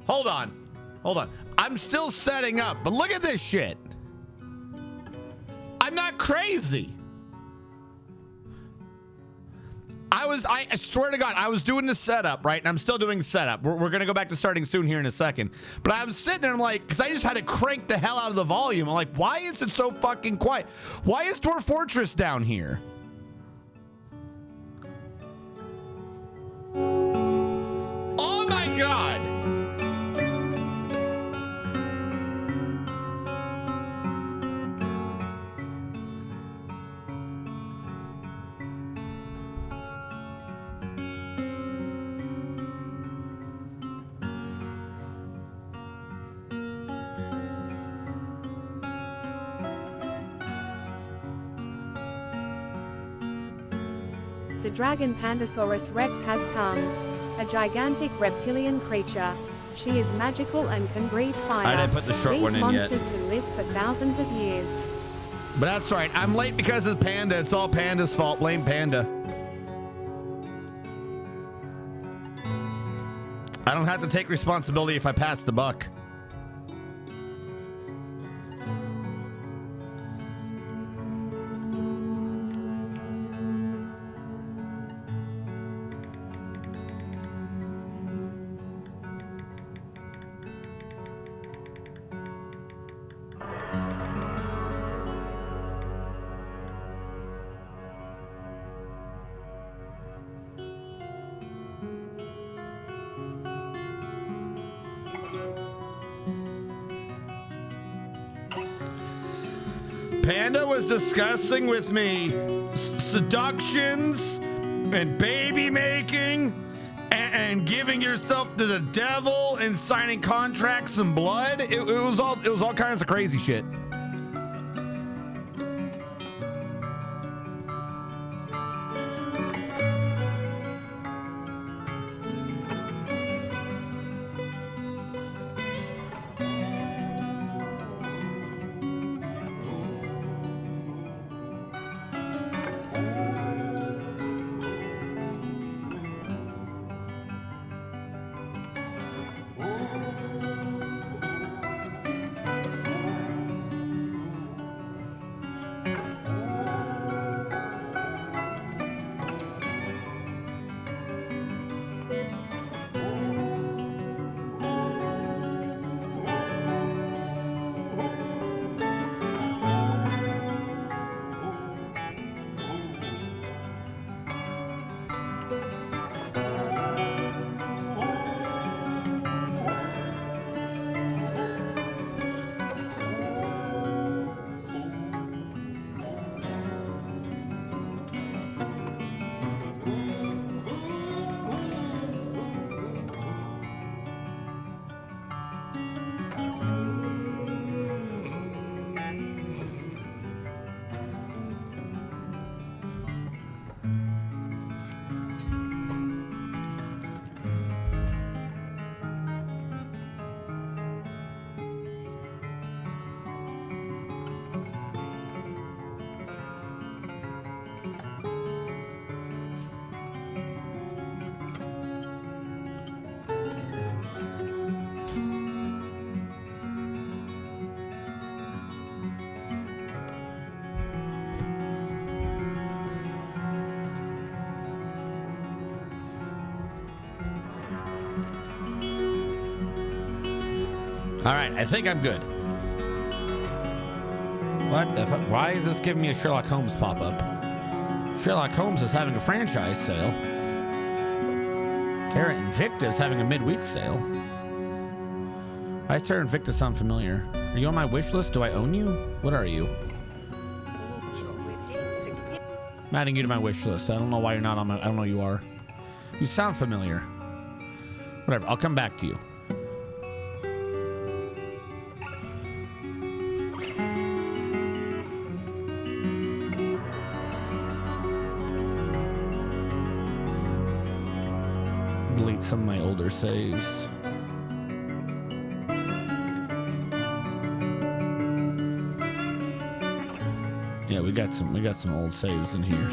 Hold on. Hold on. I'm still setting up, but look at this shit. I'm not crazy. I swear to God, I was doing the setup, right? And I'm still doing setup. We're going to go back to starting soon here in a second. But I was sitting there, I'm like, because I just had to crank the hell out of the volume. I'm like, why is it so fucking quiet? Why is Dwarf Fortress down here? Oh my God. The dragon Pandasaurus Rex has come. A gigantic reptilian creature. She is magical and can breathe fire. I didn't put the short one in yet. These monsters can live for thousands of years. But that's right. I'm late because of Panda. It's all Panda's fault. Blame Panda. I don't have to take responsibility if I pass the buck. Panda was discussing with me seductions and baby making and giving yourself to the devil and signing contracts in blood. It was all kinds of crazy shit. All right, I think I'm good. What the fuck? Why is this giving me a Sherlock Holmes pop-up? Sherlock Holmes is having a franchise sale. Terra Invicta is having a midweek sale. Why does Terra Invicta sound familiar? Are you on my wish list? Do I own you? What are you? I'm adding you to my wish list. I don't know why you're not on my... I don't know who you are. You sound familiar. Whatever, I'll come back to you. Delete some of my older saves. Yeah, we got some old saves in here.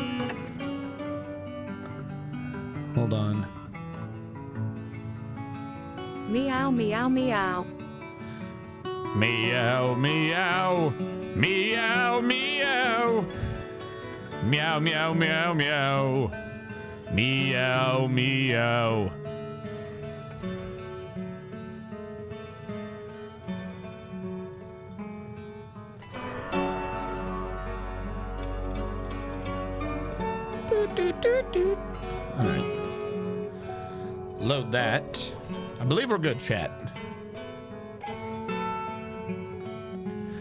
Hold on. Meow meow meow. Meow, meow, meow, meow. Meow, meow, meow, meow. Meow, meow. All right. Load that. I believe we're good, chat.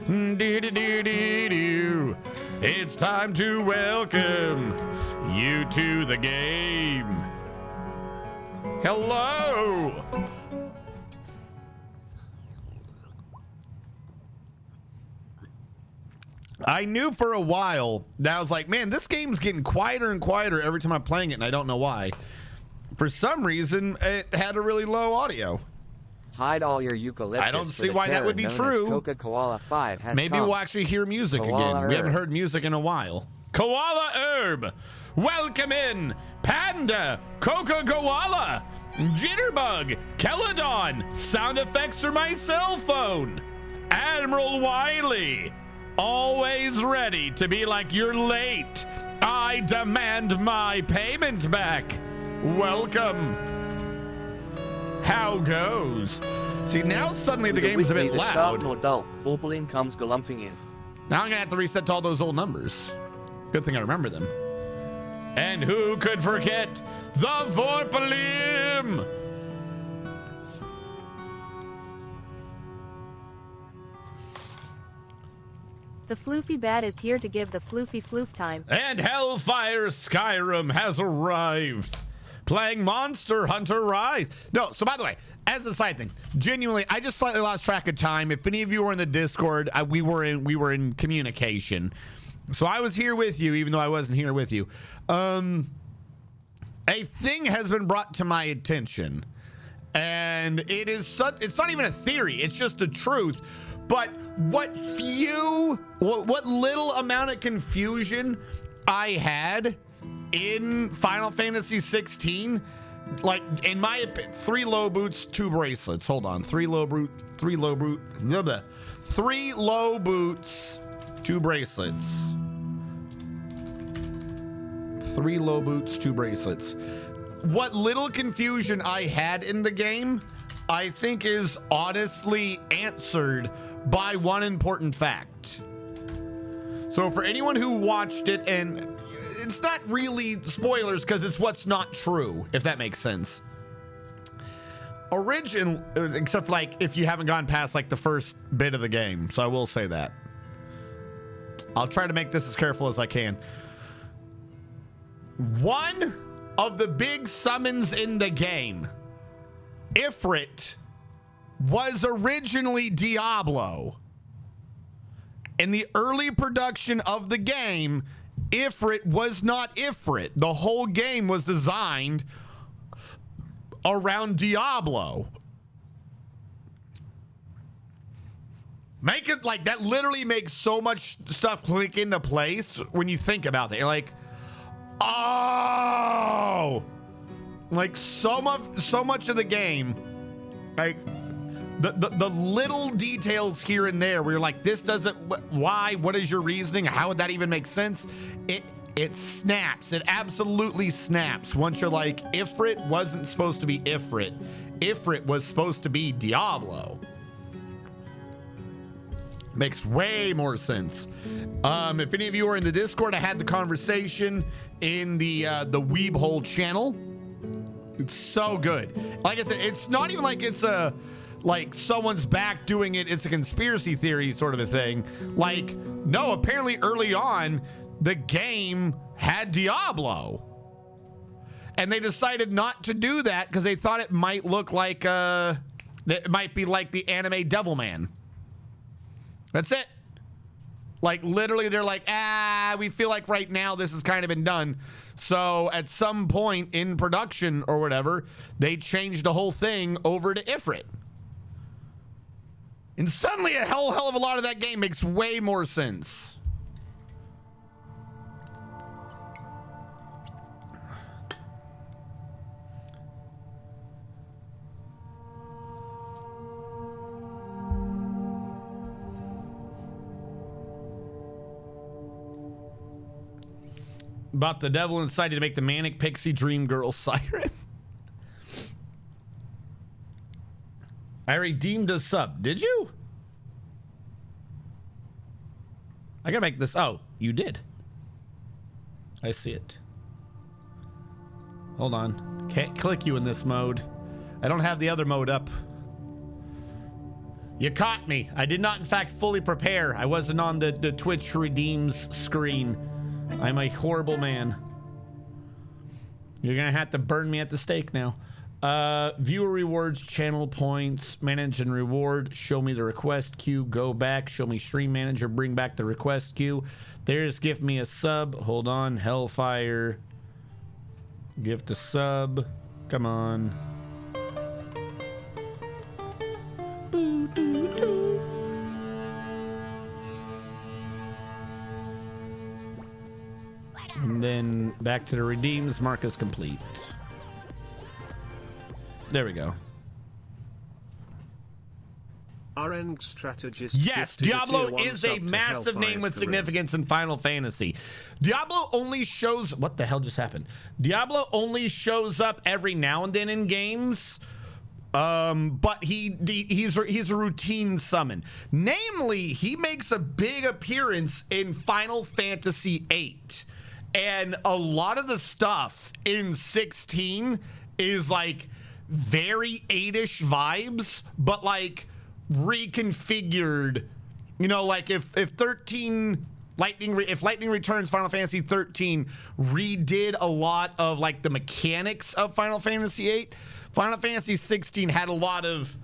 Do-do-do-do-do. It's time to welcome you to the game. Hello. I knew for a while that I was like, man, this game's getting quieter and quieter every time I'm playing it, and I don't know why. For some reason, it had a really low audio. Hide all your eucalyptus. I don't see why that would be true. Coca-Cola 5 has Maybe come. we'll actually hear music Koala again. We haven't herb. heard music in a while. Koala herb. Welcome in. Panda. Coca Koala. Jitterbug. Keladon. Sound effects for my cell phone. Admiral Wiley. Always ready to be like, you're late. I demand my payment back. Welcome. How goes? See, now suddenly the game's a bit Neither sharp loud. nor dull, Vorpalin comes galumphing in. Now I'm gonna have to reset to all those old numbers. Good thing I remember them. And who could forget the Vorpalim? The floofy bat is here to give the floofy floof time. And Hellfire Skyrim has arrived. Playing Monster Hunter Rise. No, so by the way, as a side thing, genuinely, I just slightly lost track of time. If any of you were in the Discord, we were in communication. So I was here with you, even though I wasn't here with you. A thing has been brought to my attention, and it's not even a theory. It's just the truth. But what little amount of confusion I had in Final Fantasy 16, like in my opinion, 3 low boots, 2 bracelets. Hold on, 3 low boots, 2 bracelets. 3 low boots, 2 bracelets. What little confusion I had in the game, I think is honestly answered by one important fact. So for anyone who watched it, and it's not really spoilers because it's what's not true, if that makes sense. Except for like if you haven't gone past like the first bit of the game. So I will say that. I'll try to make this as careful as I can. One of the big summons in the game, Ifrit, was originally Diablo. In the early production of the game, Ifrit was not Ifrit. The whole game was designed around Diablo. Make it like that. Literally makes so much stuff click into place when you think about it. You're like, oh, like so much of the game, like the little details here and there where you're like, this doesn't, why, what is your reasoning, how would that even make sense? It snaps. It absolutely snaps once you're like, Ifrit wasn't supposed to be Ifrit. Ifrit was supposed to be Diablo. Makes way more sense. If any of you are in the Discord, I had the conversation in the Weeb Hole channel. It's so good. Like I said, it's not even like it's a like someone's back doing it. It's a conspiracy theory sort of a thing. Like, no, apparently early on, the game had Diablo. And they decided not to do that because they thought it might look like, it might be like the anime Devilman. That's it. Like, literally, they're like, we feel like right now this has kind of been done. So at some point in production or whatever, they changed the whole thing over to Ifrit. And suddenly a hell of a lot of that game makes way more sense. About the devil inside you to make the manic pixie dream girl siren. I redeemed a sub. Did you? I gotta make this. Oh, you did. I see it. Hold on. Can't click you in this mode. I don't have the other mode up. You caught me. I did not, in fact, fully prepare. I wasn't on the Twitch redeems screen. I'm a horrible man. You're gonna have to burn me at the stake now. Viewer rewards, channel points, manage and reward, show me the request queue, go back, show me stream manager, bring back the request queue. There's gift me a sub. Hold on, Hellfire. Gift a sub. Come on. Boo, doo, doo. And then back to the redeems, mark as complete. There we go. RN strategist. Yes, Diablo is a massive name with significance in Final Fantasy. Diablo only shows... What the hell just happened? Diablo only shows up every now and then in games. But he's a routine summon. Namely, he makes a big appearance in Final Fantasy VIII. And a lot of the stuff in 16 is like very 8-ish vibes, but like reconfigured. You know, like if Lightning Returns Final Fantasy 13 redid a lot of like the mechanics of Final Fantasy VIII, Final Fantasy 16 had a lot of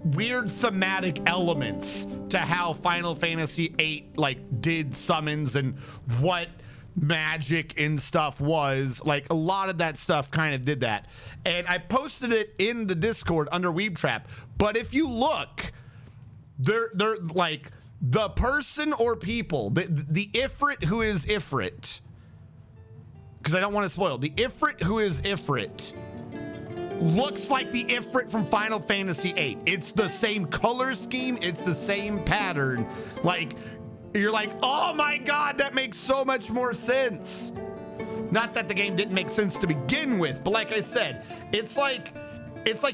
weird thematic elements to how Final Fantasy VIII like did summons and what magic and stuff was. Like a lot of that stuff kind of did that, and I posted it in the Discord under Weeb Trap. But if you look, they're like the person or people, the Ifrit who is Ifrit, because I don't want to spoil, the Ifrit who is Ifrit looks like the Ifrit from Final Fantasy VIII. It's the same color scheme, it's the same pattern. Like, you're like, oh my god, that makes so much more sense. Not that the game didn't make sense to begin with, but like I said, it's like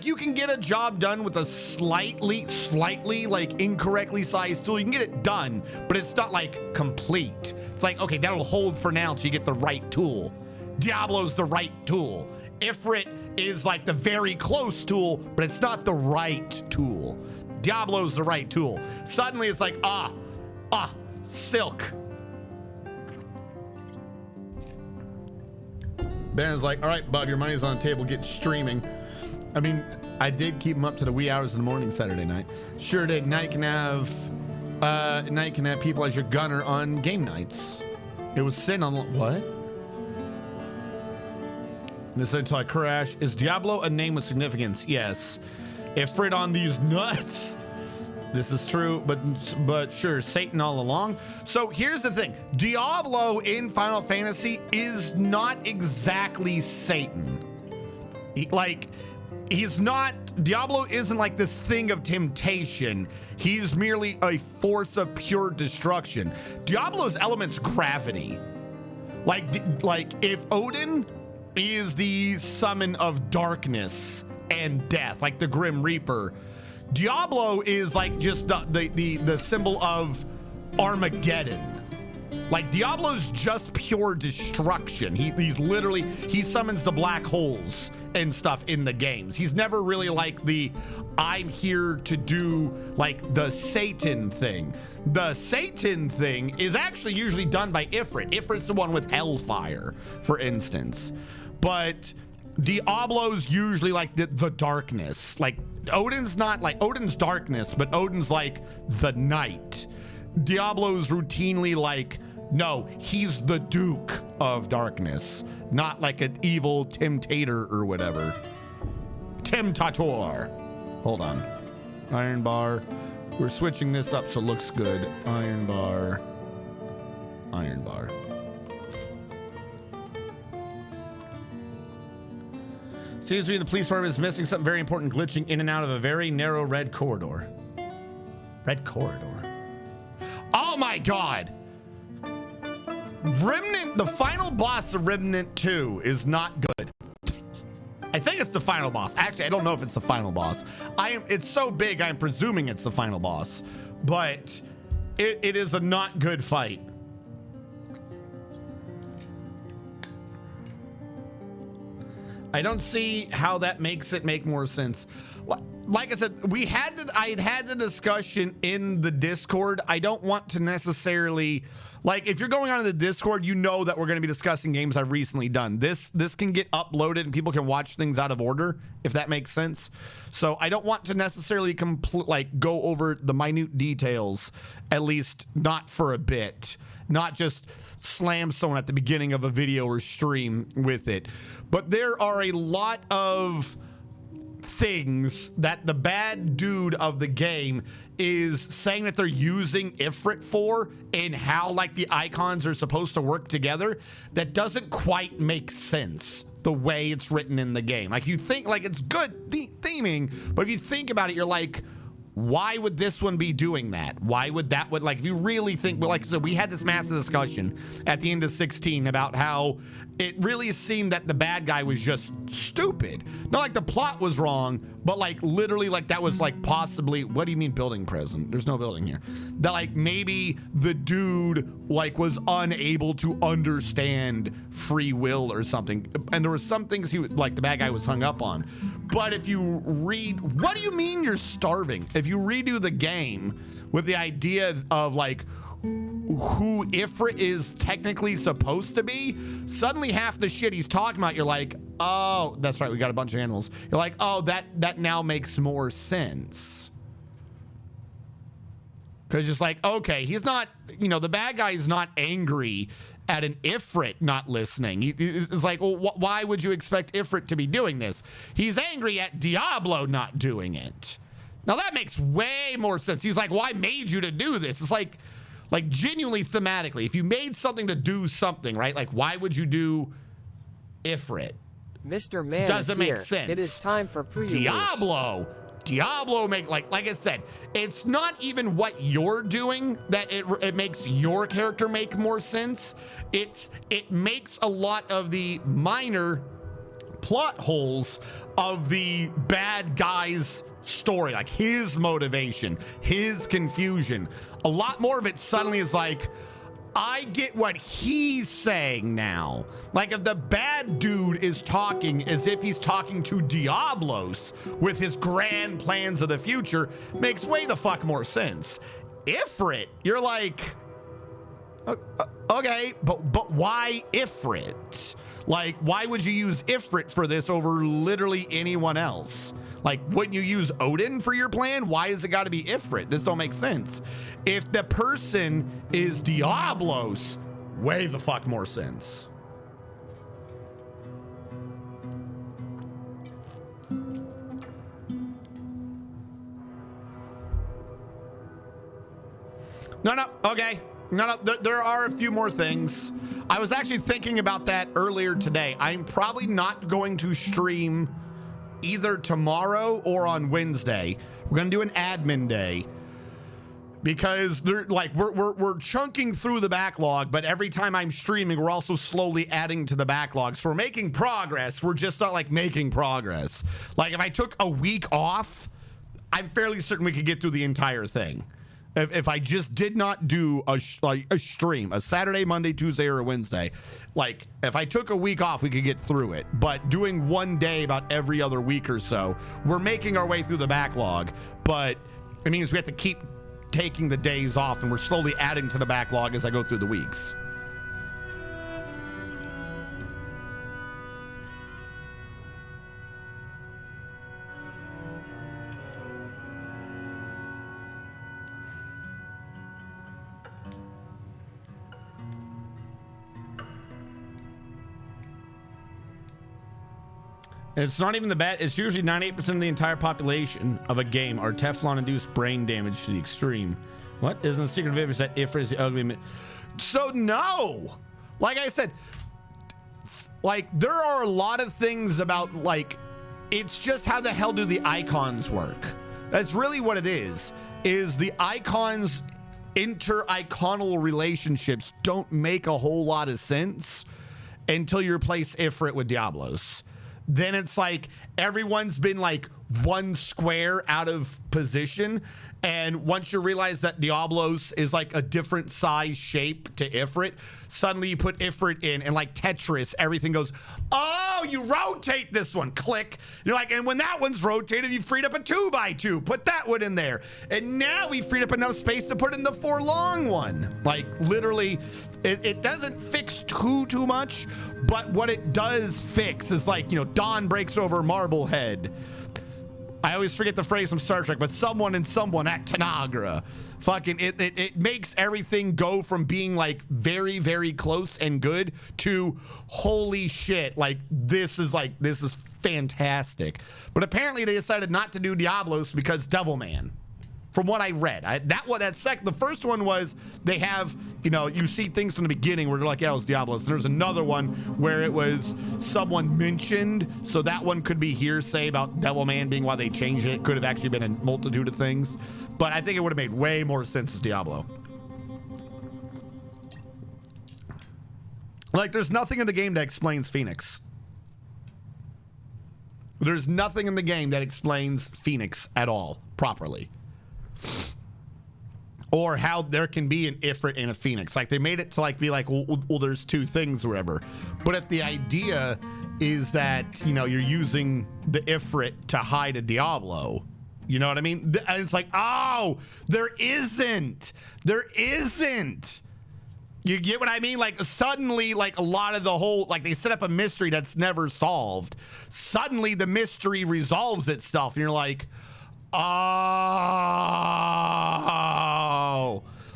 you can get a job done with a slightly like incorrectly sized tool. You can get it done, but it's not like complete. It's like, okay, that'll hold for now until you get the right tool. Diablo's the right tool. Ifrit is like the very close tool, but it's not the right tool. Diablo's the right tool. Suddenly it's like, silk. Ben is like, all right, bud, your money's on the table. Get streaming. I mean, I did keep him up to the wee hours of the morning Saturday night. Sure did. Now you can have people as your gunner on game nights. It was sin on what? This until I crash. Is Diablo a name with significance? Yes. Ifrit on these nuts. This is true, but sure, Satan all along. So here's the thing. Diablo in Final Fantasy is not exactly Satan. Diablo isn't like this thing of temptation. He's merely a force of pure destruction. Diablo's element's gravity. Like if Odin is the summon of darkness and death, like the Grim Reaper, Diablo is like just the symbol of Armageddon. Like Diablo's just pure destruction. He summons the black holes and stuff in the games. He's never really like I'm here to do like the Satan thing. The Satan thing is actually usually done by Ifrit. Ifrit's the one with Hellfire, for instance. But Diablo's usually like the darkness. Like Odin's not like Odin's darkness, but Odin's like the night. Diablo's routinely like, no, he's the Duke of Darkness, not like an evil temptator or whatever. Temptator. Hold on. Iron bar. We're switching this up so it looks good. Iron bar. Iron bar. Seems to me the police department is missing something very important, glitching in and out of a very narrow red corridor. Red corridor. Oh my god! Remnant, the final boss of Remnant 2 is not good. I think it's the final boss. Actually, I don't know if it's the final boss. It's so big, I'm presuming it's the final boss. But it is a not good fight. I don't see how that makes it make more sense. Like I said, I had the discussion in the Discord. I don't want to necessarily, like, if you're going on to the Discord, you know that we're going to be discussing games I've recently done. This can get uploaded and people can watch things out of order, if that makes sense. So I don't want to necessarily go over the minute details, at least not for a bit. Not just slam someone at the beginning of a video or stream with it. But there are a lot of things that the bad dude of the game is saying that they're using Ifrit for, and how like the icons are supposed to work together, that doesn't quite make sense the way it's written in the game. Like, you think like it's good theming, but if you think about it, you're like, why would this one be doing that? Why would that would, like, if you really think, well, like I said, we had this massive discussion at the end of 16 about how it really seemed that the bad guy was just stupid. Not like the plot was wrong, but like literally like that was like possibly, what do you mean building present? There's no building here. That like maybe the dude like was unable to understand free will or something. And there were some things he like the bad guy was hung up on. But if you read, what do you mean you're starving? If you redo the game with the idea of like who Ifrit is technically supposed to be, suddenly half the shit he's talking about, you're like, oh, that's right, we got a bunch of animals. You're like, oh, that now makes more sense. Because just like, okay, he's not, you know, the bad guy is not angry at an Ifrit not listening. It's like, well, why would you expect Ifrit to be doing this? He's angry at Diablo not doing it. Now that makes way more sense. He's like, well, I made you to do this. It's like genuinely thematically, if you made something to do something, right? Like, why would you do Ifrit? Mr. Man Doesn't is make here. sense. It is time for previews. Diablo make like I said, it's not even what you're doing that it makes your character make more sense. It makes a lot of the minor plot holes of the bad guy's story, like his motivation, his confusion. A lot more of it suddenly is like, I get what he's saying now. Like if the bad dude is talking as if he's talking to Diablos with his grand plans of the future, makes way the fuck more sense. Ifrit, you're like, okay, but why Ifrit? Like, why would you use Ifrit for this over literally anyone else? Like, wouldn't you use Odin for your plan? Why has it got to be Ifrit? This don't make sense. If the person is Diablos, way the fuck more sense. No, okay. No, there are a few more things. I was actually thinking about that earlier today. I'm probably not going to stream either tomorrow or on Wednesday. We're gonna do an admin day because they're like we're chunking through the backlog, but every time I'm streaming, we're also slowly adding to the backlog. So we're making progress. We're just not like making progress. Like if I took a week off, I'm fairly certain we could get through the entire thing. If I just did not do a stream, a Saturday, Monday, Tuesday, or a Wednesday, like if I took a week off, we could get through it. But doing one day about every other week or so, we're making our way through the backlog. But it means we have to keep taking the days off, and we're slowly adding to the backlog as I go through the weeks. It's not even the bad. It's usually 98% of the entire population of a game are Teflon-induced brain damage to the extreme. What? Isn't the secret of it is that Ifrit is the ugly... So no! Like I said, like there are a lot of things about like, it's just how the hell do the icons work? That's really what it is the icons inter-iconal relationships don't make a whole lot of sense until you replace Ifrit with Diablos. Then it's like everyone's been like one square out of position, and once you realize that Diablos is like a different size shape to Ifrit, suddenly you put Ifrit in, and like Tetris, everything goes, oh, you rotate this one, click. You're like, and when that one's rotated, you freed up a 2x2, put that one in there, and now we freed up enough space to put in the 4 long one. Like literally, it doesn't fix too much, but what it does fix is like, you know, dawn breaks over Marblehead. I always forget the phrase from Star Trek, but someone and someone at Tanagra. Fucking, it makes everything go from being like very, very close and good to holy shit, like this is fantastic. But apparently they decided not to do Diablos because Devilman. From what I read, the first one was they have, you know, you see things from the beginning where they're like, yeah, it was Diablos. And there's another one where it was someone mentioned, so that one could be hearsay about Devilman being why they changed it. It could have actually been a multitude of things, but I think it would have made way more sense as Diablo. Like, there's nothing in the game that explains Phoenix. There's nothing in the game that explains Phoenix at all properly. Or how there can be an Ifrit and a Phoenix. Like they made it to like be like, well there's two things or whatever. But if the idea is that, you know, you're using the Ifrit to hide a Diablo, you know what I mean? And it's like, oh, there isn't. You get what I mean? Like suddenly, like a lot of the whole, like they set up a mystery that's never solved. Suddenly the mystery resolves itself and you're like, oh,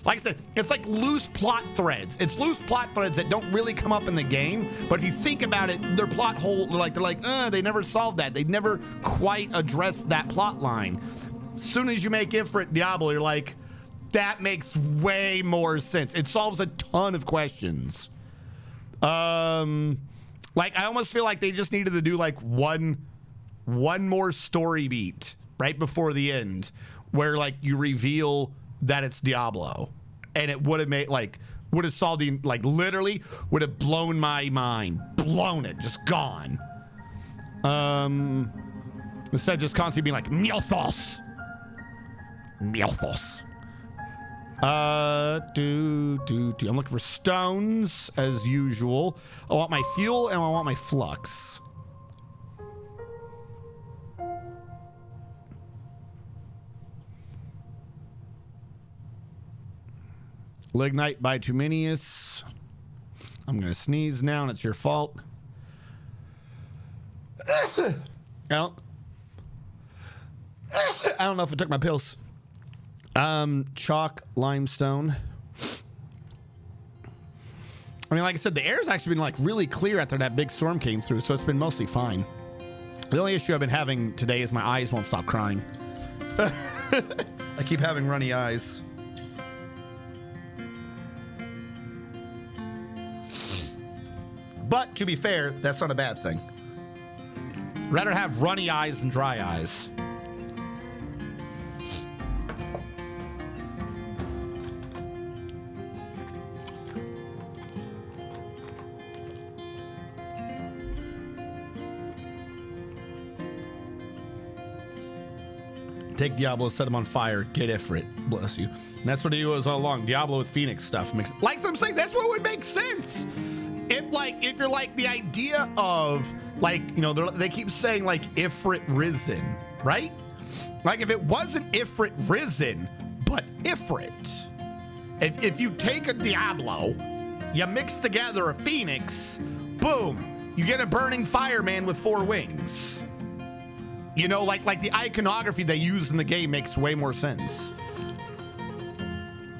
like I said, it's like loose plot threads. It's loose plot threads that don't really come up in the game, but if you think about it, their plot hole, they're like, they never solved that. They never quite addressed that plot line. As soon as you make Ifrit Diablo, you're like, that makes way more sense. It solves a ton of questions. Like I almost feel like they just needed to do like one more story beat right before the end where like you reveal that it's Diablo, and it would have made would have solved the, like literally would have blown my mind, just gone. Instead of just constantly being like Mylthos. I'm looking for stones as usual. I want my fuel and I want my flux. Lignite bituminous. I'm gonna sneeze now, and it's your fault. I don't know if I took my pills. Chalk limestone. I mean, like I said, the air's actually been like really clear after that big storm came through, so it's been mostly fine. The only issue I've been having today is my eyes won't stop crying. I keep having runny eyes. But to be fair, that's not a bad thing. Rather have runny eyes than dry eyes. Take Diablo, set him on fire, get Ifrit. Bless you. And that's what he was all along. Diablo with Phoenix stuff. Like I'm saying, that's what would make sense. If you're like the idea of like, you know, they keep saying like Ifrit risen, right? Like if it wasn't Ifrit risen, but Ifrit. If you take a Diablo, you mix together a Phoenix, boom, you get a burning fireman with 4 wings. You know, like the iconography they use in the game makes way more sense.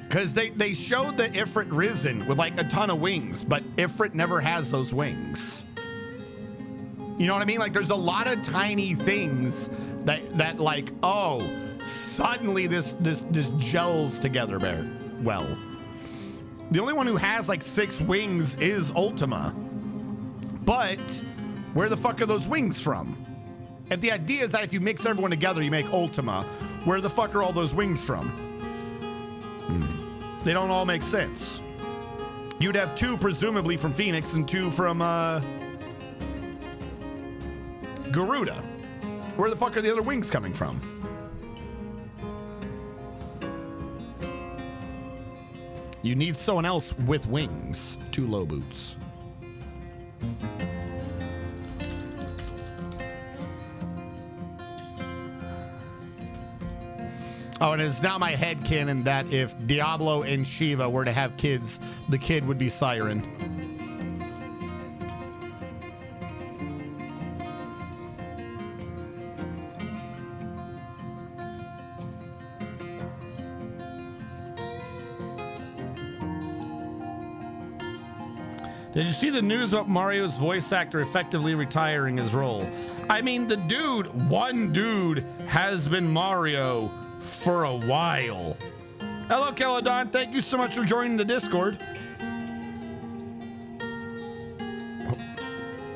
Because they showed the Ifrit risen with like a ton of wings, but Ifrit never has those wings. You know what I mean? Like there's a lot of tiny things that like, oh, suddenly this gels together very well. The only one who has like 6 wings is Ultima. But where the fuck are those wings from? If the idea is that if you mix everyone together, you make Ultima, where the fuck are all those wings from? They don't all make sense. You'd have 2 presumably from Phoenix and 2 from Garuda. Where the fuck are the other wings coming from? You need someone else with wings. 2 low boots. Oh, and it's now my headcanon that if Diablo and Shiva were to have kids, the kid would be Siren. Did you see the news about Mario's voice actor effectively retiring his role? I mean, one dude has been Mario for a while. Hello, Celadon. Thank you so much for joining the Discord.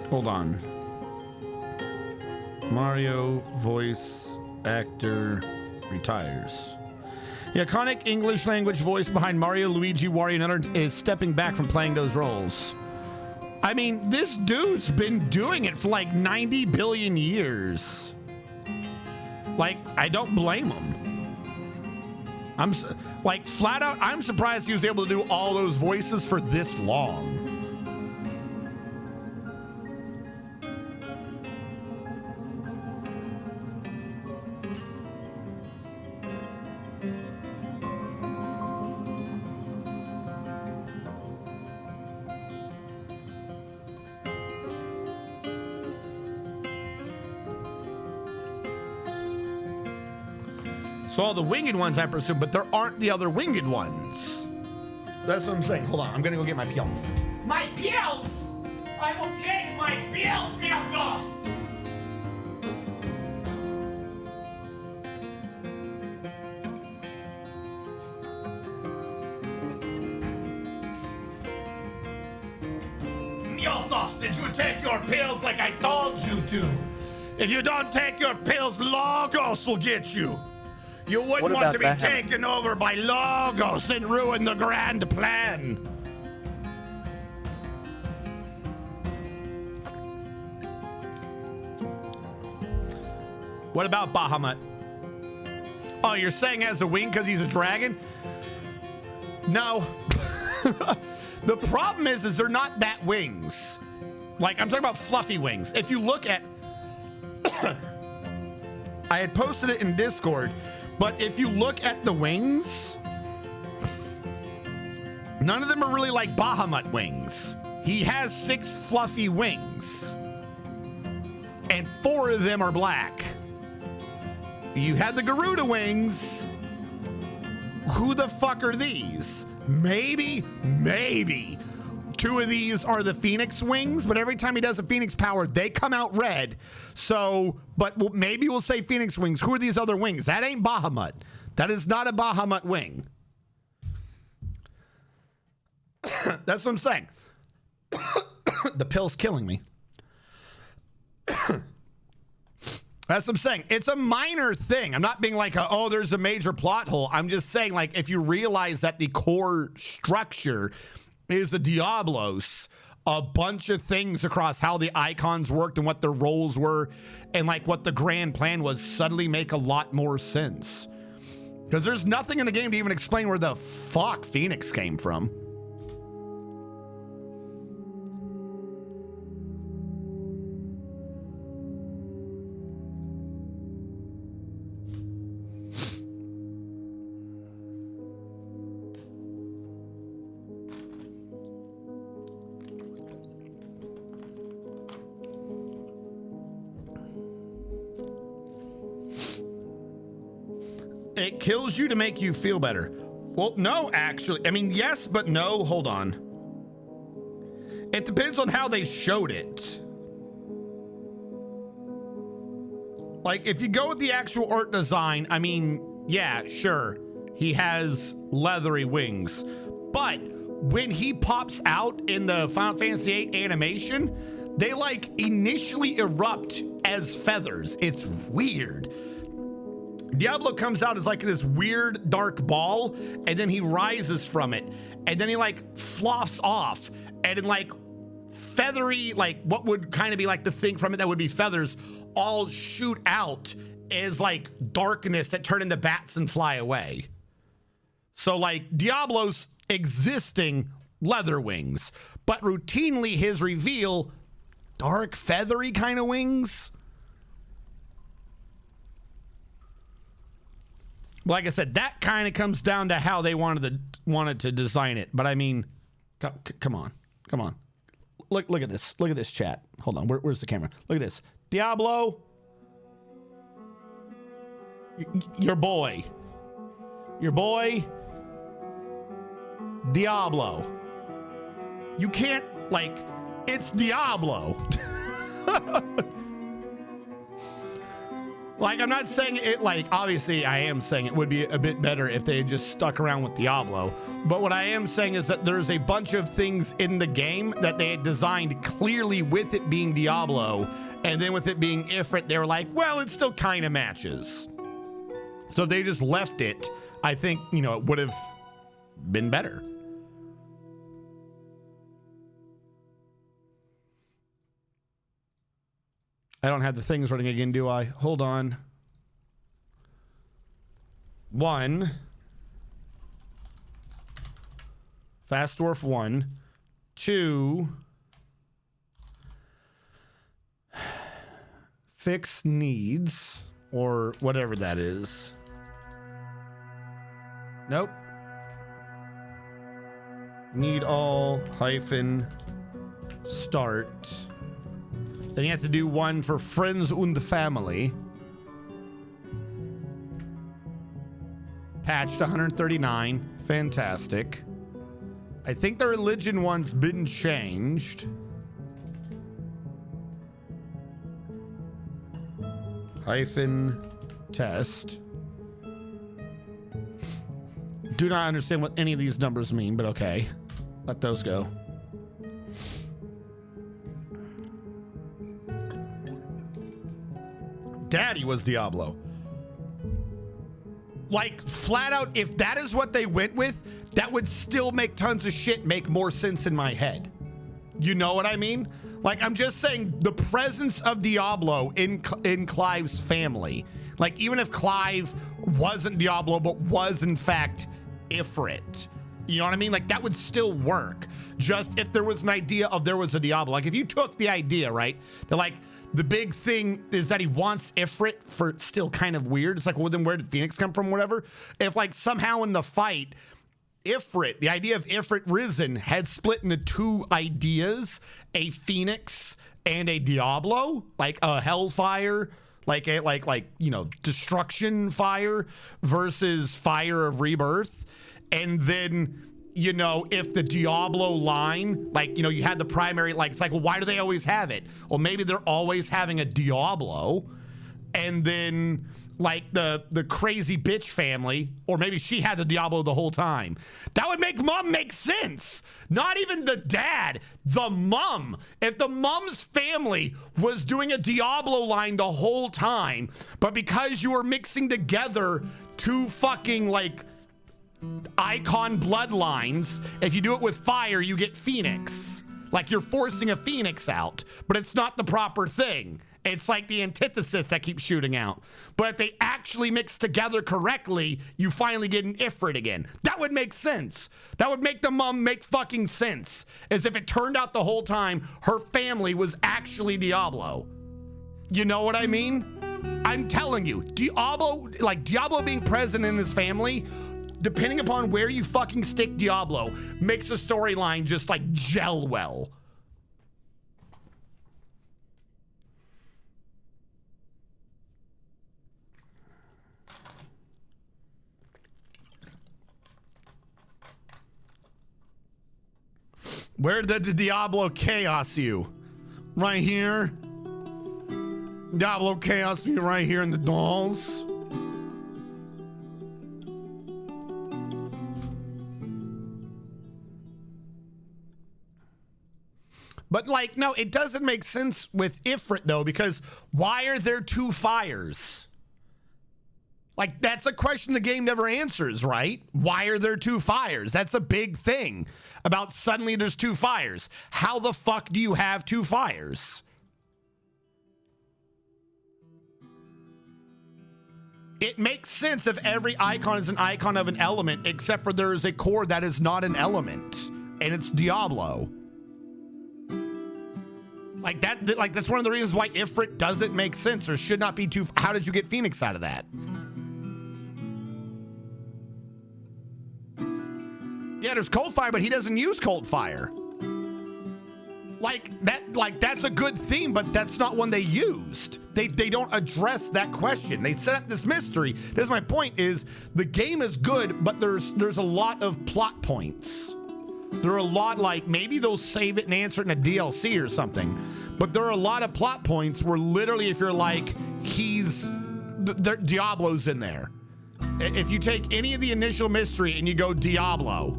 Hold on. Mario voice actor retires. The iconic English language voice behind Mario, Luigi, Wario, and others is stepping back from playing those roles. I mean, this dude's been doing it for like 90 billion years. Like, I don't blame him. I'm like, flat out, I'm surprised he was able to do all those voices for this long. So all the winged ones I presume, but there aren't the other winged ones. That's what I'm saying. Hold on, I'm gonna go get my pills. My pills! I will take my pills, Bielko! Mjolnir, did you take your pills like I told you to? If you don't take your pills, Logos will get you. You wouldn't want to be taken over by Logos and ruin the grand plan. What about Bahamut? Oh, you're saying as a wing because he's a dragon? No. The problem is they're not bat wings. Like, I'm talking about fluffy wings. If you look at... I had posted it in Discord. But if you look at the wings, none of them are really like Bahamut wings. He has 6 fluffy wings, and 4 of them are black. You had the Garuda wings. Who the fuck are these? Maybe 2 of these are the Phoenix wings, but every time he does a Phoenix power, they come out red. So, but maybe we'll say Phoenix wings. Who are these other wings? That ain't Bahamut. That is not a Bahamut wing. That's what I'm saying. The pill's killing me. That's what I'm saying. It's a minor thing. I'm not being like, oh, there's a major plot hole. I'm just saying, like, if you realize that the core structure is the Diablos, a bunch of things across how the icons worked and what their roles were and like what the grand plan was suddenly make a lot more sense. Because there's nothing in the game to even explain where the fuck Phoenix came from. It kills you to make you feel better. Well, no, actually. I mean, yes, but no. Hold on. It depends on how they showed it. Like, if you go with the actual art design, I mean, yeah, sure. He has leathery wings. But when he pops out in the Final Fantasy VIII animation, they, like, initially erupt as feathers. It's weird. Diablo comes out as like this weird dark ball, and then he rises from it, and then he like flops off, and then like feathery, like what would kind of be like the thing from it that would be feathers, all shoot out as like darkness that turn into bats and fly away. So like Diablo's existing leather wings, but routinely his reveal dark feathery kind of wings. Like I said, that kind of comes down to how they wanted to design it. But I mean, come on. Look at this. Look at this chat. Hold on. Where's the camera? Look at this. Diablo. Your boy. Diablo. You can't, like, it's Diablo. Like, I'm not saying it, like, obviously I am saying it would be a bit better if they had just stuck around with Diablo. But what I am saying is that there's a bunch of things in the game that they had designed clearly with it being Diablo. And then with it being Ifrit, they were like, well, it still kind of matches. So if they just left it, I think, you know, it would have been better. I don't have the things running again, do I? Hold on. 1. Fast Dwarf 1. 2. Fix needs, or whatever that is. Nope. Need all hyphen start. Then you have to do one for friends und family. Patched 139. Fantastic. I think the religion one's been changed. Hyphen test. Do not understand what any of these numbers mean, but okay. Let those go. Daddy was Diablo. Like, flat out, if that is what they went with, that would still make tons of shit make more sense in my head. You know what I mean? Like, I'm just saying the presence of Diablo in Clive's family. Like, even if Clive wasn't Diablo, but was in fact Ifrit. You know what I mean? Like, that would still work. Just if there was an idea of there was a Diablo. Like, if you took the idea, right? That, like, the big thing is that he wants Ifrit for still kind of weird. It's like, well, then where did Phoenix come from? Whatever. If, like, somehow in the fight, Ifrit, the idea of Ifrit Risen had split into two ideas, a Phoenix and a Diablo, like a Hellfire, like a, like, you know, destruction fire versus fire of rebirth. And then, you know, if the Diablo line, like, you know, you had the primary, like, it's like, well, why do they always have it? Well, maybe they're always having a Diablo. And then, like, the crazy bitch family, or maybe she had the Diablo the whole time. That would make mom make sense. Not even the dad, the mom. If the mom's family was doing a Diablo line the whole time, but because you were mixing together two fucking, like, icon bloodlines, if you do it with fire, you get Phoenix. Like, you're forcing a Phoenix out, but it's not the proper thing. It's like the antithesis that keeps shooting out. But if they actually mix together correctly, you finally get an Ifrit again. That would make sense. That would make the mom make fucking sense. As if it turned out the whole time her family was actually Diablo. You know what I mean? I'm telling you, Diablo being present in his family, depending upon where you fucking stick Diablo, makes the storyline just like gel well. Where did the Diablo chaos you? Right here. Diablo chaos you right here in the dolls. But, like, no, it doesn't make sense with Ifrit, though, because why are there two fires? Like, that's a question the game never answers, right? Why are there two fires? That's a big thing about suddenly there's two fires. How the fuck do you have two fires? It makes sense if every icon is an icon of an element, except for there is a core that is not an element, and it's Diablo. Like that, like that's one of the reasons why Ifrit doesn't make sense. There should not be two. How did you get Phoenix out of that? Yeah, there's cold fire, but he doesn't use cold fire. Like that's a good theme, but that's not one they used. They don't address that question. They set up this mystery. This is my point: is the game is good, but there's a lot of plot points. There are a lot, like maybe they'll save it and answer it in a DLC or something. But there are a lot of plot points where literally, if you're like, Diablo's in there. If you take any of the initial mystery and you go Diablo,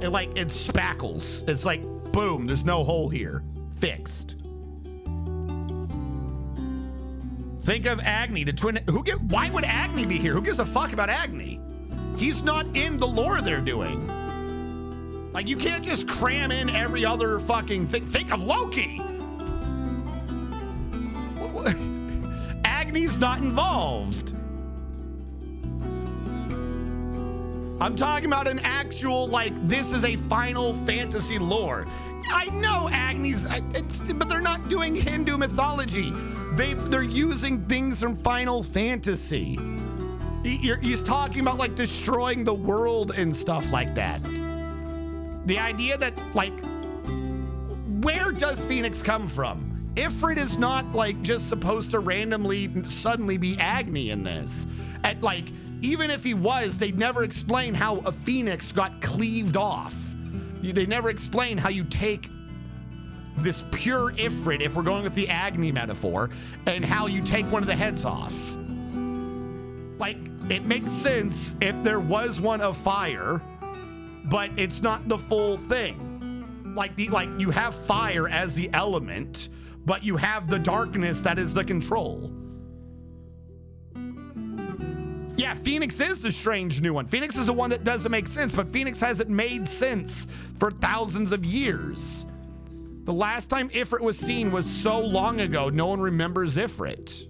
it spackles. It's like, boom, there's no hole here. Fixed. Think of Agni, the twin. Why would Agni be here? Who gives a fuck about Agni? He's not in the lore they're doing. Like, you can't just cram in every other fucking thing. Think of Loki. Agni's not involved. I'm talking about an actual, like, this is a Final Fantasy lore. I know Agni's, but they're not doing Hindu mythology. They're using things from Final Fantasy. He's talking about, like, destroying the world and stuff like that. The idea that, like, where does Phoenix come from? Ifrit is not, like, just supposed to randomly suddenly be Agni in this. Even if he was, they'd never explain how a Phoenix got cleaved off. They never explain how you take this pure Ifrit, if we're going with the Agni metaphor, and how you take one of the heads off. Like, it makes sense if there was one of fire, but it's not the full thing. Like you have fire as the element, but you have the darkness that is the control. Yeah, Phoenix is the strange new one. Phoenix is the one that doesn't make sense, but Phoenix hasn't made sense for thousands of years. The last time Ifrit was seen was so long ago, no one remembers Ifrit.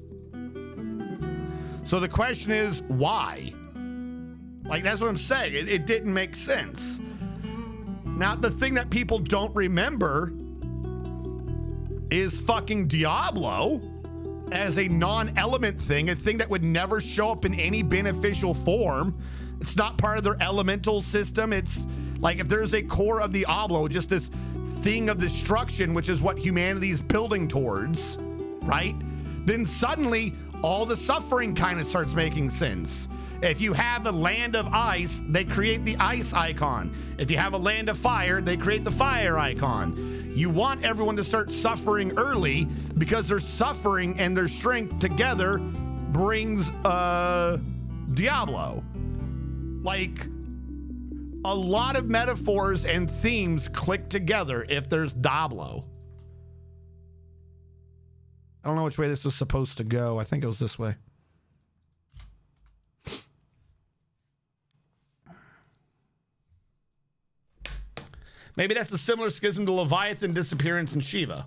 So the question is, why? Like, that's what I'm saying. It didn't make sense. Now, the thing that people don't remember is fucking Diablo as a non-element thing, a thing that would never show up in any beneficial form. It's not part of their elemental system. It's like, if there's a core of Diablo, just this thing of destruction, which is what humanity's building towards, right? Then suddenly all the suffering kind of starts making sense. If you have a land of ice, they create the ice icon. If you have a land of fire, they create the fire icon. You want everyone to start suffering early because their suffering and their strength together brings Diablo. Like, a lot of metaphors and themes click together if there's Diablo. I don't know which way this was supposed to go. I think it was this way. Maybe that's a similar schism to Leviathan disappearance in Shiva.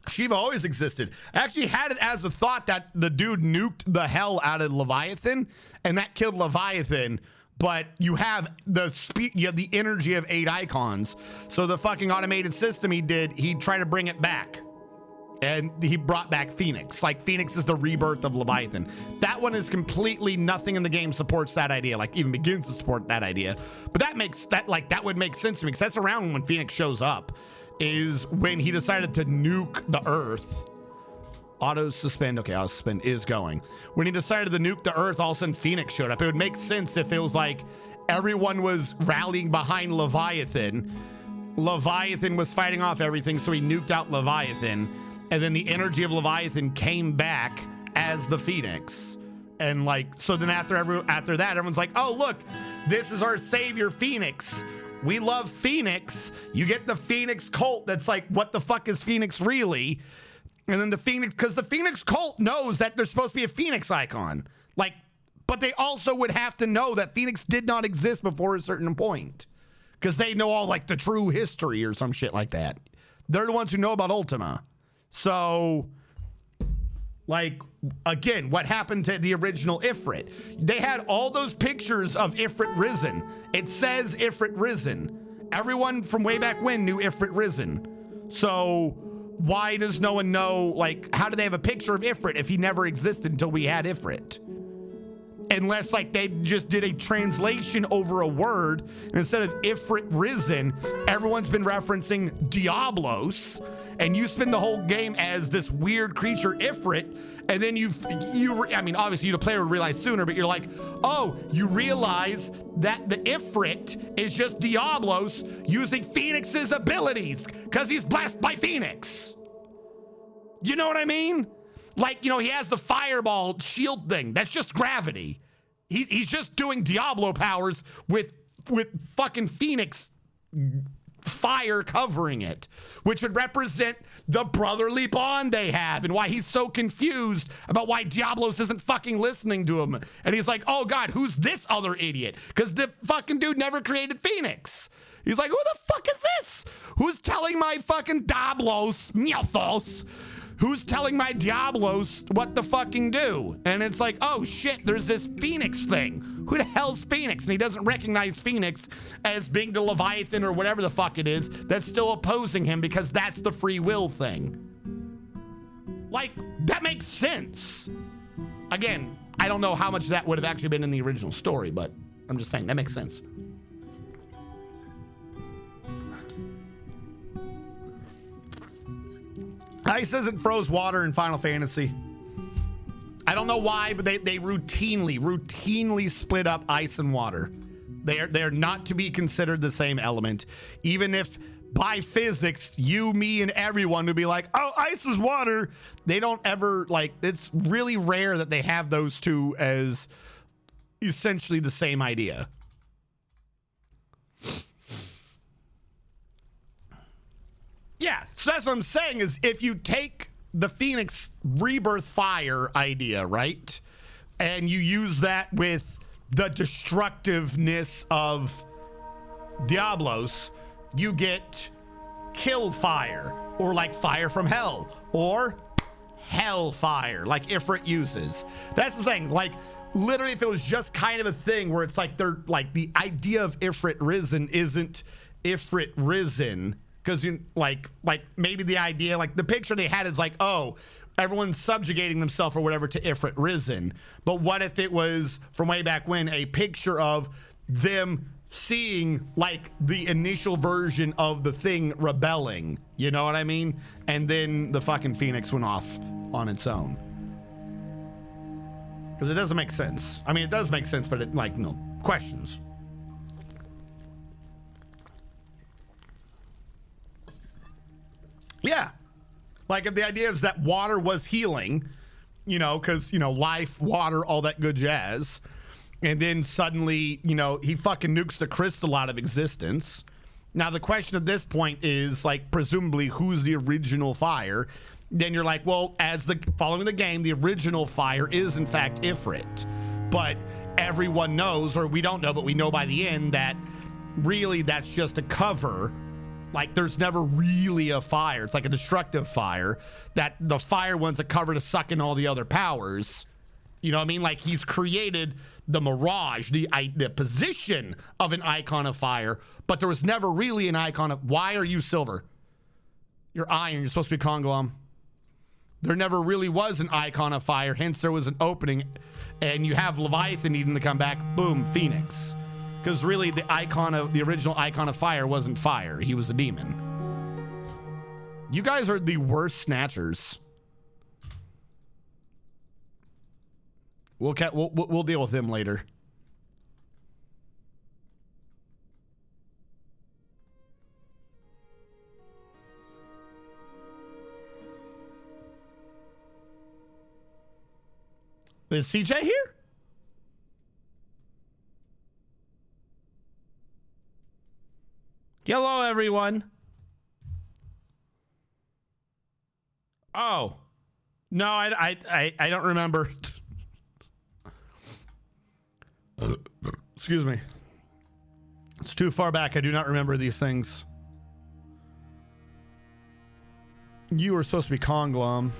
Shiva always existed. I actually had it as a thought that the dude nuked the hell out of Leviathan, and that killed Leviathan. But you have the energy of 8 icons. So the fucking automated system he tried to bring it back. And he brought back Phoenix. Like, Phoenix is the rebirth of Leviathan. That one is completely, nothing in the game supports that idea, like even begins to support that idea. But that would make sense to me, because that's around when Phoenix shows up, is when he decided to nuke the Earth. Auto suspend. Okay, auto suspend is going. When he decided to nuke the Earth, all of a sudden Phoenix showed up. It would make sense if it was like everyone was rallying behind Leviathan. Leviathan was fighting off everything, so he nuked out Leviathan. And then the energy of Leviathan came back as the Phoenix. And like, so then after that, everyone's like, oh, look, this is our savior, Phoenix. We love Phoenix. You get the Phoenix cult that's like, what the fuck is Phoenix really? And then the Phoenix, because the Phoenix cult knows that there's supposed to be a Phoenix icon. Like, but they also would have to know that Phoenix did not exist before a certain point. Because they know all, like, the true history or some shit like that. They're the ones who know about Ultima. So, like, again, what happened to the original Ifrit? They had all those pictures of Ifrit Risen. It says Ifrit Risen. Everyone from way back when knew Ifrit Risen. So why does no one know, like, how do they have a picture of Ifrit if he never existed until we had Ifrit? Unless, like, they just did a translation over a word, and instead of Ifrit Risen, everyone's been referencing Diablos, and you spend the whole game as this weird creature Ifrit, and then I mean, obviously the player would realize sooner, but you're like, oh, you realize that the Ifrit is just Diablos using Phoenix's abilities, because he's blessed by Phoenix. You know what I mean? Like, you know, he has the fireball shield thing. That's just gravity. He's just doing Diablo powers with fucking Phoenix fire covering it, which would represent the brotherly bond they have and why he's so confused about why Diablos isn't fucking listening to him. And he's like, oh God, who's this other idiot? Because the fucking dude never created Phoenix. He's like, who the fuck is this? Who's telling my fucking Diablos, Miathos? Who's telling my Diablos what to fucking do? And it's like, oh shit, there's this Phoenix thing. Who the hell's Phoenix? And he doesn't recognize Phoenix as being the Leviathan or whatever the fuck it is that's still opposing him because that's the free will thing. Like, that makes sense. Again, I don't know how much that would have actually been in the original story, but I'm just saying that makes sense. Ice isn't froze water in Final Fantasy. I don't know why, but they routinely split up ice and water. They're not to be considered the same element. Even if by physics, you, me, and everyone would be like, oh, ice is water. They don't ever, like, it's really rare that they have those two as essentially the same idea. Yeah, so that's what I'm saying is if you take the Phoenix rebirth fire idea, right? And you use that with the destructiveness of Diablos, you get kill fire, or like fire from hell, or hellfire, like Ifrit uses. That's what I'm saying. Like, literally, if it was just kind of a thing where it's like they're like the idea of Ifrit Risen isn't Ifrit Risen. Because you like maybe the idea, like the picture they had is like, oh, everyone's subjugating themselves or whatever to Ifrit Risen. But what if it was from way back when a picture of them seeing like the initial version of the thing rebelling? You know what I mean? And then the fucking Phoenix went off on its own. Because it doesn't make sense. I mean, it does make sense, but it like, no questions. Yeah. Like if the idea is that water was healing, you know, because, you know, life, water, all that good jazz. And then suddenly, you know, he fucking nukes the crystal out of existence. Now, the question at this point is like, presumably, who's the original fire? Then you're like, well, following the game, the original fire is in fact Ifrit. But everyone knows, or we don't know, but we know by the end that really that's just a cover. Like, there's never really a fire. It's like a destructive fire. That the fire one's a cover to suck in all the other powers. You know what I mean? Like, he's created the mirage, the position of an icon of fire, but there was never really an icon of... Why are you silver? You're iron. You're supposed to be Conglom. There never really was an icon of fire, hence there was an opening, and you have Leviathan needing to come back. Boom, Phoenix. Because really, the original icon of fire wasn't fire. He was a demon. You guys are the worst snatchers. We'll deal with him later. Is CJ here? Hello, everyone. Oh. No, I don't remember. Excuse me. It's too far back. I do not remember these things. You were supposed to be Conglom.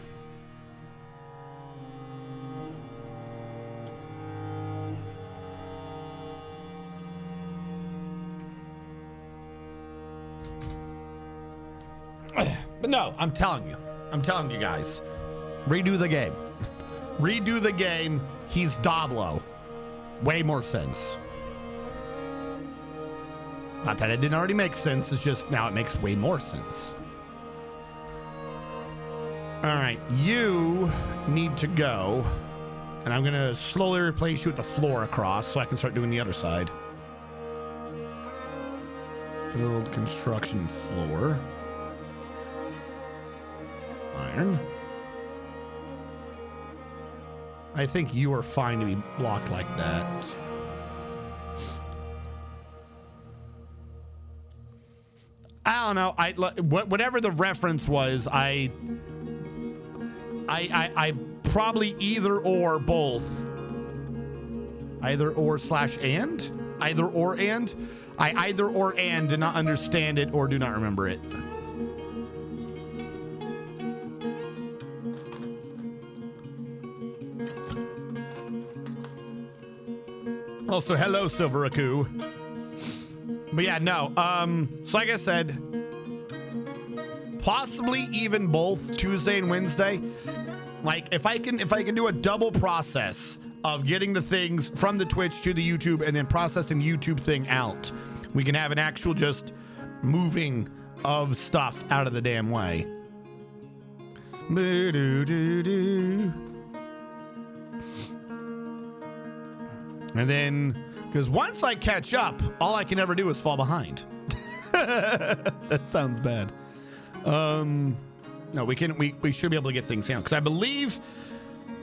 But no, I'm telling you guys, redo the game. Redo the game. He's Doblo. Way more sense. Not that it didn't already make sense, it's just now it makes way more sense. All right, you need to go, and I'm gonna slowly replace you with the floor across so I can start doing the other side. Build construction floor. Iron. I think you are fine to be blocked like that. I don't know. Whatever the reference was, I probably either or both. Either or slash and? Either or and? I either or and did not understand it or do not remember it. Also, hello, Silveraku. But yeah, no. So like I said, possibly even both Tuesday and Wednesday. Like if I can do a double process of getting the things from the Twitch to the YouTube and then processing the YouTube thing out, we can have an actual just moving of stuff out of the damn way. And then, because once I catch up, all I can ever do is fall behind. That sounds bad. No, we should be able to get things down because I believe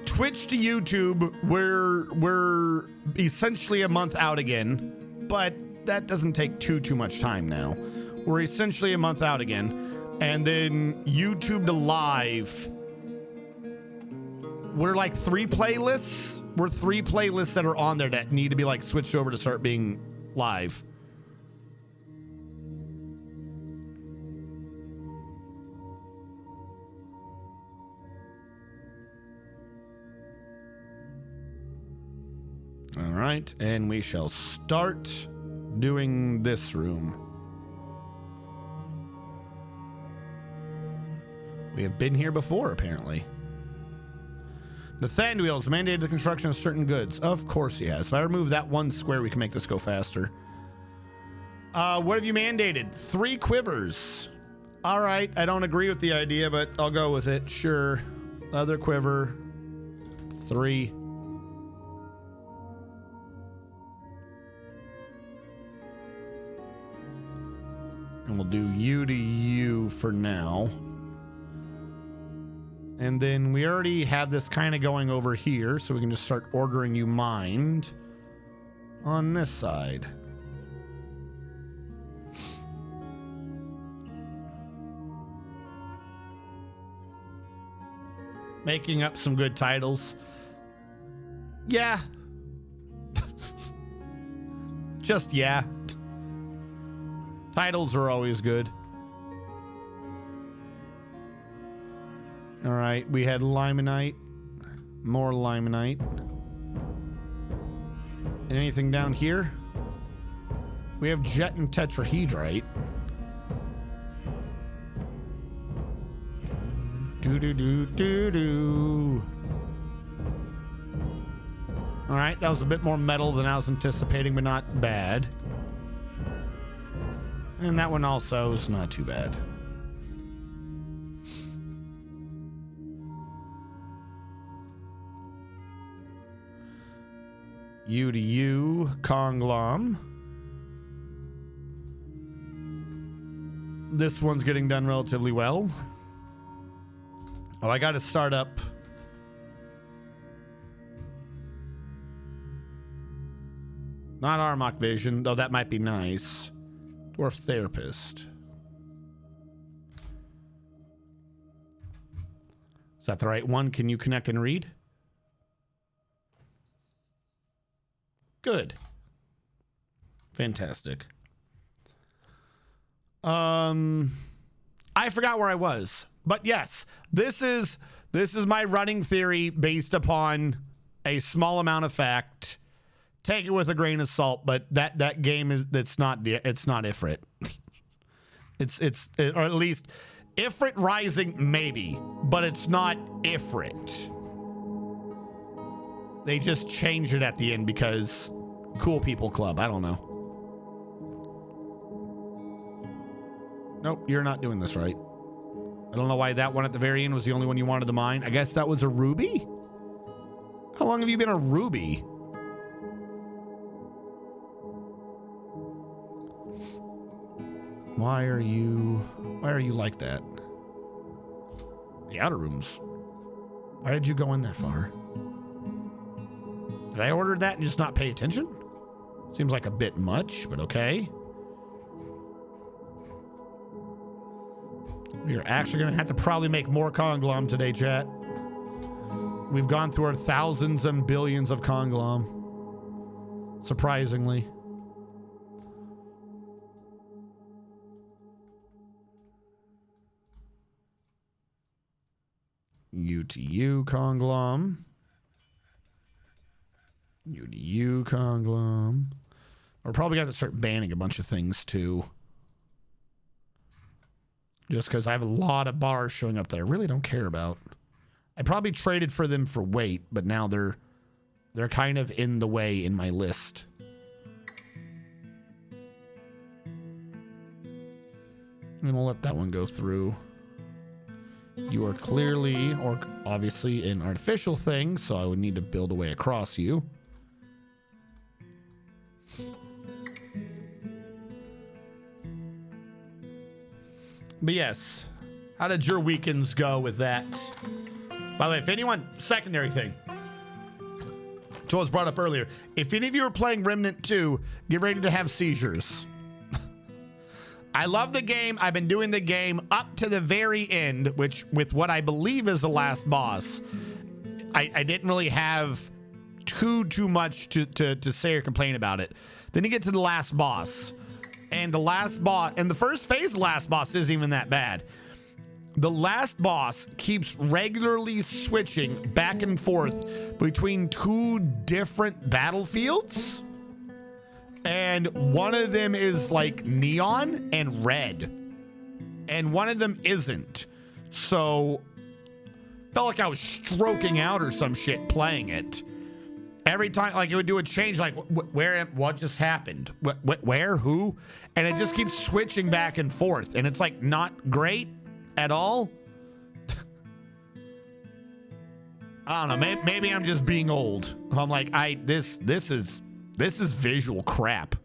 Twitch to YouTube, we're essentially a month out again, but that doesn't take too much time now. We're essentially a month out again, and then YouTube to live, we're like 3 playlists. We're 3 playlists that are on there that need to be like switched over to start being live. All right, and we shall start doing this room. We have been here before, apparently. Nathaniel has mandated the construction of certain goods. Of course he has. If I remove that one square, we can make this go faster. What have you mandated? 3 quivers. All right, I don't agree with the idea, but I'll go with it. Sure. Other quiver. 3. And we'll do you to you for now. And then we already have this kind of going over here, so we can just start ordering you mined on this side. Making up some good titles. Yeah. Just yeah. Titles are always good. All right, we had limonite, more limonite. And anything down here? We have jet and tetrahedrite. Do. All right, that was a bit more metal than I was anticipating, but not bad. And that one also is not too bad. You to you, Conglom. This one's getting done relatively well. Oh, I got to start up. Not Armok Vision, though that might be nice. Dwarf Therapist. Is that the right one? Can you connect and read? Good. Fantastic. I forgot where I was. But yes, this is my running theory based upon a small amount of fact. Take it with a grain of salt, but that game it's not Ifrit. Or at least Ifrit Rising maybe, but it's not Ifrit. They just changed it at the end because Cool People Club. I don't know. Nope, you're not doing this right. I don't know why that one at the very end was the only one you wanted to mine. I guess that was a ruby? How long have you been a ruby? Why are you like that? The outer rooms. Why did you go in that far? Did I order that and just not pay attention? Seems like a bit much, but okay. We are actually going to have to probably make more Conglom today, chat. We've gone through our thousands and billions of Conglom. Surprisingly. UTU Conglom. UTU Conglom. We're probably going to start banning a bunch of things too. Just because I have a lot of bars showing up that I really don't care about. I probably traded for them for weight, but now they're kind of in the way in my list. And we'll let that one go through. You are clearly, or obviously, an artificial thing, so I would need to build a way across you. But yes, how did your weekends go with that? By the way, if anyone, secondary thing, which was brought up earlier, if any of you are playing Remnant 2, get ready to have seizures. I love the game. I've been doing the game up to the very end, which with what I believe is the last boss. I didn't really have too much to say or complain about it. Then you get to the last boss. And the last boss, and the first phase of the last boss isn't even that bad. The last boss keeps regularly switching back and forth between two different battlefields. And one of them is like neon and red. And one of them isn't. So, felt like I was stroking out or some shit playing it. Every time, like, it would do a change, like, where, what just happened? Where, who? And it just keeps switching back and forth. And it's, like, not great at all. I don't know. Maybe I'm just being old. I'm like, this is visual crap.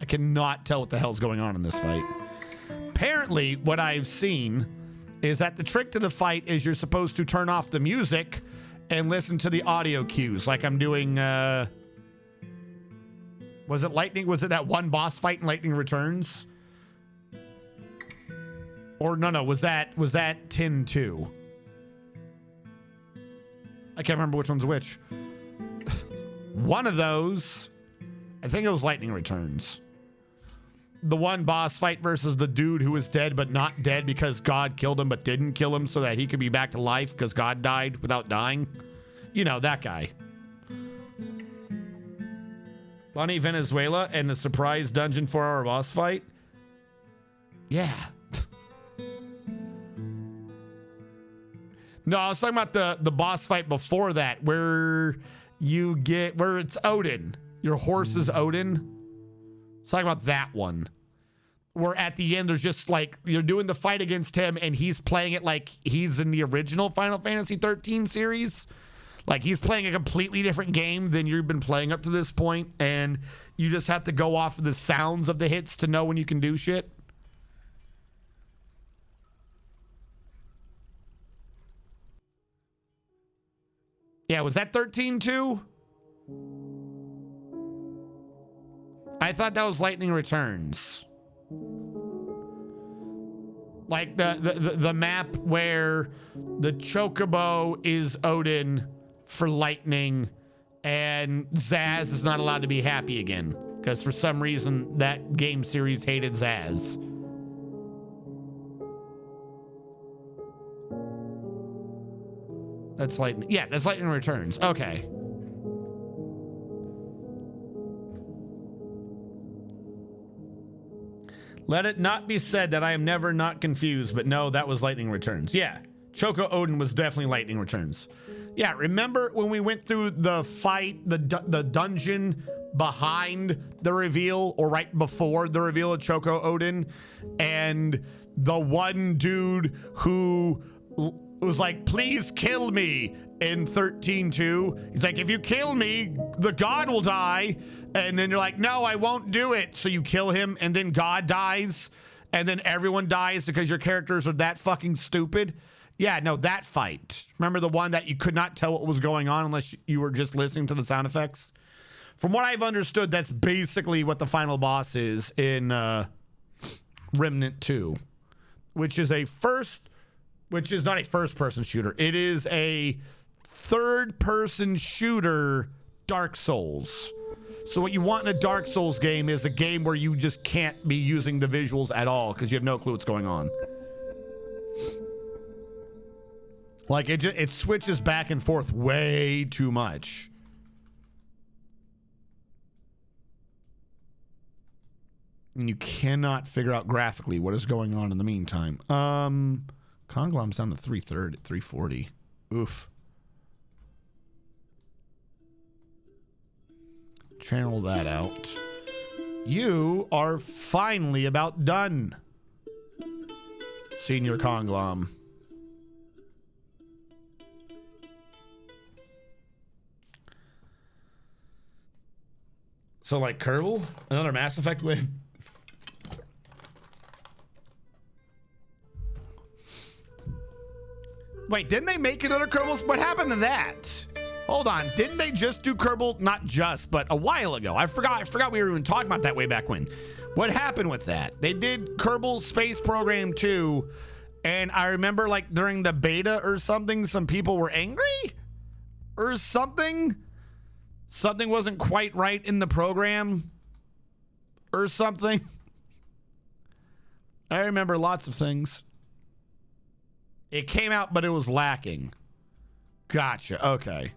I cannot tell what the hell's going on in this fight. Apparently, what I've seen is that the trick to the fight is you're supposed to turn off the music and listen to the audio cues, like I'm doing. Was it Lightning? Was it that one boss fight in Lightning Returns? Or no, was that Tin 2? I can't remember which one's which. One of those, I think it was Lightning Returns. The one boss fight versus the dude who was dead but not dead because God killed him but didn't kill him so that he could be back to life because God died without dying. You know, that guy. Bunny Venezuela and the surprise dungeon 4-hour boss fight. Yeah. No, I was talking about the boss fight before that where it's Odin. Your horse is Odin. I was talking about that one. Where at the end, there's just like, you're doing the fight against him and he's playing it like he's in the original Final Fantasy 13 series. Like he's playing a completely different game than you've been playing up to this point, and you just have to go off of the sounds of the hits to know when you can do shit. Yeah, was that 13 too? I thought that was Lightning Returns. Like the map where the Chocobo is Odin for lightning and Zaz is not allowed to be happy again because for some reason that game series hated Zaz. That's lightning. Yeah, that's Lightning Returns. Okay. Let it not be said that I am never not confused, but no, that was Lightning Returns. Yeah, Choco Odin was definitely Lightning Returns. Yeah, remember when we went through the fight, the dungeon behind the reveal, or right before the reveal of Choco Odin, and the one dude who was like, please kill me in 13.2. He's like, if you kill me, the god will die. And then you're like, no, I won't do it. So you kill him and then God dies. And then everyone dies because your characters are that fucking stupid. Yeah, no, that fight. Remember the one that you could not tell what was going on unless you were just listening to the sound effects? From what I've understood, that's basically what the final boss is in Remnant 2, which is not a first-person shooter. It is a third-person shooter, Dark Souls. So what you want in a Dark Souls game is a game where you just can't be using the visuals at all because you have no clue what's going on. Like it switches back and forth way too much. And you cannot figure out graphically what is going on in the meantime. Conglom's down to 340. Oof. Channel that out. You are finally about done, Senior Conglom. So like Kerbal, another Mass Effect win. Wait, didn't they make another Kerbal? What happened to that? Hold on, didn't they just do Kerbal? Not just, but a while ago. I forgot we were even talking about that way back when. What happened with that? They did Kerbal Space Program 2, and I remember like during the beta or something, some people were angry or something. Something wasn't quite right in the program or something. I remember lots of things. It came out, but it was lacking. Gotcha, okay.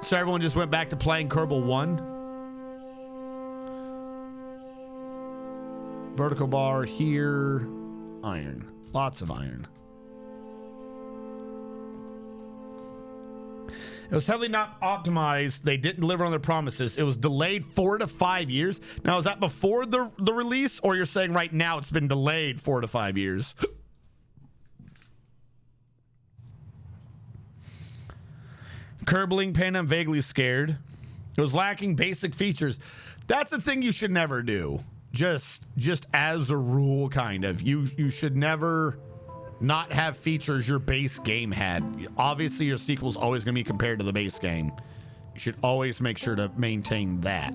So everyone just went back to playing Kerbal 1. Vertical bar here. Iron. Lots of iron. It was heavily not optimized. They didn't deliver on their promises. It was delayed 4 to 5 years. Now, is that before the release, or you're saying right now it's been delayed 4 to 5 years? Kerbling Panda, I'm vaguely scared. It was lacking basic features. That's the thing you should never do. Just as a rule, kind of. You should never not have features your base game had. Obviously, your sequel's always going to be compared to the base game. You should always make sure to maintain that.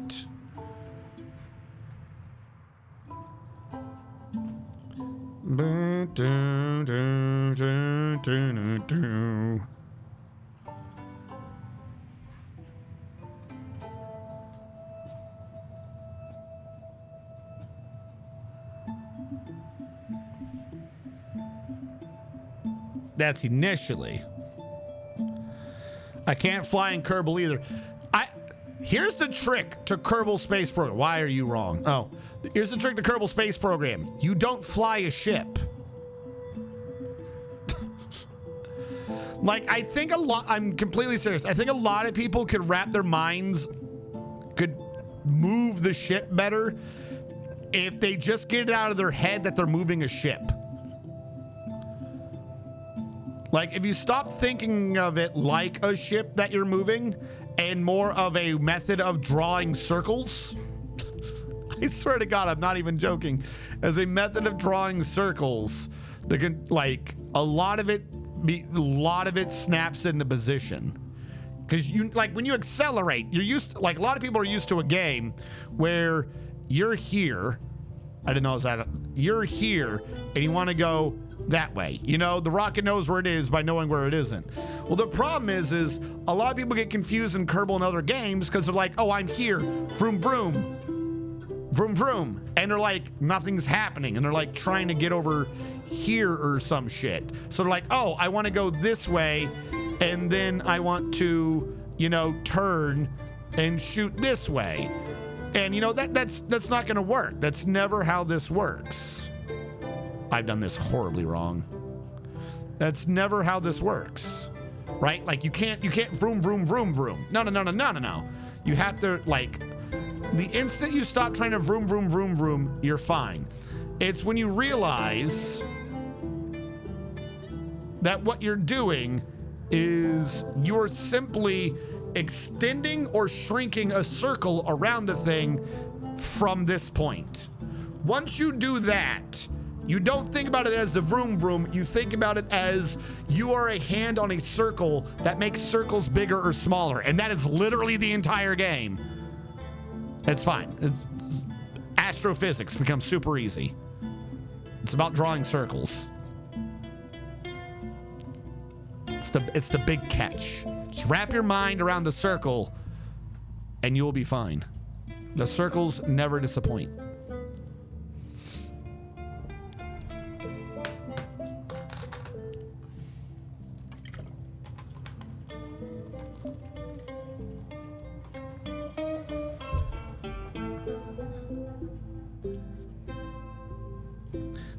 That's initially. I can't fly in Kerbal either. Here's the trick to Kerbal Space Program. Why are you wrong? Oh, here's the trick to Kerbal Space Program. You don't fly a ship. Like, I think I'm completely serious. I think a lot of people could wrap their minds, could move the ship better if they just get it out of their head that they're moving a ship. Like, if you stop thinking of it like a ship that you're moving and more of a method of drawing circles, I swear to God, I'm not even joking, as a method of drawing circles, they can, like, a lot of it snaps into position. Because you, like, when you accelerate, you're used to, like, a lot of people are used to a game where you're here I didn't know it was that. You're here, and you want to go that way. You know, the rocket knows where it is by knowing where it isn't. Well, the problem is a lot of people get confused in Kerbal and other games because they're like, oh, I'm here, vroom, vroom, vroom, vroom. And they're like, nothing's happening. And they're like trying to get over here or some shit. So they're like, oh, I want to go this way, and then I want to, you know, turn and shoot this way. And you know, that's not gonna work. That's never how this works. I've done this horribly wrong. That's never how this works. Right? Like you can't vroom, vroom, vroom, vroom. No. You have to, like, the instant you stop trying to vroom, vroom, vroom, vroom, you're fine. It's when you realize that what you're doing is you're simply extending or shrinking a circle around the thing from this point. Once you do that, you don't think about it as the vroom vroom, you think about it as you are a hand on a circle that makes circles bigger or smaller, and that is literally the entire game. It's fine. It's astrophysics becomes super easy. It's about drawing circles. It's the big catch. Just wrap your mind around the circle and you will be fine. The circles never disappoint.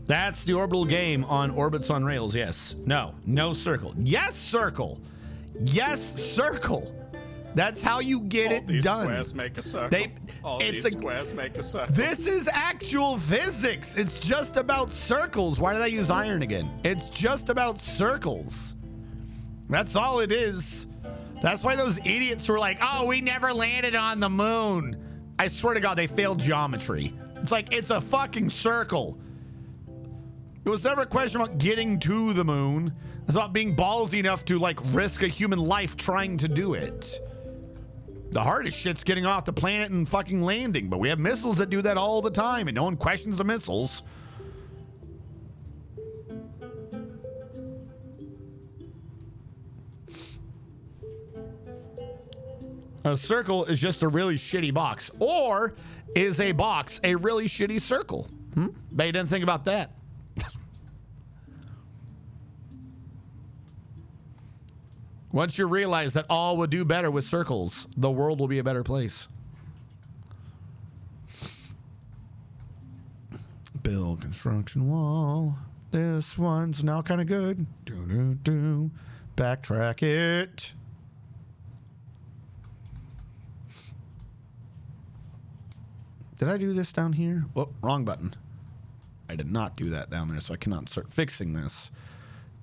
That's the orbital game on Orbits on Rails. Yes. No circle. Yes, circle. Yes, circle. That's how you get it these done. Squares make a circle. Squares make a circle. This is actual physics. It's just about circles. Why did I use iron again? It's just about circles. That's all it is. That's why those idiots were like, oh, we never landed on the moon. I swear to God, they failed geometry. It's like, it's a fucking circle. It was never a question about getting to the moon. It's about being ballsy enough to, like, risk a human life trying to do it. The hardest shit's getting off the planet and fucking landing, but we have missiles that do that all the time, and no one questions the missiles. A circle is just a really shitty box. Or is a box a really shitty circle? Bet you didn't think about that. Once you realize that all would do better with circles, the world will be a better place. Build construction wall. This one's now kind of good. Backtrack it. Did I do this down here? Oh, wrong button. I did not do that down there, so I cannot start fixing this.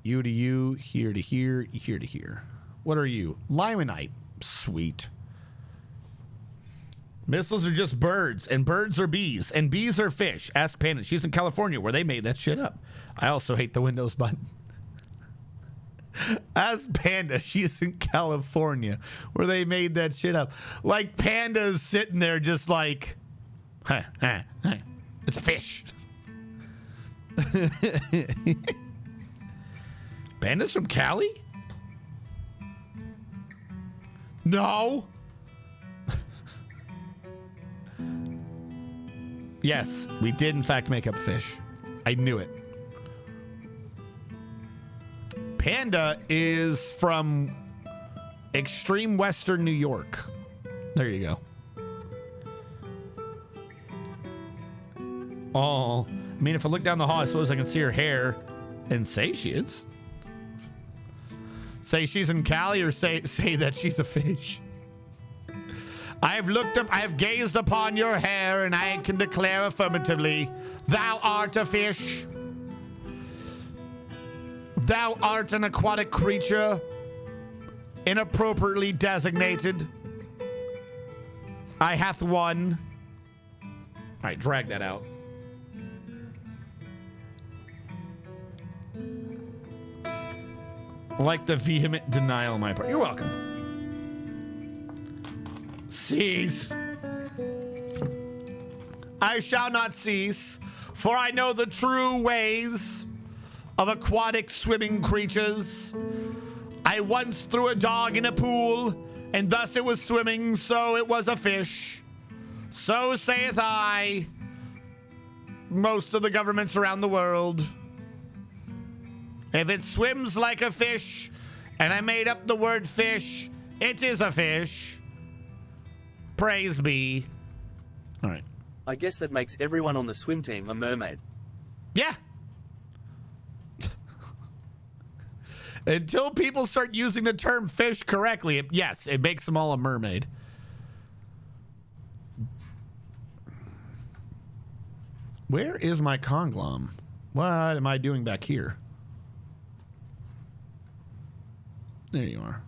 You to you, here to here, here to here. What are you? Limonite. Sweet. Missiles are just birds, and birds are bees, and bees are fish. Ask Panda. She's in California, where they made that shit up. I also hate the Windows button. Ask Panda. She's in California, where they made that shit up. Like, Panda's sitting there just like, it's a fish. Panda's from Cali? No. Yes, we did in fact make up fish. I knew it. Panda is from extreme western New York. There you go. Oh, I mean, if I look down the hall, I suppose I can see her hair and say she is. Say she's in Cali, or say that she's a fish. I have gazed upon your hair, and I can declare affirmatively, thou art a fish. Thou art an aquatic creature, inappropriately designated. I hath won. All right, drag that out. Like the vehement denial on my part. You're welcome. Cease. I shall not cease For I know the true ways of aquatic swimming creatures. I once threw a dog in a pool, and thus it was swimming, so it was a fish. So saith I, most of the governments around the world. If it swims like a fish, and I made up the word fish, it is a fish. Praise be. All right. I guess that makes everyone on the swim team a mermaid. Yeah. Until people start using the term fish correctly, yes, it makes them all a mermaid. Where is my conglom? What am I doing back here? There you are.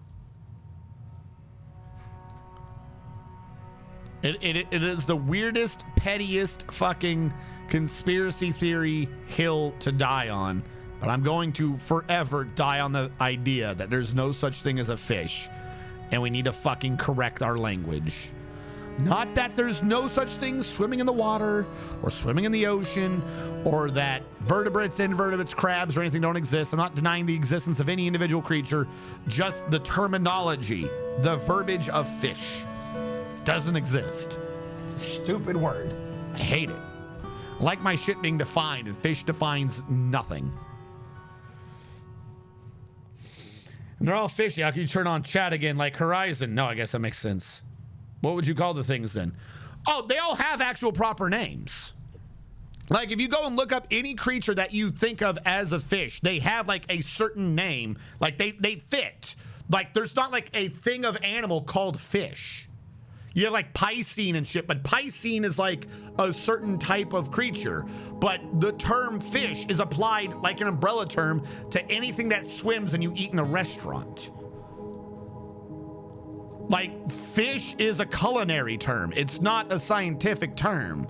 It is the weirdest, pettiest fucking conspiracy theory hill to die on. But I'm going to forever die on the idea that there's no such thing as a fish. And we need to fucking correct our language. Not that there's no such thing swimming in the water or swimming in the ocean or that vertebrates, invertebrates, crabs, or anything don't exist. I'm not denying the existence of any individual creature. Just the terminology, the verbiage of fish doesn't exist. It's a stupid word. I hate it. I like my shit being defined, and fish defines nothing. And they're all fishy. How can you turn on chat again like Horizon? No, I guess that makes sense. What would you call the things then? Oh, they all have actual proper names. Like if you go and look up any creature that you think of as a fish, they have like a certain name. Like they fit. Like there's not like a thing of animal called fish. You have like piscine and shit, but piscine is like a certain type of creature. But the term fish is applied like an umbrella term to anything that swims and you eat in a restaurant. Like fish is a culinary term. It's not a scientific term,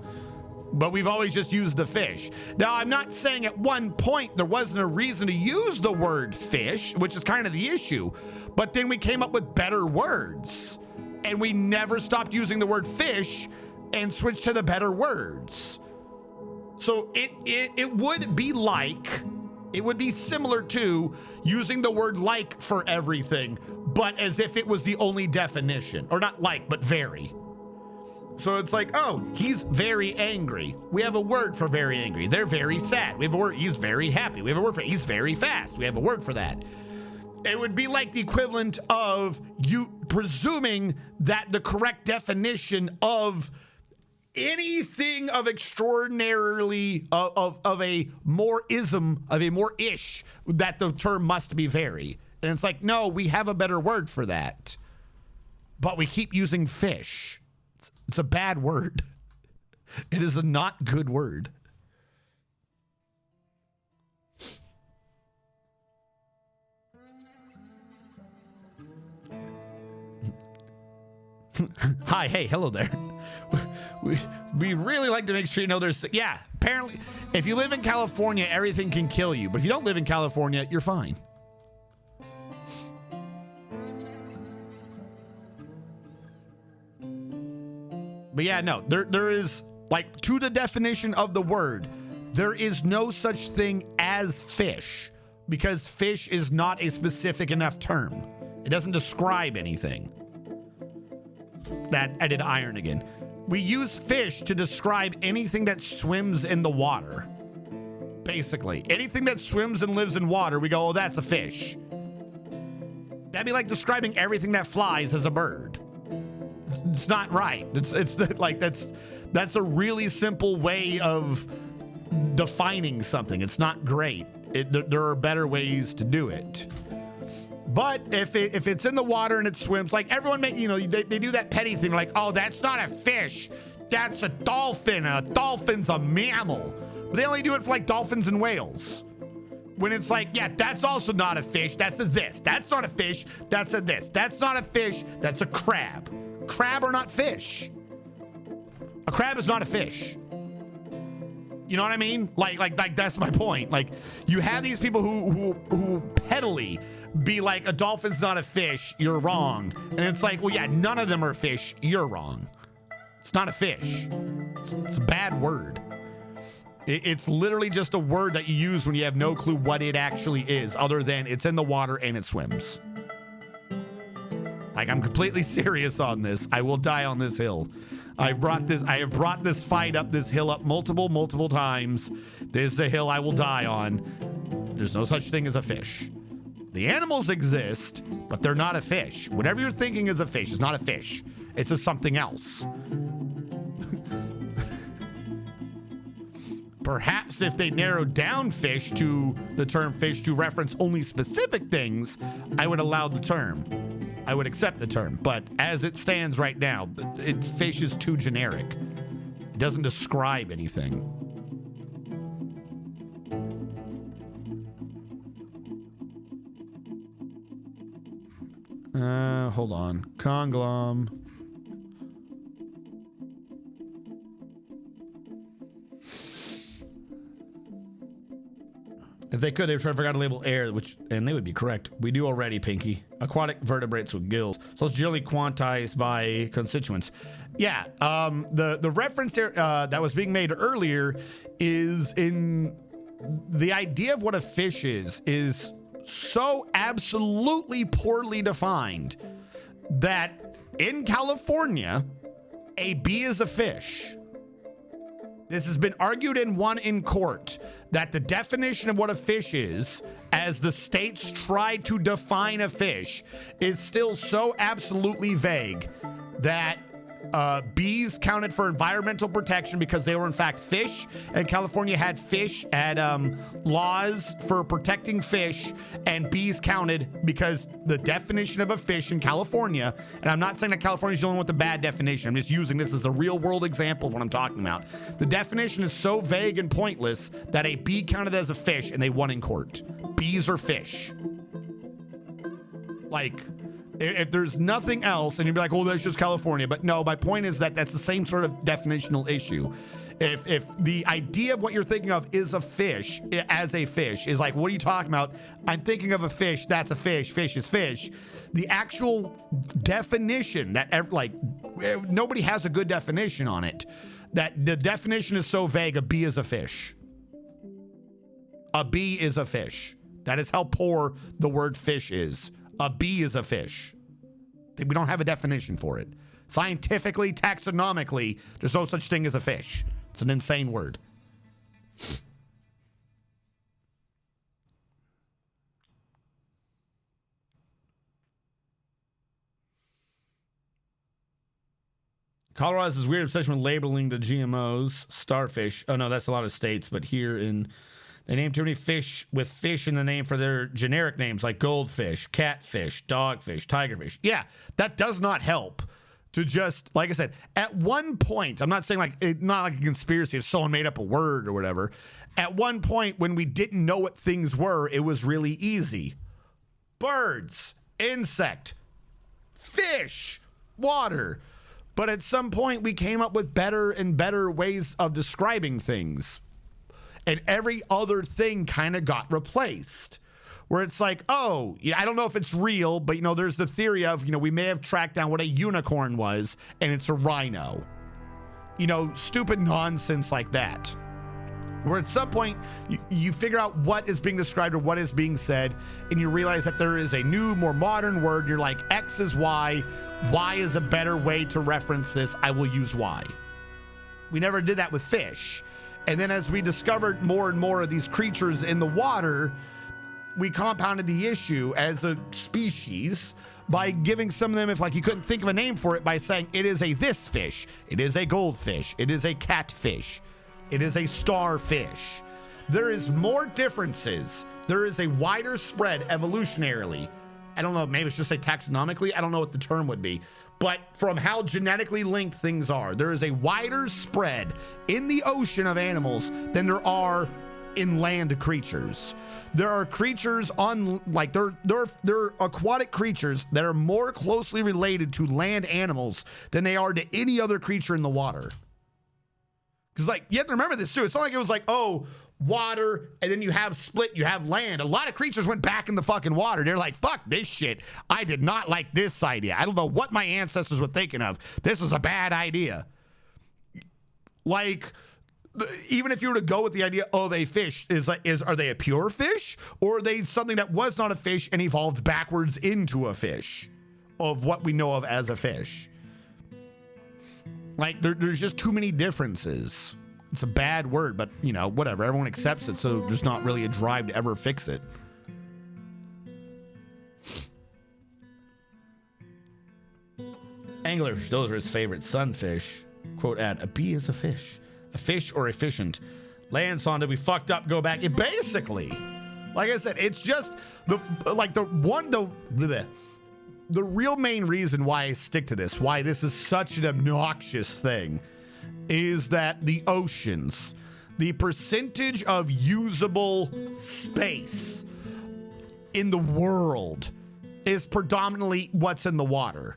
but we've always just used the fish. Now, I'm not saying at one point there wasn't a reason to use the word fish, which is kind of the issue, but then we came up with better words. And we never stopped using the word fish and switched to the better words. So it would be like, it would be similar to using the word like for everything, but as if it was the only definition. Or not like, but very. So it's like, oh, he's very angry. We have a word for very angry. They're very sad. We have a word, he's very happy. We have a word for, he's very fast. We have a word for that. It would be like the equivalent of you presuming that the correct definition of anything of extraordinarily of a more ism, of a more ish, that the term must be very. And it's like, no, we have a better word for that. But we keep using fish. It's a bad word. It is a not good word. Hi, hey, hello there. We really like to make sure you know there's... Yeah, apparently, if you live in California, everything can kill you. But if you don't live in California, you're fine. But yeah, no, there is, like, to the definition of the word, there is no such thing as fish. Because fish is not a specific enough term. It doesn't describe anything. That I did iron again. We use fish to describe anything that swims in the water. Basically, anything that swims and lives in water, we go, oh, that's a fish. That'd be like describing everything that flies as a bird. It's not right. It's like that's a really simple way of defining something. It's not great. There are better ways to do it. But if it's in the water and it swims, like everyone they do that petty thing, like, oh, that's not a fish, that's a dolphin. A dolphin's a mammal. But they only do it for like dolphins and whales. When it's like, yeah, that's also not a fish, that's a this. That's not a fish, that's a this. That's not a fish, that's a crab. Crab are not fish. A crab is not a fish. You know what I mean? Like that's my point. Like you have these people who pettily be like, a dolphin's not a fish, you're wrong. And it's like, well, yeah, none of them are fish, you're wrong. It's not a fish. It's a bad word. It's literally just a word that you use when you have no clue what it actually is, other than it's in the water and it swims. Like, I'm completely serious on this. I will die on this hill. I have brought this fight up this hill up multiple times. This is the hill I will die on. There's no such thing as a fish. The animals exist, but they're not a fish. Whatever you're thinking is a fish is not a fish. It's just something else. Perhaps if they narrowed down fish to the term fish to reference only specific things, I would allow the term. I would accept the term. But as it stands right now, fish is too generic. It doesn't describe anything. Hold on. Conglom. If they could, they would try to figure out how to label air, and they would be correct. We do already, Pinky. Aquatic vertebrates with gills. So it's generally quantized by constituents. Yeah, the reference there that was being made earlier is in the idea of what a fish is so absolutely poorly defined that in California, a bee is a fish. This has been argued and won in court that the definition of what a fish is, as the states try to define a fish, is still so absolutely vague that bees counted for environmental protection because they were in fact fish, and California had laws for protecting fish, and bees counted because the definition of a fish in California, and I'm not saying that California's the only one with a bad definition, I'm just using this as a real world example of what I'm talking about. The definition is so vague and pointless that a bee counted as a fish and they won in court. Bees are fish. Like, if there's nothing else, and you'd be like, oh, that's just California. But no, my point is that that's the same sort of definitional issue. If the idea of what you're thinking of is a fish, as a fish, is like, what are you talking about? I'm thinking of a fish, that's a fish, fish is fish. The actual definition that, like, nobody has a good definition on it. That the definition is so vague, a bee is a fish. A bee is a fish. That is how poor the word fish is. A bee is a fish. We don't have a definition for it. Scientifically, taxonomically, there's no such thing as a fish. It's an insane word. Colorado has this weird obsession with labeling the GMOs. Starfish. Oh, no, that's a lot of states, but here in... They name too many fish with fish in the name for their generic names, like goldfish, catfish, dogfish, tigerfish. Yeah, that does not help to just, like I said, at one point, I'm not saying like, not like a conspiracy if someone made up a word or whatever. At one point when we didn't know what things were, it was really easy. Birds, insect, fish, water. But at some point we came up with better and better ways of describing things. And every other thing kind of got replaced. Where it's like, oh, I don't know if it's real, but, there's the theory of, we may have tracked down what a unicorn was, and it's a rhino. Stupid nonsense like that. Where at some point, you figure out what is being described or what is being said, and you realize that there is a new, more modern word. You're like, X is Y. Y is a better way to reference this. I will use Y. We never did that with fish. And then as we discovered more and more of these creatures in the water, we compounded the issue as a species by giving some of them, if like you couldn't think of a name for it, by saying it is a this fish, it is a goldfish, it is a catfish, it is a starfish. There is more differences. There is a wider spread evolutionarily. I don't know, maybe it's just say taxonomically. I don't know what the term would be. But from how genetically linked things are, there is a wider spread in the ocean of animals than there are in land creatures. There are creatures on, like, there are aquatic creatures that are more closely related to land animals than they are to any other creature in the water. Because, like, you have to remember this too. It's not like it was like, oh, water, and then you have land. A lot of creatures went back in the fucking water. They're like, fuck this shit. I did not like this idea. I don't know what my ancestors were thinking of. This was a bad idea. Like, even if you were to go with the idea of a fish, are they a pure fish, or are they something that was not a fish and evolved backwards into a fish of what we know of as a fish? Like, there's just too many differences. It's a bad word, but, you know, whatever. Everyone accepts it, so there's not really a drive to ever fix it. Angler, those are his favorite. Sunfish. Quote ad, a bee is a fish or efficient. Lands on to be fucked up, go back. It basically, like I said, it's just the real main reason why I stick to this, why this is such an obnoxious thing, is that the oceans, the percentage of usable space in the world is predominantly what's in the water.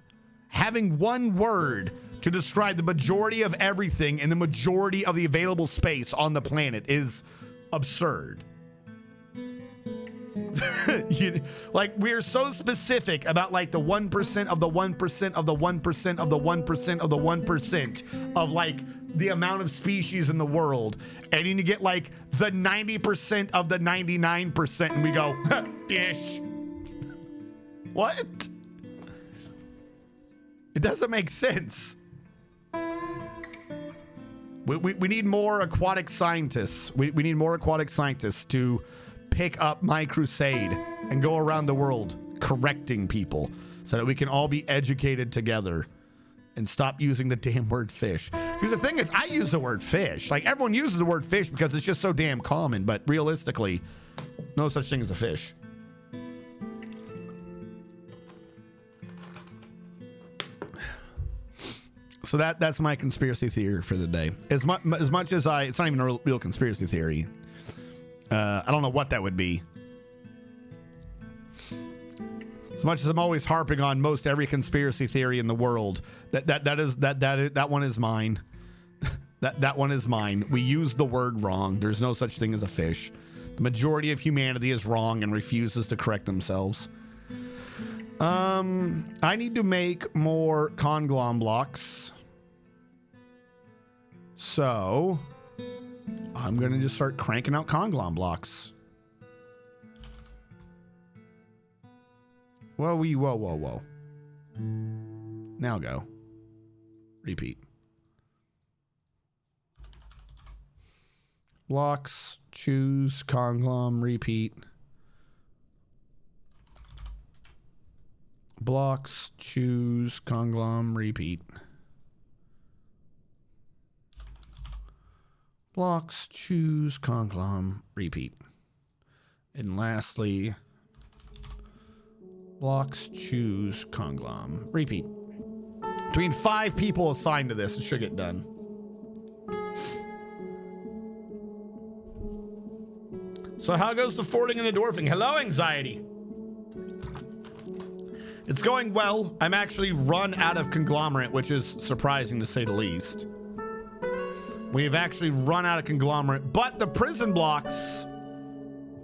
Having one word to describe the majority of everything and the majority of the available space on the planet is absurd. Like, we're so specific about like the 1% of the 1% of the 1% of the 1% of the 1% of like the amount of species in the world, and you get like the 90% of the 99%, and we go, ish. What? It doesn't make sense. We need more aquatic scientists. We need more aquatic scientists to pick up my crusade and go around the world correcting people so that we can all be educated together and stop using the damn word fish. Because the thing is, I use the word fish. Like, everyone uses the word fish because it's just so damn common, but realistically, no such thing as a fish. So that's my conspiracy theory for the day. As much as it's not even a real conspiracy theory. I don't know what that would be. As much as I'm always harping on most every conspiracy theory in the world, that one is mine. that one is mine. We use the word wrong. There's no such thing as a fish. The majority of humanity is wrong and refuses to correct themselves. I need to make more conglom blocks. So I'm going to just start cranking out conglom blocks. Whoa. Now go. Repeat. Blocks, choose, conglom, repeat. Blocks, choose, conglom, repeat. Blocks, choose, conglom, repeat. And lastly, blocks, choose, conglom, repeat. Between 5 people assigned to this, it should get done. So how goes the fording and the dwarfing? Hello, anxiety. It's going well. I'm actually run out of conglomerate, which is surprising to say the least. We've actually run out of conglomerate, but the prison blocks,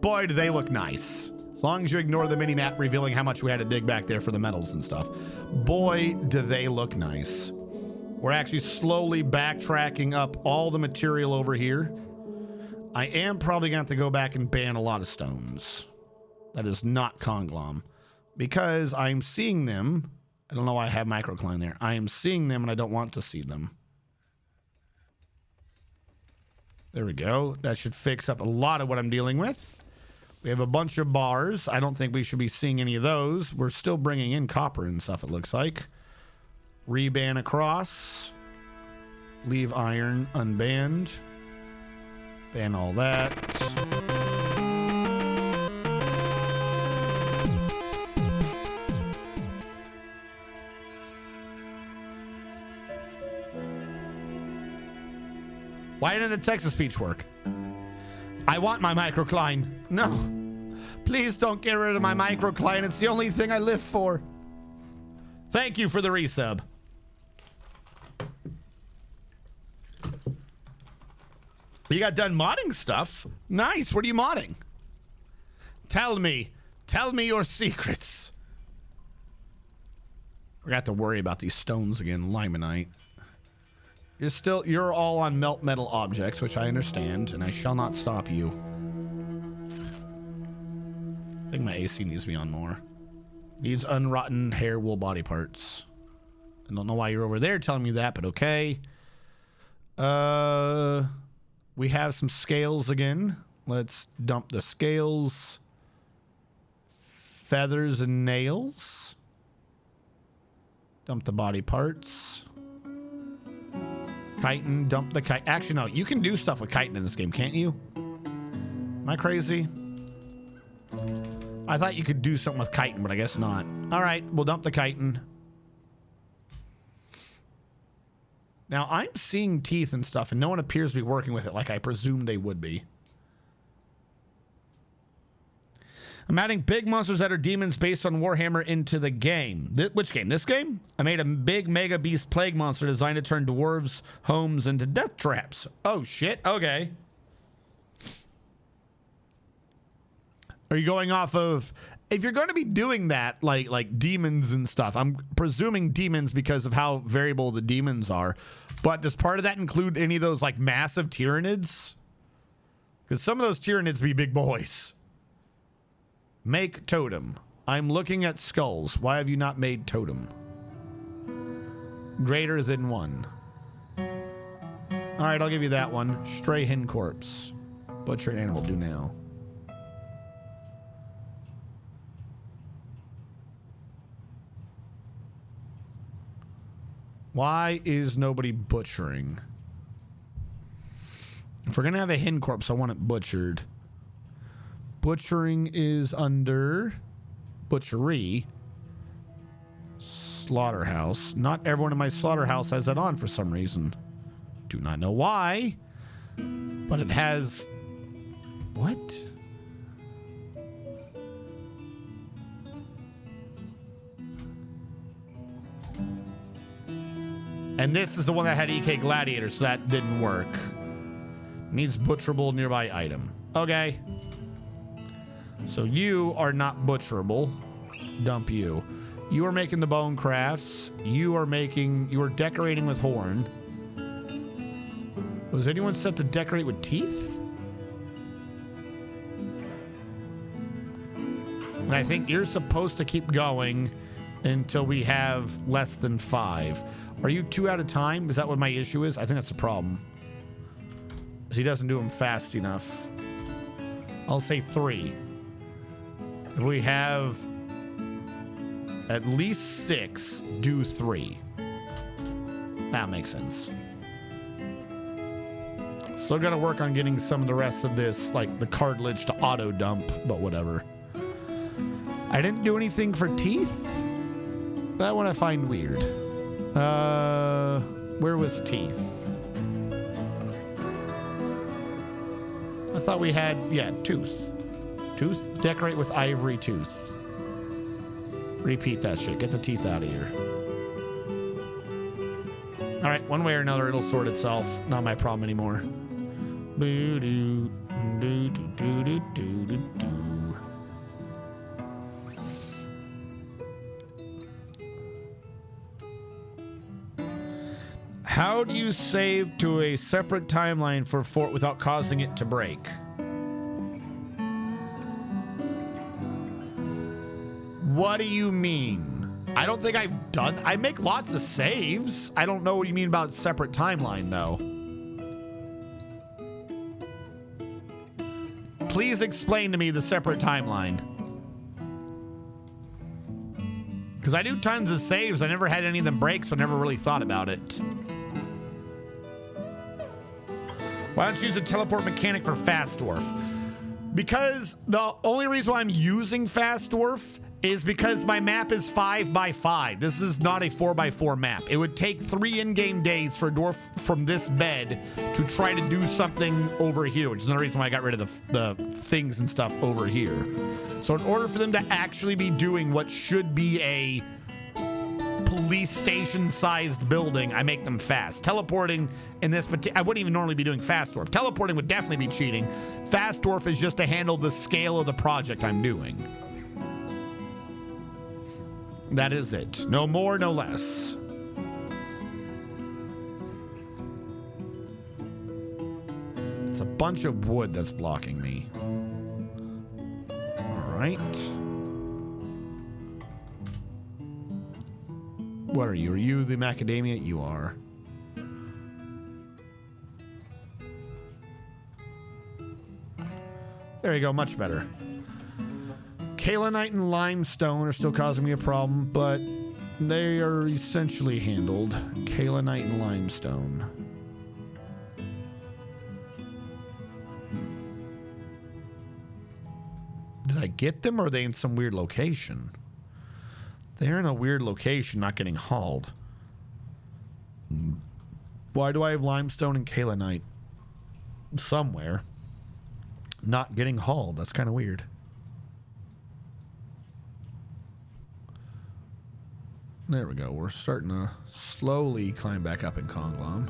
boy, do they look nice. As long as you ignore the mini-map revealing how much we had to dig back there for the metals and stuff. Boy, do they look nice. We're actually slowly backtracking up all the material over here. I am probably going to have to go back and ban a lot of stones. That is not conglom. Because I'm seeing them. I don't know why I have microcline there. I am seeing them and I don't want to see them. There we go. That should fix up a lot of what I'm dealing with. We have a bunch of bars. I don't think we should be seeing any of those. We're still bringing in copper and stuff, it looks like. Reban across. Leave iron unbanned. Ban all that. Why didn't the text-to-speech work? I want my microcline. No. Please don't get rid of my microcline. It's the only thing I live for. Thank you for the resub. You got done modding stuff? Nice. What are you modding? Tell me. Tell me your secrets. We're going to have to worry about these stones again. Limonite. You're all on melt metal objects, which I understand, and I shall not stop you. I think my AC needs to be on more. Needs unrotten hair, wool, body parts. I don't know why you're over there telling me that, but okay. We have some scales again. Let's dump the scales. Feathers and nails. Dump the body parts. Chitin, dump the chitin. Actually, no, you can do stuff with chitin in this game, can't you? Am I crazy? I thought you could do something with chitin, but I guess not. All right, we'll dump the chitin. Now, I'm seeing teeth and stuff, and no one appears to be working with it like I presumed they would be. I'm adding big monsters that are demons based on Warhammer into the game. Which game? This game? I made a big mega beast plague monster designed to turn dwarves' homes into death traps. Oh, shit. Okay. Are you going off of... If you're going to be doing that, like demons and stuff, I'm presuming demons because of how variable the demons are. But does part of that include any of those, like, massive Tyranids? Because some of those Tyranids be big boys. Make totem. I'm looking at skulls. Why have you not made totem? Greater than 1. All right, I'll give you that one. Stray hen corpse. Butcher an animal. Do now. Why is nobody butchering? If we're going to have a hen corpse, I want it butchered. Butchering is under butchery. Slaughterhouse. Not everyone in my slaughterhouse has that on for some reason. Do not know why. But it has... What? And this is the one that had EK Gladiator, so that didn't work. Needs butcherable nearby item. Okay. So you are not butcherable. Dump you. You are making the bone crafts. You are decorating with horn. Was anyone set to decorate with teeth? And I think you're supposed to keep going until we have less than 5. Are you 2 at a time? Is that what my issue is? I think that's the problem. Because he doesn't do them fast enough. I'll say 3. If we have at least 6, do 3. That makes sense. Still got to work on getting some of the rest of this, like the cartilage to auto dump, but whatever. I didn't do anything for teeth. That one I find weird. Where was teeth? I thought we had, yeah, tooth. Tooth? Decorate with ivory tooth. Repeat that shit. Get the teeth out of here. All right, one way or another, it'll sort itself. Not my problem anymore. Boo-doo, doo-doo-doo-doo-doo-doo. How do you save to a separate timeline for Fort without causing it to break? What do you mean? I don't think I've done... I make lots of saves. I don't know what you mean about separate timeline, though. Please explain to me the separate timeline. Because I do tons of saves. I never had any of them break, so I never really thought about it. Why don't you use a teleport mechanic for Fast Dwarf? Because the only reason why I'm using Fast Dwarf is because my map is 5x5. This is not a 4x4 map. It would take 3 in-game days for a dwarf from this bed to try to do something over here, which is another reason why I got rid of the things and stuff over here. So in order for them to actually be doing what should be a police station-sized building, I make them fast. Teleporting in this, I wouldn't even normally be doing Fast Dwarf. Teleporting would definitely be cheating. Fast Dwarf is just to handle the scale of the project I'm doing. That is it. No more, no less. bunch of wood that's blocking me. All right. What are you? Are you the macadamia? You are. There you go, much better. Kaolinite and limestone are still causing me a problem, but they are essentially handled. Kaolinite and limestone. Did I get them, or are they in some weird location? They're in a weird location, not getting hauled. Why do I have limestone and kaolinite somewhere not getting hauled? That's kind of weird. There we go. We're starting to slowly climb back up in Conglom.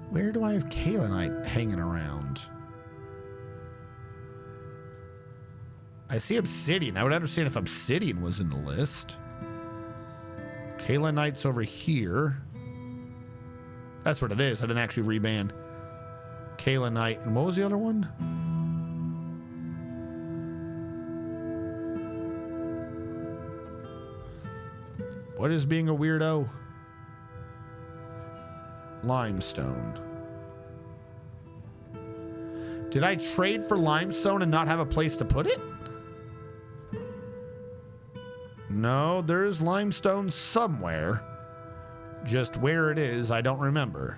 Where do I have kaolinite hanging around? I see obsidian. I would understand if obsidian was in the list. Kaolinite's over here. That's what it is. I didn't actually reban kaolinite. And what was the other one? What is being a weirdo? Limestone. Did I trade for limestone and not have a place to put it? No, there's limestone somewhere. Just where it is, I don't remember.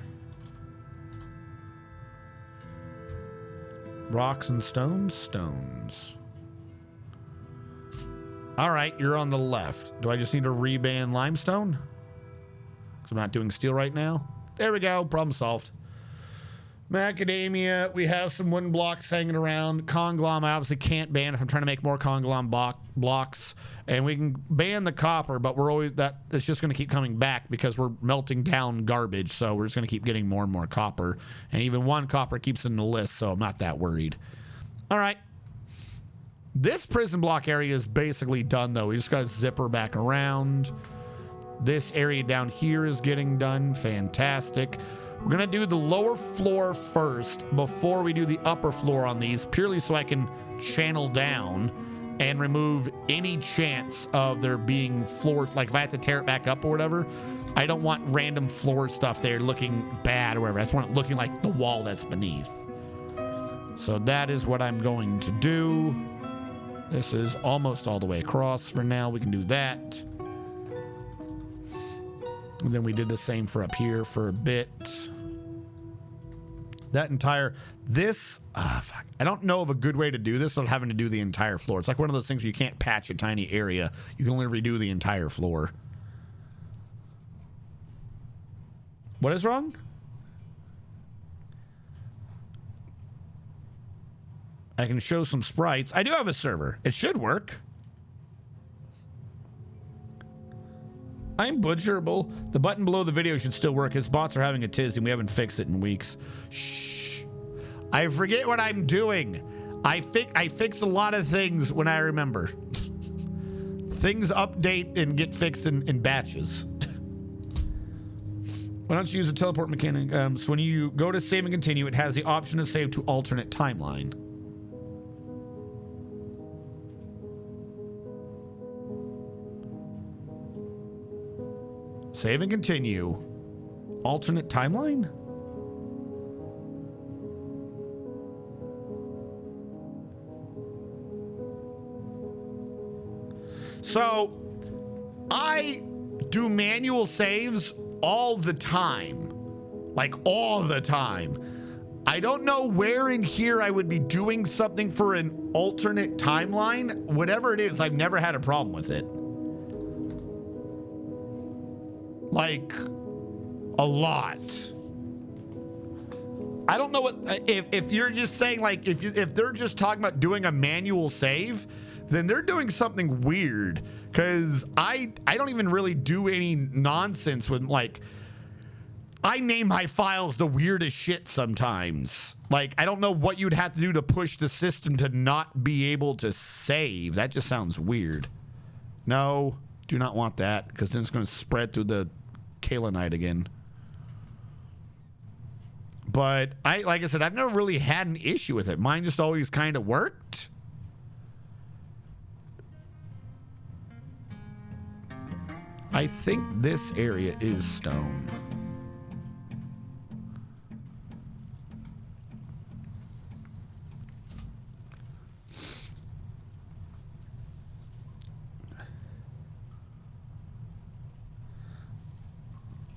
Rocks and stones? Stones. All right, you're on the left. Do I just need to reban limestone? Because I'm not doing steel right now. There we go. Problem solved. Macadamia. We have some wooden blocks hanging around. Conglom, I obviously can't ban if I'm trying to make more Conglom blocks. And we can ban the copper, but we're always it's just going to keep coming back because we're melting down garbage. So we're just going to keep getting more and more copper. And even one copper keeps in the list, so I'm not that worried. All right. This prison block area is basically done, though. We just got to zipper back around. This area down here is getting done. Fantastic. We're going to do the lower floor first before we do the upper floor on these, purely so I can channel down and remove any chance of there being floors. Like if I have to tear it back up or whatever, I don't want random floor stuff there looking bad or whatever. I just want it looking like the wall that's beneath. So that is what I'm going to do. This is almost all the way across for now. We can do that. And then we did the same for up here for a bit. That entire, fuck. I don't know of a good way to do this without having to do the entire floor. It's like one of those things where you can't patch a tiny area. You can only redo the entire floor. What is wrong? I can show some sprites. I do have a server. It should work. I'm butcherable. The button below the video should still work. His bots are having a tizzy and we haven't fixed it in weeks. Shh. I forget what I'm doing. I fix a lot of things when I remember. Things update and get fixed in batches. Why don't you use a teleport mechanic? So when you go to save and continue, it has the option to save to alternate timeline. Save and continue. Alternate timeline? So, I do manual saves all the time. Like, all the time. I don't know where in here I would be doing something for an alternate timeline. Whatever it is, I've never had a problem with it. Like, a lot. I don't know what, if you're just saying, like, if they're just talking about doing a manual save, then they're doing something weird. Because I don't even really do any nonsense with, like, I name my files the weirdest shit sometimes. Like, I don't know what you'd have to do to push the system to not be able to save. That just sounds weird. No, do not want that, because then it's going to spread through the kaolinite again. But like I said, I've never really had an issue with it. Mine just always kind of worked. I think this area is stone.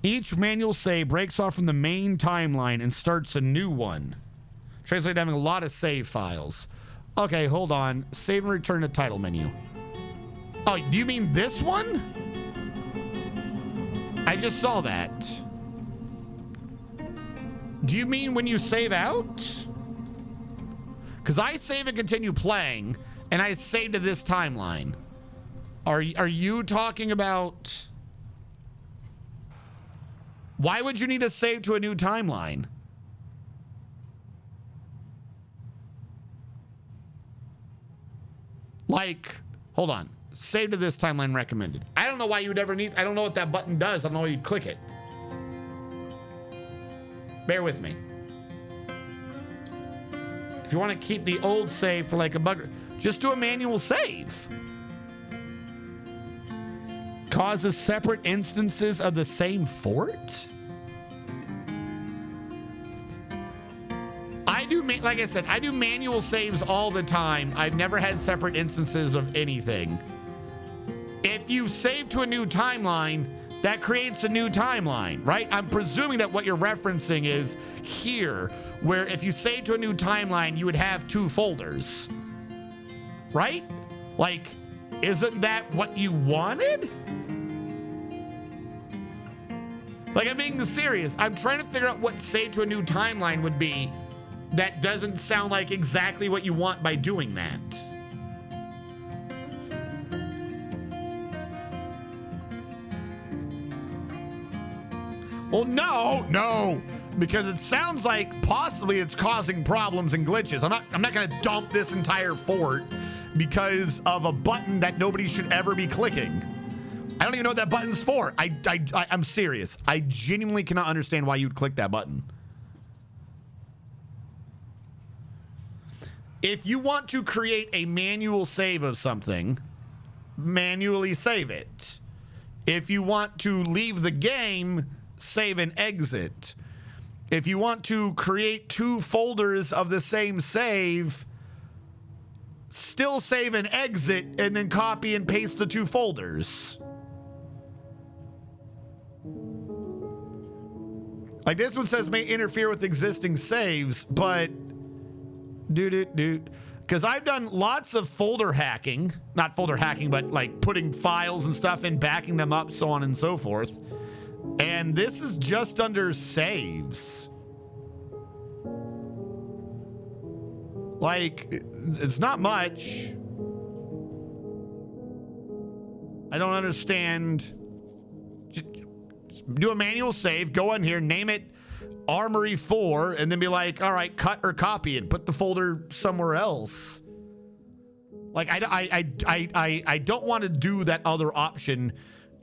Each manual save breaks off from the main timeline and starts a new one. Translate to having a lot of save files. Okay, hold on. Save and return to title menu. Oh, do you mean this one? I just saw that. Do you mean when you save out? Because I save and continue playing, and I save to this timeline. Are you talking about... Why would you need to save to a new timeline? Like, hold on. Save to this timeline recommended. I don't know why you would ever need... I don't know what that button does. I don't know why you'd click it. Bear with me. If you want to keep the old save for like a bug, just do a manual save. Causes separate instances of the same fort? Like I said, I do manual saves all the time. I've never had separate instances of anything. If you save to a new timeline, that creates a new timeline, right? I'm presuming that what you're referencing is here, where if you save to a new timeline, you would have two folders, right? Like, isn't that what you wanted? Like, I'm being serious. I'm trying to figure out what save to a new timeline would be that doesn't sound like exactly what you want by doing that. Well, no, because it sounds like possibly it's causing problems and glitches. I'm not going to dump this entire fort because of a button that nobody should ever be clicking. I don't even know what that button's for. I'm serious. I genuinely cannot understand why you'd click that button. If you want to create a manual save of something, manually save it. If you want to leave the game, save and exit. If you want to create two folders of the same save, still save and exit, and then copy and paste the two folders. Like this one says may interfere with existing saves, but because I've done lots of folder hacking, not folder hacking, but like putting files and stuff in, backing them up, so on and so forth. And this is just under saves. Like, it's not much. I don't understand. Just do a manual save, go in here, name it Armory 4, and then be like, all right, cut or copy it, put the folder somewhere else. Like, I don't want to do that other option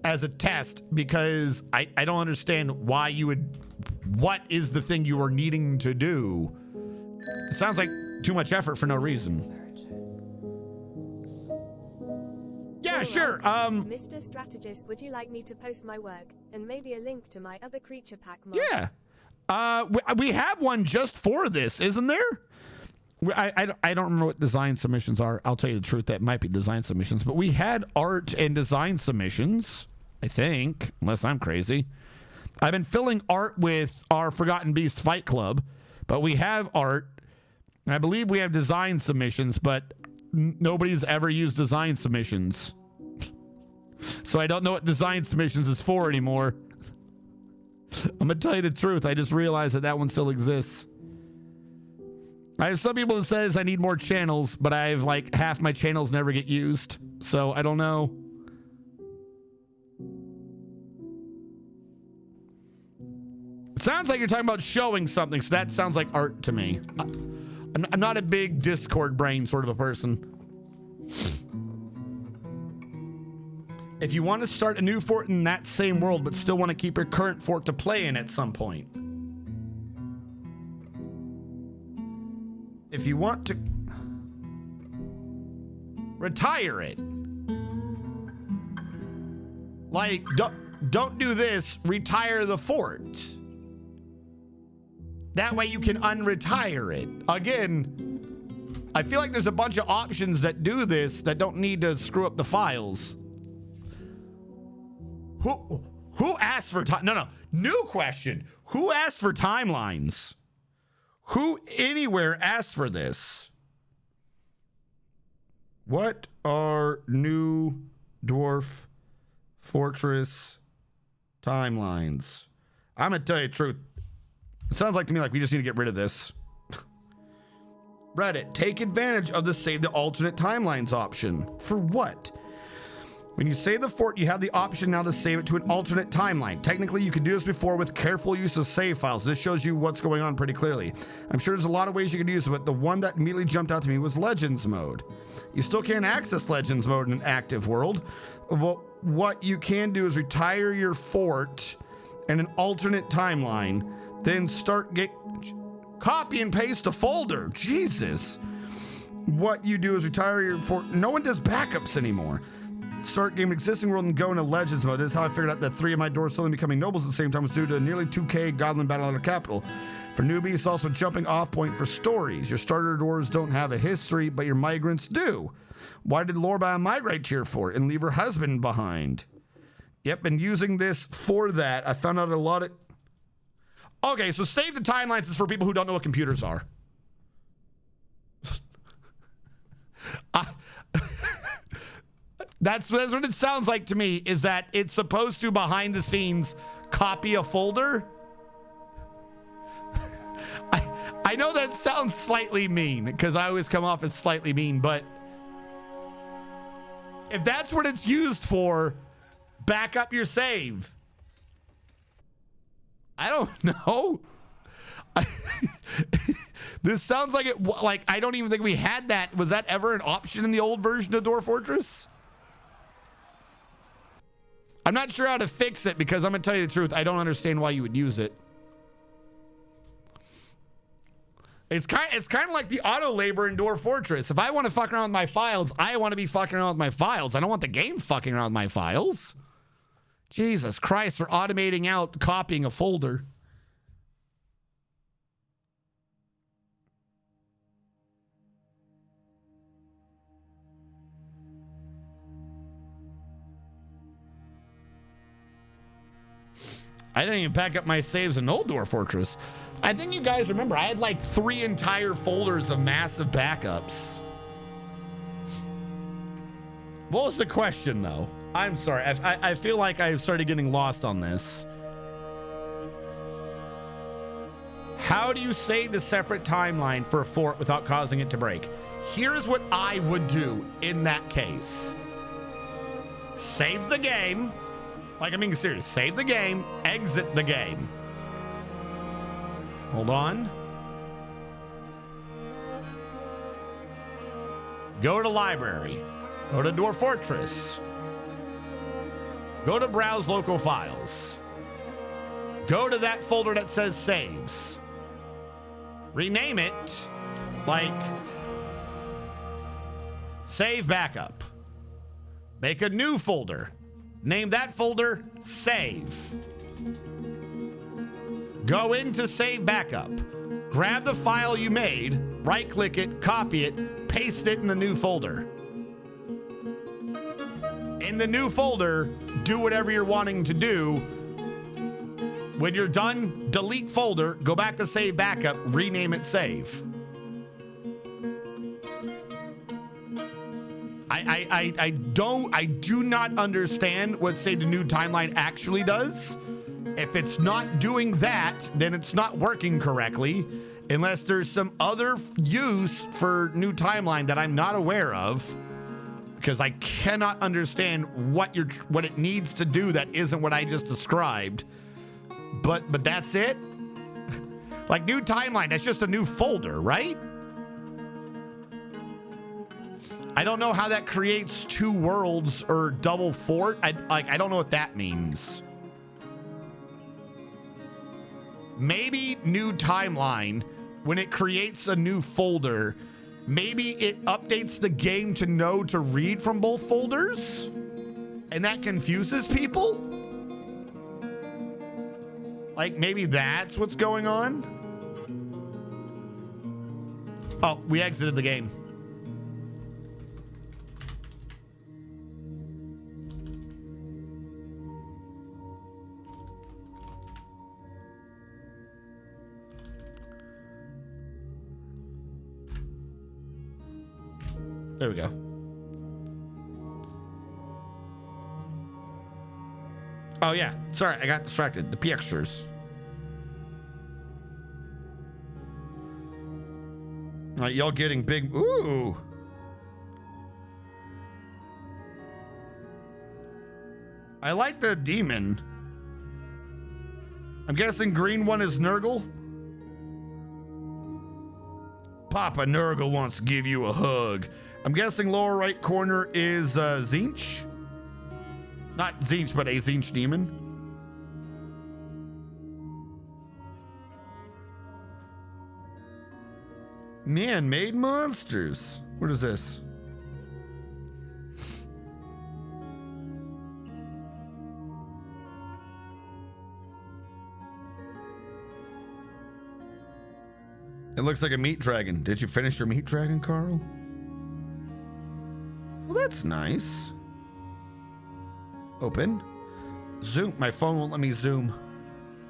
as a test because I don't understand why you would, what is the thing you are needing to do? It sounds like too much effort for no reason. Yeah, sure. Mr. Strategist, would you like me to post my work and maybe a link to my other creature pack mod? Yeah. We have one just for this, isn't there? I don't remember what design submissions are. I'll tell you the truth, that might be design submissions, but we had art and design submissions, I think, unless I'm crazy. I've been filling art with our Forgotten Beast Fight Club, but we have art, and I believe we have design submissions, but nobody's ever used design submissions. So I don't know what design submissions is for anymore. I'm gonna tell you the truth. I just realized that one still exists. I have some people that says I need more channels, but I have like half my channels never get used. So I don't know. It sounds like you're talking about showing something, so that sounds like art to me. I'm not a big Discord brain sort of a person. If you want to start a new fort in that same world, but still want to keep your current fort to play in at some point. if you want to retire it, like, don't do this, retire the fort. That way you can unretire it. Again, I feel like there's a bunch of options that do this that don't need to screw up the files. Who asked for time? No, new question. Who asked for timelines? Who anywhere asked for this? What are New Dwarf Fortress timelines? I'm gonna tell you the truth. It sounds like to me like we just need to get rid of this. Reddit, take advantage of the save the alternate timelines option. For what? When you save the fort, you have the option now to save it to an alternate timeline. Technically, you could do this before with careful use of save files. This shows you what's going on pretty clearly. I'm sure there's a lot of ways you could use it, but the one that immediately jumped out to me was Legends mode. You still can't access Legends mode in an active world. Well, what you can do is retire your fort in an alternate timeline, then copy and paste a folder. Jesus. What you do is retire your fort. No one does backups anymore. Start game existing world and go into Legends mode. This is how I figured out that 3 of my doors suddenly becoming nobles at the same time was due to nearly 2k Goblin Battle out of capital. For newbies, it's also jumping off point for stories. Your starter doors don't have a history, but your migrants do. Why did Lorba migrate to your fort and leave her husband behind? Yep, and using this for that, I found out a lot of... Okay, so save the timelines is for people who don't know what computers are. That's what it sounds like to me, is that it's supposed to, behind the scenes, copy a folder. I know that sounds slightly mean, because I always come off as slightly mean, but if that's what it's used for, back up your save. I don't know. This sounds like it, like, I don't even think we had that. Was that ever an option in the old version of Dwarf Fortress? I'm not sure how to fix it, because I'm gonna tell you the truth, I don't understand why you would use it. It's kind of like the auto labor in Dwarf Fortress. If I want to fuck around with my files, I want to be fucking around with my files. I don't want the game fucking around with my files. Jesus Christ, for automating out copying a folder. I didn't even back up my saves in Old Dwarf Fortress. I think you guys remember, I had like 3 entire folders of massive backups. What was the question, though? I'm sorry. I feel like I started getting lost on this. How do you save the separate timeline for a fort without causing it to break? Here's what I would do in that case. Save the game. Like, I'm being serious. Save the game. Exit the game. Hold on. Go to library. Go to Dwarf Fortress. Go to browse local files. Go to that folder that says saves. Rename it like save backup. Make a new folder. Name that folder save. Go into save backup. Grab the file you made, right click it, copy it, paste it in the new folder. In the new folder, do whatever you're wanting to do. When you're done, delete folder, go back to save backup, rename it save. I do not understand what Save the New Timeline actually does. If it's not doing that, then it's not working correctly, unless there's some other use for New Timeline that I'm not aware of, because I cannot understand what it needs to do that isn't what I just described. But that's it? Like, New Timeline, that's just a new folder, right? I don't know how that creates 2 worlds or double fort. I don't know what that means. Maybe New Timeline when it creates a new folder, maybe it updates the game to know to read from both folders? And that confuses people? Like, maybe that's what's going on? Oh, we exited the game. There we go. Oh yeah, sorry, I got distracted. The pictures. All right, y'all getting big. Ooh. I like the demon. I'm guessing green one is Nurgle. Papa Nurgle wants to give you a hug. I'm guessing lower right corner is Zinch. Not Zinch, but a Zinch demon. Man-made monsters. What is this? It looks like a meat dragon. Did you finish your meat dragon, Carl? Well, that's nice. Open. Zoom. My phone won't let me zoom.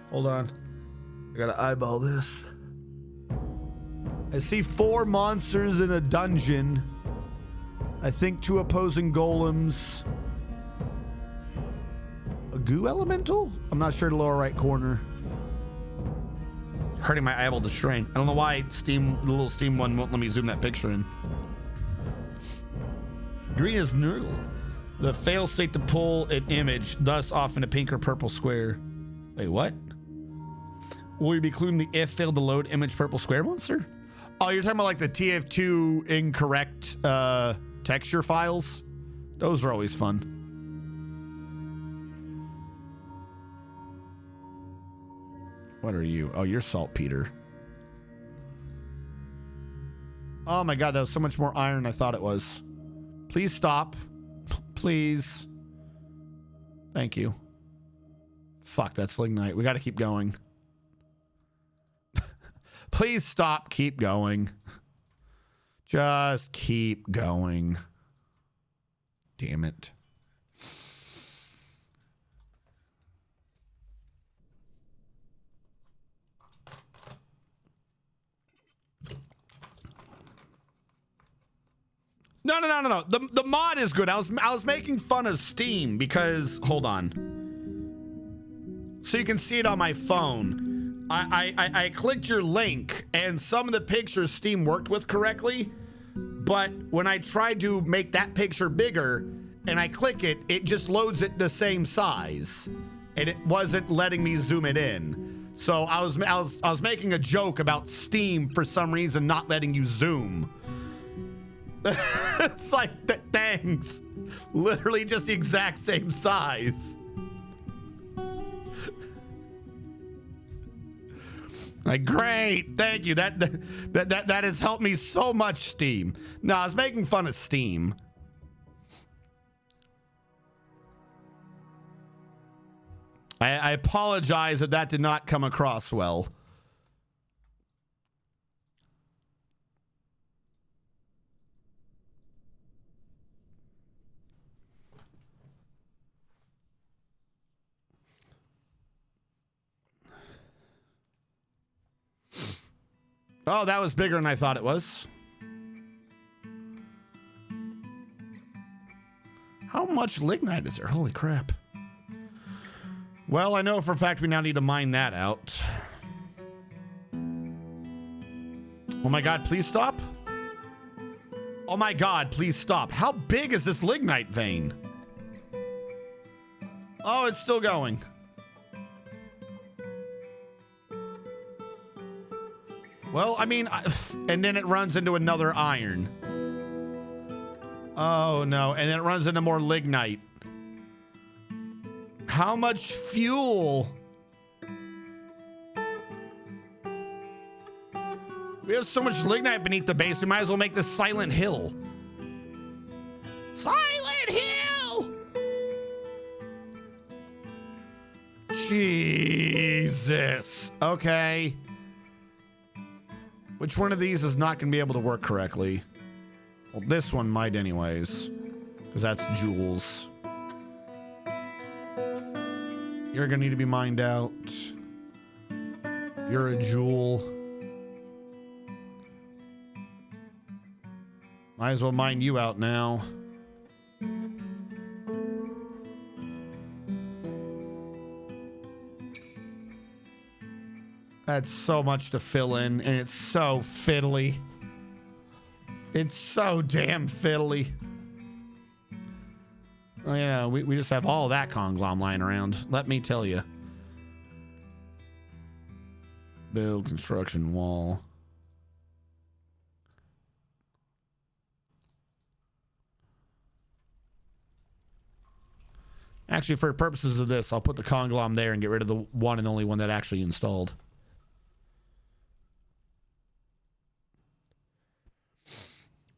Hold on. I gotta eyeball this. I see 4 monsters in a dungeon. I think 2 opposing golems. A goo elemental? I'm not sure, the lower right corner. Hurting my eyeball to strain. I don't know why Steam, the little Steam one won't let me zoom that picture in. Green is Nurgle. The fail state to pull an image, thus often a pink or purple square. Wait, what? Will you be including the if failed to load image purple square monster? Oh, you're talking about like the TF2 incorrect texture files? Those are always fun. What are you? Oh, you're saltpeter. Oh my god, that was so much more iron than I thought it was. Please stop. Please. Thank you. Fuck, that's lignite. We got to keep going. Please stop. Keep going. Just keep going. Damn it. No. The mod is good. I was making fun of Steam because, hold on. So you can see it on my phone. I clicked your link and some of the pictures Steam worked with correctly, but when I tried to make that picture bigger and I click it, it just loads it the same size and it wasn't letting me zoom it in. So I was making a joke about Steam for some reason not letting you zoom. It's like, thanks. Literally just the exact same size. Like, great, thank you. That has helped me so much, Steam. No, I was making fun of Steam. I apologize that that did not come across well. Oh, that was bigger than I thought it was. How much lignite is there? Holy crap. Well, I know for a fact we now need to mine that out. Oh my god, please stop. Oh my god, please stop. How big is this lignite vein? Oh, it's still going. Well, I mean, and then it runs into another iron. Oh, no. And then it runs into more lignite. How much fuel? We have so much lignite beneath the base, we might as well make this Silent Hill. Silent Hill! Jesus. Okay. Which one of these is not going to be able to work correctly? Well, this one might anyways, because that's jewels. You're going to need to be mined out. You're a jewel. Might as well mine you out now. That's so much to fill in, and it's so fiddly. It's so damn fiddly. Oh yeah, we just have all that conglom lying around. Let me tell you. Build construction wall. Actually, for purposes of this, I'll put the conglom there and get rid of the one and only one that actually installed.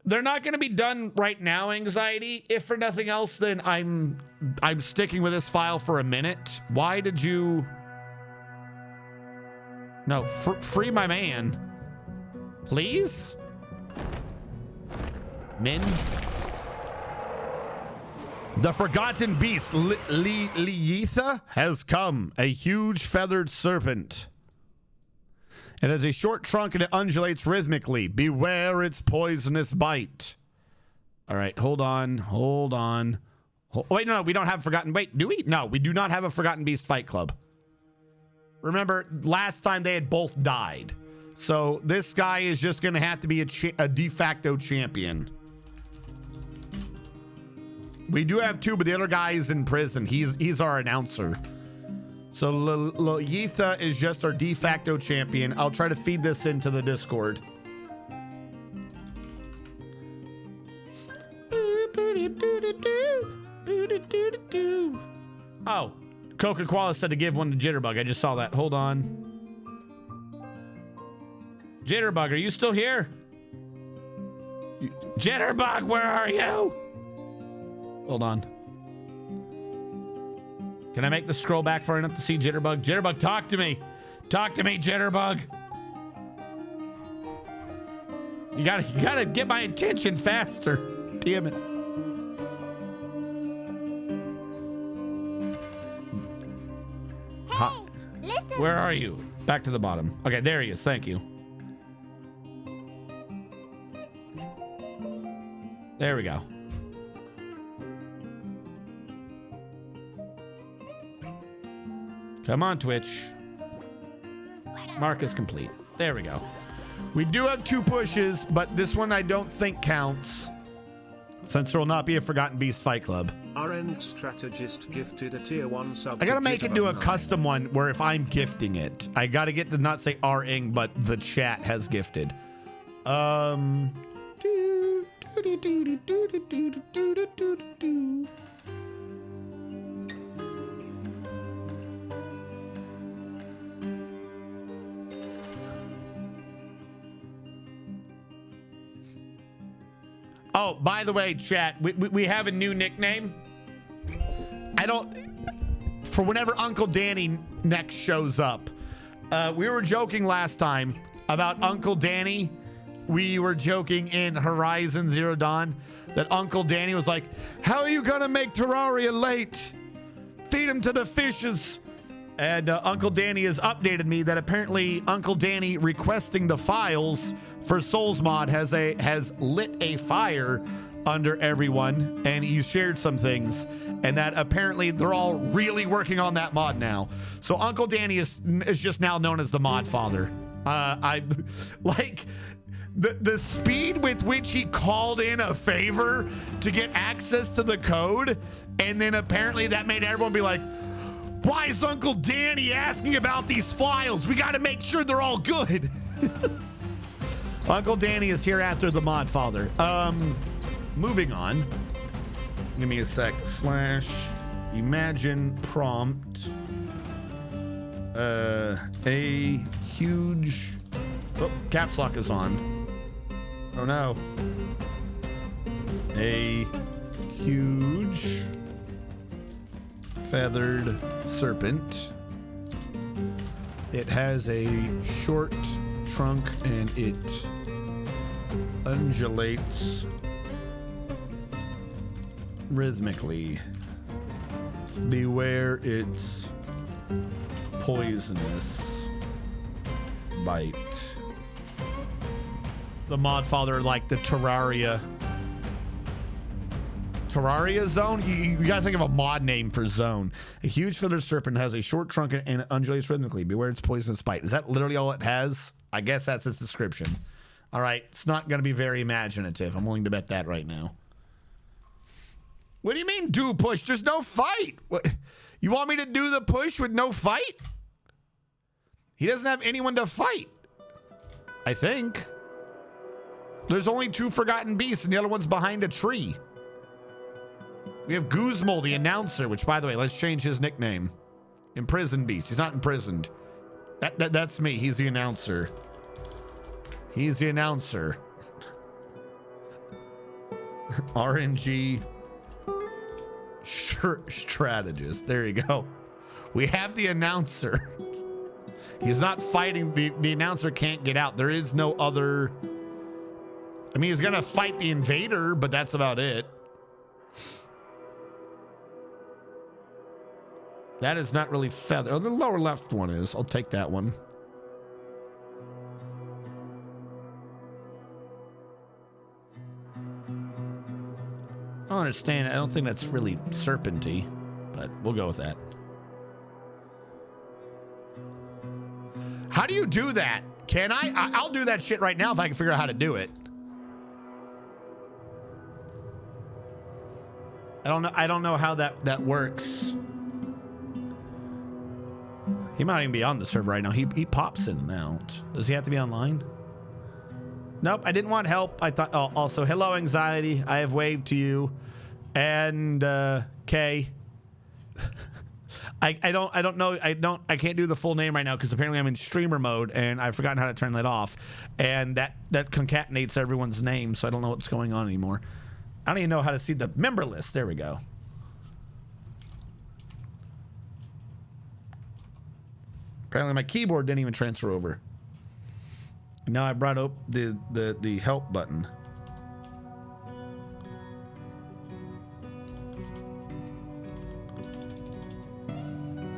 They're not going to be done right now, Anxiety. If for nothing else, then I'm sticking with this file for a minute. Why did you... No, free my man. Please? Min? The forgotten beast, Lietha, has come. A huge feathered serpent. It has a short trunk and it undulates rhythmically. Beware its poisonous bite. All right, hold on. Wait, no, we don't have Forgotten. Wait, do we? No, we do not have a Forgotten Beast Fight Club. Remember, last time they had both died. So this guy is just going to have to be a de facto champion. We do have two, but the other guy is in prison. He's our announcer. So Lietha is just our de facto champion. I'll try to feed this into the Discord. Oh, Coca-Cola said to give one to Jitterbug. I just saw that. Hold on. Jitterbug, are you still here? Jitterbug, where are you? Hold on. Can I make the scroll back far enough to see Jitterbug? Jitterbug, talk to me. Talk to me, Jitterbug. You gotta get my attention faster. Damn it. Hey, listen. Where are you? Back to the bottom. Okay, there he is. Thank you. There we go. Come on, Twitch. Mark is complete. There we go. We do have two pushes, but this one I don't think counts, since there will not be a Forgotten Beast Fight Club. RN Strategist gifted a tier 1 sub. I gotta make it do a custom one where if I'm gifting it, I gotta get to not say R-ing, but the chat has gifted. Oh, by the way, chat, we have a new nickname. For whenever Uncle Danny next shows up. We were joking last time about Uncle Danny. We were joking in Horizon Zero Dawn that Uncle Danny was like, how are you gonna make Terraria late? Feed him to the fishes. And Uncle Danny has updated me that apparently Uncle Danny requesting the files for Souls Mod has lit a fire under everyone, and he shared some things, and that apparently they're all really working on that mod now. So Uncle Danny is just now known as the mod father. I like the speed with which he called in a favor to get access to the code, and then apparently that made everyone be like, why is Uncle Danny asking about these files? We got to make sure they're all good. Uncle Danny is here after the mod father. Moving on. Give me a sec. / imagine prompt. A huge Oh, caps lock is on. Oh no. A huge feathered serpent. It has a short trunk and it undulates rhythmically. Beware its poisonous bite. The mod father like the Terraria zone. You gotta think of a mod name for zone. A huge feathered serpent has a short trunk and it undulates rhythmically. Beware its poisonous bite. Is that literally all it has? I guess that's its description. All right, it's not gonna be very imaginative. I'm willing to bet that right now. What do you mean do push? There's no fight. What? You want me to do the push with no fight? He doesn't have anyone to fight. I think. There's only 2 forgotten beasts and the other one's behind a tree. We have Guzmol, the announcer, which, by the way, let's change his nickname. Imprisoned Beast. He's not imprisoned. That's me. He's the announcer. He's the announcer. RNG strategist. There you go. We have the announcer. He's not fighting. The announcer can't get out. There is no other... I mean, he's going to fight the invader, but that's about it. That is not really feather. Oh, the lower left one is. I'll take that one. I don't understand. I don't think that's really serpenty, but we'll go with that. How do you do that? Can I? I'll do that shit right now if I can figure out how to do it. I don't know how that works. He might even be on the server right now. He pops in and out. Does he have to be online? Nope, I didn't want help. I thought, oh, also, hello, anxiety. I have waved to you. And, Kay. I don't know. I can't do the full name right now because apparently I'm in streamer mode and I've forgotten how to turn that off. And that concatenates everyone's name, so I don't know what's going on anymore. I don't even know how to see the member list. There we go. Apparently my keyboard didn't even transfer over. Now I brought up the help button.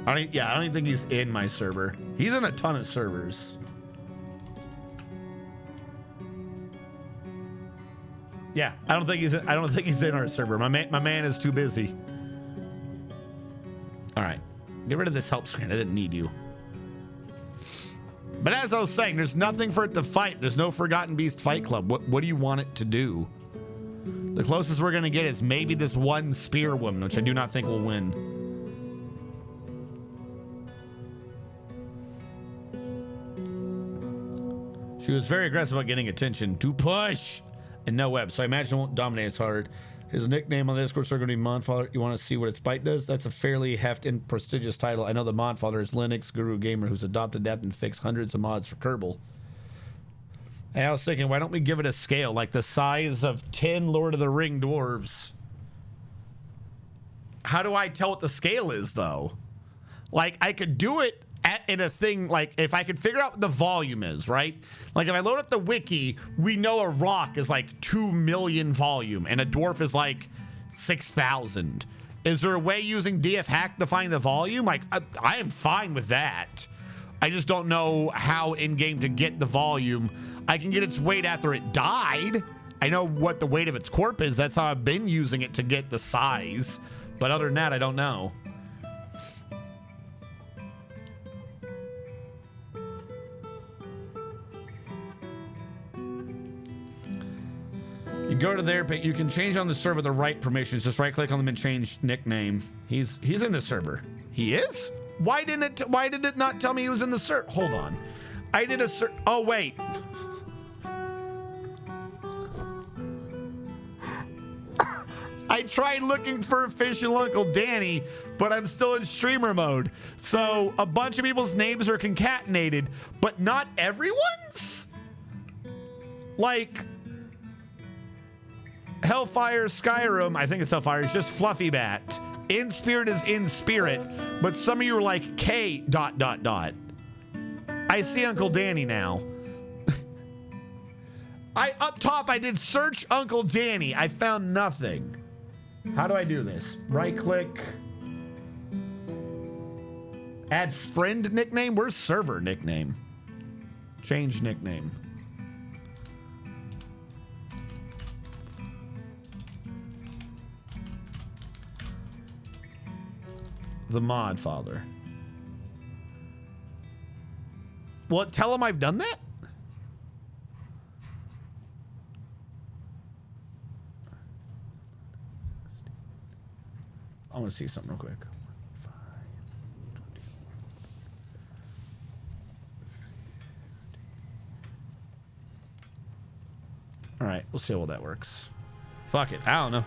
I don't even think he's in my server. He's in a ton of servers. Yeah, I don't think he's in our server. My man is too busy. All right, get rid of this help screen. I didn't need you. But as I was saying, there's nothing for it to fight. There's no Forgotten Beast Fight Club. What do you want it to do? The closest we're gonna get is maybe this one spear woman, which I do not think will win. She was very aggressive about getting attention. To push and no web, so I imagine it won't dominate as hard. His nickname on the Discord server going to be Modfather. You want to see what its bite does? That's a fairly heft and prestigious title. I know the Modfather is Linux Guru Gamer, who's adopted, adapted, and fixed hundreds of mods for Kerbal. And I was thinking, why don't we give it a scale like the size of 10 Lord of the Ring dwarves? How do I tell what the scale is, though? Like, I could do it in a thing, like, if I could figure out what the volume is, right? Like, if I load up the wiki, we know a rock is like 2 million volume, and a dwarf is like 6,000. Is there a way using DF hack to find the volume? Like, I am fine with that. I just don't know how in-game to get the volume. I can get its weight after it died. I know what the weight of its corp is. That's how I've been using it to get the size. But other than that, I don't know. You go to there, but you can change on the server the right permissions. Just right click on them and change nickname. He's in the server. He is? Why did it not tell me he was in the server? Hold on. I did a search. Oh, wait. I tried looking for official Uncle Danny, but I'm still in streamer mode. So a bunch of people's names are concatenated, but not everyone's? Like Hellfire Skyrim, I think it's Hellfire, it's just Fluffy Bat. In Spirit is in spirit, but some of you are like K ... I see Uncle Danny now. Up top, I did search Uncle Danny. I found nothing. How do I do this? Right click. Add friend nickname? Where's server nickname? Change nickname. The mod father. Well, tell him I've done that? I want to see something real quick. All right, we'll see how well that works. Fuck it, I don't know.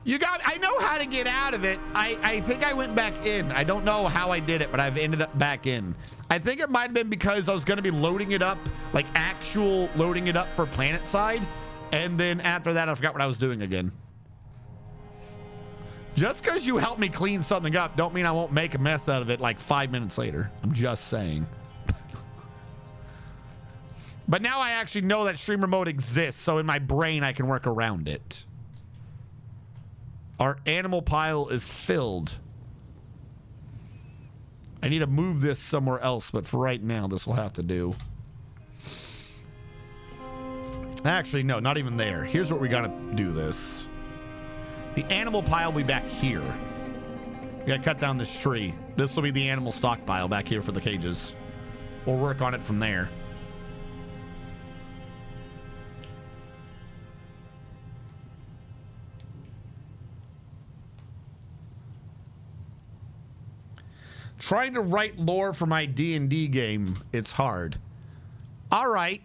I know how to get out of it. I think I went back in. I don't know how I did it, but I've ended up back in. I think it might have been because I was going to be loading it up, like actual loading it up for Planet Side. And then after that, I forgot what I was doing again. Just because you help me clean something up, don't mean I won't make a mess out of it like 5 minutes later. I'm just saying. But now I actually know that streamer mode exists, so in my brain I can work around it. Our animal pile is filled. I need to move this somewhere else, but for right now, this will have to do. Actually, no, not even there. Here's what we gotta do this. The animal pile will be back here. We gotta cut down this tree. This will be the animal stockpile back here for the cages. We'll work on it from there. Trying to write lore for my D&D game, it's hard. All right.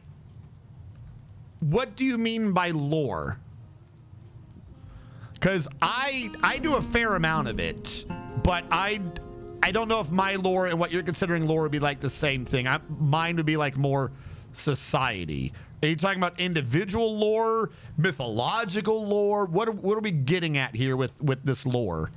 What do you mean by lore? Because I do a fair amount of it, but I don't know if my lore and what you're considering lore would be like the same thing. Mine would be like more society. Are you talking about individual lore, mythological lore? What are we getting at here with this lore?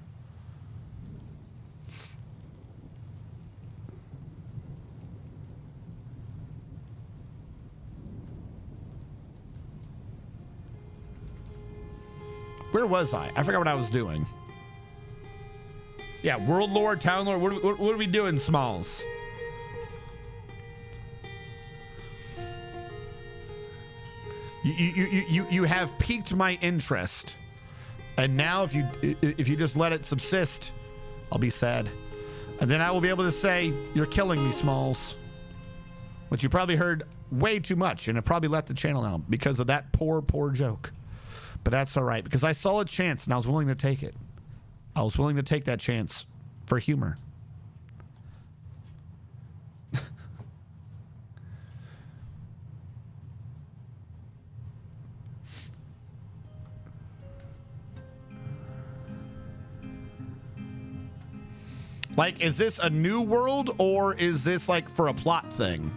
Where was I? I forgot what I was doing. Yeah, world lore, town lore. What are we doing, Smalls? You have piqued my interest, and now if you just let it subsist, I'll be sad, and then I will be able to say you're killing me, Smalls, which you probably heard way too much, and it probably left the channel out because of that poor joke. But that's all right, because I saw a chance and I was willing to take it. I was willing to take that chance for humor. Like, is this a new world or is this like for a plot thing?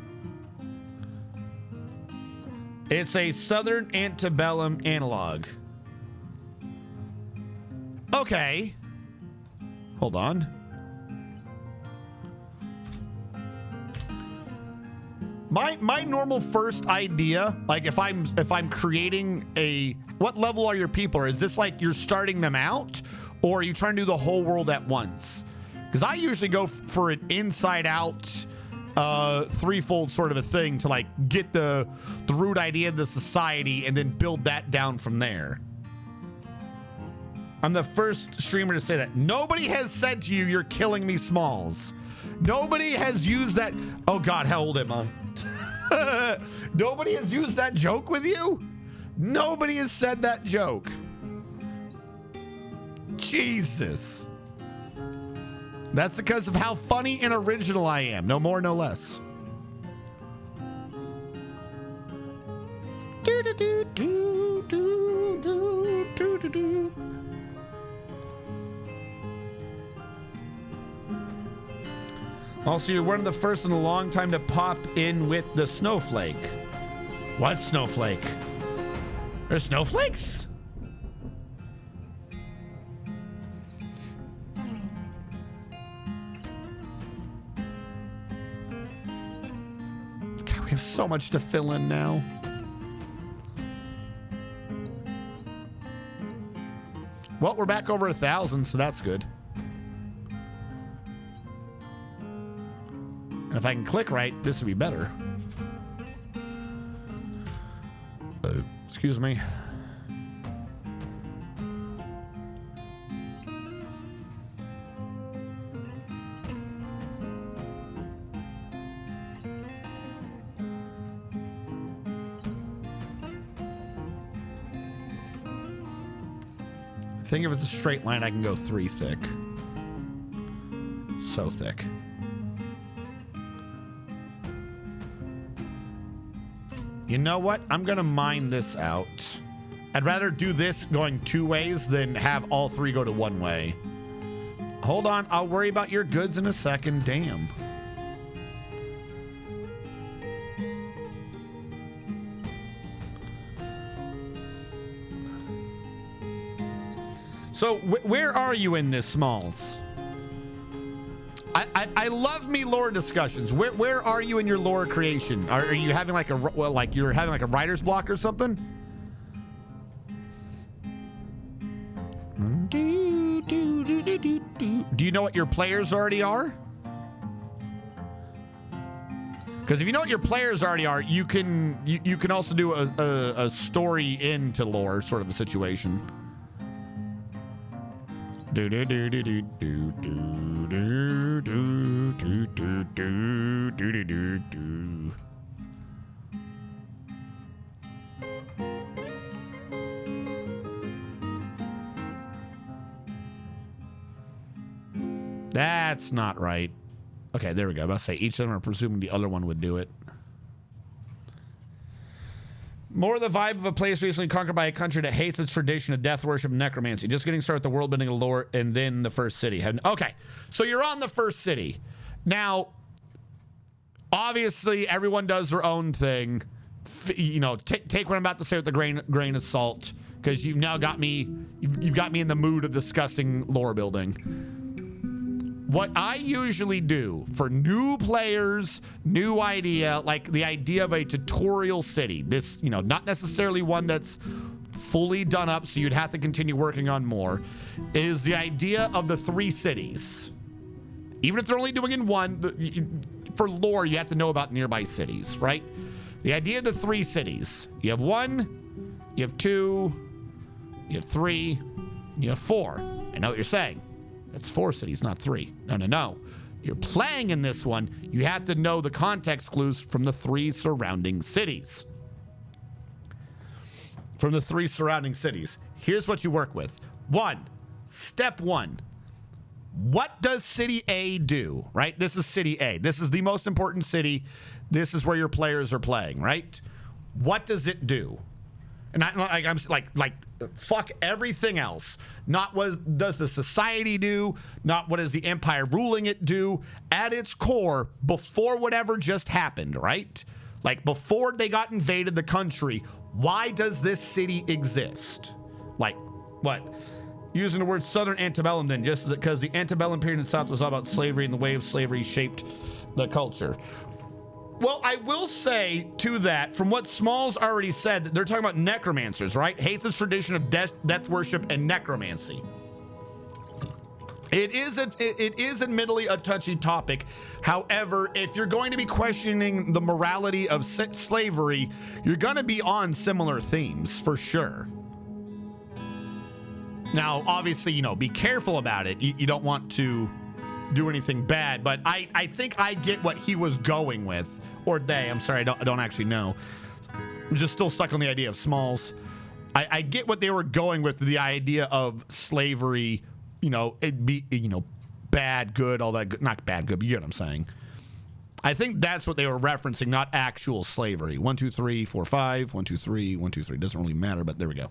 It's a Southern antebellum analog. Okay. Hold on. My normal first idea, like if I'm creating a, what level are your people? Or is this like you're starting them out, or are you trying to do the whole world at once? Because I usually go for an inside out threefold sort of a thing to like get the root idea of the society and then build that down from there. I'm the first streamer to say that. Nobody has said to you, you're killing me, Smalls. Nobody has used that. Oh God, how old am I? Nobody has used that joke with you? Nobody has said that joke. Jesus. That's because of how funny and original I am. No more, no less. Also, you're one of the first in a long time to pop in with the snowflake. What snowflake? There's snowflakes? God, we have so much to fill in now. Well, we're back over 1,000, so that's good. And if I can click right, this would be better. Excuse me. I think if it's a straight line, I can go 3 thick. So thick. You know what? I'm gonna mine this out. I'd rather do this going 2 ways than have all 3 go to 1 way. Hold on, I'll worry about your goods in a second. Damn. So where are you in this, Smalls? I love me lore discussions. Where are you in your lore creation? Are you having like you're having like a writer's block or something? Do you know what your players already are? Because if you know what your players already are, you can also do a story into lore sort of a situation. Do do do do do do do do do do do do do do. That's not right. Okay, there we go. I was about to say each of them are presuming the other one would do it. More the vibe of a place recently conquered by a country that hates its tradition of death worship and necromancy. Just getting started with the world building of lore and then the first city. Okay, so you're on the first city. Now, obviously, everyone does their own thing. You know, take what I'm about to say with the grain of salt, because you've now got me. You've got me in the mood of discussing lore building. What I usually do for new players, new idea, like the idea of a tutorial city, this, you know, not necessarily one that's fully done up, so you'd have to continue working on more, is the idea of the 3 cities. Even if they're only doing in one, for lore, you have to know about nearby cities, right? The idea of the 3 cities. You have 1, you have 2, you have 3, and you have 4. I know what you're saying. That's 4 cities, not 3. No. You're playing in this one. You have to know the context clues from the 3 surrounding cities. From the 3 surrounding cities. Here's what you work with. Step 1. What does city A do, right? This is city A. This is the most important city. This is where your players are playing, right? What does it do? And I'm like, fuck everything else. Not what does the society do, not what does the empire ruling it do. At its core, before whatever just happened, right? Like before they got invaded the country, why does this city exist? Like, what? Using the word Southern antebellum then, just because the antebellum period in the South was all about slavery and the way of slavery shaped the culture. Well, I will say to that, from what Smalls already said, that they're talking about necromancers, right? Hates this tradition of death worship and necromancy. It is admittedly a touchy topic. However, if you're going to be questioning the morality of slavery, you're going to be on similar themes for sure. Now, obviously, you know, be careful about it. You don't want to do anything bad, but I think I get what he was going with, or they. I'm sorry, I don't actually know. I'm just still stuck on the idea of Smalls. I get what they were going with, the idea of slavery. You know, it'd be, you know, bad, good, all that good. Not bad, good, but you get what I'm saying. I think that's what they were referencing, not actual slavery. 1, 2, 3, 4, 5. 1, 2, 3. 1, 2, 3. Doesn't really matter, but there we go.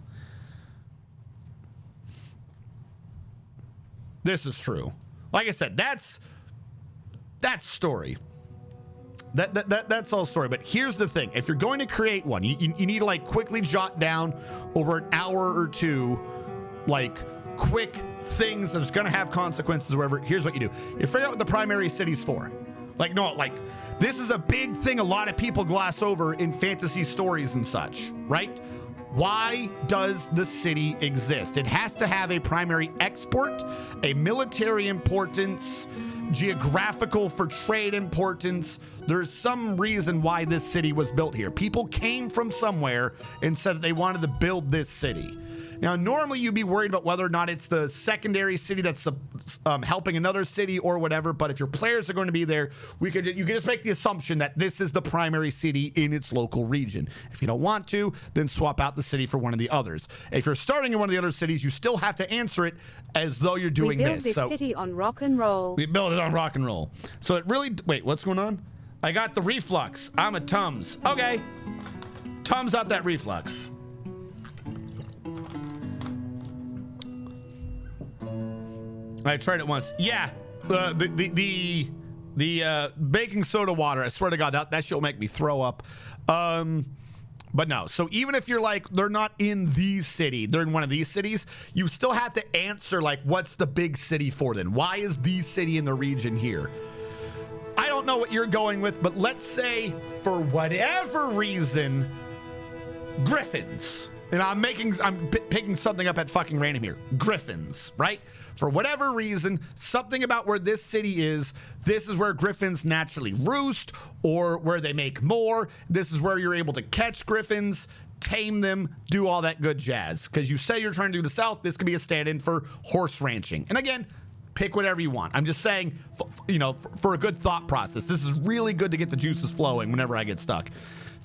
This is true. Like I said, that's story. that's all story. But here's the thing: if you're going to create one, you need to like quickly jot down over an hour or two, like quick things that's going to have consequences or whatever. Here's what you do: you figure out what the primary city's for. Like, no, like this is a big thing a lot of people gloss over in fantasy stories and such, right? Why does the city exist? It has to have a primary export, a military importance, geographical for trade importance. There's some reason why this city was built here. People came from somewhere and said that they wanted to build this city. Now, normally you'd be worried about whether or not it's the secondary city that's helping another city or whatever. But if your players are going to be there, you can just make the assumption that this is the primary city in its local region. If you don't want to, then swap out the city for one of the others. If you're starting in one of the other cities, you still have to answer it as though you're doing this. We build this city on rock and roll. We build it on rock and roll. So it really, wait, what's going on? I got the reflux. I'm a Tums. Okay. Tums up that reflux. I tried it once. Yeah, the baking soda water. I swear to God, that shit will make me throw up. But no. So even if you're like they're not in the city, they're in one of these cities, you still have to answer like, what's the big city for then? Why is the city in the region here? I don't know what you're going with, but let's say for whatever reason, Griffins. And I'm picking something up at fucking random here. Griffins, right? For whatever reason, something about where this city is, this is where Griffins naturally roost or where they make more. This is where you're able to catch Griffins, tame them, do all that good jazz. Because you say you're trying to do the South, this could be a stand-in for horse ranching. And again, pick whatever you want. I'm just saying, you know, for a good thought process, this is really good to get the juices flowing whenever I get stuck.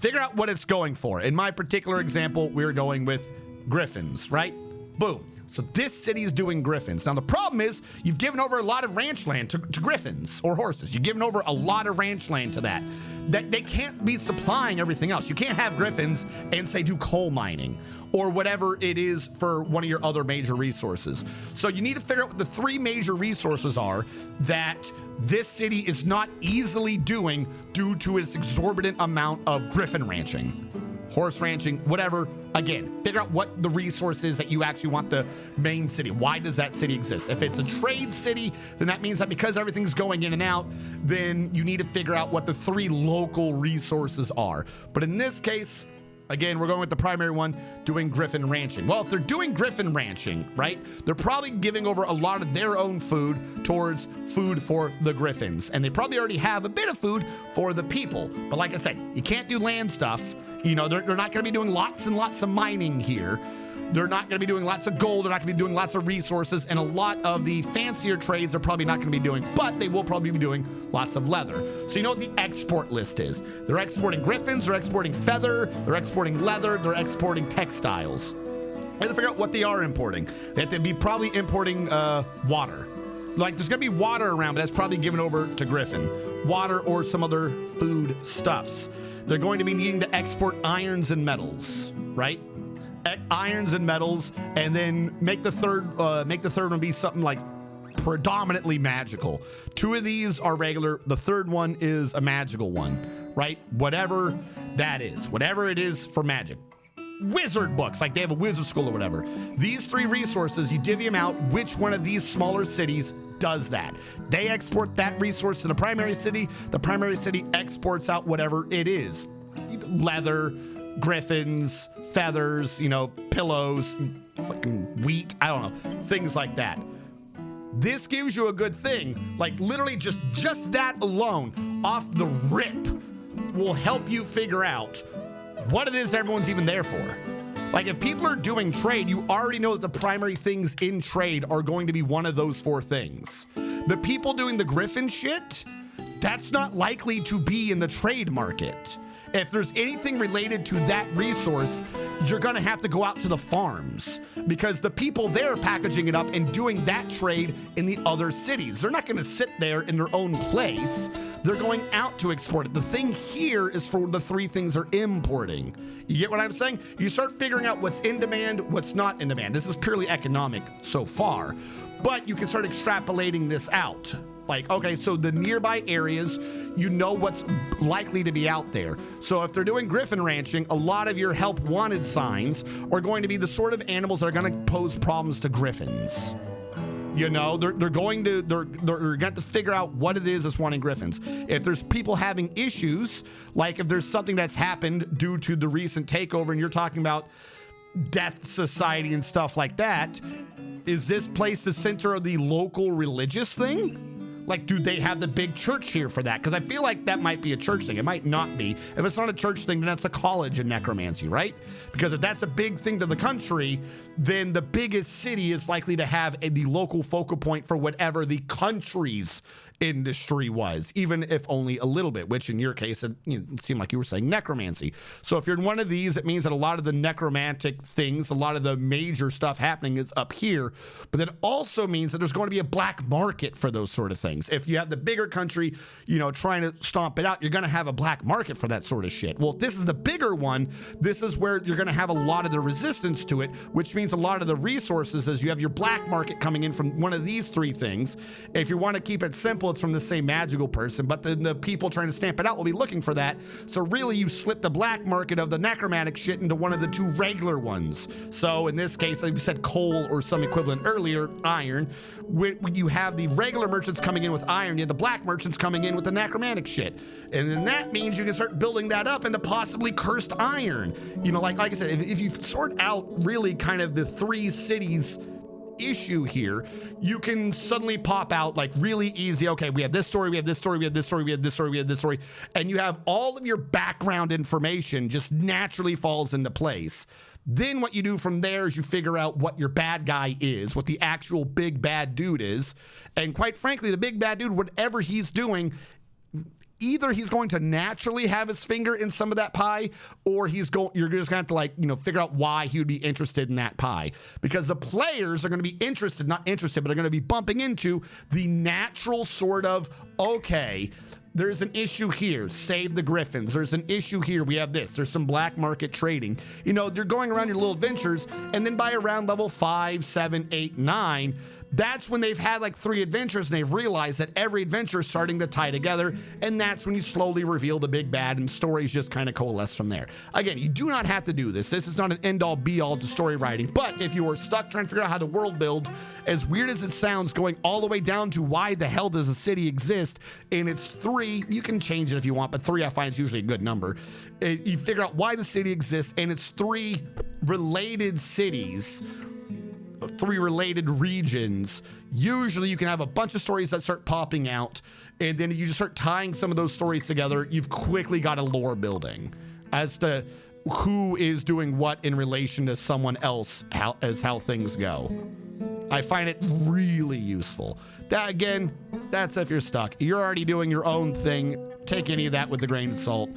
Figure out what it's going for. In my particular example, we're going with Griffins, right? Boom. So this city is doing Griffins. Now, the problem is you've given over a lot of ranch land to Griffins or horses. You've given over a lot of ranch land to that. They can't be supplying everything else. You can't have Griffins and say do coal mining or whatever it is for one of your other major resources. So you need to figure out what the three major resources are that this city is not easily doing due to its exorbitant amount of Griffin ranching, horse ranching, whatever. Again, figure out what the resource is that you actually want the main city. Why does that city exist? If it's a trade city, then that means that because everything's going in and out, then you need to figure out what the three local resources are. But in this case, again, we're going with the primary one, doing Griffin ranching. Well, if they're doing Griffin ranching, right, they're probably giving over a lot of their own food towards food for the Griffins. And they probably already have a bit of food for the people. But like I said, you can't do land stuff. You know, they're not going to be doing lots and lots of mining here. They're not going to be doing lots of gold. They're not going to be doing lots of resources. And a lot of the fancier trades they're probably not going to be doing. But they will probably be doing lots of leather. So you know what the export list is. They're exporting Griffins. They're exporting feather. They're exporting leather. They're exporting textiles. They have to figure out what they are importing. They have to be probably importing water. Like, there's going to be water around, but that's probably given over to Griffin. Water or some other food stuffs. They're going to be needing to export irons and metals, right? Irons and metals, and then make the third one be something like predominantly magical. Two of these are regular. The third one is a magical one, right? Whatever that is, whatever it is for magic. Wizard books, like they have a wizard school or whatever. These three resources, you divvy them out. Which one of these smaller cities does that? They export that resource to the primary city. The primary city exports out whatever it is. Leather, Griffins, feathers, you know, pillows, fucking wheat, I don't know, things like that. This gives you a good thing. Like literally just that alone off the rip will help you figure out what it is everyone's even there for. Like if people are doing trade, you already know that the primary things in trade are going to be one of those four things. The people doing the Griffin shit, that's not likely to be in the trade market. If there's anything related to that resource, you're going to have to go out to the farms because the people there are packaging it up and doing that trade in the other cities. They're not going to sit there in their own place. They're going out to export it. The thing here is for the three things they're importing. You get what I'm saying? You start figuring out what's in demand, what's not in demand. This is purely economic so far, but you can start extrapolating this out. Like, okay, so the nearby areas, you know what's likely to be out there. So if they're doing griffin ranching, a lot of your help wanted signs are going to be the sort of animals that are going to pose problems to griffins. You know, they're going to figure out what it is that's wanting griffins. If there's people having issues, like if there's something that's happened due to the recent takeover and you're talking about death society and stuff like that, is this place the center of the local religious thing? Like, do they have the big church here for that? Because I feel like that might be a church thing. It might not be. If it's not a church thing, then that's a college in necromancy, right? Because if that's a big thing to the country, then the biggest city is likely to have the local focal point for whatever the country's industry was, even if only a little bit, which in your case, it seemed like you were saying necromancy. So if you're in one of these, it means that a lot of the necromantic things, a lot of the major stuff happening is up here, but that also means that there's going to be a black market for those sort of things. If you have the bigger country, trying to stomp it out, you're going to have a black market for that sort of shit. Well, if this is the bigger one, this is where you're going to have a lot of the resistance to it, which means a lot of the resources as you have your black market coming in from one of these three things. If you want to keep it simple, it's from the same magical person, but then the people trying to stamp it out will be looking for that. So really you slip the black market of the necromantic shit into one of the two regular ones. So in this case, like we said, coal or some equivalent earlier, iron. When you have the regular merchants coming in with iron, you have the black merchants coming in with the necromantic shit. And then that means you can start building that up into possibly cursed iron. Like I said, if you sort out really kind of the three cities issue here, you can suddenly pop out like really easy. Okay, we have this story, we have this story, we have this story, we have this story, we have this story, and you have all of your background information just naturally falls into place. Then what you do from there is you figure out what your bad guy is, what the actual big bad dude is, and quite frankly, the big bad dude, whatever he's doing, either he's going to naturally have his finger in some of that pie, or you're just going to have to figure out why he would be interested in that pie. Because the players are going to be not interested, but are going to be bumping into the natural sort of, okay, there's an issue here, save the griffins. There's an issue here, we have this. There's some black market trading. You're going around your little adventures, and then by around level 5, 7, 8, 9, that's when they've had like 3 adventures and they've realized that every adventure is starting to tie together, and that's when you slowly reveal the big bad and stories just kind of coalesce from there. Again, you do not have to do this. This is not an end-all be-all to story writing, but if you are stuck trying to figure out how to world build, as weird as it sounds, going all the way down to why the hell does a city exist, and it's 3, you can change it if you want, but 3 I find is usually a good number. You figure out why the city exists, and it's 3 related cities, 3 related regions. Usually you can have a bunch of stories that start popping out, and then you just start tying some of those stories together. You've quickly got a lore building as to who is doing what in relation to someone else, how things go. I find it really useful. That, again, that's if you're stuck. You're already doing your own thing. Take any of that with a grain of salt.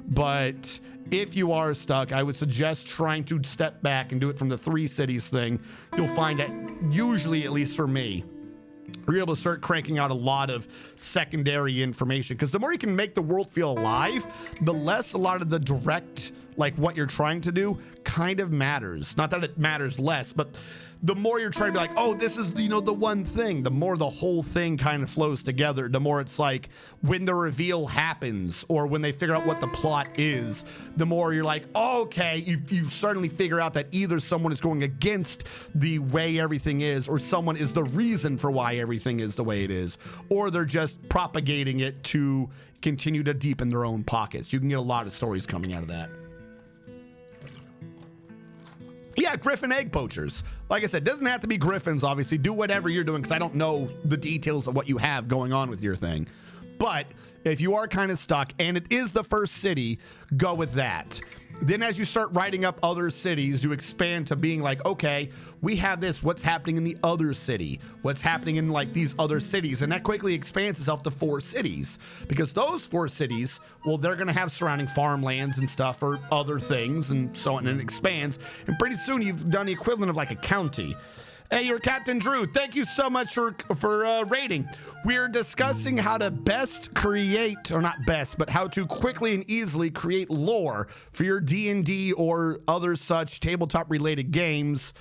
But if you are stuck, I would suggest trying to step back and do it from the 3 cities thing. You'll find that usually, at least for me, you're able to start cranking out a lot of secondary information, because the more you can make the world feel alive, the less a lot of the direct, like what you're trying to do, kind of matters. Not that it matters less, but the more you're trying to be like, oh, this is, the one thing, the more the whole thing kind of flows together. The more it's like when the reveal happens or when they figure out what the plot is, the more you're like, oh, okay, you suddenly figure out that either someone is going against the way everything is, or someone is the reason for why everything is the way it is, or they're just propagating it to continue to deepen their own pockets. You can get a lot of stories coming out of that. Yeah, griffin egg poachers. Like I said, doesn't have to be griffins, obviously. Do whatever you're doing, because I don't know the details of what you have going on with your thing. But if you are kind of stuck, and it is the first city, go with that. Then as you start writing up other cities, you expand to being like, okay, we have this, what's happening in the other city? What's happening in like these other cities? And that quickly expands itself to 4 cities. Because those 4 cities, well, they're going to have surrounding farmlands and stuff or other things and so on, and it expands. And pretty soon you've done the equivalent of like a county. Hey, you're Captain Drew. Thank you so much for rating. We're discussing how to best create, or not best, but how to quickly and easily create lore for your D&D or other such tabletop-related games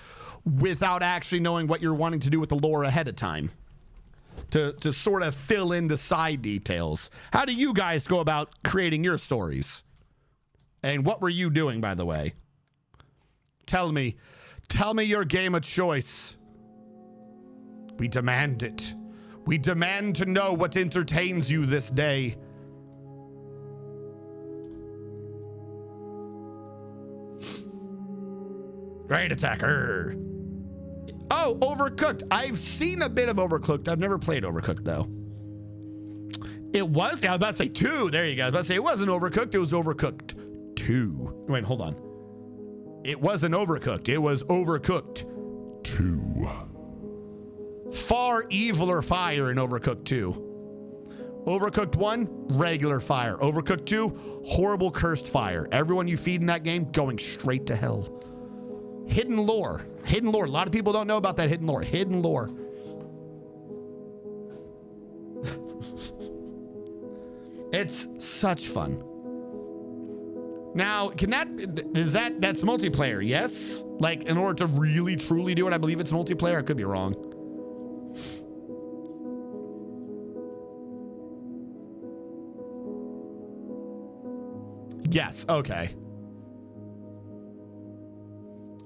without actually knowing what you're wanting to do with the lore ahead of time. to sort of fill in the side details. How do you guys go about creating your stories? And what were you doing, by the way? Tell me your game of choice. We demand it. We demand to know what entertains you this day. Great attacker. Oh, Overcooked. I've seen a bit of Overcooked. I've never played Overcooked, though. It was? I was about to say 2. There you go. I was about to say it wasn't Overcooked. It was Overcooked 2. Wait, hold on. It wasn't Overcooked. It was Overcooked 2. Far eviler fire in Overcooked 2. Overcooked 1, regular fire. Overcooked 2, horrible cursed fire. Everyone you feed in that game going straight to hell. Hidden lore. Hidden lore. A lot of people don't know about that hidden lore. Hidden lore. It's such fun. Now, that's multiplayer, yes? Like, in order to really, truly do it, I believe it's multiplayer. I could be wrong. Yes, okay.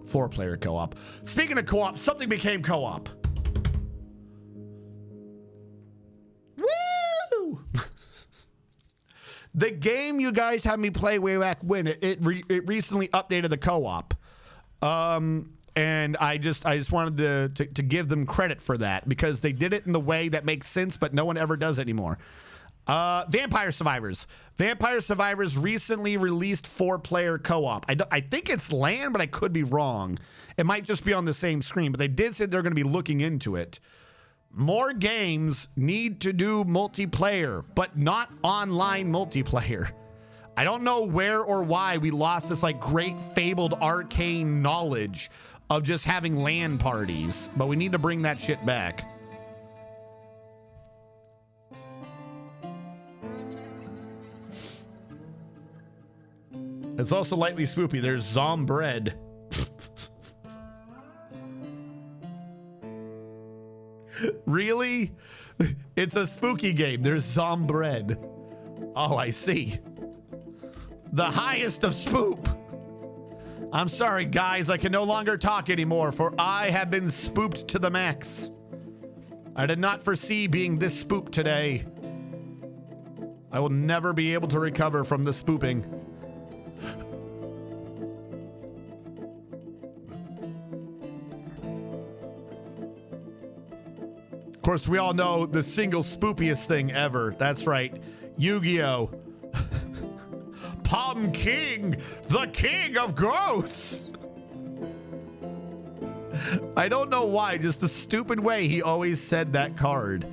4-player co-op. Speaking of co-op, something became co-op. Woo! The game you guys had me play way back when, it recently updated the co-op. And I just wanted to give them credit for that because they did it in the way that makes sense, but no one ever does it anymore. Vampire Survivors. Vampire Survivors recently released 4-player co-op. I think it's LAN, but I could be wrong. It might just be on the same screen, but they did say they're going to be looking into it. More games need to do multiplayer, but not online multiplayer. I don't know where or why we lost this like great fabled arcane knowledge of just having LAN parties, but we need to bring that shit back. It's also lightly spoopy. There's Zombread. Really? It's a spooky game. There's Zombread. Oh, I see. The highest of spoop. I'm sorry, guys. I can no longer talk anymore, for I have been spooped to the max. I did not foresee being this spooked today. I will never be able to recover from the spooping. Of course, we all know the single spoopiest thing ever. That's right. Yu-Gi-Oh! Palm King, the king of ghosts. I don't know why, just the stupid way he always said that card.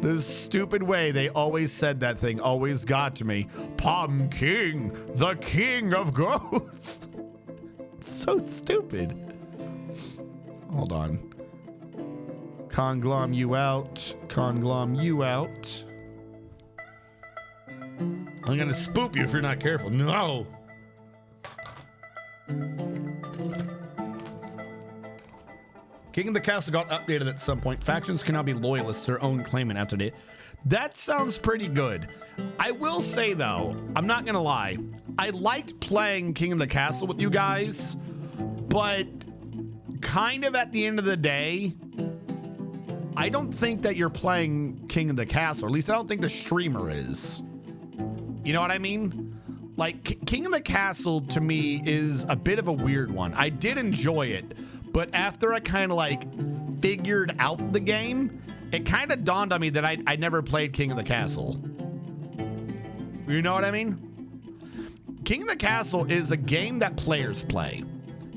The stupid way they always said that thing always got to me. Palm King, the king of ghosts. So stupid. Hold on. Conglom you out. Conglom you out. I'm gonna spoop you if you're not careful. No. King of the Castle got updated at some point. Factions can now be loyalists to their own claimant after they. That sounds pretty good. I will say though, I'm not gonna lie. I liked playing King of the Castle with you guys, but kind of at the end of the day, I don't think that you're playing King of the Castle. At least I don't think the streamer is. You know what I mean? Like, King of the Castle to me is a bit of a weird one. I did enjoy it, but after I kind of like figured out the game, it kind of dawned on me that I never played King of the Castle. You know what I mean? King of the Castle is a game that players play.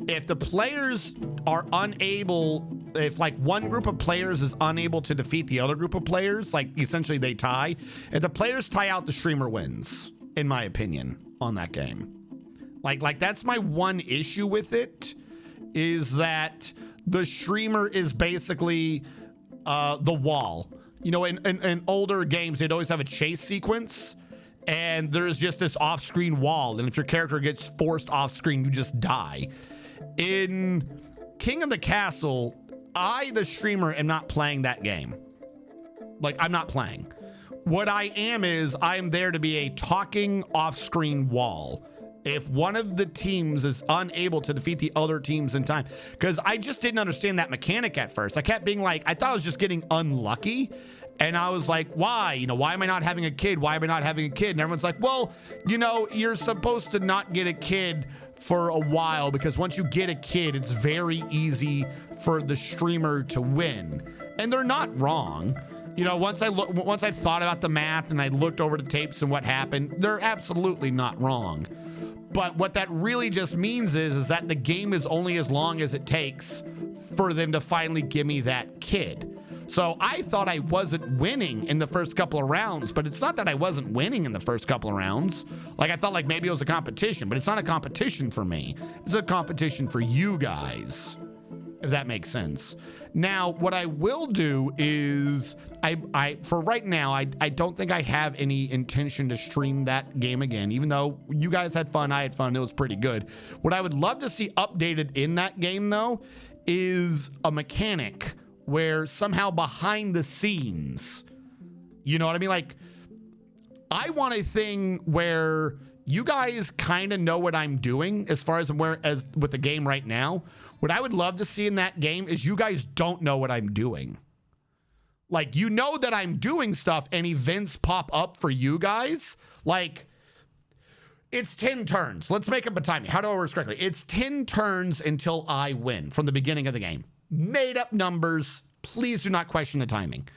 If the players are unable, if like one group of players is unable to defeat the other group of players, like essentially they tie. If the players tie out, the streamer wins, in my opinion, on that game. Like that's my one issue with it, is that the streamer is basically the wall. You know, in older games, they'd always have a chase sequence, and there's just this off-screen wall, and if your character gets forced off-screen, you just die. In King of the Castle, I, the streamer, am not playing that game. Like, I'm not playing. What I am is I'm there to be a talking off-screen wall. If one of the teams is unable to defeat the other teams in time, because I just didn't understand that mechanic at first. I kept being like, I thought I was just getting unlucky. And I was like, why? You know, why am I not having a kid? Why am I not having a kid? And everyone's like, well, you know, you're supposed to not get a kid for a while because once you get a kid, it's very easy for the streamer to win. And they're not wrong. You know, once I thought about the math and I looked over the tapes and what happened, they're absolutely not wrong. But what that really just means is that the game is only as long as it takes for them to finally give me that kid. So I thought I wasn't winning in the first couple of rounds, but it's not that I wasn't winning in the first couple of rounds. Like, I thought like maybe it was a competition, but it's not a competition for me. It's a competition for you guys, if that makes sense. Now, what I will do is I for right now, I don't think I have any intention to stream that game again, even though you guys had fun, I had fun, it was pretty good. What I would love to see updated in that game, though, is a mechanic where somehow behind the scenes, you know what I mean? Like, I want a thing where you guys kind of know what I'm doing as far as with the game right now. What I would love to see in that game is you guys don't know what I'm doing. Like, you know that I'm doing stuff and events pop up for you guys. Like, it's 10 turns. Let's make up a timing. How do I work correctly? It's 10 turns until I win from the beginning of the game. Made up numbers. Please do not question the timing.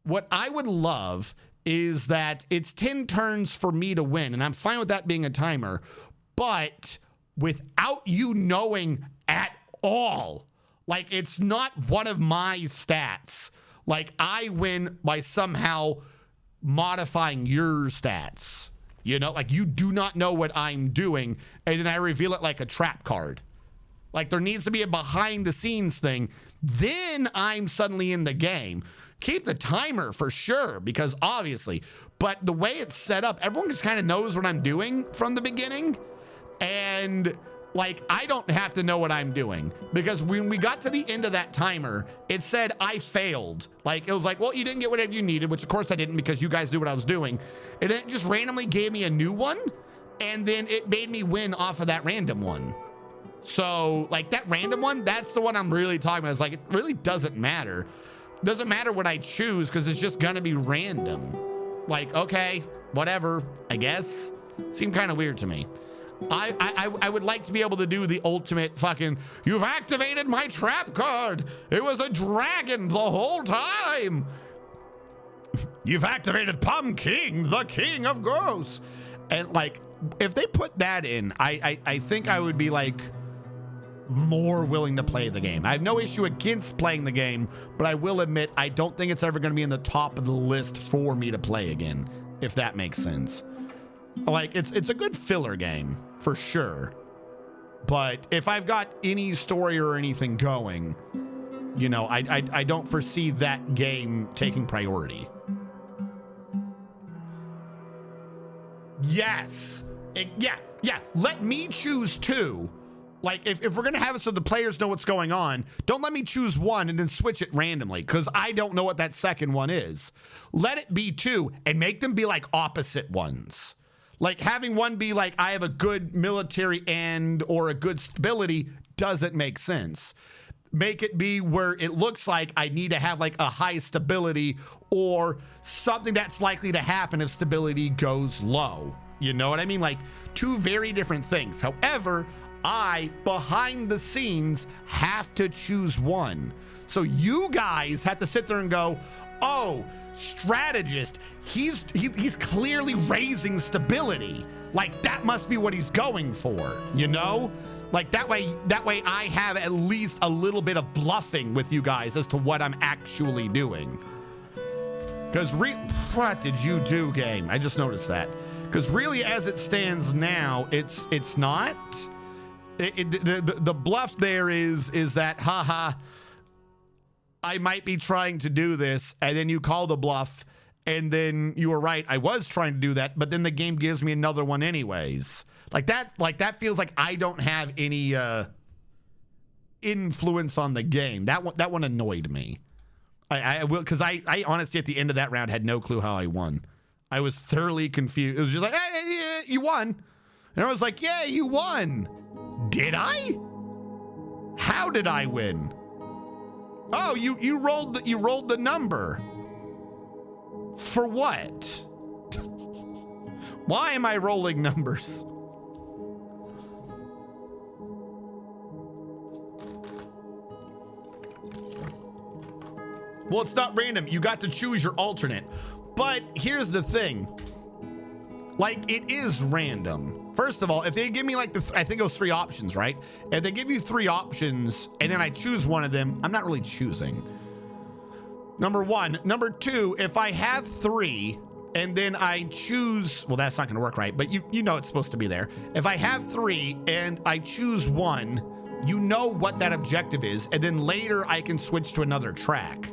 What I would love is that it's 10 turns for me to win, and I'm fine with that being a timer, but without you knowing at all, like, it's not one of my stats. Like, I win by somehow modifying your stats. You know, like, you do not know what I'm doing, and then I reveal it like a trap card. Like, there needs to be a behind the scenes thing. Then I'm suddenly in the game. Keep the timer for sure, because obviously, but the way it's set up, everyone just kind of knows what I'm doing from the beginning. And like, I don't have to know what I'm doing, because when we got to the end of that timer, it said I failed. Like, it was like, well, you didn't get whatever you needed, which of course I didn't, because you guys knew what I was doing. And then it just randomly gave me a new one. And then it made me win off of that random one. So, like, that random one, that's the one I'm really talking about. It's like, it really doesn't matter. Doesn't matter what I choose, because it's just gonna be random. Like, okay, whatever, I guess. Seemed kind of weird to me. I would like to be able to do the ultimate fucking, you've activated my trap card. It was a dragon the whole time. You've activated Pumpkin, the king of ghosts. And like, if they put that in, I think I would be like more willing to play the game. I have no issue against playing the game, but I will admit I don't think it's ever going to be in the top of the list for me to play again, if that makes sense. Like, it's a good filler game for sure, but if I've got any story or anything going, you know, I don't foresee that game taking priority. Yes. Yeah. Let me choose two. Like, if we're going to have it so the players know what's going on, don't let me choose one and then switch it randomly, because I don't know what that second one is. Let it be two and make them be like opposite ones. Like, having one be like, I have a good military and or a good stability doesn't make sense. Make it be where it looks like I need to have like a high stability or something that's likely to happen if stability goes low. You know what I mean? Like, two very different things. However, I, behind the scenes, have to choose one. So you guys have to sit there and go, oh, strategist, he's clearly raising stability. Like, that must be what he's going for, you know? Like, that way I have at least a little bit of bluffing with you guys as to what I'm actually doing. Because what did you do, game? I just noticed that. Because really, as it stands now, it's not. The bluff there is that, haha, I might be trying to do this, and then you call the bluff, and then you were right, I was trying to do that, but then the game gives me another one anyways. Like that feels like I don't have any influence on the game. That one annoyed me. I will, because I honestly at the end of that round had no clue how I won. I was thoroughly confused. It was just like, hey, you won. And I was like, yeah, you won. Did I? How did I win? Oh, you rolled the number. For what? Why am I rolling numbers? Well, it's not random. You got to choose your alternate. But here's the thing. Like, it is random. First of all, if they give me like I think it was 3 options, right? If they give you 3 options and then I choose one of them, I'm not really choosing. Number 1. Number 2, if I have 3 and then I choose, well, that's not going to work right, but you know it's supposed to be there. If I have 3 and I choose 1, you know what that objective is, and then later I can switch to another track.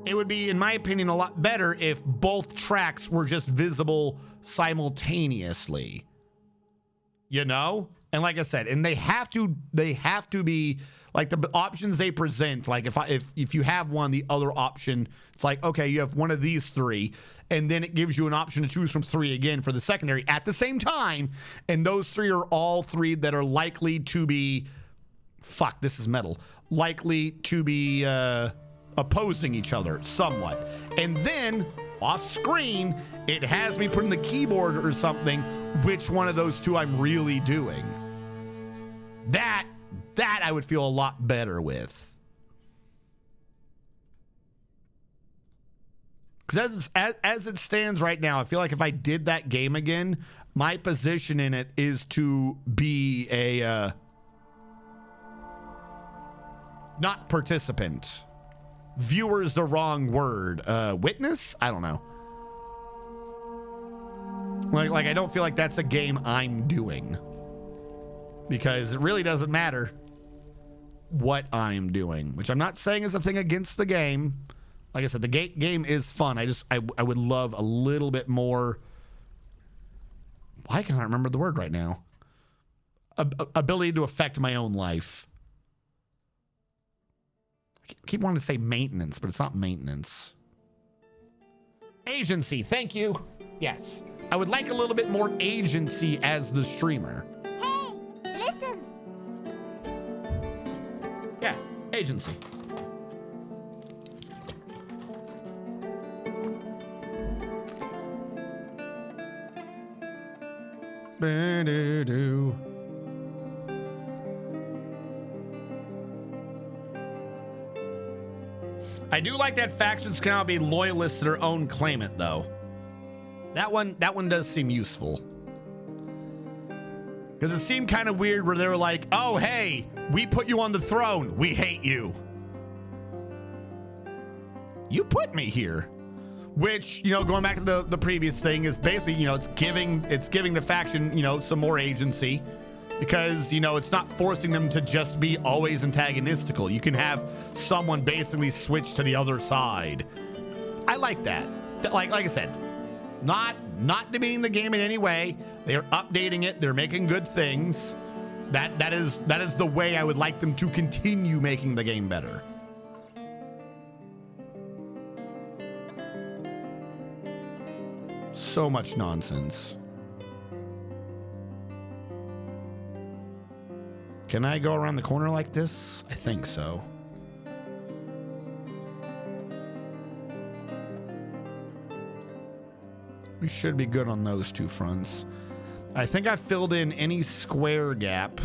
It would be, in my opinion, a lot better if both tracks were just visible simultaneously. You know? And like I said, and they have to be like the options they present. Like if you have one, the other option, it's like, okay, you have one of these 3, and then it gives you an option to choose from 3 again for the secondary at the same time. And those 3 are all 3 that are likely to be, fuck, this is metal, likely to be opposing each other somewhat. And then off screen, it has me put in the keyboard or something which one of those 2 I'm really doing. That I would feel a lot better with. Because as it stands right now, I feel like if I did that game again, my position in it is to be a not participant. Viewer is the wrong word. Witness? I don't know. Like I don't feel like that's a game I'm doing. Because it really doesn't matter what I'm doing, which I'm not saying is a thing against the game. Like I said, the game is fun. I would love a little bit more. Why can't I remember the word right now? Ability to affect my own life. I keep wanting to say maintenance, but it's not maintenance. Agency, thank you. Yes. I would like a little bit more agency as the streamer. Hey, listen. Yeah, agency. Ba-do-do. I do like that factions can now be loyalists to their own claimant, though. That one does seem useful. Because it seemed kind of weird where they were like, oh, hey, we put you on the throne. We hate you. You put me here. Which, you know, going back to the previous thing is basically, you know, it's giving the faction, you know, some more agency. Because, you know, it's not forcing them to just be always antagonistical. You can have someone basically switch to the other side. I like that. Like I said, not demeaning the game in any way. They're updating it. They're making good things. That is the way I would like them to continue making the game better. So much nonsense. Can I go around the corner like this? I think so. We should be good on those 2 fronts. I think I filled in any square gap.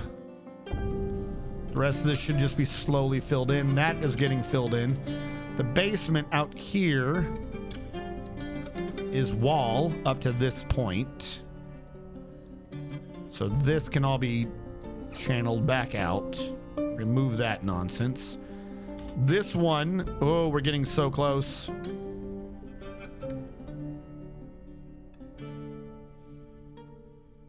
The rest of this should just be slowly filled in. That is getting filled in. The basement out here is wall up to this point. So this can all be channeled back out. Remove that nonsense. This one, oh, we're getting so close.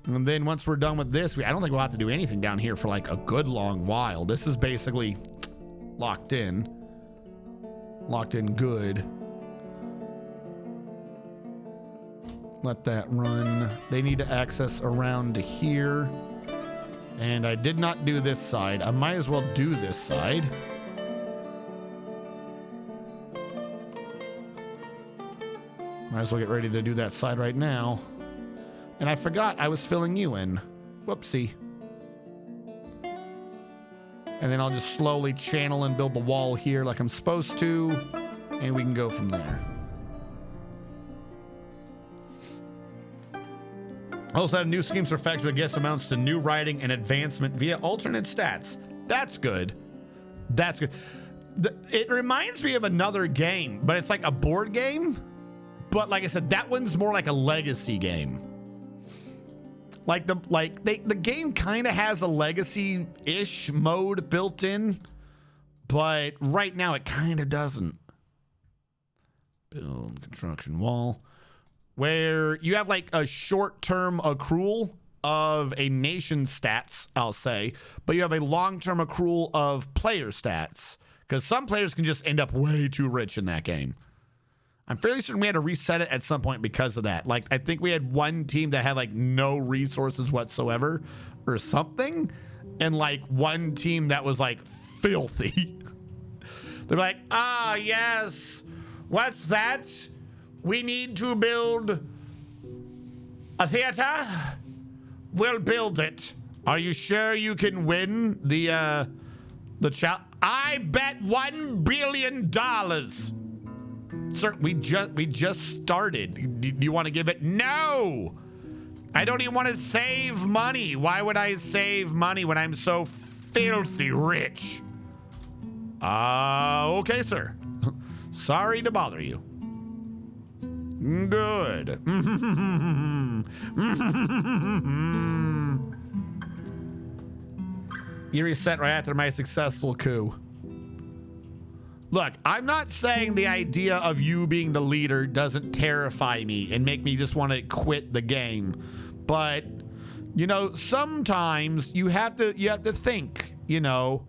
And then once we're done with this, I don't think we'll have to do anything down here for like a good long while. This is basically locked in. Locked in good. Let that run. They need to access around to here. And I did not do this side. I might as well do this side. Might as well get ready to do that side right now. And I forgot I was filling you in. Whoopsie. And then I'll just slowly channel and build the wall here like I'm supposed to. And we can go from there. Also had new schemes for factory, I guess, amounts to new writing and advancement via alternate stats. That's good. That's good. It reminds me of another game, but it's like a board game. But like I said, that one's more like a legacy game. Like the game kind of has a legacy-ish mode built in, but right now it kind of doesn't. Build construction wall, where you have like a short-term accrual of a nation's stats, I'll say, but you have a long-term accrual of player stats, because some players can just end up way too rich in that game. I'm fairly certain we had to reset it at some point because of that. Like, I think we had one team that had like no resources whatsoever or something, and like one team that was like filthy. They're like, ah, yes, what's that? We need to build a theater? We'll build it. Are you sure you can win the challenge? I bet $1 billion. Sir, we just started. Do you want to give it? No! I don't even want to save money. Why would I save money when I'm so filthy rich? Okay, sir. Sorry to bother you. Good. You reset right after my successful coup. Look, I'm not saying the idea of you being the leader doesn't terrify me and make me just want to quit the game. But, you know, sometimes you have to think, you know,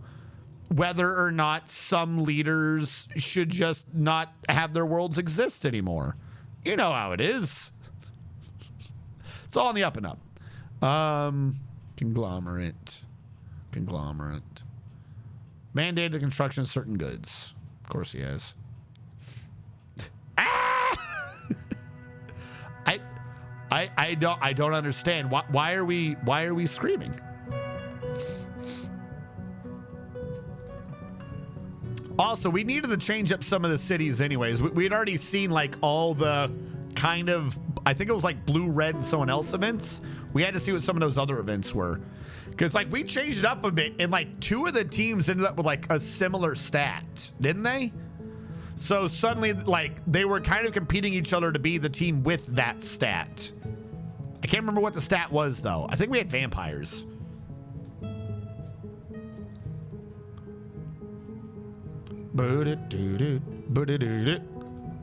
whether or not some leaders should just not have their worlds exist anymore. You know how it is. It's all on the up and up. Conglomerate. Mandated construction of certain goods. Of course he has. Ah! I don't understand. Why are we screaming? Also, we needed to change up some of the cities anyways. We had already seen like all the kind of, I think it was like blue, red, and someone else events. We had to see what some of those other events were. Because like we changed it up a bit and like two of the teams ended up with like a similar stat, didn't they? So suddenly like they were kind of competing each other to be the team with that stat. I can't remember what the stat was though. I think we had vampires.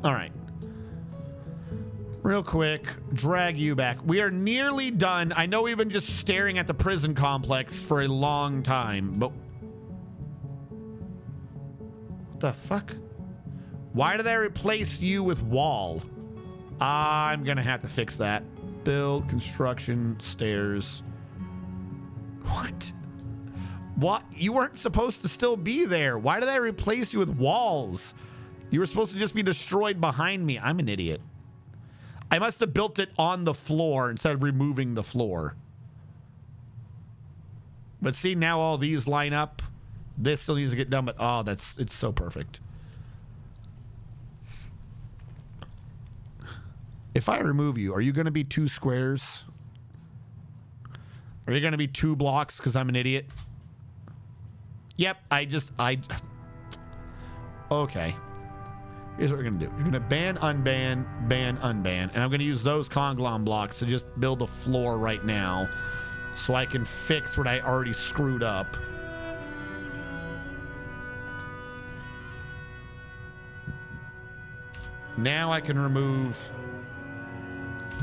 All right. Real quick, drag you back. We are nearly done. I know we've been just staring at the prison complex for a long time, but what the fuck? Why did I replace you with wall? I'm gonna have to fix that. Build, construction, stairs. What? What? You weren't supposed to still be there. Why did I replace you with walls? You were supposed to just be destroyed behind me. I'm an idiot. I must have built it on the floor instead of removing the floor. But see, now all these line up. This still needs to get done, but oh, it's so perfect. If I remove you, are you going to be 2 squares? Are you going to be 2 blocks because I'm an idiot? Yep, okay. Here's what we're going to do. You're going to ban, unban, ban, unban. And I'm going to use those conglom blocks to just build a floor right now so I can fix what I already screwed up. Now I can remove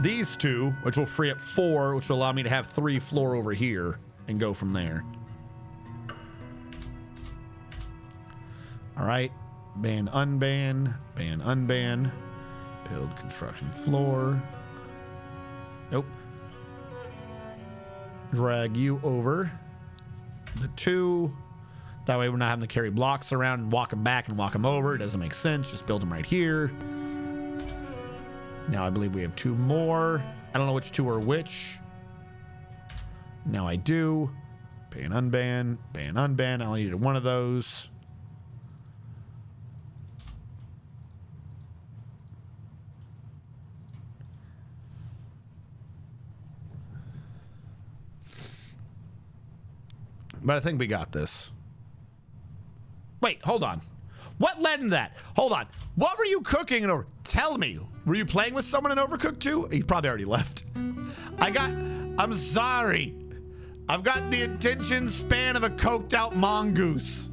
these 2, which will free up 4, which will allow me to have 3 floor over here and go from there. All right. Ban, unban, ban, unban. Build construction floor. Nope. Drag you over the 2. That way we're not having to carry blocks around and walk them back and walk them over. It doesn't make sense. Just build them right here. Now I believe we have 2 more. I don't know which 2 are which. Now I do. Ban, unban, ban, unban. I only needed 1 of those. But I think we got this. Wait, hold on. What led into that? Hold on. What were you cooking in over? Tell me. Were you playing with someone in Overcooked 2? He probably already left. I'm sorry. I've got the attention span of a coked out mongoose.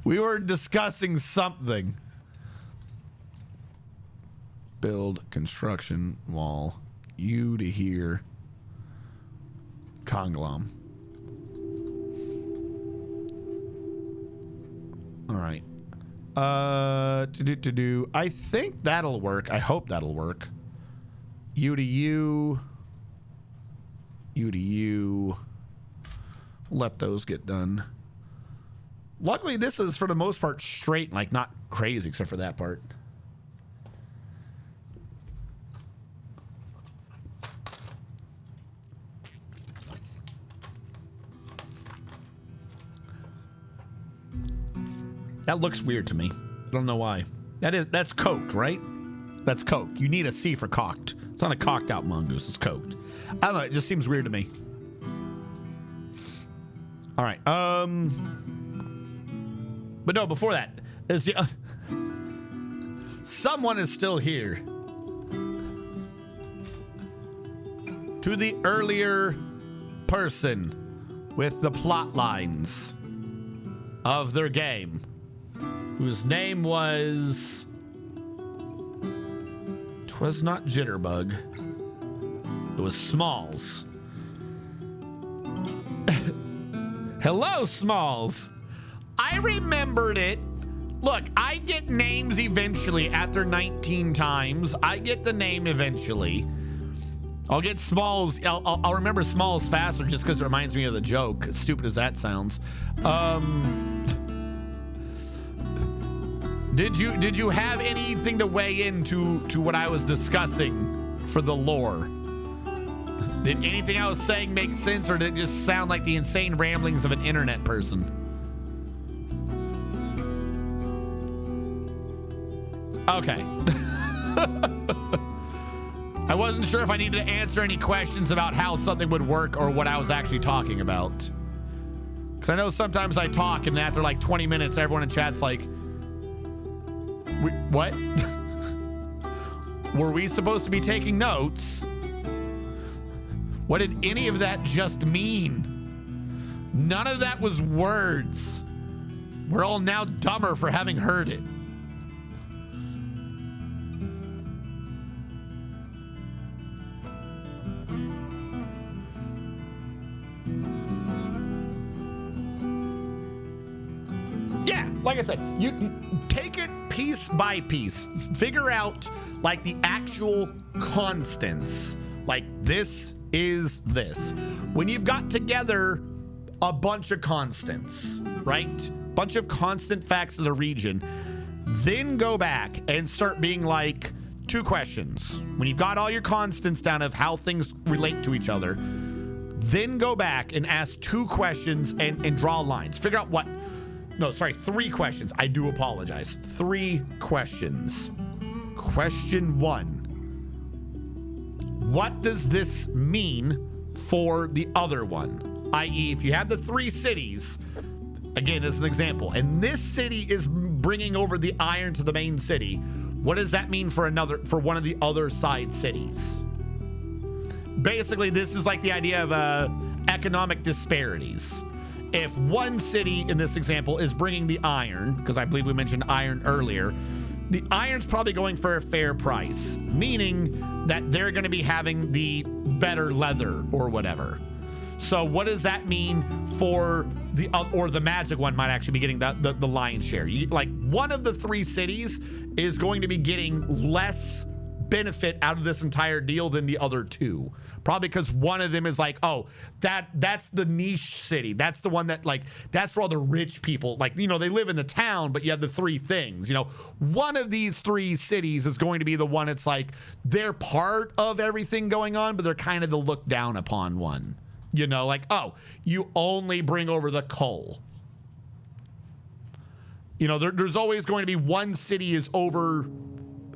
We were discussing something. Build construction wall. You to here. Conglom. All right. I think that'll work. I hope that'll work. You to you. You to you. Let those get done. Luckily, this is for the most part straight, like not crazy, except for that part. That looks weird to me. I don't know why. That's coked, right? That's coked. You need a C for cocked. It's not a cocked out mongoose. It's coked. I don't know. It just seems weird to me. All right. But no, before that, is the someone is still here. To the earlier person with the plot lines of their game, whose name was... 'Twas not Jitterbug. It was Smalls. Hello, Smalls. I remembered it. Look, I get names eventually after 19 times. I get the name eventually. I'll get Smalls. I'll remember Smalls faster just because it reminds me of the joke. As stupid as that sounds. Did you have anything to weigh into what I was discussing for the lore? Did anything I was saying make sense, or did it just sound like the insane ramblings of an internet person? Okay. I wasn't sure if I needed to answer any questions about how something would work or what I was actually talking about. Because I know sometimes I talk and after like 20 minutes, everyone in chat's like, what? Were we supposed to be taking notes? What did any of that just mean? None of that was words. We're all now dumber for having heard it. Yeah, like I said, you take it piece by piece. Figure out like the actual constants. Like this is this. When you've got together a bunch of constants, right? Bunch of constant facts of the region, then go back and start being like 2 questions. When you've got all your constants down of how things relate to each other, then go back and ask 2 questions and draw lines. Figure out what... No, sorry, 3 questions. I do apologize. 3 questions. Question 1. What does this mean for the other one? I.e., if you have the 3 cities, again, this is an example, and this city is bringing over the iron to the main city, what does that mean for one of the other side cities? Basically, this is like the idea of economic disparities. If one city in this example is bringing the iron, because I believe we mentioned iron earlier, the iron's probably going for a fair price, meaning that they're going to be having the better leather or whatever. So what does that mean for the, or the magic one might actually be getting the lion's share. Like one of the 3 cities is going to be getting less benefit out of this entire deal than the other two. Probably because one of them is like, oh, that's the niche city. That's the one that, like, that's where all the rich people, like, you know, they live in the town, but you have the three things. You know, one of these three cities is going to be the one that's like, they're part of everything going on, but they're kind of the looked down upon one. You know, like, oh, you only bring over the coal. You know, there's always going to be one city is over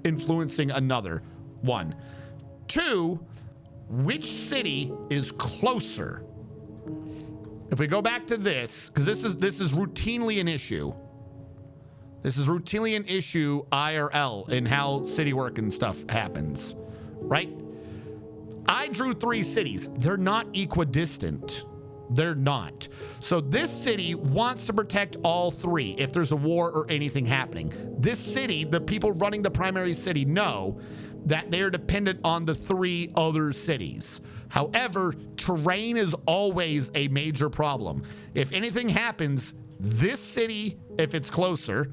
influencing another one. Two, which city is closer? If we go back to this, because this is routinely an issue. This is routinely an issue IRL in how city work and stuff happens, right? I drew 3 cities. They're not equidistant. They're not. So this city wants to protect all 3 if there's a war or anything happening. This city, the people running the primary city know that they're dependent on the 3 other cities. However, terrain is always a major problem. If anything happens, this city, if it's closer,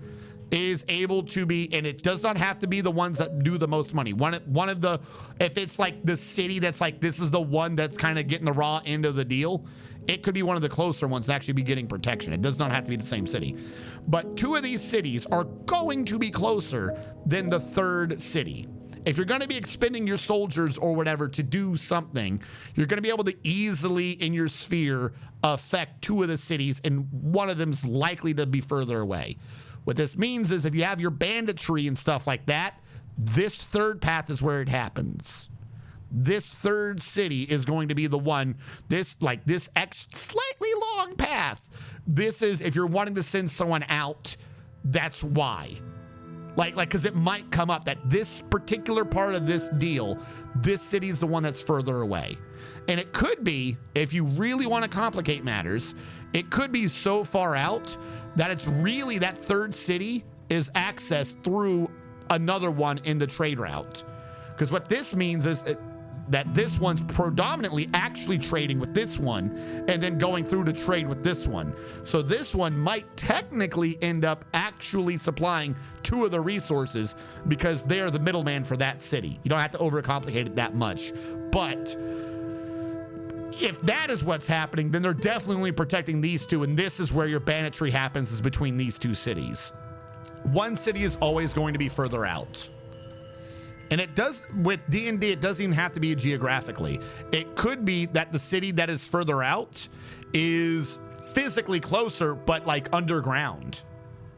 is able to be, and it does not have to be the ones that do the most money. One of the, if it's like the city that's like, this is the one that's kind of getting the raw end of the deal, it could be one of the closer ones to actually be getting protection. It does not have to be the same city. But 2 of these cities are going to be closer than the 3rd city. If you're going to be expending your soldiers or whatever to do something, you're going to be able to easily, in your sphere, affect 2 of the cities, and one of them's likely to be further away. What this means is if you have your banditry and stuff like that, this 3rd path is where it happens. This 3rd city is going to be the one, slightly long path. This is, if you're wanting to send someone out, that's why. Like, because it might come up that this particular part of this deal, this city is the one that's further away. And it could be, if you really want to complicate matters, it could be so far out that it's really that 3rd city is accessed through another one in the trade route. Because what this means is that this one's predominantly actually trading with this one and then going through to trade with this one. So this one might technically end up actually supplying 2 of the resources because they're the middleman for that city. You don't have to overcomplicate it that much. But if that is what's happening, then they're definitely protecting these 2, and this is where your banditry happens, is between these 2 cities. One city is always going to be further out. And it does, with D&D, it doesn't even have to be geographically. It could be that the city that is further out is physically closer, but like underground.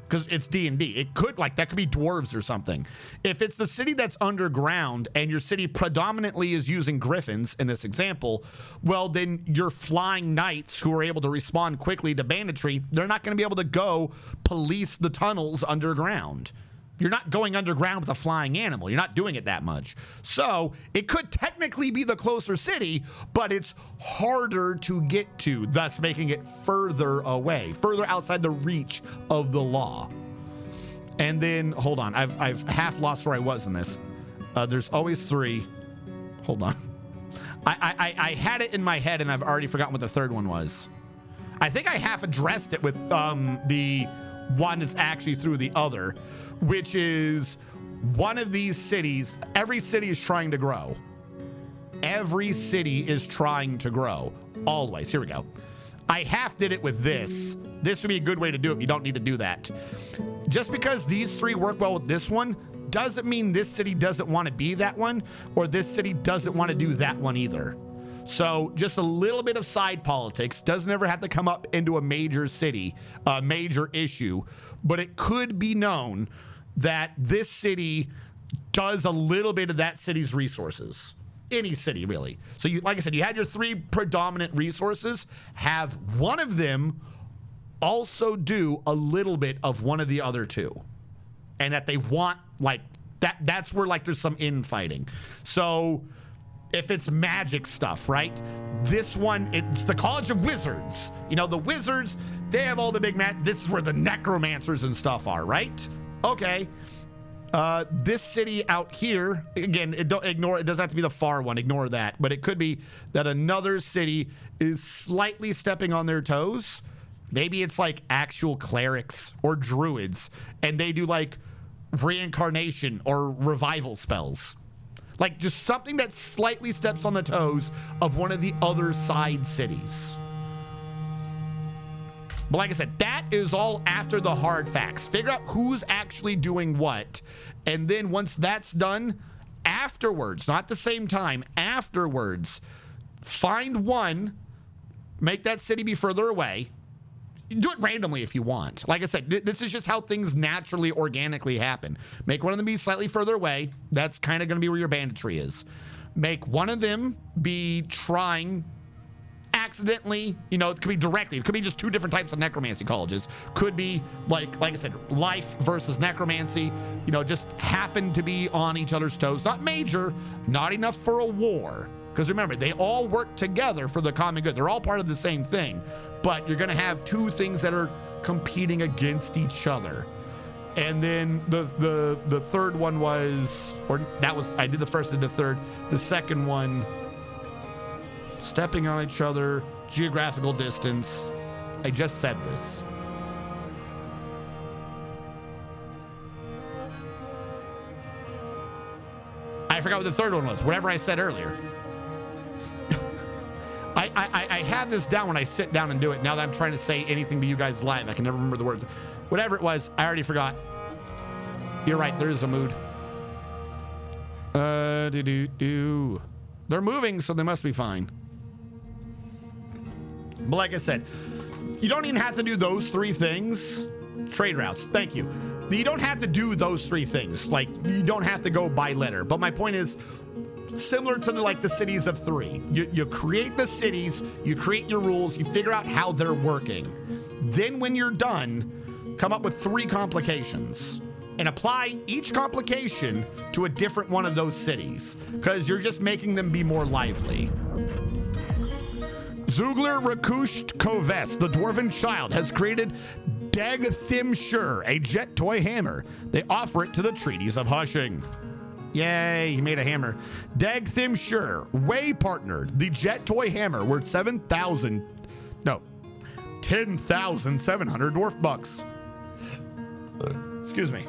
Because it's D&D. It could, like, that could be dwarves or something. If it's the city that's underground and your city predominantly is using griffins in this example, well, then your flying knights who are able to respond quickly to banditry, they're not going to be able to go police the tunnels underground. You're not going underground with a flying animal. You're not doing it that much. So it could technically be the closer city, but it's harder to get to, thus making it further away, further outside the reach of the law. And then, hold on, I've half lost where I was in this. There's always 3. Hold on. I had it in my head and I've already forgotten what the 3rd one was. I think I half addressed it with the one that's actually through the other, which is one of these cities. Every city is trying to grow. Every city is trying to grow. Always. Here we go. I half did it with this. This would be a good way to do it. You don't need to do that. Just because these 3 work well with this one doesn't mean this city doesn't want to be that one, or this city doesn't want to do that one either. So just a little bit of side politics doesn't ever have to come up into a major city, a major issue, but it could be known that this city does a little bit of that city's resources. Any city, really. So you, like I said, you had your 3 predominant resources, have one of them also do a little bit of one of the other 2. And that they want, like, that's where, like, there's some infighting. So if it's magic stuff, right? This one, it's the College of Wizards. You know, the wizards, they have all the big this is where the necromancers and stuff are, right? Okay. This city out here, again, don't ignore, it doesn't have to be the far one, ignore that, but it could be that another city is slightly stepping on their toes. Maybe it's like actual clerics or druids, and they do like reincarnation or revival spells. Like just something that slightly steps on the toes of one of the other side cities. But like I said, that is all after the hard facts. Figure out who's actually doing what. And then once that's done, afterwards, not the same time, afterwards, find one, make that city be further away. Do it randomly if you want. Like I said, this is just how things naturally, organically happen. Make one of them be slightly further away. That's kind of going to be where your banditry is. Make one of them be trying accidentally, you know, it could be directly. It could be just two different types of necromancy colleges. Could be, like I said, life versus necromancy. You know, just happen to be on each other's toes. Not major, not enough for a war. Because remember, they all work together for the common good. They're all part of the same thing. But you're going to have two things that are competing against each other. And then the third one was, or that was, I did the first and the third. The second one, stepping on each other, geographical distance. I just said this. I forgot what the third one was, whatever I said earlier. I have this down when I sit down and do it. Now that I'm trying to say anything to you guys live, I can never remember the words. Whatever it was, I already forgot. You're right, there is a mood. They're moving, so they must be fine. But like I said, you don't even have to do those three things. Trade routes, thank you. You don't have to do those three things. Like, you don't have to go by letter. But my point is, similar to the cities of 3. You create the cities, you create your rules, you figure out how they're working. Then when you're done, come up with 3 complications and apply each complication to a different one of those cities, because you're just making them be more lively. Zugler Rakusht Koves, the Dwarven Child, has created Deg Thimshur, a jet toy hammer. They offer it to the treaties of Hushing. Yay, he made a hammer. Deg Thimshur, way partnered, the jet toy hammer worth 10,700 dwarf bucks. Excuse me.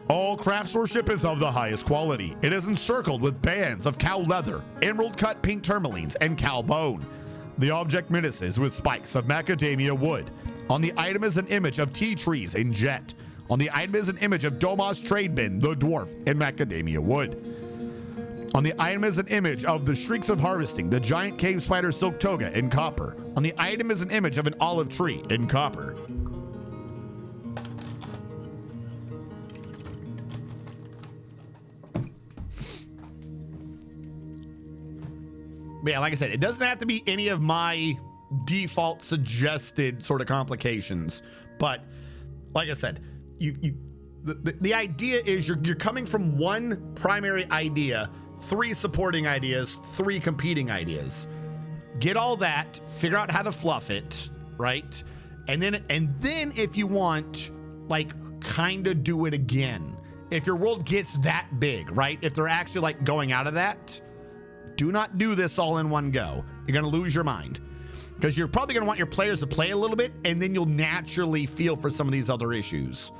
All craftsmanship is of the highest quality. It is encircled with bands of cow leather, emerald cut pink tourmalines, and cow bone. The object menaces with spikes of macadamia wood. On the item is an image of tea trees in jet. On the item is an image of Domas Tradebin, the dwarf, in macadamia wood. On the item is an image of the Shrieks of Harvesting, the giant cave spider silk toga in copper. On the item is an image of an olive tree in copper. But yeah, like I said, it doesn't have to be any of my default suggested sort of complications. But like I said, the idea is you're coming from one primary idea, 3 supporting ideas, 3 competing ideas. Get all that, figure out how to fluff it, right? And then if you want, like, kind of do it again. If your world gets that big, right? If they're actually like going out of that, do not do this all in one go. You're going to lose your mind, because you're probably going to want your players to play a little bit, and then you'll naturally feel for some of these other issues.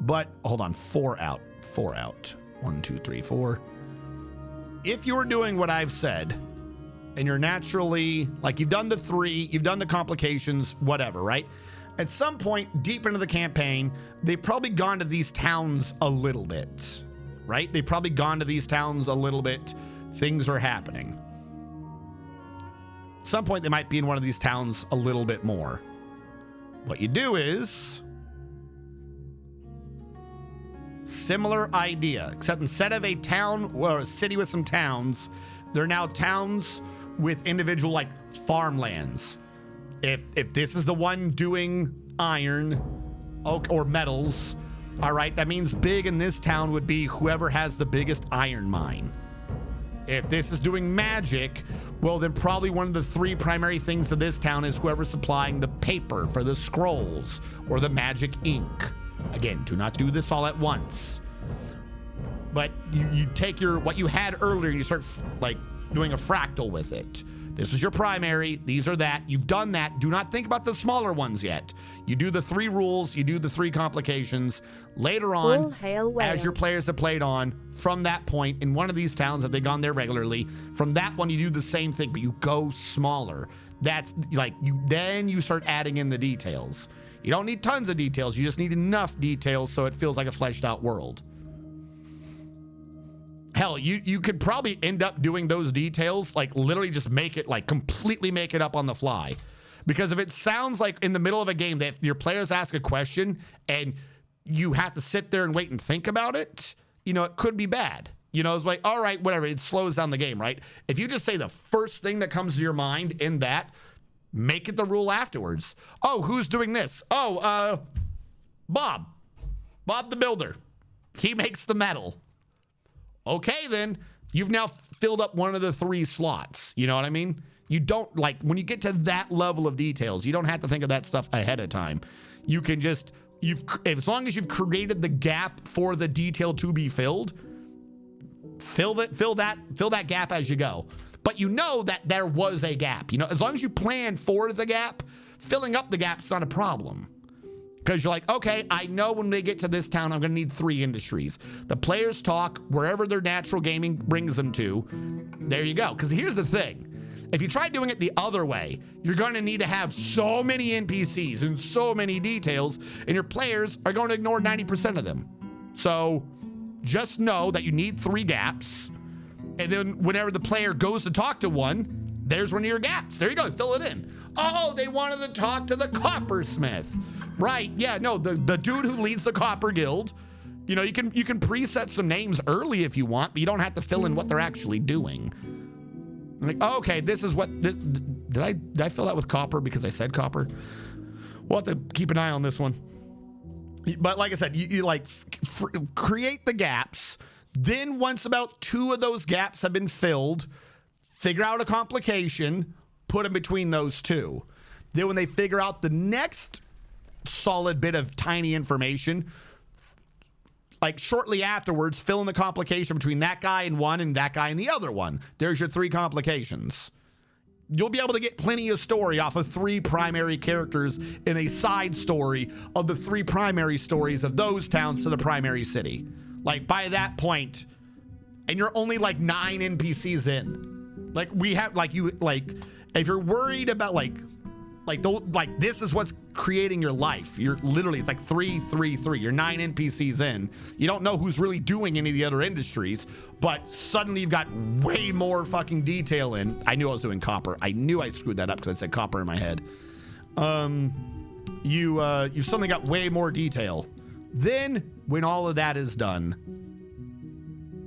But hold on, 4 out. 1, 2, 3, 4. If you're doing what I've said, and you're naturally, like, you've done the 3, you've done the complications, whatever, right? At some point deep into the campaign, they've probably gone to these towns a little bit, right? They've probably gone to these towns a little bit. Things are happening. At some point, they might be in one of these towns a little bit more. What you do is, similar idea, except instead of a town or a city with some towns, they're now towns with individual, like, farmlands. If this is the one doing iron, oak, or metals, all right, that means big in this town would be whoever has the biggest iron mine. If this is doing magic, well, then probably one of the 3 primary things of this town is whoever's supplying the paper for the scrolls or the magic ink. Again, do not do this all at once. But you take what you had earlier, you start like doing a fractal with it. This is your primary. These are that. You've done that. Do not think about the smaller ones yet. You do the 3 rules. You do the 3 complications. Later All on, hail as your Wales. players have played on, from that point, in one of these towns, have they gone there regularly, from that one, you do the same thing, but you go smaller. That's like, then you start adding in the details. You don't need tons of details. You just need enough details so it feels like a fleshed out world. Hell, you could probably end up doing those details, like literally just make it, like completely make it up on the fly. Because if it sounds like in the middle of a game that your players ask a question and you have to sit there and wait and think about it, you know, it could be bad. You know, it's like, all right, whatever, it slows down the game, right? If you just say the first thing that comes to your mind in that, make it the rule afterwards. Oh, who's doing this? Oh, Bob the builder. He makes the metal. Okay, then you've now filled up one of the 3 slots. You know what I mean? You don't, like, when you get to that level of details, you don't have to think of that stuff ahead of time. You can just, as long as you've created the gap for the detail to be filled, fill that gap as you go. But you know that there was a gap. You know, as long as you plan for the gap, filling up the gap's not a problem. Because you're like, okay, I know when they get to this town, I'm going to need 3 industries. The players talk wherever their natural gaming brings them to. There you go. Because here's the thing. If you try doing it the other way, you're going to need to have so many NPCs and so many details, and your players are going to ignore 90% of them. So just know that you need 3 gaps. And then whenever the player goes to talk to one, there's one of your gaps. There you go. Fill it in. Oh, they wanted to talk to the coppersmith. Right, yeah, no, the dude who leads the Copper Guild, you know, you can preset some names early if you want, but you don't have to fill in what they're actually doing. I'm like, oh, okay, this is what this. Did I fill that with copper because I said copper? We'll have to keep an eye on this one. But like I said, you like create the gaps. Then once about 2 of those gaps have been filled, figure out a complication, put them between those 2. Then when they figure out the next solid bit of tiny information, like shortly afterwards, fill in the complication between that guy in one and that guy in the other one. There's your 3 complications. You'll be able to get plenty of story off of 3 primary characters in a side story of the 3 primary stories of those towns to the primary city. Like by that point, and you're only like 9 NPCs in. Like we have, like you, like if you're worried about like this is what's creating your life. You're literally, it's like 3, 3, 3. You're 9 NPCs in. You don't know who's really doing any of the other industries, but suddenly you've got way more fucking detail in. I knew I was doing copper. I knew I screwed that up because I said copper in my head. You suddenly got way more detail. Then when all of that is done,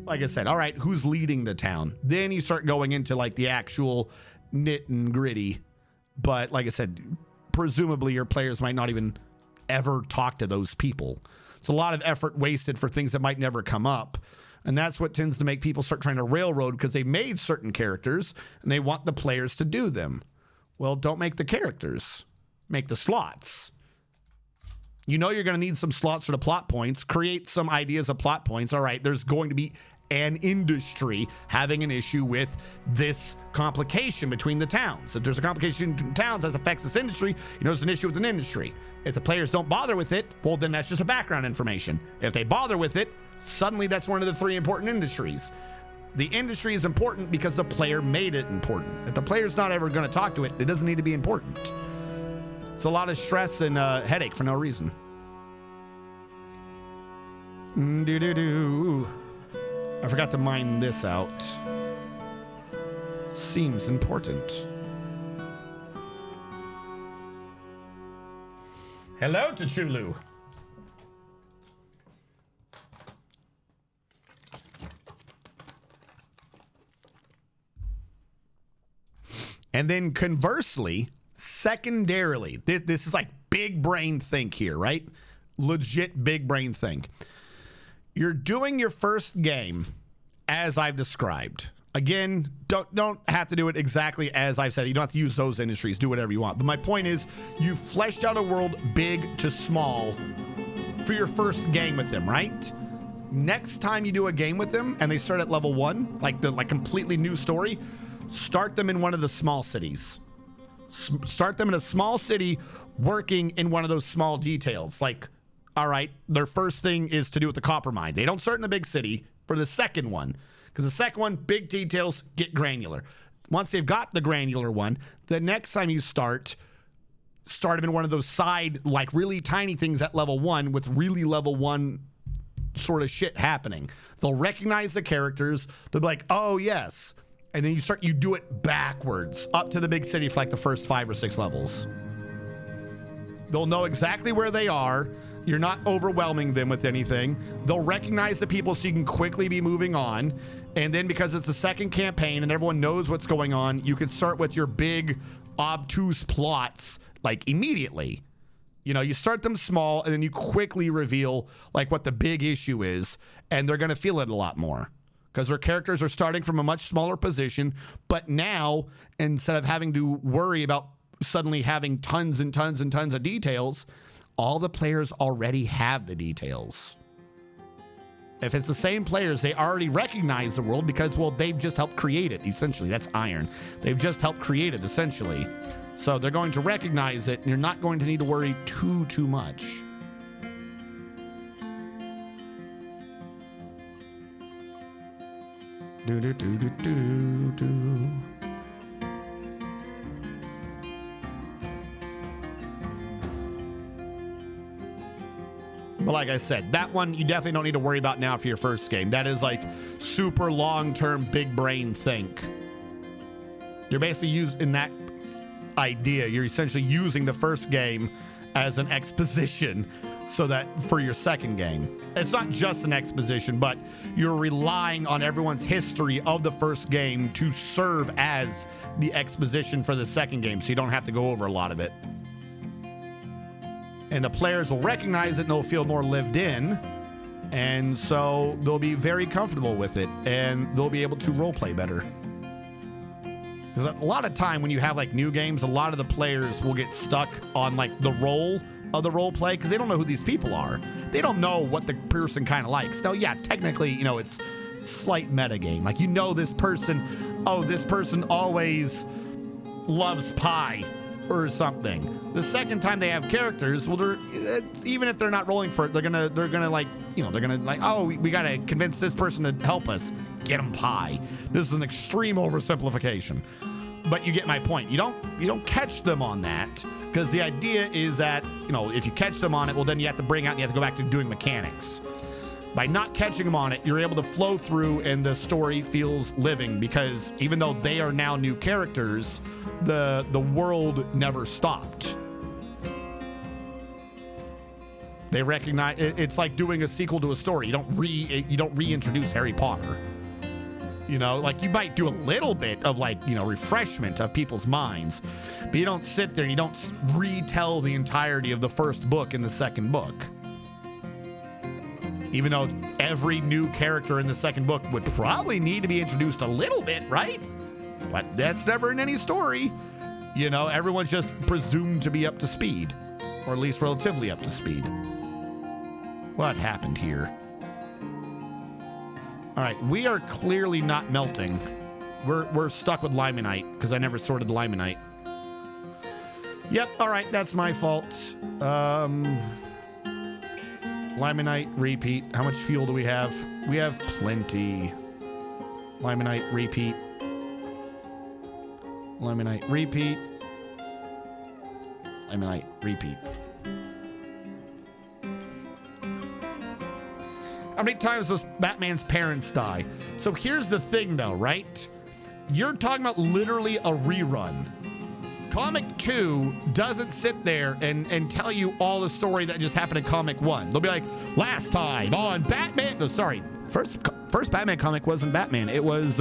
like I said, all right, who's leading the town? Then you start going into like the actual nit and gritty. But like I said, presumably your players might not even ever talk to those people. It's a lot of effort wasted for things that might never come up. And that's what tends to make people start trying to railroad, because they made certain characters and they want the players to do them. Well, don't make the characters. Make the slots. You know you're going to need some slots for the plot points. Create some ideas of plot points. All right, there's going to be an industry having an issue with this complication between the towns. If there's a complication between towns that affects this industry, you know there's an issue with an industry. If the players don't bother with it, well, then that's just a background information. If they bother with it, suddenly that's one of the 3 important industries. The industry is important because the player made it important. If the player's not ever going to talk to it, it doesn't need to be important. It's a lot of stress and headache for no reason. I forgot to mine this out. Seems important. Hello, Tachulu. And then conversely, secondarily, this is like big brain think here, right? Legit big brain think. You're doing your first game as I've described. Again, don't have to do it exactly as I've said. You don't have to use those industries. Do whatever you want. But my point is, you fleshed out a world big to small for your first game with them, right? Next time you do a game with them and they start at level 1, like the completely new story, start them in one of the small cities. Start them in a small city working in one of those small details. Like, all right, their first thing is to do with the copper mine. They don't start in the big city for the second one, because the second one, big details, get granular. Once they've got the granular one, the next time you start them in one of those side, like really tiny things at level 1 with really level 1 sort of shit happening. They'll recognize the characters. They'll be like, oh, yes. And then you do it backwards up to the big city for like the first 5 or 6 levels. They'll know exactly where they are. You're not overwhelming them with anything. They'll recognize the people so you can quickly be moving on. And then because it's the second campaign and everyone knows what's going on, you can start with your big obtuse plots like immediately. You know, you start them small and then you quickly reveal like what the big issue is, and they're going to feel it a lot more because their characters are starting from a much smaller position. But now, instead of having to worry about suddenly having tons and tons and tons of details, all the players already have the details. If it's the same players, they already recognize the world because, well, they've just helped create it, essentially. That's iron. They've just helped create it, essentially. So they're going to recognize it, and you're not going to need to worry too much. Do. But like I said, that one you definitely don't need to worry about now for your first game. That is like super long-term, big brain think. You're basically using that idea. You're essentially using the first game as an exposition so that for your second game. It's not just an exposition, but you're relying on everyone's history of the first game to serve as the exposition for the second game, so you don't have to go over a lot of it. And the players will recognize it and they'll feel more lived in. And so they'll be very comfortable with it and they'll be able to roleplay better. Because a lot of time when you have like new games, a lot of the players will get stuck on like the role of the role play because they don't know who these people are. They don't know what the person kind of likes. Now, yeah, technically, you know, it's slight meta game. Like, you know, this person always loves pie or something. The second time they have characters, well, even if they're not rolling for it, they're gonna like, you know, they're gonna like, oh, we gotta convince this person to help us get them pie. This is an extreme oversimplification, but you get my point. You don't catch them on that because the idea is that, you know, if you catch them on it, well, then you have to bring out and you have to go back to doing mechanics. By not catching them on it, you're able to flow through and the story feels living because even though they are now new characters, the world never stopped. They recognize it's like doing a sequel to a story. You don't reintroduce Harry Potter. You know, like you might do a little bit of like, you know, refreshment of people's minds, but you don't sit there and you don't retell the entirety of the first book in the second book. Even though every new character in the second book would probably need to be introduced a little bit, right? But that's never in any story. You know, everyone's just presumed to be up to speed, or at least relatively up to speed. What happened here? All right, we are clearly not melting. We're stuck with limonite because I never sorted the limonite. Yep, all right, that's my fault. Limonite, repeat. How much fuel do we have? We have plenty. Limonite, repeat. Limonite, repeat. Limonite, repeat. How many times does Batman's parents die? So here's the thing though, right? You're talking about literally a rerun. Comic 2 doesn't sit there and tell you all the story that just happened in Comic 1. They'll be like, last time on Batman... No, sorry. First Batman comic wasn't Batman. It was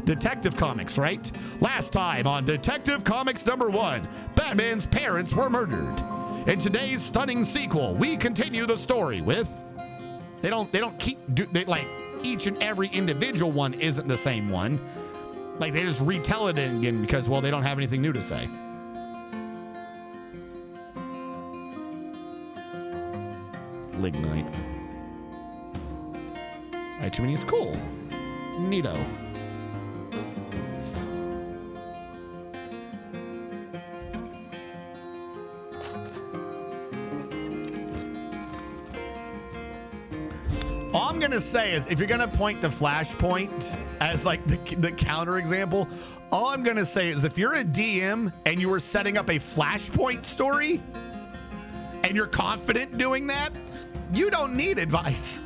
Detective Comics, right? Last time on Detective Comics #1, Batman's parents were murdered. In today's stunning sequel, we continue the story with... They don't keep... like, each and every individual one isn't the same one. Like, they just retell it again because, well, they don't have anything new to say. Lignite. Alright, too many is cool. Neato. All I'm gonna say is, if you're gonna point the flashpoint as like the counter example, all I'm gonna say is, if you're a DM and you were setting up a flashpoint story and you're confident doing that, you don't need advice.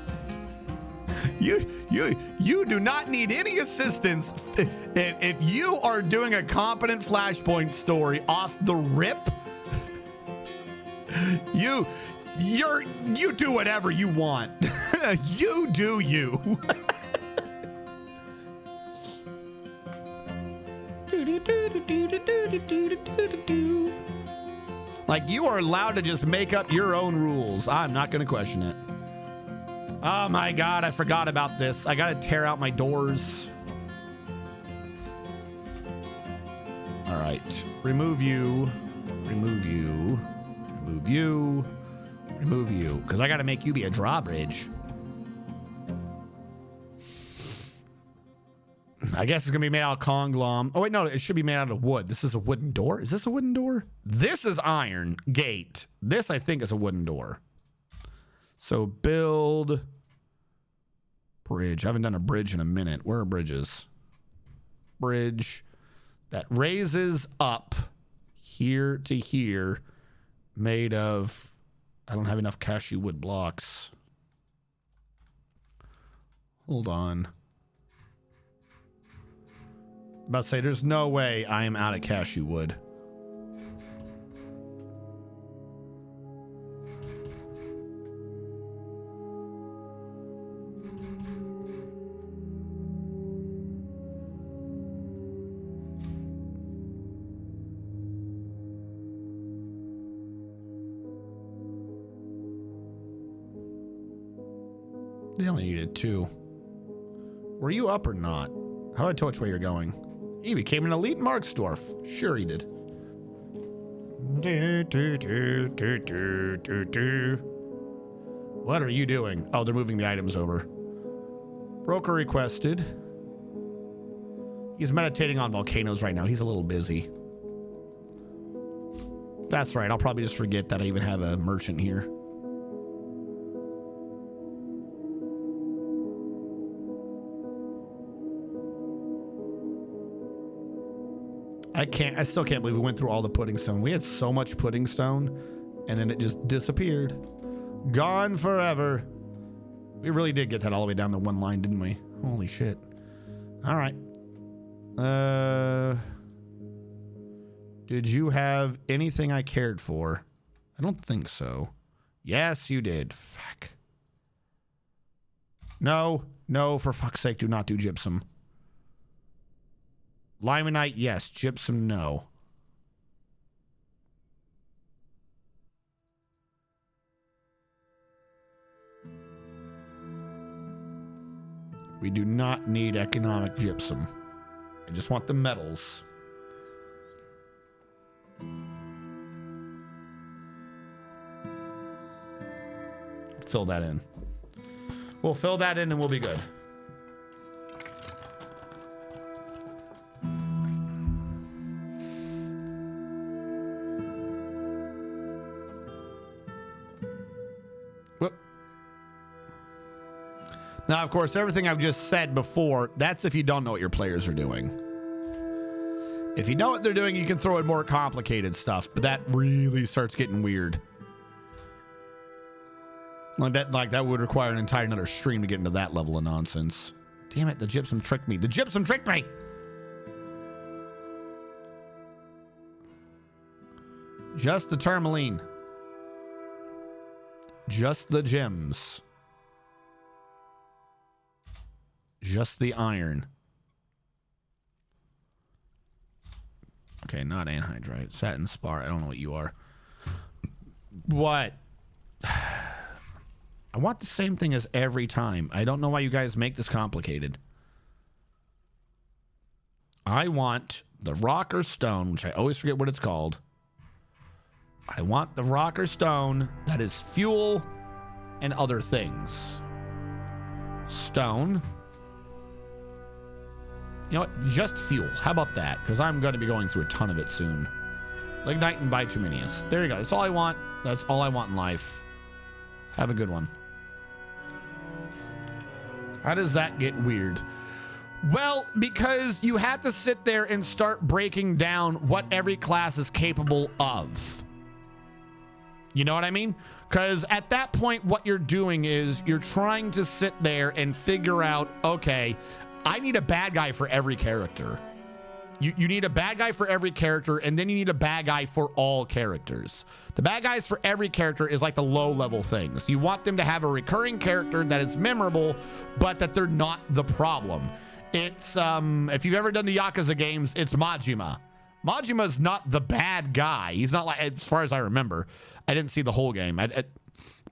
You do not need any assistance if you are doing a competent flashpoint story off the rip. You do whatever you want. You do you. Like, you are allowed to just make up your own rules. I'm not going to question it. Oh my God, I forgot about this. I got to tear out my doors. All right. Remove you. Remove you. Remove you. Remove you. Because I got to make you be a drawbridge. I guess it's going to be made out of conglom. Oh, wait, no. It should be made out of wood. This is a wooden door. Is this a wooden door? This is iron gate. This, I think, is a wooden door. So build bridge. I haven't done a bridge in a minute. Where are bridges? Bridge that raises up here to here, made of, I don't have enough cashew wood blocks. Hold on. I'm about to say, there's no way I am out of cashew wood. They only needed 2. Were you up or not? How do I tell which way you're going? He became an elite Marksdorf. Sure he did. What are you doing? Oh, they're moving the items over. Broker requested. He's meditating on volcanoes right now. He's a little busy. That's right. I'll probably just forget that I even have a merchant here. I still can't believe we went through all the pudding stone. We had so much pudding stone, and then it just disappeared. Gone forever. We really did get that all the way down to 1 line, didn't we? Holy shit. All right. Did you have anything I cared for? I don't think so. Yes, you did. Fuck. No, for fuck's sake, do not do gypsum. Limonite, yes. Gypsum, no. We do not need economic gypsum. I just want the metals. Fill that in. We'll fill that in and we'll be good. Now, of course, everything I've just said before, that's if you don't know what your players are doing. If you know what they're doing, you can throw in more complicated stuff, but that really starts getting weird. Like that would require an entire another stream to get into that level of nonsense. Damn it, the gypsum tricked me. The gypsum tricked me! Just the tourmaline. Just the gems. Just the iron. Okay, not anhydrite. Satin spar. I don't know what you are. What? I want the same thing as every time. I don't know why you guys make this complicated. I want the rock or stone, which I always forget what it's called. I want the rock or stone that is fuel and other things. Stone. You know what? Just fuel. How about that? Because I'm going to be going through a ton of it soon. Lignite and bituminous. There you go. That's all I want. That's all I want in life. Have a good one. How does that get weird? Well, because you have to sit there and start breaking down what every class is capable of. You know what I mean? Because at that point, what you're doing is you're trying to sit there and figure out, okay, I need a bad guy for every character. You need a bad guy for every character, and then you need a bad guy for all characters. The bad guys for every character is like the low-level things. You want them to have a recurring character that is memorable, but that they're not the problem. It's, if you've ever done the Yakuza games, it's Majima. Majima's not the bad guy. He's not like, as far as I remember, I didn't see the whole game,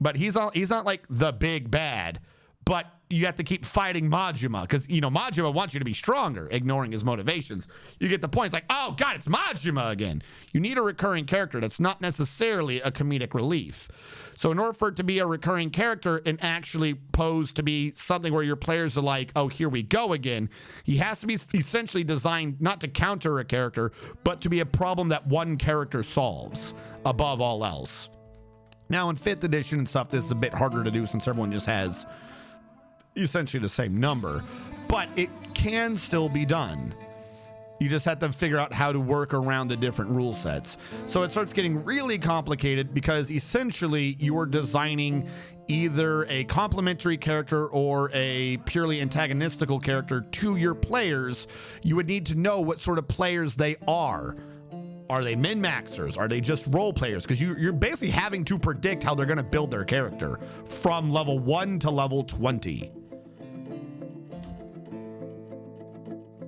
but he's not like the big bad. But you have to keep fighting Majima because, you know, Majima wants you to be stronger, ignoring his motivations. You get the point. It's like, oh, God, it's Majima again. You need a recurring character that's not necessarily a comedic relief. So in order for it to be a recurring character and actually pose to be something where your players are like, oh, here we go again, he has to be essentially designed not to counter a character, but to be a problem that one character solves above all else. Now, in 5th edition and stuff, this is a bit harder to do since everyone just has essentially the same number, but it can still be done. You just have to figure out how to work around the different rule sets. So it starts getting really complicated because essentially you are designing either a complementary character or a purely antagonistical character to your players. You would need to know what sort of players they are. Are they min-maxers? Are they just role players? Because you're basically having to predict how they're going to build their character from level 1 to level 20.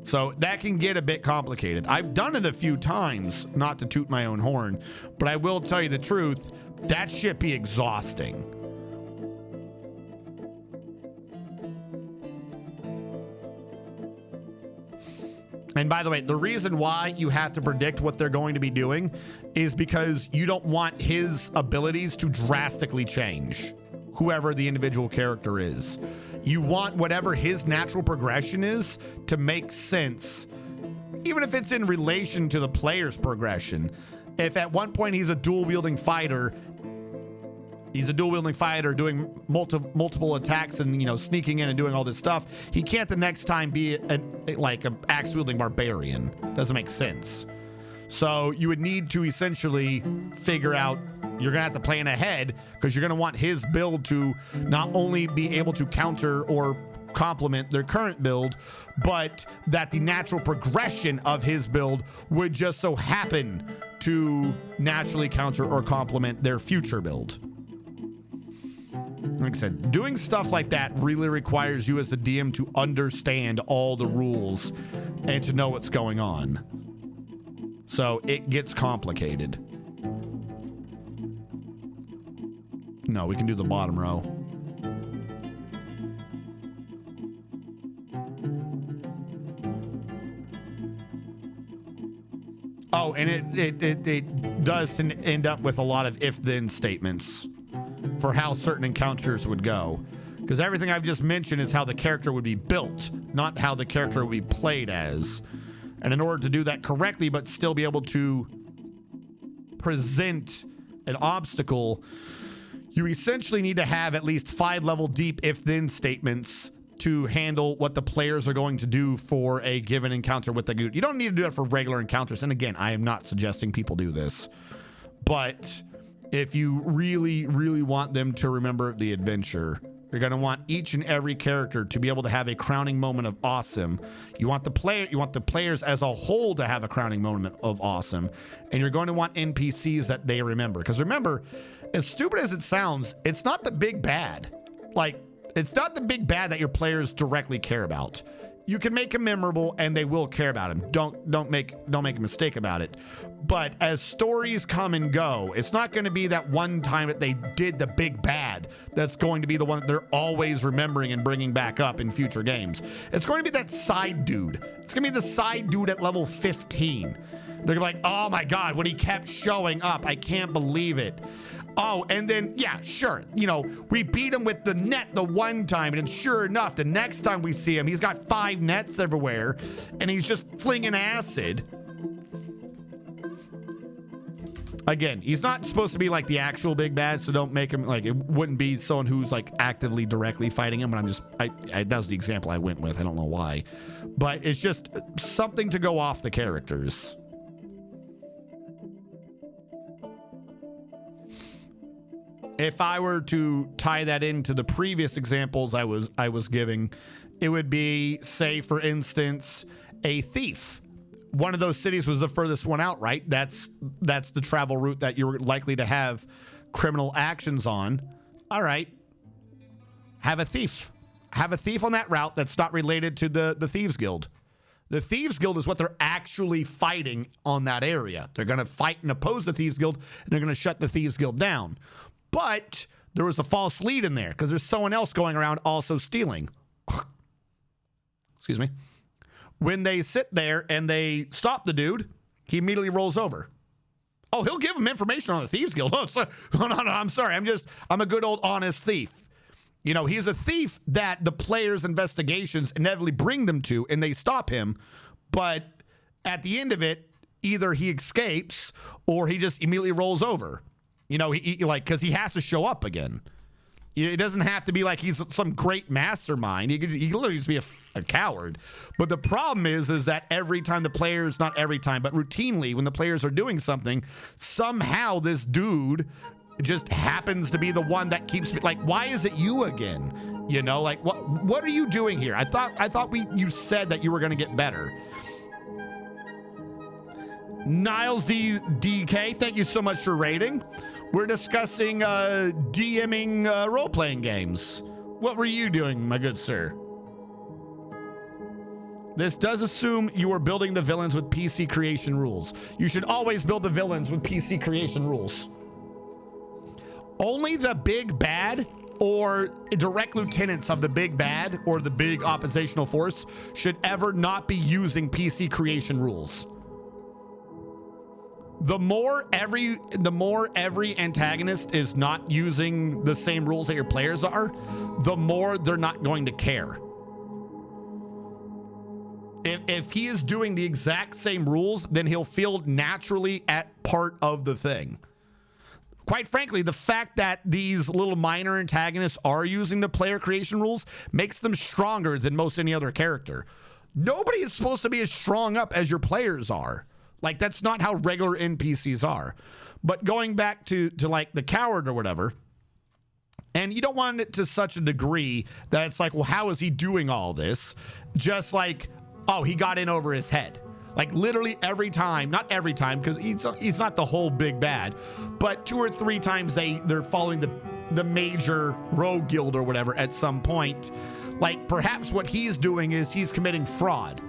So that can get a bit complicated. I've done it a few times, not to toot my own horn, but I will tell you the truth, that shit be exhausting. And by the way, the reason why you have to predict what they're going to be doing is because you don't want his abilities to drastically change, whoever the individual character is. You want whatever his natural progression is to make sense, even if it's in relation to the player's progression. If at one point he's a dual-wielding fighter doing multiple attacks and, you know, sneaking in and doing all this stuff, he can't the next time be like an axe-wielding barbarian. Doesn't make sense. So you would need to essentially figure out, you're going to have to plan ahead because you're going to want his build to not only be able to counter or complement their current build, but that the natural progression of his build would just so happen to naturally counter or complement their future build. Like I said, doing stuff like that really requires you as the DM to understand all the rules and to know what's going on. So it gets complicated. No, we can do the bottom row. Oh, and it does end up with a lot of if-then statements for how certain encounters would go. Because everything I've just mentioned is how the character would be built, not how the character would be played as. And in order to do that correctly, but still be able to present an obstacle, you essentially need to have at least 5 level deep if-then statements to handle what the players are going to do for a given encounter with the goot. You don't need to do that for regular encounters. And again, I am not suggesting people do this. But if you really, really want them to remember the adventure, you're going to want each and every character to be able to have a crowning moment of awesome. You want the players as a whole to have a crowning moment of awesome. And you're going to want NPCs that they remember. Because remember, as stupid as it sounds, it's not the big bad. Like, it's not the big bad that your players directly care about. You can make him memorable and they will care about him. Don't make a mistake about it. But as stories come and go, it's not going to be that one time that they did the big bad that's going to be the one that they're always remembering and bringing back up in future games. It's going to be that side dude. It's going to be the side dude at level 15. They're going to be like, oh my God, when he kept showing up, I can't believe it. Oh, and then, yeah, sure. You know, we beat him with the net the one time, and sure enough, the next time we see him, he's got 5 nets everywhere, and he's just flinging acid. Again, he's not supposed to be like the actual big bad, so don't make him like, it wouldn't be someone who's like actively directly fighting him. But that was the example I went with. I don't know why, but it's just something to go off the characters. If I were to tie that into the previous examples I was giving, it would be, say, for instance, a thief. One of those cities was the furthest one out, right? That's the travel route that you're likely to have criminal actions on. All right. Have a thief. Have a thief on that route that's not related to the Thieves Guild. The Thieves Guild is what they're actually fighting on that area. They're going to fight and oppose the Thieves Guild, and they're going to shut the Thieves Guild down. But there was a false lead in there because there's someone else going around also stealing. Excuse me. When they sit there and they stop the dude, he immediately rolls over. Oh, he'll give them information on the Thieves Guild. Oh, no, I'm sorry. I'm a good old honest thief. You know, he's a thief that the players' investigations inevitably bring them to, and they stop him. But at the end of it, either he escapes or he just immediately rolls over. You know, he like, because he has to show up again. It doesn't have to be like he's some great mastermind. He could literally just be a coward. But the problem is that every time the players, not every time, but routinely when the players are doing something, somehow this dude just happens to be the one that keeps me like, why is it you again? You know, like what are you doing here? I thought you said that you were going to get better. Niles DK, thank you so much for rating. We're discussing DMing role-playing games. What were you doing, my good sir? This does assume you are building the villains with PC creation rules. You should always build the villains with PC creation rules. Only the big bad or direct lieutenants of the big bad or the big oppositional force should ever not be using PC creation rules. The more every antagonist is not using the same rules that your players are, the more they're not going to care. If he is doing the exact same rules, then he'll feel naturally at part of the thing. Quite frankly, the fact that these little minor antagonists are using the player creation rules makes them stronger than most any other character. Nobody is supposed to be as strong up as your players are. Like, that's not how regular NPCs are. But going back to like the coward or whatever, and you don't want it to such a degree that it's like, well, how is he doing all this? Just like, oh, he got in over his head. Like literally every time, not every time, because he's not the whole big bad, but 2 or 3 times they're following the major rogue guild or whatever at some point. Like perhaps what he's doing is he's committing fraud.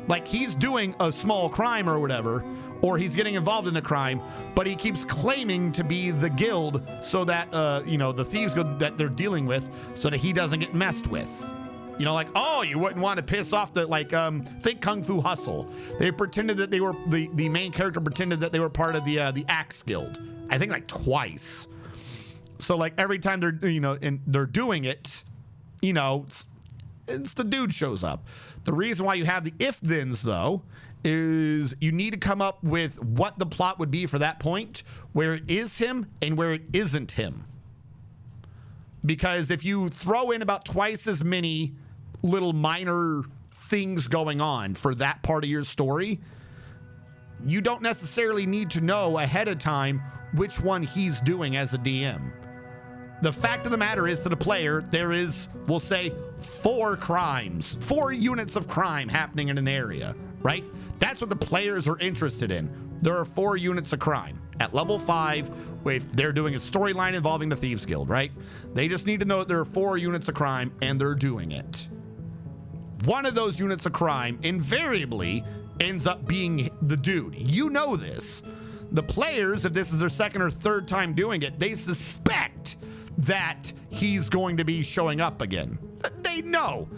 Like he's doing a small crime or whatever, or he's getting involved in a crime, but he keeps claiming to be the guild so that, the thieves guild that they're dealing with so that he doesn't get messed with. You know, like, oh, you wouldn't want to piss off think Kung Fu Hustle. They pretended that they were, the main character pretended that they were part of the Axe Guild. I think like twice. So like every time they're doing it, it's the dude shows up. The reason why you have the if-thens, though, is you need to come up with what the plot would be for that point, where it is him and where it isn't him. Because if you throw in about twice as many little minor things going on for that part of your story, you don't necessarily need to know ahead of time which one he's doing as a DM. The fact of the matter is, to the player, there is, we'll say, 4 units of crime happening in an area, right? That's what the players are interested in. There are 4 units of crime. At level 5, if they're doing a storyline involving the Thieves Guild, right? They just need to know that there are 4 units of crime and they're doing it. One of those units of crime invariably ends up being the dude. You know this. The players, if this is their second or third time doing it, they suspect that he's going to be showing up again. They know.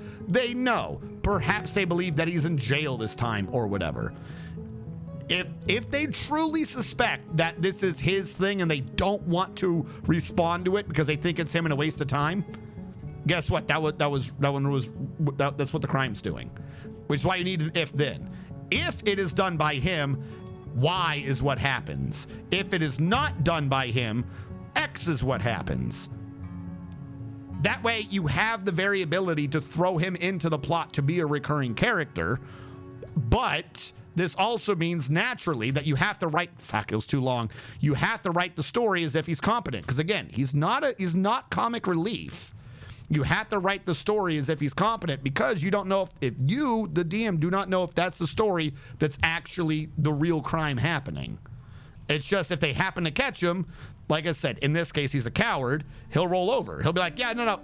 Perhaps they believe that he's in jail this time or whatever. If they truly suspect that this is his thing and they don't want to respond to it because they think it's him and a waste of time, guess what? That's what the crime's doing. Which is why you need an if-then. If it is done by him, Y is what happens. If it is not done by him, X is what happens. That way you have the variability to throw him into the plot to be a recurring character, but this also means naturally that you have to write, fuck, it was too long. You have to write the story as if he's competent. Because again, he's not comic relief. You have to write the story as if he's competent, because you don't know if you, the DM, do not know if that's the story that's actually the real crime happening. It's just if they happen to catch him, like I said, in this case, he's a coward, he'll roll over. He'll be like, yeah, no.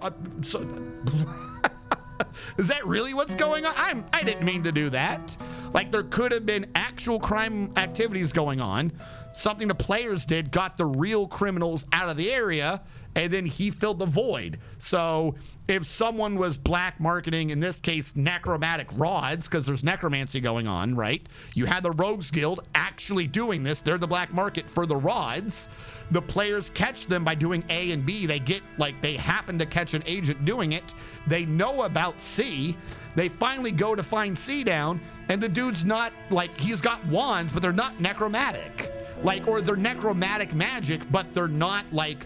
Is that really what's going on? I didn't mean to do that. Like, there could have been actual crime activities going on. Something the players did got the real criminals out of the area, and then he filled the void. So if someone was black marketing, in this case, necromantic rods, because there's necromancy going on, right? You had the Rogues Guild actually doing this. They're the black market for the rods. The players catch them by doing A and B. They get, like, they happen to catch an agent doing it. They know about C. They finally go to find C down, and the dude's not, like, he's got wands, but they're not necromantic. Like, or they're necromantic magic, but they're not, like,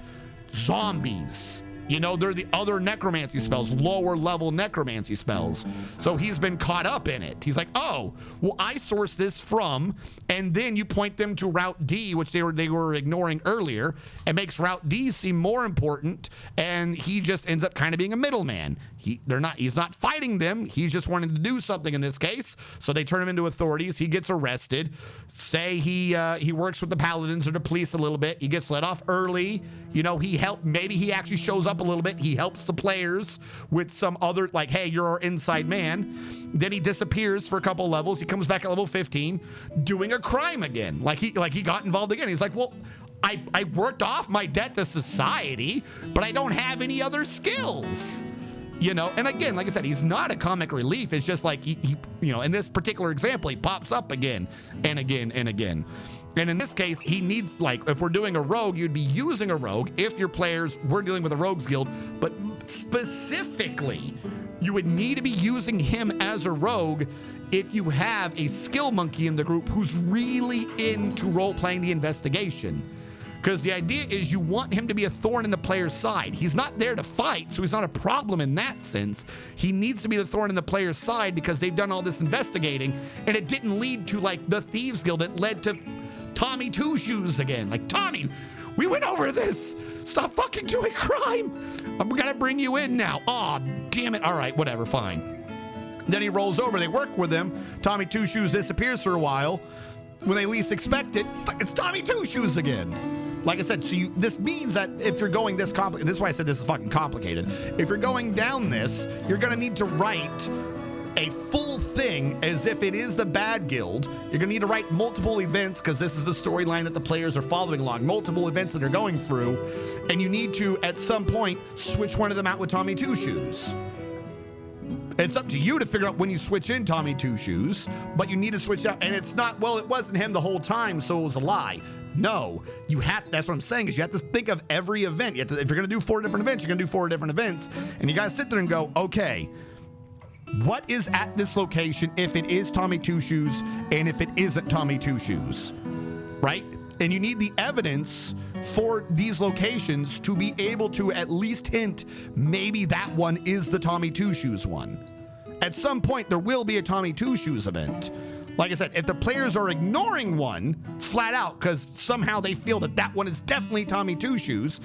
zombies. You know, they're the other necromancy spells, lower level necromancy spells. So he's been caught up in it. He's like, oh, well, I sourced this from, and then you point them to Route D, which they were ignoring earlier, and makes Route D seem more important, and he just ends up kind of being a middleman. He's not fighting them. He's just wanting to do something in this case. So they turn him into authorities. He gets arrested. Say he works with the paladins or the police a little bit. He gets let off early. You know, maybe he actually shows up a little bit. He helps the players with some other, like, hey, you're our inside man. Then he disappears for a couple levels. He comes back at level 15 doing a crime again. Like he got involved again. He's like, well, I worked off my debt to society, but I don't have any other skills. You know, and again, like I said, he's not a comic relief. It's just like, he you know, in this particular example, he pops up again and again and again. And in this case, he needs, like, if we're doing a rogue, you'd be using a rogue if your players were dealing with a rogues guild. But specifically, you would need to be using him as a rogue if you have a skill monkey in the group who's really into role-playing the investigation. Because the idea is you want him to be a thorn in the player's side. He's not there to fight, so he's not a problem in that sense. He needs to be the thorn in the player's side because they've done all this investigating, and it didn't lead to, like, the Thieves Guild. It led to Tommy Two Shoes again. Like, Tommy, we went over this. Stop fucking doing crime. I'm gonna bring you in now. Aw, damn it. All right, whatever, fine. Then he rolls over. They work with him. Tommy Two Shoes disappears for a while. When they least expect it, it's Tommy Two Shoes again. Like I said, so this means that if you're going this complicated, this is why I said this is fucking complicated. If you're going down this, you're gonna need to write a full thing as if it is the bad guild. You're gonna need to write multiple events, because this is the storyline that the players are following along, multiple events that they're going through, and you need to, at some point, switch one of them out with Tommy Two Shoes. It's up to you to figure out when you switch in Tommy Two Shoes, but you need to switch out, and it's not, well, it wasn't him the whole time, so it was a lie. No, that's what I'm saying, is you have to think of every event. If you're gonna do 4 different events, you're gonna do 4 different events, and you gotta sit there and go, okay, what is at this location if it is Tommy Two Shoes and if it isn't Tommy Two Shoes, right? And you need the evidence for these locations to be able to at least hint maybe that one is the Tommy Two Shoes one. At some point, there will be a Tommy Two Shoes event. Like I said, if the players are ignoring one flat out because somehow they feel that one is definitely Tommy Two Shoes,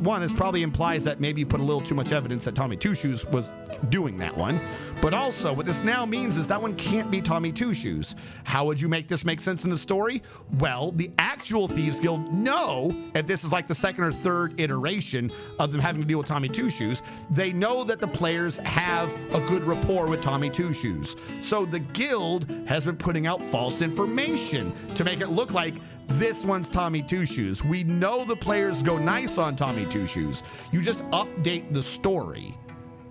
one, is probably implies that maybe you put a little too much evidence that Tommy Two Shoes was doing that one. But also, what this now means is that one can't be Tommy Two Shoes. How would you make this make sense in the story? Well, the actual Thieves Guild know, if this is like the second or third iteration of them having to deal with Tommy Two Shoes, they know that the players have a good rapport with Tommy Two Shoes. So the guild has been putting out false information to make it look like this one's Tommy Two Shoes. We know the players go nice on Tommy Two Shoes. You just update the story.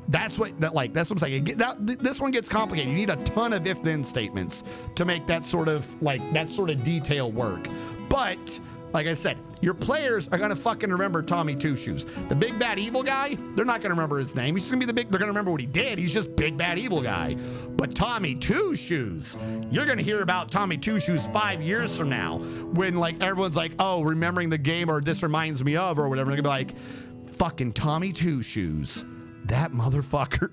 That's what I'm saying. This one gets complicated. You need a ton of if-then statements to make that sort of detail work. But Like I said, your players are gonna fucking remember Tommy Two Shoes. The big bad evil guy, they're not gonna remember his name. He's gonna be they're gonna remember what he did. He's just big bad evil guy. But Tommy Two Shoes, you're gonna hear about Tommy Two Shoes 5 years from now, when like everyone's like, oh, remembering the game, or this reminds me of, or whatever. They're gonna be like, fucking Tommy Two Shoes, that motherfucker.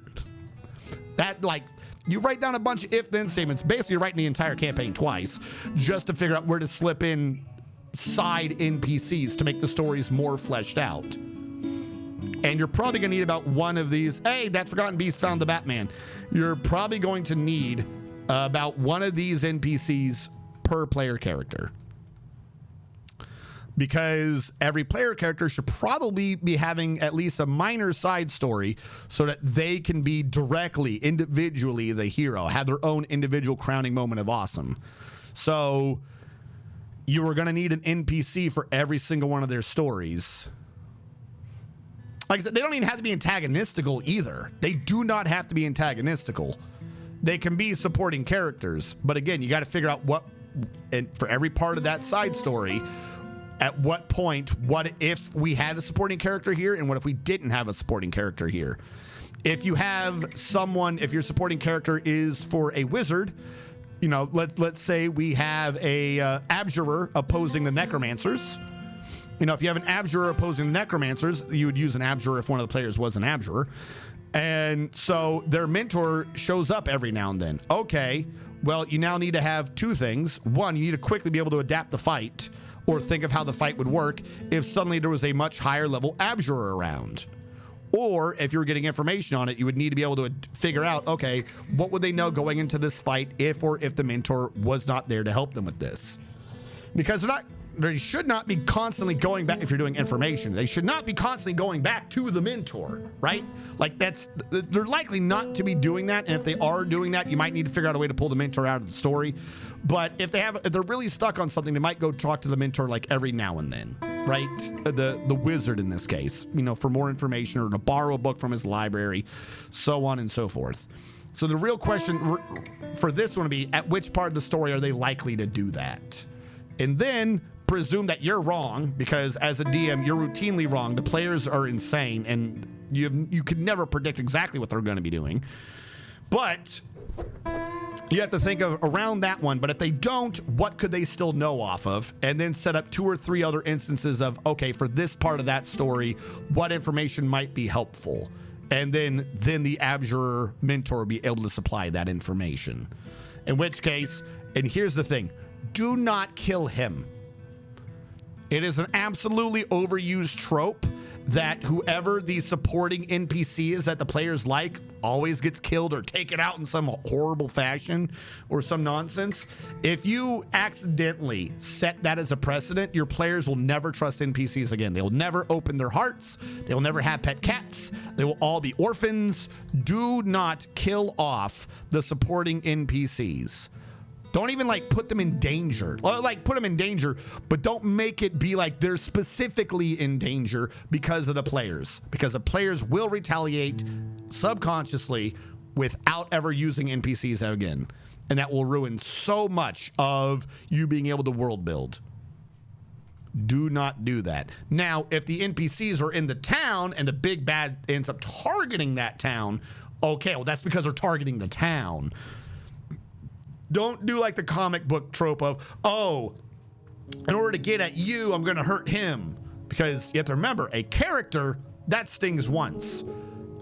That, like, you write down a bunch of if-then statements. Basically, you're writing the entire campaign twice just to figure out where to slip in side NPCs to make the stories more fleshed out. And you're probably going to need about one of these. Hey, that Forgotten Beast found the Batman. You're probably going to need about one of these NPCs per player character. Because every player character should probably be having at least a minor side story so that they can be directly, individually the hero, have their own individual crowning moment of awesome. So you are going to need an NPC for every single one of their stories. Like I said, they don't even have to be antagonistical either. They do not have to be antagonistical. They can be supporting characters. But again, you got to figure out what, and for every part of that side story, at what point, what if we had a supporting character here, and what if we didn't have a supporting character here? If you have someone, if your supporting character is for a wizard, you know, let's say we have a abjurer opposing the necromancers. You know, if you have an abjurer opposing the necromancers, you would use an abjurer if one of the players was an abjurer. And so their mentor shows up every now and then. Okay, well, you now need to have two things. One, you need to quickly be able to adapt the fight, or think of how the fight would work if suddenly there was a much higher level abjurer around. Or if you were getting information on it, you would need to be able to figure out, okay, what would they know going into this fight if the mentor was not there to help them with this? Because they should not be constantly going back. If you're doing information, they should not be constantly going back to the mentor, right? Like they're likely not to be doing that. And if they are doing that, you might need to figure out a way to pull the mentor out of the story. But if they're really stuck on something, they might go talk to the mentor like every now and then, right? The wizard in this case, you know, for more information, or to borrow a book from his library, so on and so forth. So the real question for this one would be, at which part of the story are they likely to do that? And then presume that you're wrong, because as a DM, you're routinely wrong. The players are insane, and you could never predict exactly what they're going to be doing. But you have to think of around that one. But if they don't, what could they still know off of? And then set up 2 or 3 other instances of, okay, for this part of that story, what information might be helpful? And then the abjurer mentor will be able to supply that information. In which case, and here's the thing, do not kill him. It is an absolutely overused trope that whoever the supporting NPC is that the players like always gets killed or taken out in some horrible fashion or some nonsense. If you accidentally set that as a precedent, your players will never trust NPCs again. They will never open their hearts. They will never have pet cats. They will all be orphans. Do not kill off the supporting NPCs. Don't even like put them in danger. Like put them in danger, but don't make it be like they're specifically in danger because of the players. Because the players will retaliate subconsciously without ever using NPCs again. And that will ruin so much of you being able to world build. Do not do that. Now, if the NPCs are in the town and the big bad ends up targeting that town, okay, well, that's because they're targeting the town. Don't do like the comic book trope of, oh, in order to get at you, I'm going to hurt him. Because you have to remember, a character, that stings once.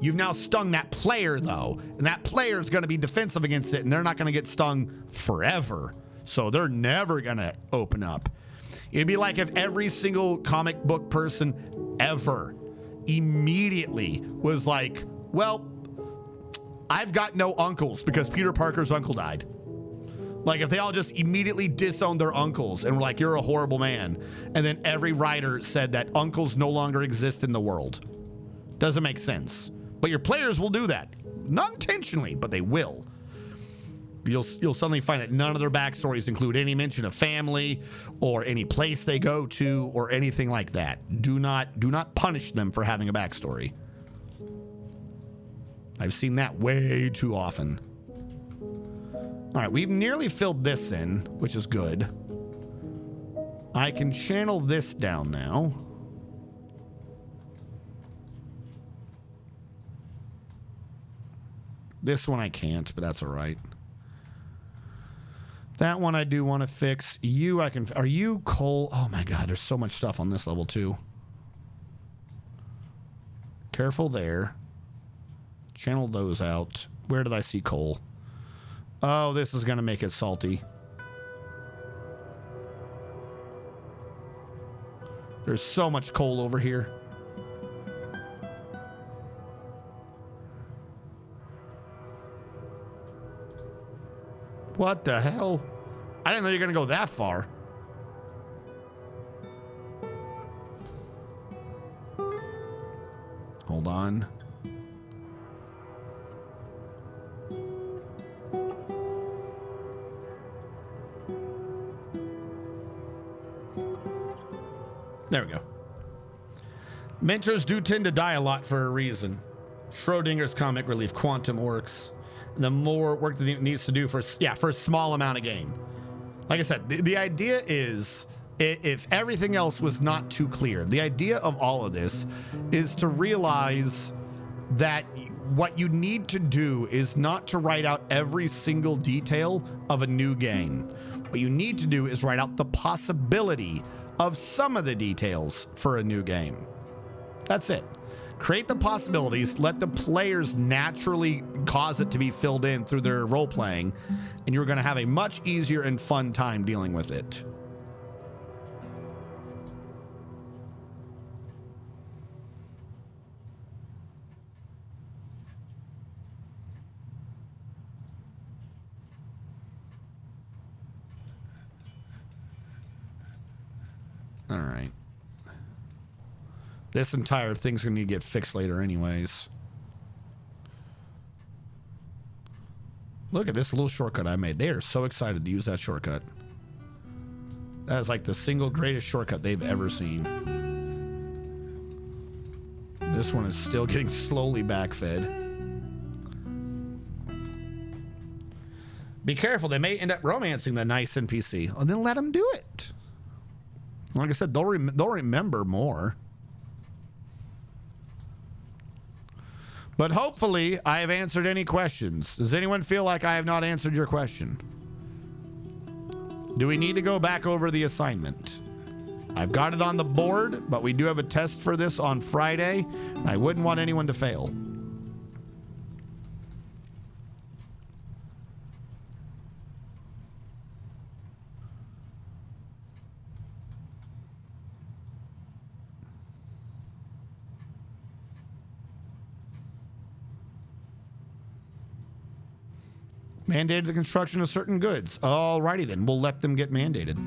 You've now stung that player, though. And that player is going to be defensive against it, and they're not going to get stung forever. So they're never going to open up. It'd be like if every single comic book person ever immediately was like, well, I've got no uncles because Peter Parker's uncle died. Like if they all just immediately disowned their uncles and were like, you're a horrible man. And then every writer said that uncles no longer exist in the world. Doesn't make sense. But your players will do that. Not intentionally, but they will. You'll suddenly find that none of their backstories include any mention of family or any place they go to or anything like that. Do not punish them for having a backstory. I've seen that way too often. All right, we've nearly filled this in, which is good. I can channel this down now. This one I can't, but that's all right. That one I do want to fix. You, I can... Are you coal? Oh my god, there's so much stuff on this level too. Careful there. Channel those out. Where did I see coal? Oh, this is going to make it salty. There's so much coal over here. What the hell? I didn't know you were going to go that far. Hold on. There we go. Mentors do tend to die a lot for a reason. Schrodinger's comic relief, quantum works. The more work that it needs to do for a small amount of gain. Like I said, the idea is, if everything else was not too clear, the idea of all of this is to realize that what you need to do is not to write out every single detail of a new game. What you need to do is write out the possibility of some of the details for a new game. That's it. Create the possibilities, let the players naturally cause it to be filled in through their role playing, and you're going to have a much easier and fun time dealing with it. All right. This entire thing's going to need to get fixed later anyways. Look at this little shortcut I made. They are so excited to use that shortcut. That is like the single greatest shortcut they've ever seen. This one is still getting slowly backfed. Be careful. They may end up romancing the nice NPC. Oh, then let them do it. Like I said, they'll remember more. But hopefully, I have answered any questions. Does anyone feel like I have not answered your question? Do we need to go back over the assignment? I've got it on the board, but we do have a test for this on Friday. I wouldn't want anyone to fail. Mandated the construction of certain goods. Alrighty then, we'll let them get mandated.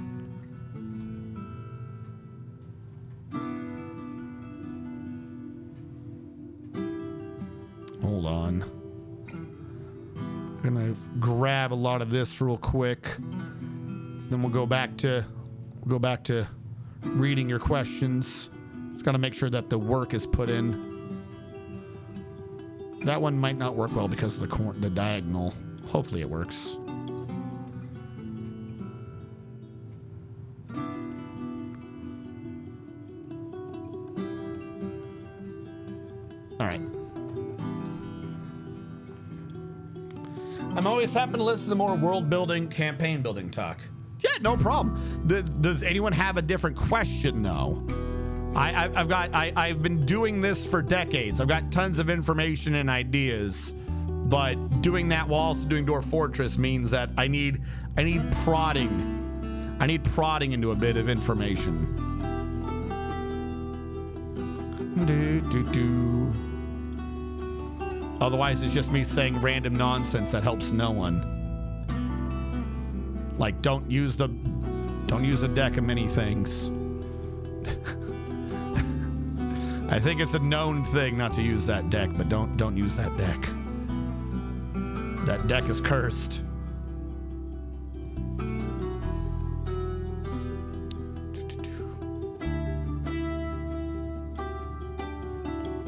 Hold on. I'm gonna grab a lot of this real quick. Then we'll go back to reading your questions. Just gotta make sure that the work is put in. That one might not work well because of the diagonal. Hopefully it works. All right. I'm always happy to listen to more world building, campaign building talk. Yeah, no problem. Does anyone have a different question though? I've been doing this for decades. I've got tons of information and ideas. But doing that while also doing Dwarf Fortress means that I need prodding. I need prodding into a bit of information. Otherwise, it's just me saying random nonsense that helps no one. Like, don't use a deck of many things. I think it's a known thing not to use that deck, but don't use that deck. That deck is cursed.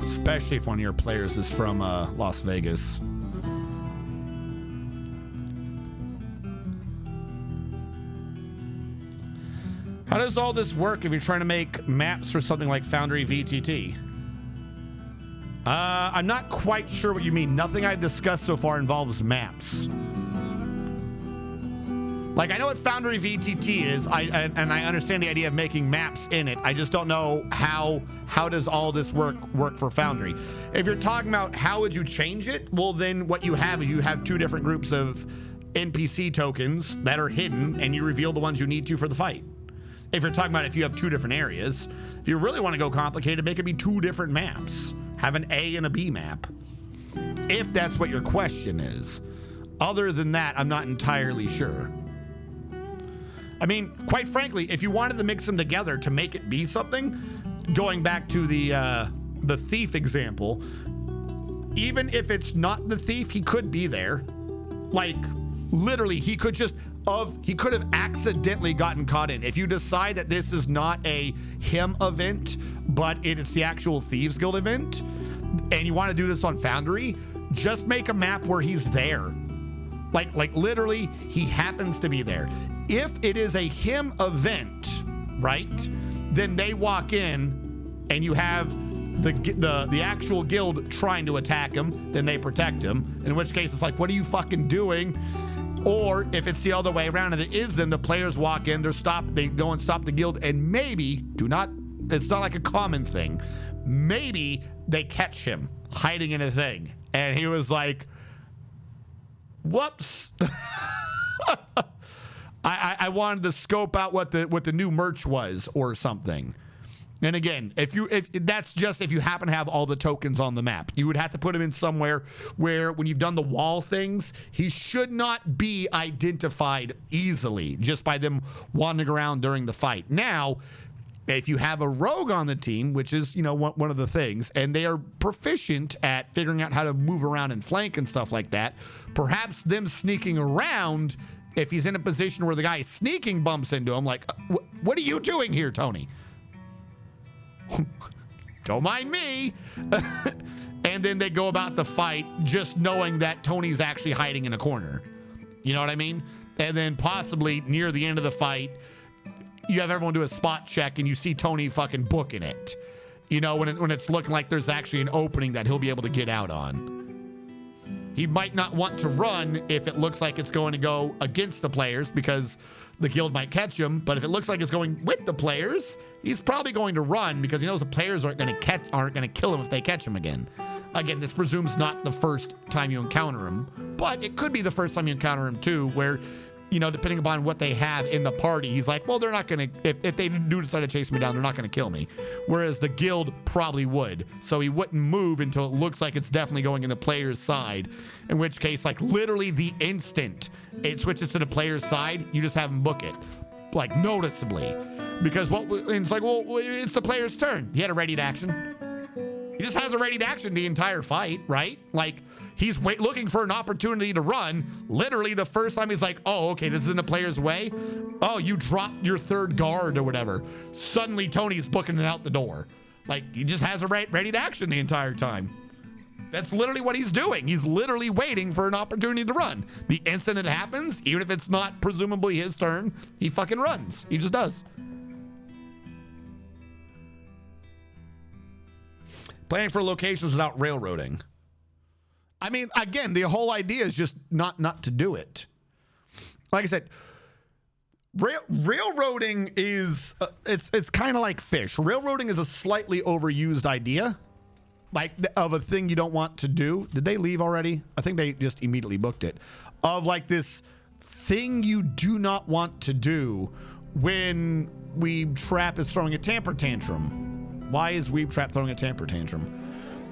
Especially if one of your players is from Las Vegas. How does all this work if you're trying to make maps for something like Foundry VTT? I'm not quite sure what you mean. Nothing I've discussed so far involves maps. Like, I know what Foundry VTT is, and I understand the idea of making maps in it. I just don't know how does all this work for Foundry. If you're talking about how would you change it, well, then what you have is you have two different groups of NPC tokens that are hidden, and you reveal the ones you need to for the fight. If you're talking about if you have two different areas, if you really want to go complicated, make it be two different maps. Have an A and a B map, if that's what your question is. Other than that, I'm not entirely sure. I mean, quite frankly, if you wanted to mix them together to make it be something, going back to the thief example, even if it's not the thief, he could be there. Like, literally, he could have accidentally gotten caught in. If you decide that this is not a him event, but it's the actual Thieves Guild event, and you want to do this on Foundry, just make a map where he's there. Like literally, he happens to be there. If it is a him event, right, then they walk in and you have the actual guild trying to attack him, then they protect him, in which case it's like, what are you fucking doing? Or if it's the other way around and it is them, the players walk in, they go and stop the guild, and maybe, it's not like a common thing, maybe they catch him hiding in a thing. And he was like, whoops. I wanted to scope out what the new merch was or something. And again, if that's just if you happen to have all the tokens on the map, you would have to put him in somewhere where when you've done the wall things, he should not be identified easily just by them wandering around during the fight. Now, if you have a rogue on the team, which is, one of the things, and they are proficient at figuring out how to move around and flank and stuff like that, perhaps them sneaking around, if he's in a position where the guy sneaking bumps into him, like, what are you doing here, Tony? Don't mind me. And then they go about the fight just knowing that Tony's actually hiding in a corner. You know what I mean? And then possibly near the end of the fight, you have everyone do a spot check and you see Tony fucking booking it. When it's looking like there's actually an opening that he'll be able to get out on. He might not want to run if it looks like it's going to go against the players because the guild might catch him. But if it looks like it's going with the players, he's probably going to run because he knows the players aren't going to kill him if they catch him again. Again, this presumes not the first time you encounter him, but it could be the first time you encounter him too, where, depending upon what they have in the party, he's like, well, they're not going to, if they do decide to chase me down, they're not going to kill me. Whereas the guild probably would. So he wouldn't move until it looks like it's definitely going in the player's side. In which case, like literally the instant it switches to the player's side, you just have him book it. Like noticeably. Because it's like, well, it's the player's turn. He had a ready to action. He just has a ready to action the entire fight, right? Like, he's looking for an opportunity to run. Literally, the first time he's like, oh, okay, this is in the player's way. Oh, you dropped your third guard or whatever. Suddenly, Tony's booking it out the door. Like, he just has a ready to action the entire time. That's literally what he's doing. He's literally waiting for an opportunity to run. The instant it happens, even if it's not presumably his turn, he fucking runs. He just does. Planning for locations without railroading. I mean, again, the whole idea is just not to do it. Like I said, railroading is it's kind of like fish. Railroading is a slightly overused idea, like of a thing you don't want to do. Did they leave already? I think they just immediately booked it. Of like this thing you do not want to do when Weeb Trap is throwing a temper tantrum. Why is Weeb Trap throwing a temper tantrum?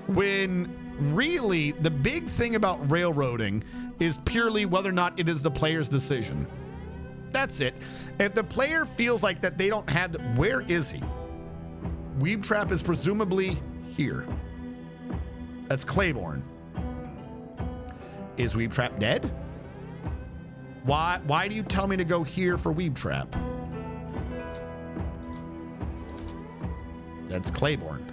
When really the big thing about railroading is purely whether or not it is the player's decision. That's it. If the player feels like that they don't have where is he? Weeb Trap is presumably here. That's Claiborne. Is Weeb Trap dead? Why do you tell me to go here for Weeb Trap? That's Claiborne.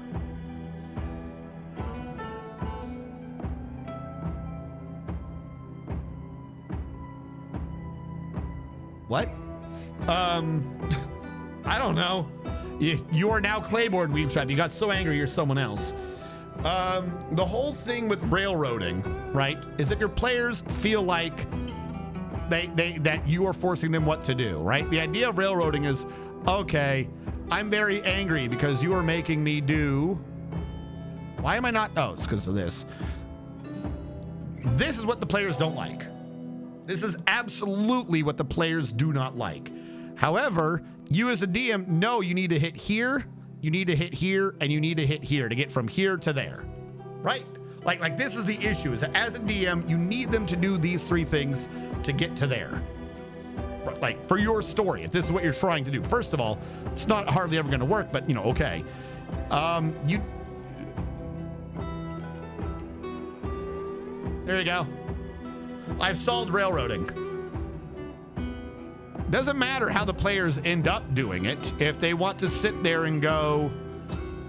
What? I don't know. You are now Claiborne, Weeb Trap. You got so angry you're someone else. The whole thing with railroading, right, is if your players feel like that you are forcing them what to do, right? The idea of railroading is, okay, I'm very angry because you are making me do... Why am I not... Oh, it's because of this. This is what the players don't like. This is absolutely what the players do not like. However, you as a DM know you need to hit here, you need to hit here, and you need to hit here to get from here to there, right? Like this is the issue, is that as a DM, you need them to do these three things to get to there. Like, for your story, if this is what you're trying to do. First of all, it's not hardly ever going to work, but, you know, okay. There you go. I've solved railroading. Doesn't matter how the players end up doing it. If they want to sit there and go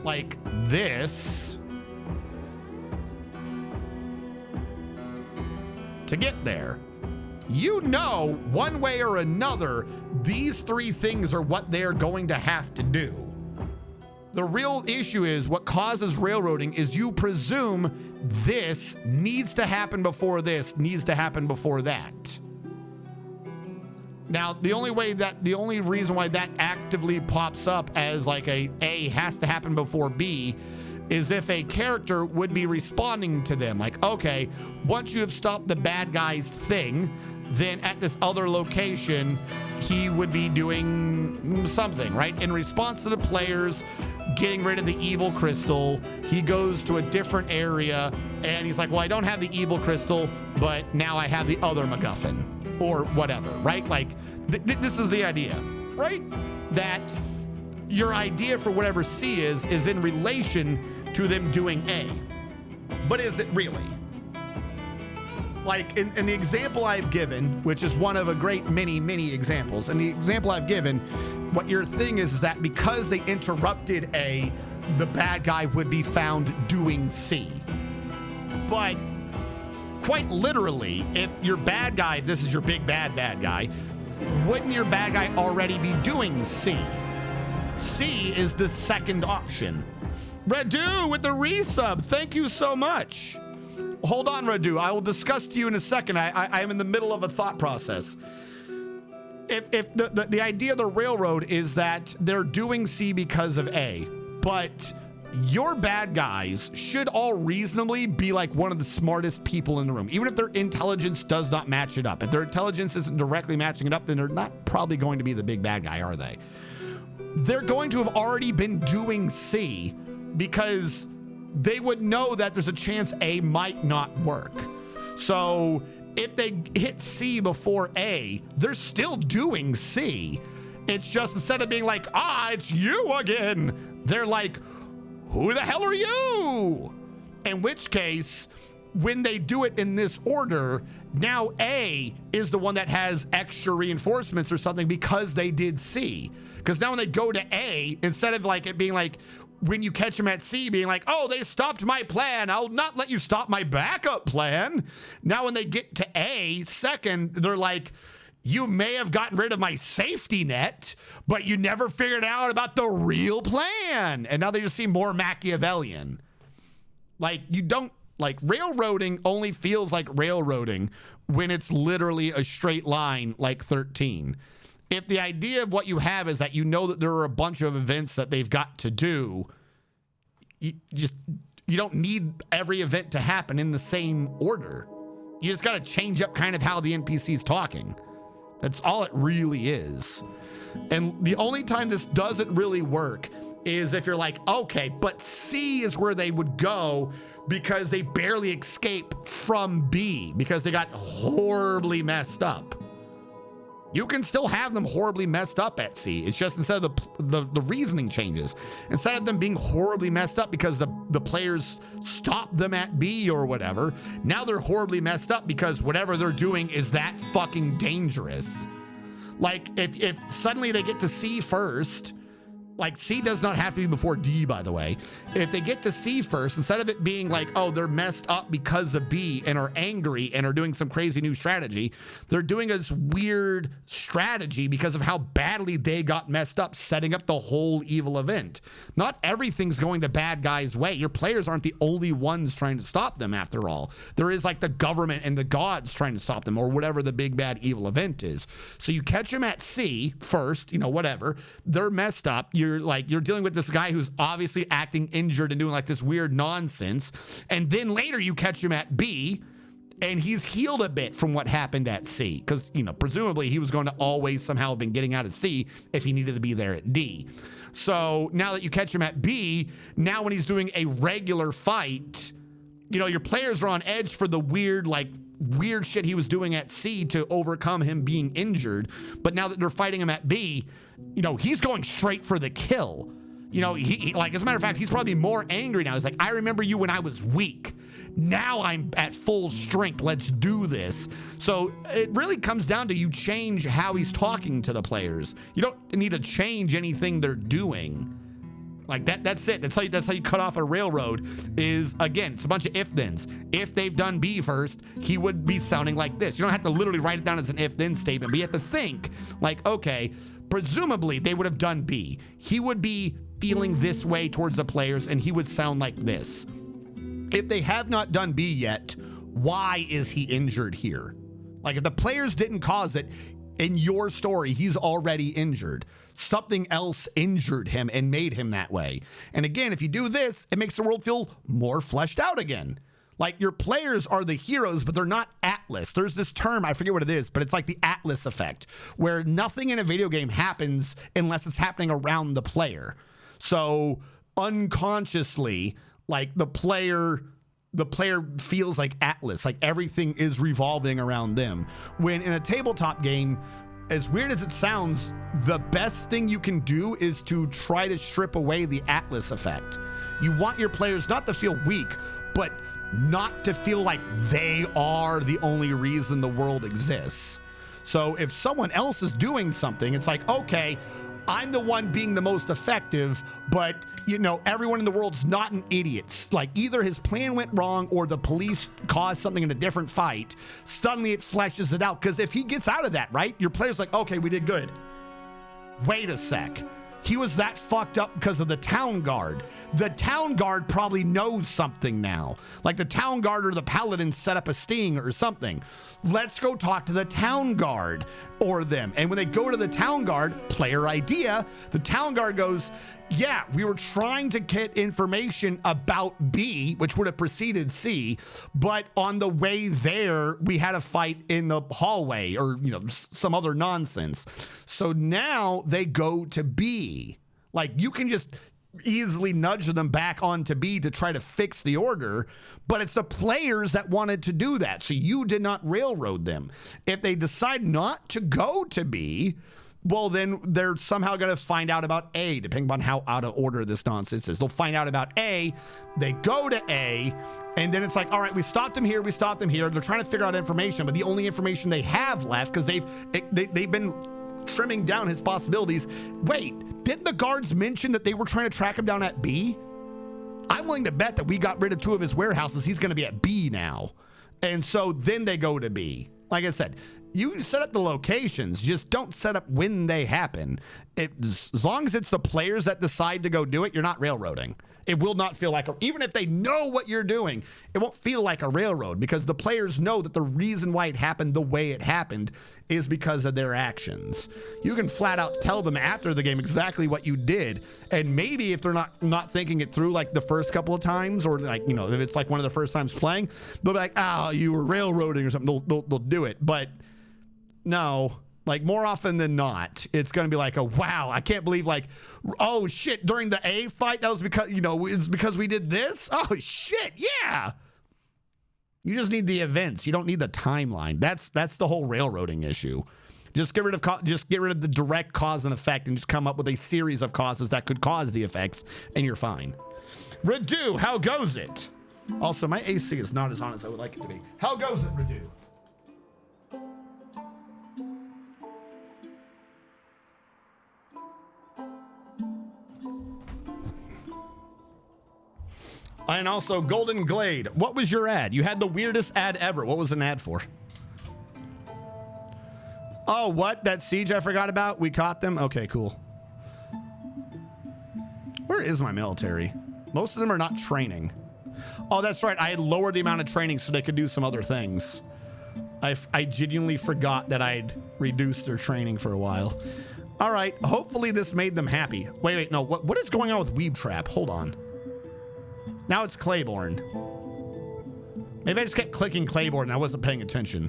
like this to get there, you know, one way or another, these three things are what they're going to have to do. The real issue is what causes railroading is you presume this needs to happen before this needs to happen before that. Now, the only reason why that actively pops up as like A has to happen before B is if a character would be responding to them. Like, okay, once you have stopped the bad guy's thing, then at this other location, he would be doing something, right? In response to the players getting rid of the evil crystal, he goes to a different area and he's like, well, I don't have the evil crystal, but now I have the other MacGuffin or whatever, right? Like this is the idea, right? That your idea for whatever C is in relation to them doing A. But is it really? Like in the example I've given, which is one of a great many examples, and the example I've given, what your thing is that because they interrupted A, the bad guy would be found doing C. But quite literally, if your bad guy, if this is your big bad guy, wouldn't your bad guy already be doing C? C is the second option. Radu with the resub, thank you so much. Hold on, Radu. I will discuss to you in a second. I am in the middle of a thought process. If the idea of the railroad is that they're doing C because of A, but your bad guys should all reasonably be like one of the smartest people in the room, even if their intelligence does not match it up. If their intelligence isn't directly matching it up, then they're not probably going to be the big bad guy, are they? They're going to have already been doing C because they would know that there's a chance A might not work. So if they hit C before A, they're still doing C. It's just instead of being like, it's you again, they're like, who the hell are you? In which case, when they do it in this order, now A is the one that has extra reinforcements or something because they did C. Because now when they go to A, instead of like it being like, when you catch them at C being like, oh, they stopped my plan, I'll not let you stop my backup plan. Now when they get to A second, they're like, you may have gotten rid of my safety net, but you never figured out about the real plan. And now they just seem more Machiavellian. Like, you don't, like, railroading only feels like railroading when it's literally a straight line like 13. If the idea of what you have is that you know that there are a bunch of events that they've got to do, you don't need every event to happen in the same order. You just got to change up kind of how the NPC's talking. That's all it really is. And the only time this doesn't really work is if you're like, okay, but C is where they would go because they barely escape from B because they got horribly messed up. You can still have them horribly messed up at C. It's just instead of the reasoning changes. Instead of them being horribly messed up because the players stopped them at B or whatever, now they're horribly messed up because whatever they're doing is that fucking dangerous. Like, if suddenly they get to C first, Like, C does not have to be before D, by the way. If they get to C first, instead of it being like, oh, they're messed up because of B and are angry and are doing some crazy new strategy, they're doing this weird strategy because of how badly they got messed up, setting up the whole evil event. Not everything's going the bad guy's way. Your players aren't the only ones trying to stop them, after all. There is like the government and the gods trying to stop them, or whatever the big bad evil event is. So you catch them at C first, you know, whatever. They're messed up. You're dealing with this guy who's obviously acting injured and doing like this weird nonsense. And then later you catch him at B, and he's healed a bit from what happened at C. Because, you know, presumably he was going to always somehow have been getting out of C if he needed to be there at D. So now that you catch him at B, now when he's doing a regular fight, you know, your players are on edge for the weird shit he was doing at C to overcome him being injured. But now that they're fighting him at B, you know, he's going straight for the kill. You know, he like, as a matter of fact, he's probably more angry now. He's like, I remember you when I was weak. Now I'm at full strength. Let's do this. So it really comes down to you change how he's talking to the players. You don't need to change anything they're doing. Like that's it. That's how you cut off a railroad. Is, again, it's a bunch of if-thens. If they've done B first, he would be sounding like this. You don't have to literally write it down as an if-then statement, but you have to think like, okay, presumably they would have done B. He would be feeling this way towards the players, and he would sound like this. If they have not done B yet, why is he injured here? Like, if the players didn't cause it, in your story, he's already injured. Something else injured him and made him that way. And again, if you do this, it makes the world feel more fleshed out again. Like, your players are the heroes, but they're not Atlas. There's this term, I forget what it is, but it's like the Atlas effect, where nothing in a video game happens unless it's happening around the player. So unconsciously, like, the player feels like Atlas, like everything is revolving around them. When in a tabletop game, as weird as it sounds, the best thing you can do is to try to strip away the Atlas effect. You want your players not to feel weak, but not to feel like they are the only reason the world exists. So if someone else is doing something, it's like, okay, I'm the one being the most effective, but, you know, everyone in the world's not an idiot. Like, either his plan went wrong or the police caused something in a different fight. Suddenly it fleshes it out. Because if he gets out of that, right, your player's like, okay, we did good. Wait a sec. He was that fucked up because of the town guard. The town guard probably knows something now. Like, the town guard or the paladin set up a sting or something. Let's go talk to the town guard or them. And when they go to the town guard, player idea, the town guard goes, yeah, we were trying to get information about B, which would have preceded C, but on the way there, we had a fight in the hallway or, you know, some other nonsense. So now they go to B. Like, you can just easily nudge them back onto B to try to fix the order, but it's the players that wanted to do that. So you did not railroad them. If they decide not to go to B, well, then they're somehow going to find out about A, depending on how out of order this nonsense is. They'll find out about A, they go to A, and then it's like, all right, we stopped them here, we stopped them here. They're trying to figure out information, but the only information they have left, because they've been trimming down his possibilities. Wait, didn't the guards mention that they were trying to track him down at B? I'm willing to bet that we got rid of 2 of his warehouses. He's going to be at B now. And so then they go to B. Like I said, you set up the locations, just don't set up when they happen. As long as it's the players that decide to go do it, you're not railroading. It will not feel like even if they know what you're doing, it won't feel like a railroad, because the players know that the reason why it happened the way it happened is because of their actions. You can flat out tell them after the game exactly what you did, and maybe if they're not thinking it through like the first couple of times, or like, you know, if it's like one of the first times playing, they'll be like, oh, you were railroading or something. They'll do it, but no. Like, more often than not, it's going to be like, oh, wow, I can't believe, like, oh, shit, during the A fight, that was because, you know, it's because we did this? Oh, shit, yeah. You just need the events. You don't need the timeline. That's the whole railroading issue. Just get rid of the direct cause and effect and just come up with a series of causes that could cause the effects, and you're fine. Radu, how goes it? Also, my AC is not as on as I would like it to be. How goes it, Radu? And also, Golden Glade. What was your ad? You had the weirdest ad ever. What was an ad for? Oh, what? That siege I forgot about? We caught them? Okay, cool. Where is my military? Most of them are not training. Oh, that's right. I had lowered the amount of training so they could do some other things. I genuinely forgot that I'd reduced their training for a while. All right. Hopefully this made them happy. Wait. No. What is going on with Weeb Trap? Hold on. Now it's Claiborne. Maybe I just kept clicking Claiborne and I wasn't paying attention.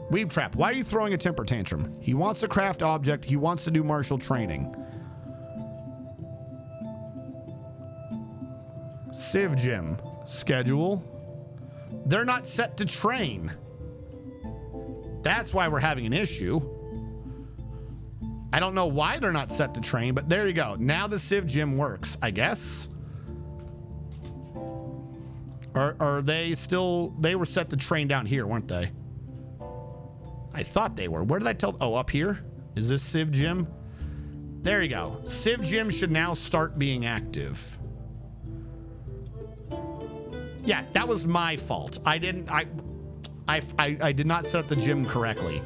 Weeb Trap, why are you throwing a temper tantrum? He wants to craft object. He wants to do martial training. Civ Gym. Schedule. They're not set to train. That's why we're having an issue. I don't know why they're not set to train, but there you go. Now the Civ Gym works, I guess. Are they still... They were set to train down here, weren't they? I thought they were. Where did I tell... Oh, up here? Is this Civ Gym? There you go. Civ Gym should now start being active. Yeah, that was my fault. I did not set up the gym correctly.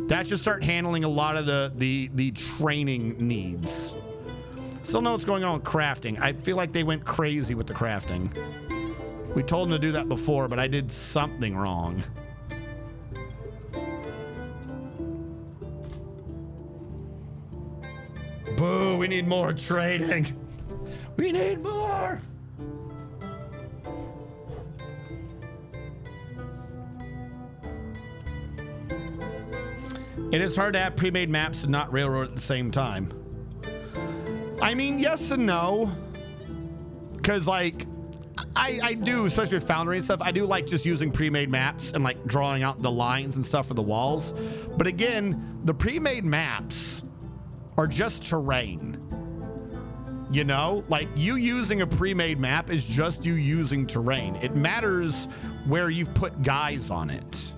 That should start handling a lot of the training needs. Still know what's going on with crafting. I feel like they went crazy with the crafting. We told them to do that before, but I did something wrong. Boo, we need more training. We need more. It is hard to have pre-made maps and not railroad at the same time. I mean, yes and no. Because, like, I do, especially with Foundry and stuff, I do like just using pre-made maps and, like, drawing out the lines and stuff for the walls. But again, the pre-made maps are just terrain. You know? Like, you using a pre-made map is just you using terrain. It matters where you've put guys on it.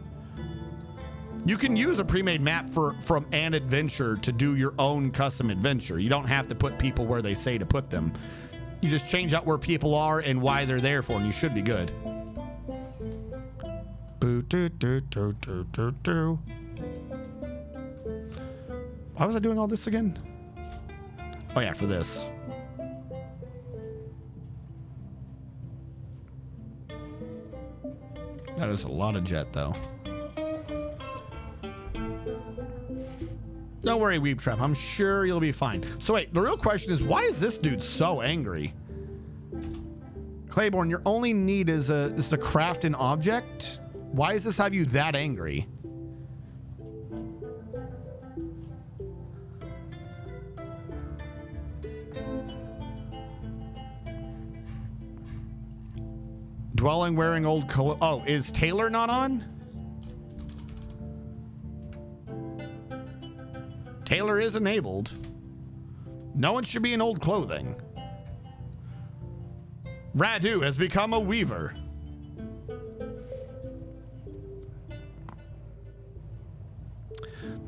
You can use a pre-made map from an adventure to do your own custom adventure. You don't have to put people where they say to put them. You just change out where people are and why they're there for, and you should be good. Why was I doing all this again? Oh yeah, for this. That is a lot of jet, though. Don't worry, Weeb Trap. I'm sure you'll be fine. So wait, the real question is, why is this dude so angry? Claiborne, your only need is to craft an object? Why does this have you that angry? Dwelling wearing old clothes. Oh, is Taylor not on? Taylor is enabled. No one should be in old clothing. Radu has become a weaver.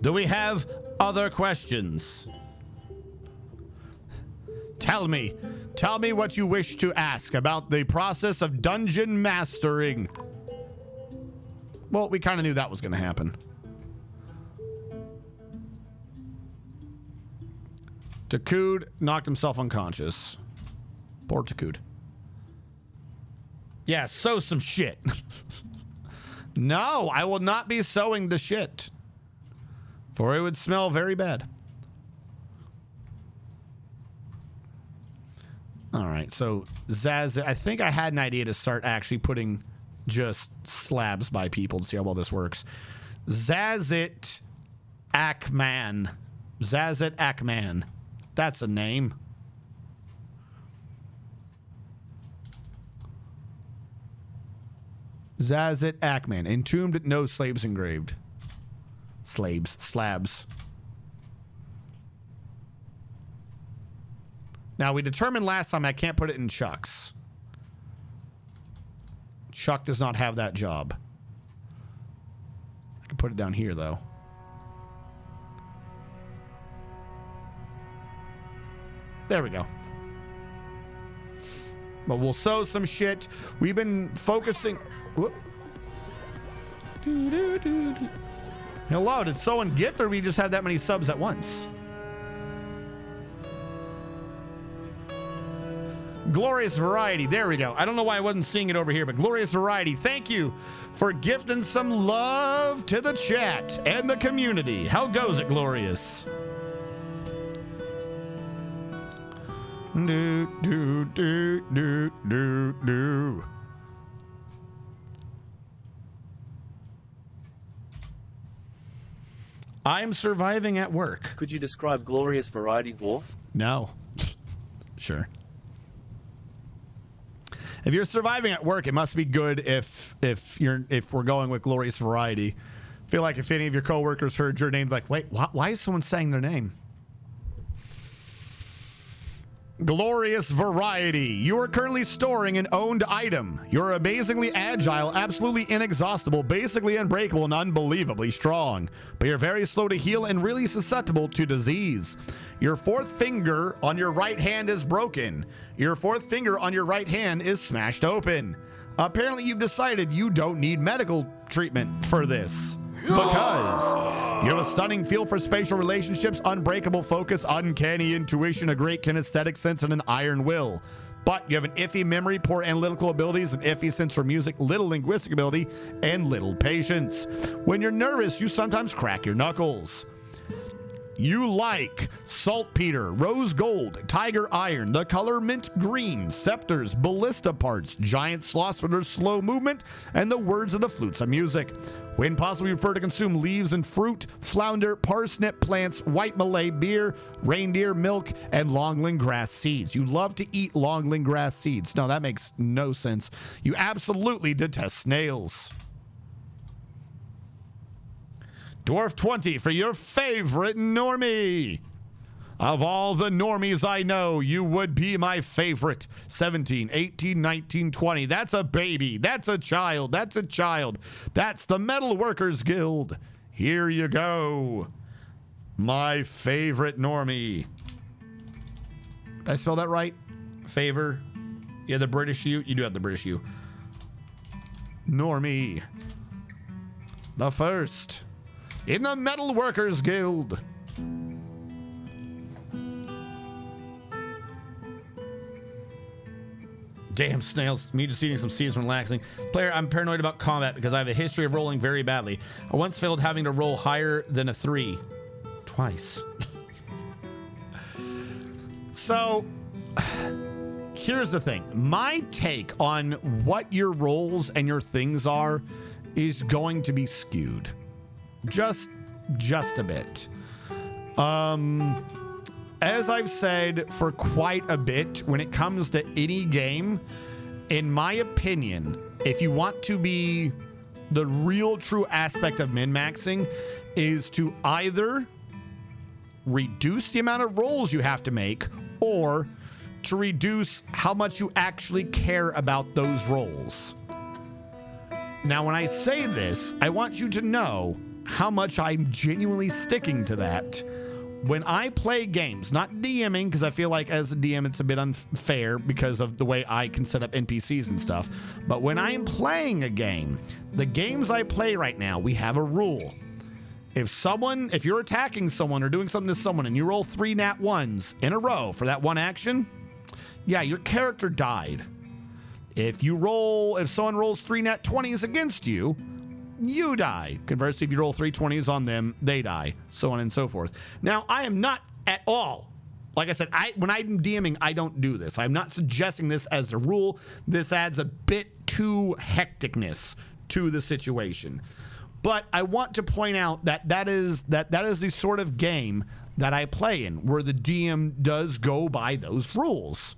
Do we have other questions? Tell me what you wish to ask about the process of dungeon mastering. Well, we kind of knew that was going to happen. Takud knocked himself unconscious. Poor Takud. Yeah, sew some shit. No, I will not be sewing the shit. For it would smell very bad. All right, so Zaz, I think I had an idea to start actually putting just slabs by people to see how well this works. Zazit Akman. Zazit Akman. That's a name. Zazit Akman. Entombed, no slaves engraved. Slabs. Now, we determined last time I can't put it in Chuck's. Chuck does not have that job. I can put it down here, though. There we go. But we'll sew some shit. We've been focusing. Whoop. Hello, did someone gift or we just had that many subs at once? Glorious Variety. There we go. I don't know why I wasn't seeing it over here, but Glorious Variety, thank you for gifting some love to the chat and the community. How goes it, Glorious? Do, do, do, do, do, do. I'm surviving at work. Could you describe Glorious Variety, Dwarf? No. Sure. If you're surviving at work, it must be good if we're going with Glorious Variety. I feel like if any of your coworkers heard your name, like, wait, why is someone saying their name? Glorious Variety. You are currently storing an owned item. You're amazingly agile, absolutely inexhaustible, basically unbreakable, and unbelievably strong. But you're very slow to heal and really susceptible to disease. Your fourth finger on your right hand is broken. Your fourth finger on your right hand is smashed open. Apparently you've decided you don't need medical treatment for this. Because you have a stunning feel for spatial relationships, unbreakable focus, uncanny intuition, a great kinesthetic sense, and an iron will. But you have an iffy memory, poor analytical abilities, an iffy sense for music, little linguistic ability, and little patience. When you're nervous, you sometimes crack your knuckles. You like saltpeter, rose gold, tiger iron, the color mint green, scepters, ballista parts, giant sloths slow movement, and the words of the flutes of music. When possible, you prefer to consume leaves and fruit, flounder, parsnip plants, white Malay beer, reindeer milk, and longling grass seeds. You love to eat longling grass seeds. No, that makes no sense. You absolutely detest snails. Dwarf 20 for your favorite normie. Of all the normies I know, you would be my favorite. 17, 18, 19, 20. That's a baby. That's a child. That's a child. That's the Metal Workers Guild. Here you go. My favorite normie. Did I spell that right? Favor. Yeah, the British U. You do have the British U. Normie. The first in the Metal Workers Guild. Damn snails. Me just eating some seeds and relaxing. Player, I'm paranoid about combat because I have a history of rolling very badly. I once failed having to roll higher than a 3. Twice. So, here's the thing. My take on what your roles and your things are is going to be skewed. Just a bit. As I've said for quite a bit, when it comes to any game, in my opinion, if you want to be the real true aspect of min-maxing, is to either reduce the amount of rolls you have to make or to reduce how much you actually care about those rolls. Now, when I say this, I want you to know how much I'm genuinely sticking to that. When I play games, not DMing, because I feel like as a DM it's a bit unfair because of the way I can set up NPCs and stuff, but when I am playing a game, the games I play right now, we have a rule. If you're attacking someone or doing something to someone and you roll 3 nat 1s in a row for that one action, yeah, your character died. If someone rolls 3 nat 20s against you, you die. Conversely, if you roll 3 20s on them, they die, so on and so forth. Now, I am not at all, like I said, when I'm DMing, I don't do this. I'm not suggesting this as a rule. This adds a bit too hecticness to the situation. But I want to point out that is the sort of game that I play in, where the DM does go by those rules.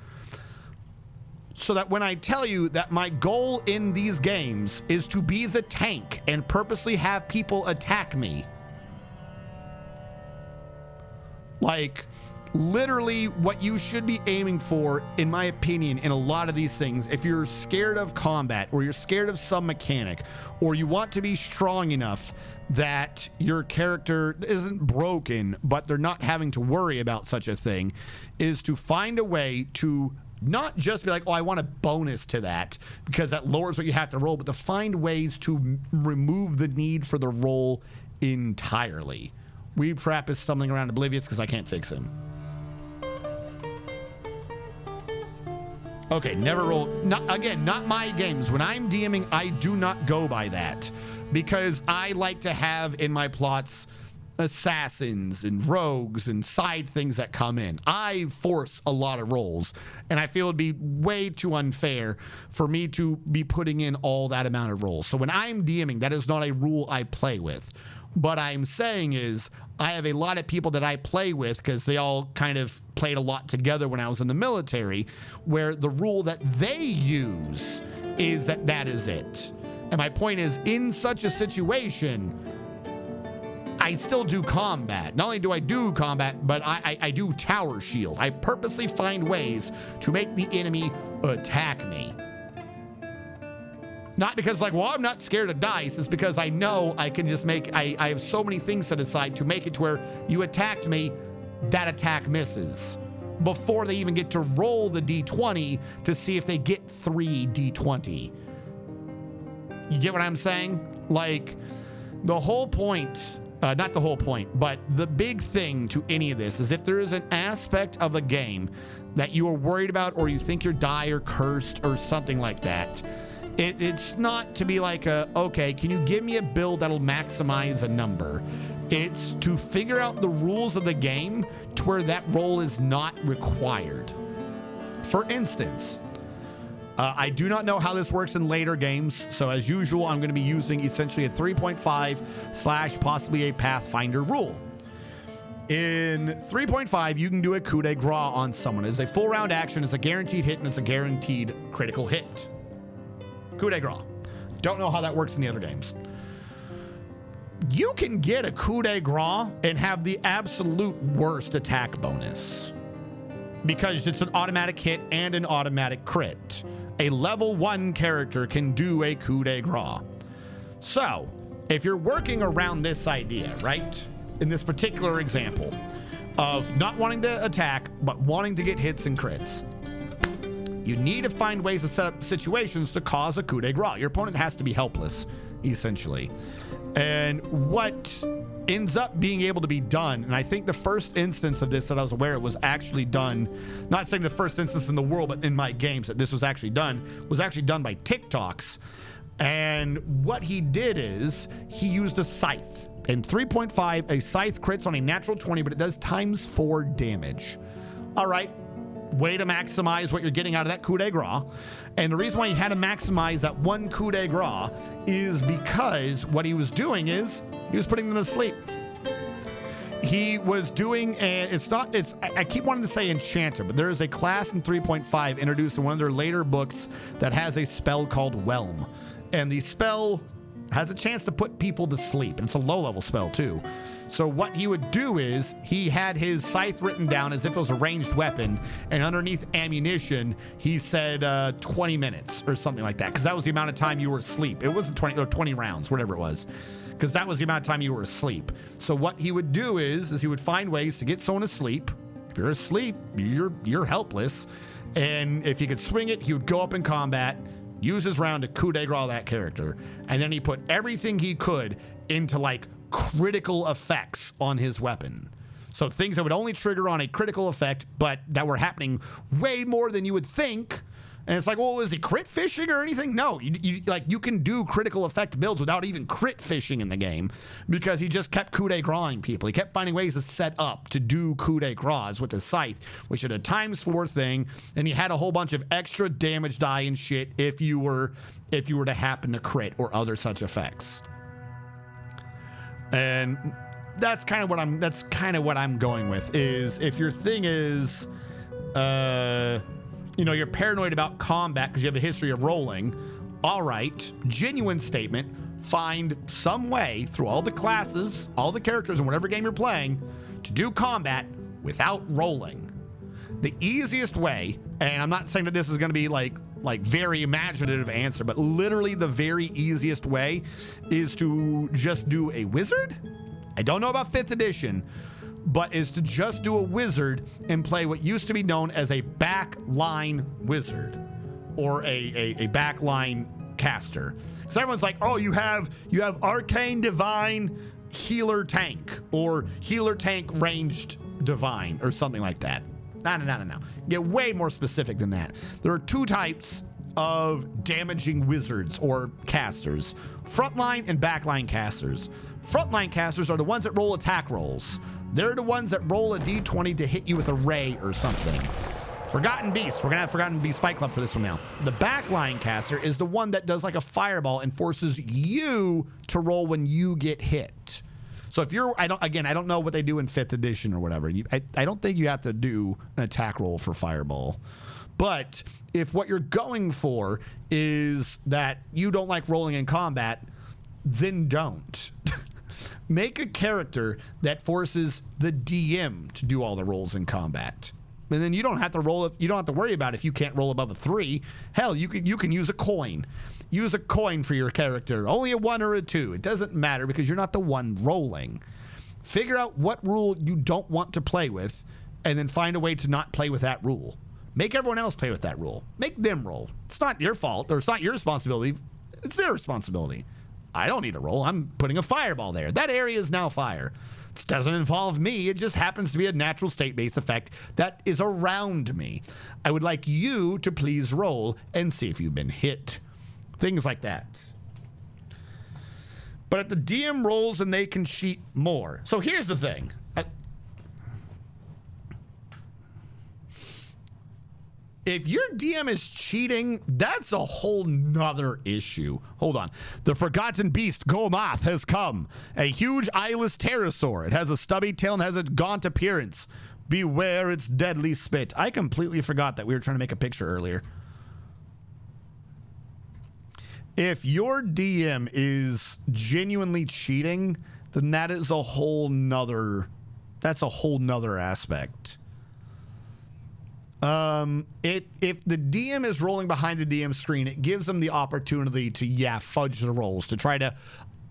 So that when I tell you that my goal in these games is to be the tank and purposely have people attack me, like literally what you should be aiming for, in my opinion, in a lot of these things, if you're scared of combat or you're scared of some mechanic or you want to be strong enough that your character isn't broken but they're not having to worry about such a thing, is to find a way to Not just be like, oh, I want a bonus to that because that lowers what you have to roll, but to find ways to remove the need for the roll entirely. Weeb Trap is stumbling around oblivious because I can't fix him. Okay, never roll. Not my games. When I'm DMing, I do not go by that because I like to have in my plots assassins and rogues and side things that come in. I force a lot of rolls, and I feel it'd be way too unfair for me to be putting in all that amount of rolls. So when I'm DMing, that is not a rule I play with. What I'm saying is I have a lot of people that I play with because they all kind of played a lot together when I was in the military, where the rule that they use is that is it. And my point is, in such a situation, I still do combat. Not only do I do combat, but I do tower shield. I purposely find ways to make the enemy attack me. Not because like, well, I'm not scared of dice. It's because I know I can just make, I have so many things set aside to make it to where you attacked me, that attack misses. Before they even get to roll the D20 to see if they get 3 D20. You get what I'm saying? Like, the whole point... not the whole point, but the big thing to any of this is if there is an aspect of a game that you are worried about or you think your die are cursed or something like that, it's not to be like, okay, can you give me a build that'll maximize a number? It's to figure out the rules of the game to where that roll is not required. For instance, I do not know how this works in later games, so as usual, I'm going to be using essentially a 3.5 / possibly a Pathfinder rule. In 3.5, you can do a coup de grace on someone. It's a full round action, it's a guaranteed hit, and it's a guaranteed critical hit. Coup de grace. Don't know how that works in the other games. You can get a coup de grace and have the absolute worst attack bonus because it's an automatic hit and an automatic crit. A level 1 character can do a coup de grace. So, if you're working around this idea, right? In this particular example of not wanting to attack, but wanting to get hits and crits, you need to find ways to set up situations to cause a coup de grace. Your opponent has to be helpless, essentially. And what ends up being able to be done, and I think the first instance of this that I was aware of was actually done, not saying the first instance in the world, but in my games that this was actually done by TikToks. And what he did is he used a scythe. In 3.5, a scythe crits on a natural 20, but it does ×4 damage. All right. Way to maximize what you're getting out of that coup de grace. And the reason why he had to maximize that one coup de grace is because what he was doing is he was putting them to sleep. He was doing I keep wanting to say enchanter, but there is a class in 3.5 introduced in one of their later books that has a spell called Whelm. And the spell has a chance to put people to sleep. And it's a low level spell too. So what he would do is he had his scythe written down as if it was a ranged weapon, and underneath ammunition, he said 20 minutes or something like that, because that was the amount of time you were asleep. It wasn't 20 or 20 rounds, whatever it was, because that was the amount of time you were asleep. So what he would do is he would find ways to get someone asleep. If you're asleep, you're helpless. And if he could swing it, he would go up in combat, use his round to coup de grace that character, and then he put everything he could into like critical effects on his weapon. So things that would only trigger on a critical effect, but that were happening way more than you would think. And it's like, well, is he crit fishing or anything? No, you can do critical effect builds without even crit fishing in the game, because he just kept coup de gracing people. He kept finding ways to set up to do coup de grace with the scythe, which is a ×4 thing, and he had a whole bunch of extra damage die and shit if you were to happen to crit or other such effects. And that's kind of what I'm going with, is if your thing is you're paranoid about combat because you have a history of rolling, all right, genuine statement, find some way through all the classes, all the characters in whatever game you're playing to do combat without rolling. The easiest way, and I'm not saying that this is going to be like very imaginative answer, but literally the very easiest way is to just do a wizard. I don't know about 5th edition, but is to just do a wizard and play what used to be known as a backline wizard or a backline caster. So everyone's like, oh, you have arcane divine healer tank or healer tank ranged divine or something like that. No. Get way more specific than that. There are two types of damaging wizards or casters: frontline and backline casters. Frontline casters are the ones that roll attack rolls. They're the ones that roll a d20 to hit you with a ray or something. Forgotten Beast. We're gonna have Forgotten Beast Fight Club for this one now. The backline caster is the one that does like a fireball and forces you to roll when you get hit. So if you're, I don't know what they do in 5th edition or whatever. I don't think you have to do an attack roll for fireball. But if what you're going for is that you don't like rolling in combat, then don't. Make a character that forces the DM to do all the rolls in combat. And then you don't have to roll. You don't have to worry about if you can't roll above a 3. Hell, you can use a coin. Use a coin for your character. Only a 1 or a 2. It doesn't matter because you're not the one rolling. Figure out what rule you don't want to play with, and then find a way to not play with that rule. Make everyone else play with that rule. Make them roll. It's not your fault, or it's not your responsibility. It's their responsibility. I don't need a roll. I'm putting a fireball there. That area is now fire. It doesn't involve me. It just happens to be a natural state-based effect that is around me. I would like you to please roll and see if you've been hit. Things like that. But if the DM rolls and they can cheat more. So here's the thing. If your DM is cheating, that's a whole nother issue. Hold on. The Forgotten Beast, Golmoth, has come. A huge eyeless pterosaur. It has a stubby tail and has a gaunt appearance. Beware its deadly spit. I completely forgot that we were trying to make a picture earlier. If your DM is genuinely cheating, then that is a whole nother, that's a whole nother aspect. If the DM is rolling behind the DM screen, it gives them the opportunity to, fudge the rolls, to try to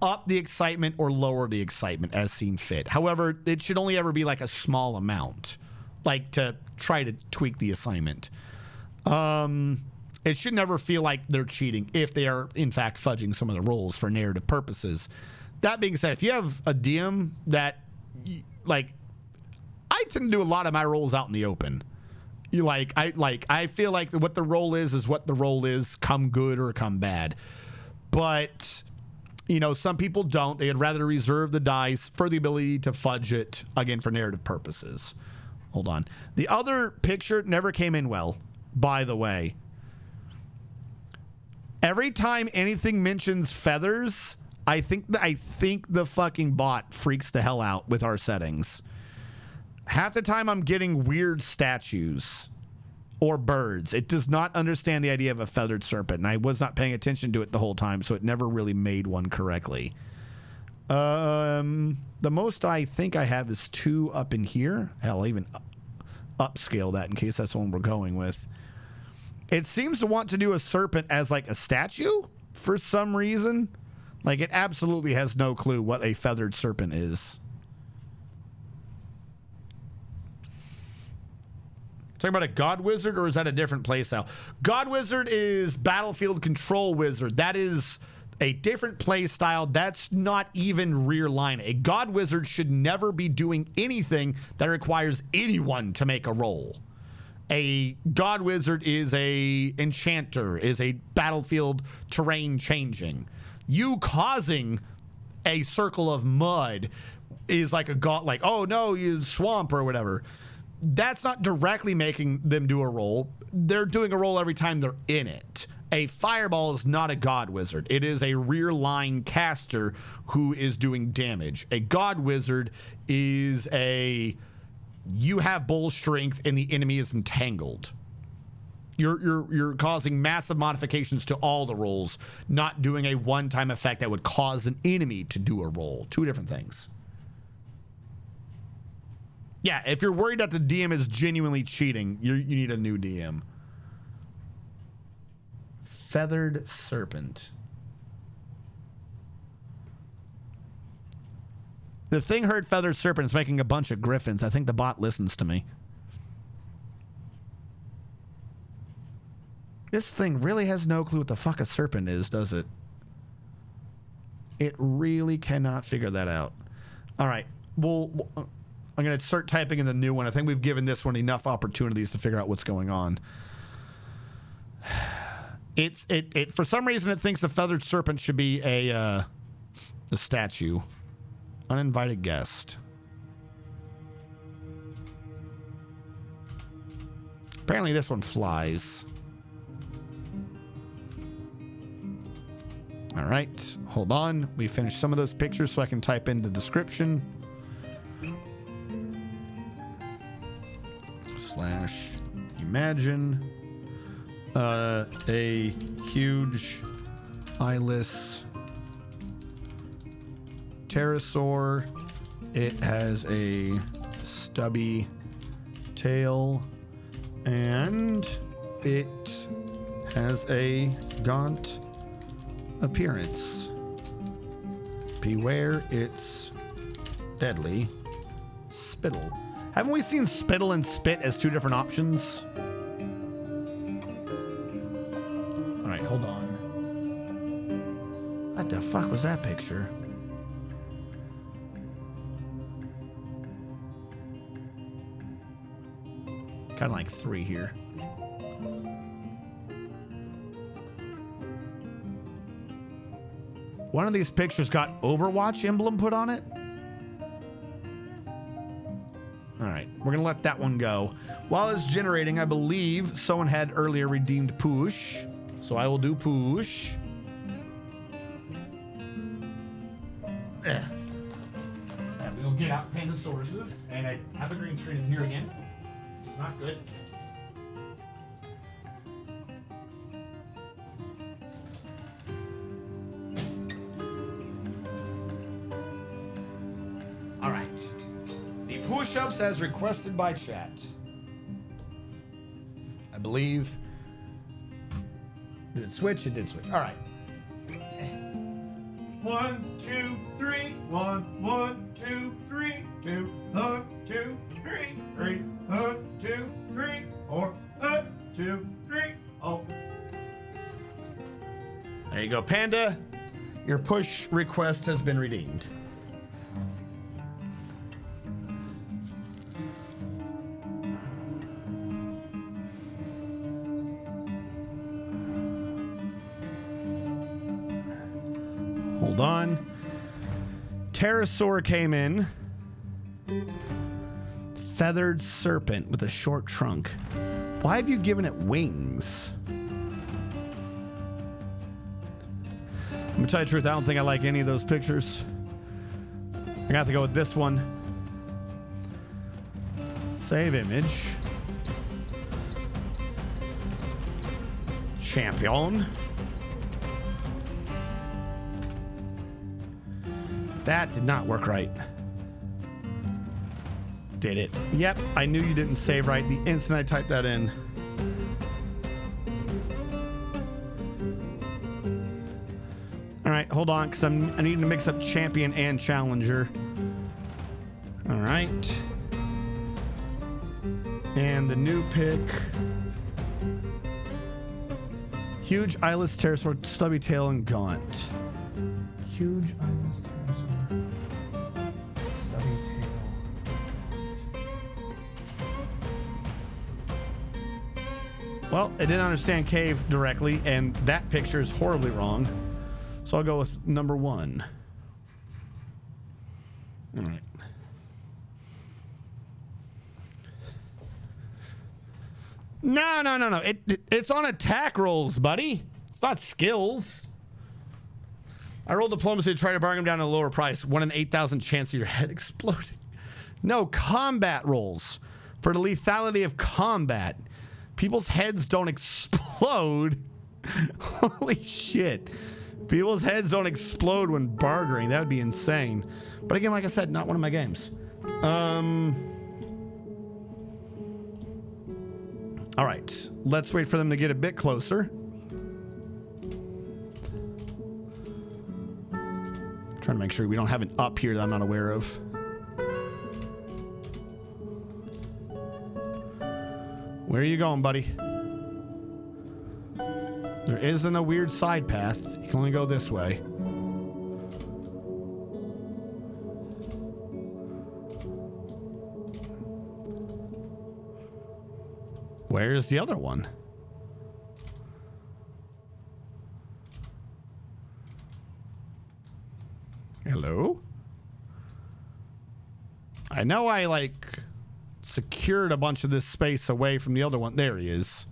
up the excitement or lower the excitement as seen fit. However, it should only ever be like a small amount, like to try to tweak the assignment. It should never feel like they're cheating if they are, in fact, fudging some of the rolls for narrative purposes. That being said, if you have a DM that, like, I tend to do a lot of my rolls out in the open. I feel like what the roll is what the roll is, come good or come bad. But, some people don't. They'd rather reserve the dice for the ability to fudge it, again, for narrative purposes. Hold on. The other picture never came in well, by the way. Every time anything mentions feathers, I think the fucking bot freaks the hell out with our settings. Half the time I'm getting weird statues or birds. It does not understand the idea of a feathered serpent, and I was not paying attention to it the whole time, so it never really made one correctly. The most I think I have is 2 up in here. Hell, I'll even upscale that in case that's the one we're going with. It seems to want to do a serpent as like a statue for some reason. Like, it absolutely has no clue what a feathered serpent is. Talking about a God Wizard, or is that a different playstyle? God Wizard is Battlefield Control Wizard. That is a different playstyle. That's not even rear line. A God Wizard should never be doing anything that requires anyone to make a roll. A God Wizard is a enchanter, is a battlefield terrain changing. You causing a circle of mud is like a god, like, oh no, you swamp or whatever. That's not directly making them do a roll. They're doing a roll every time they're in it. A fireball is not a God Wizard. It is a rear line caster who is doing damage. A God Wizard is you have bull strength and the enemy is entangled. You're causing massive modifications to all the rolls, not doing a one-time effect that would cause an enemy to do a roll. 2 different things. Yeah, if you're worried that the DM is genuinely cheating, you need a new DM. Feathered serpent. The thing heard feathered serpent is making a bunch of griffins. I think the bot listens to me. This thing really has no clue what the fuck a serpent is, does it? It really cannot figure that out. All right. I'm going to start typing in the new one. I think we've given this one enough opportunities to figure out what's going on. It for some reason it thinks the feathered serpent should be a statue. Uninvited guest. Apparently this one flies. All right, hold on. We finished some of those pictures so I can type in the description. / imagine a huge eyeless pterosaur. It has a stubby tail and it has a gaunt appearance. Beware, it's deadly. Spittle. Haven't we seen spittle and spit as two different options? All right, hold on. What the fuck was that picture? Kind of like 3 here. One of these pictures got Overwatch emblem put on it. All right, we're gonna let that one go. While it's generating, I believe someone had earlier redeemed push, so I will do push. We'll get out Panda sources, and I have a green screen in here again. Not good. All right. The push-ups as requested by chat. I believe. Did it switch? It did switch. All right. 1, 2, 3. 1, 1, 2, 3, 2, 1, 2, 3, 3, 1, 2, 3, 4, 1, 2, 3. Oh. There you go, Panda. Your push request has been redeemed. Hold on. Pterosaur came in. Feathered serpent with a short trunk. Why have you given it wings? I'm gonna tell you the truth, I don't think I like any of those pictures. I'm gonna have to go with this one. Save image. Champion. That did not work right. Did it? Yep, I knew you didn't save right the instant I typed that in. All right, hold on, because I need to mix up champion and challenger. All right. And the new pick. Huge eyeless pterosaur, stubby tail, and gaunt. Huge eyeless pterosaur, stubby tail. Well, it didn't understand cave directly, and that picture is horribly wrong. So I'll go with number 1. All right. No. It's on attack rolls, buddy. It's not skills. I rolled diplomacy to try to bargain down to a lower price. 1 in 8,000 chance of your head exploding. No, combat rolls. For the lethality of combat. People's heads don't explode. Holy shit. People's heads don't explode when bartering. That would be insane. But again, like I said, not one of my games. All right. Let's wait for them to get a bit closer. Trying to make sure we don't have an up here that I'm not aware of. Where are you going, buddy? There isn't a weird side path. You can only go this way. Where's the other one? Hello? I know I, like, secured a bunch of this space away from the other one. There he is.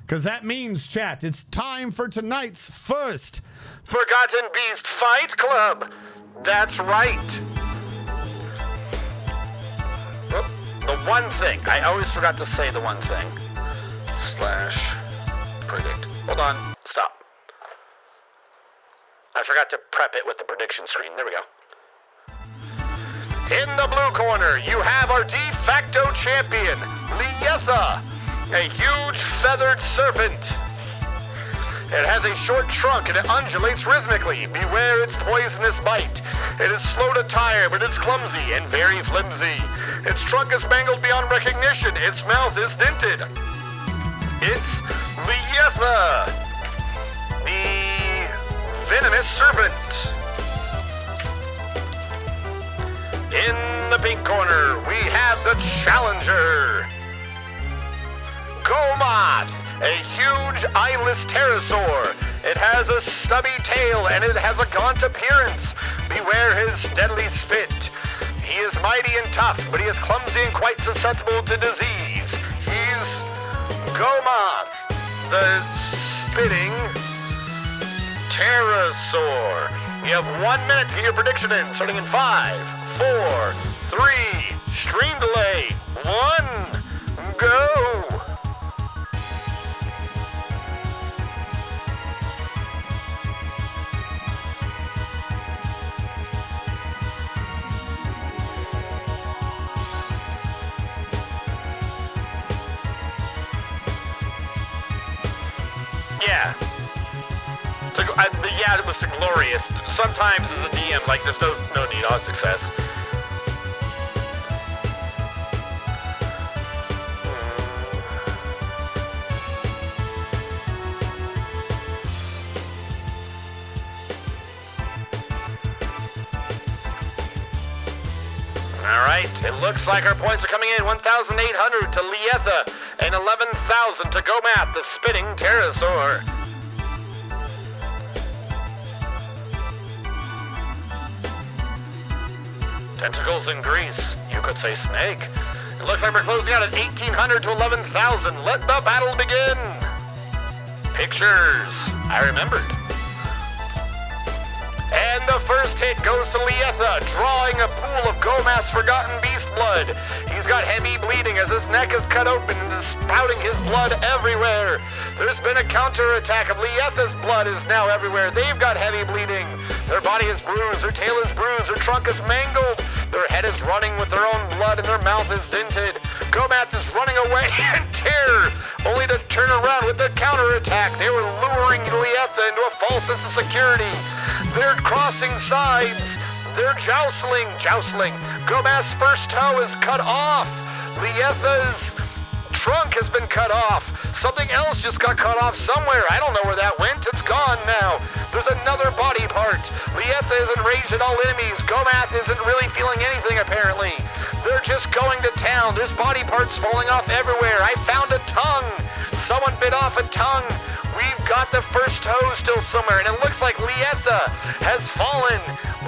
Because that means, chat, it's time for tonight's first Forgotten Beast Fight Club. That's right. Oh, the one thing. I always forgot to say the one thing. / predict. Hold on. Stop. I forgot to prep it with the prediction screen. There we go. In the blue corner, you have our de facto champion, Liesa, a huge feathered serpent. It has a short trunk and it undulates rhythmically. Beware its poisonous bite. It is slow to tire, but it's clumsy and very flimsy. Its trunk is mangled beyond recognition. Its mouth is dented. It's Liesa, the venomous serpent. In the pink corner, we have the challenger, Gomoth, a huge eyeless pterosaur. It has a stubby tail and it has a gaunt appearance. Beware his deadly spit. He is mighty and tough, but he is clumsy and quite susceptible to disease. He's Gomoth, the spitting pterosaur. You have 1 minute to get your prediction in, starting in 5, 4, 3, stream delay, 1, go! Yeah. Yeah, it was glorious. Sometimes as a DM, like, there's no need on success. Alright, it looks like our points are coming in. 1,800 to Liesa and 11,000 to Gomath, the spitting pterosaur. Tentacles and grease. You could say snake. It looks like we're closing out at 1,800 to 11,000. Let the battle begin. Pictures. I remembered. And the first hit goes to Liesa, drawing a pool of Gomath's forgotten beast blood. He's got heavy bleeding as his neck is cut open and is spouting his blood everywhere. There's been a counterattack of Liesa's blood is now everywhere. They've got heavy bleeding. Their body is bruised, their tail is bruised, their trunk is mangled. Their head is running with their own blood and their mouth is dented. Gomath is running away in terror, only to turn around with a counterattack. They were luring Liesa into a false sense of security. They're crossing sides. They're joustling. Gomath's first toe is cut off. Liesa's trunk has been cut off. Something else just got cut off somewhere. I don't know where that went. It's gone now. There's another body part. Liesa is enraged at all enemies. Gomath isn't really feeling anything, apparently. They're just going to town. There's body parts falling off everywhere. I found a tongue. Someone bit off a tongue. We've got the first toe still somewhere, and it looks like Liesa has fallen,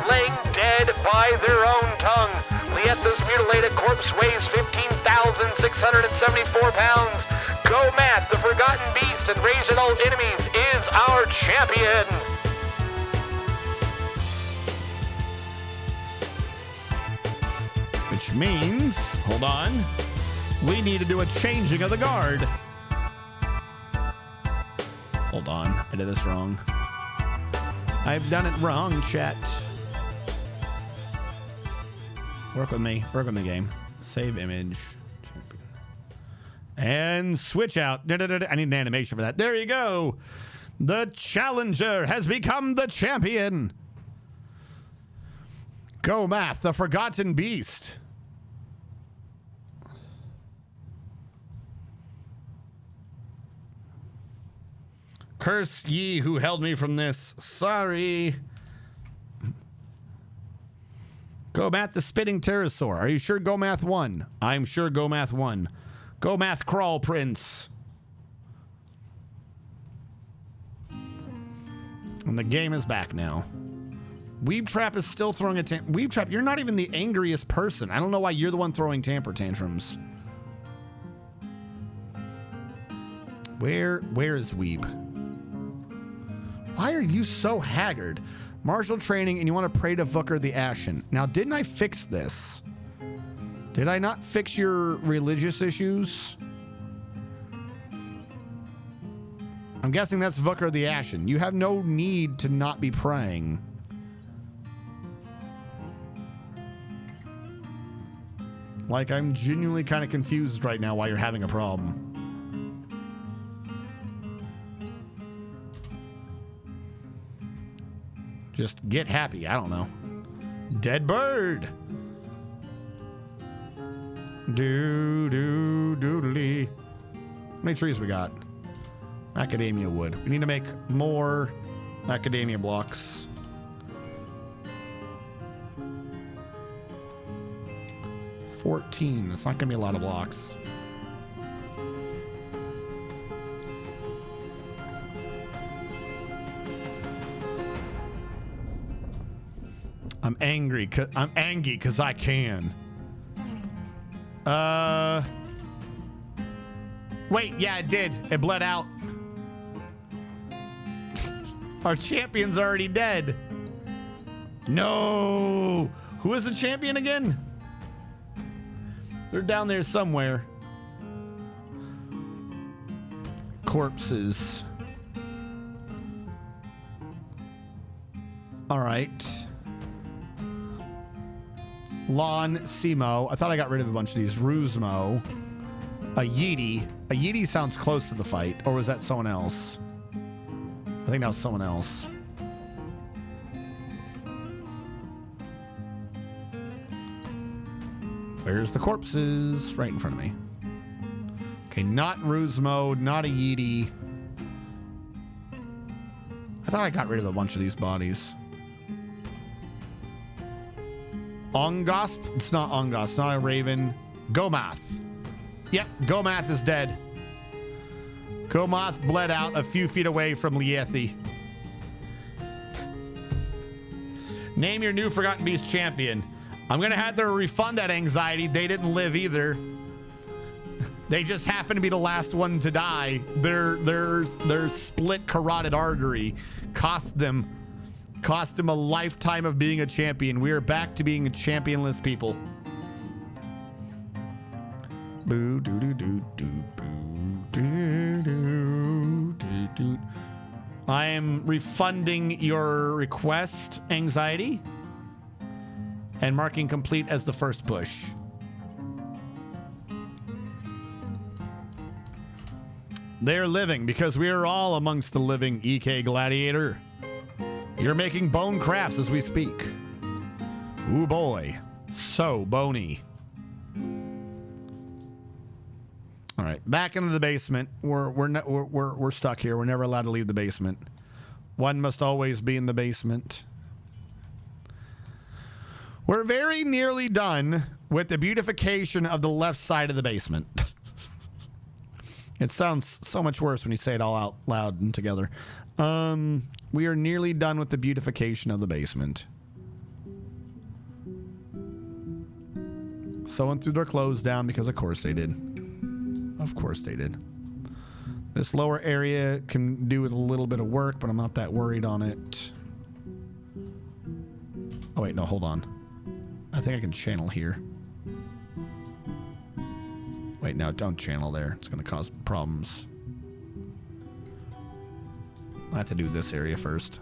laying dead by their own tongue. Liesa's mutilated corpse weighs 15,674 pounds. Gomath, the forgotten beast and raged at all enemies, is our champion. Which means, hold on, we need to do a changing of the guard. Hold on, I did this wrong. I've done it wrong, chat. Work with me game. Save image. And switch out. I need an animation for that. There you go. The challenger has become the champion. Go Math, the forgotten beast. Curse ye who held me from this. Sorry. Go Math, the spitting pterosaur. Are you sure Go Math won? I'm sure Go Math won. Go Math, crawl prince. And the game is back now. Weeb Trap is still throwing a Weeb Trap, you're not even the angriest person. I don't know why you're the one throwing temper tantrums. Where is Weeb? Why are you so haggard? Martial training and you want to pray to Vooker the Ashen. Now, didn't I fix this? Did I not fix your religious issues? I'm guessing that's Vooker the Ashen. You have no need to not be praying. Like, I'm genuinely kind of confused right now why you're having a problem. Just get happy. I don't know. Dead bird. Doodly. How many trees we got? Macadamia wood. We need to make more macadamia blocks. $14. It's not gonna be a lot of blocks. I'm angry because I can. Wait, yeah, it did. It bled out. Our champion's already dead. No. Who is the champion again? They're down there somewhere. Corpses. All right. Lon, Simo. I thought I got rid of a bunch of these. Ruzmo. A Yeeti. A Yeeti sounds close to the fight. Or was that someone else? I think that was someone else. Where's the corpses? Right in front of me. Okay, not Ruzmo, not a Yeeti. I thought I got rid of a bunch of these bodies. Ongosp? It's not Ongosp. It's not a raven. Gomath. Yep, Gomath is dead. Gomath bled out a few feet away from Liethi. Name your new Forgotten Beast champion. I'm going to have to refund that anxiety. They didn't live either. They just happen to be the last one to die. Their split carotid artery cost them a lifetime of being a champion. We are back to being a championless people. Boo doo doo doo doo boo doo doo doo doo. I am refunding your request, anxiety, and marking complete as the first push. They're living because we are all amongst the living, EK Gladiator. You're making bone crafts as we speak. Ooh boy, so bony. All right, back into the basement. We're stuck here. We're never allowed to leave the basement. One must always be in the basement. We're very nearly done with the beautification of the left side of the basement. It sounds so much worse when you say it all out loud and together. We are nearly done with the beautification of the basement. Someone threw their clothes down because of course they did. Of course they did. This lower area can do with a little bit of work, but I'm not that worried on it. Oh wait, no, hold on. I think I can channel here. Wait, no, don't channel there. It's going to cause problems. I have to do this area first.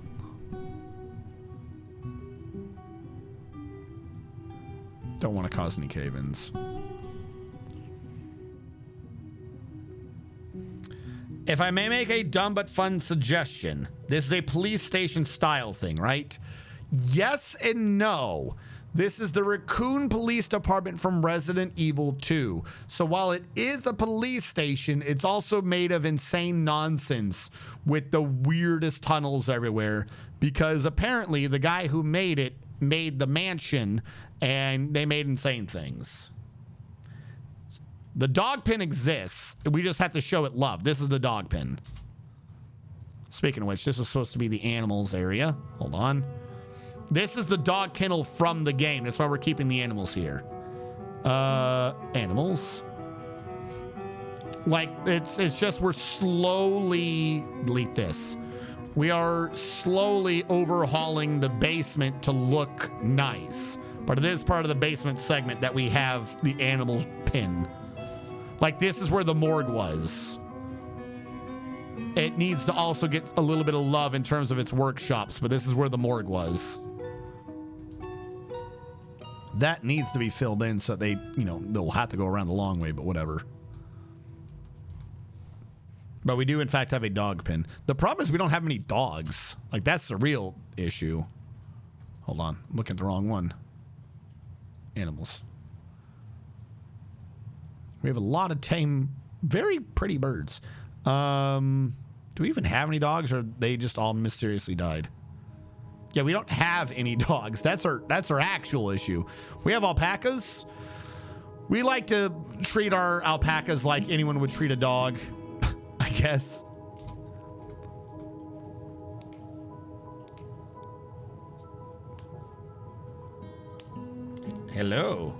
Don't want to cause any cave-ins. If I may make a dumb but fun suggestion, this is a police station style thing, right? Yes and no. This is the Raccoon Police Department from Resident Evil 2. So while it is a police station, it's also made of insane nonsense with the weirdest tunnels everywhere, because apparently the guy who made it made the mansion and they made insane things. The dog pen exists. We just have to show it love. This is the dog pen. Speaking of which, this was supposed to be the animals area. Hold on. This is the dog kennel from the game. That's why we're keeping the animals here. Animals. Like, it's just we're slowly... Delete this. We are slowly overhauling the basement to look nice. But it is part of the basement segment that we have the animals pin. Like, this is where the morgue was. It needs to also get a little bit of love in terms of its workshops, but this is where the morgue was. That needs to be filled in so they, you know, they'll have to go around the long way, but whatever. But we do, in fact, have a dog pen. The problem is we don't have any dogs. Like, that's the real issue. Hold on. I'm looking at the wrong one. Animals. We have a lot of tame, very pretty birds. Do we even have any dogs, or they just all mysteriously died? Yeah, we don't have any dogs. That's our actual issue. We have alpacas. We like to treat our alpacas like anyone would treat a dog, I guess. Hello.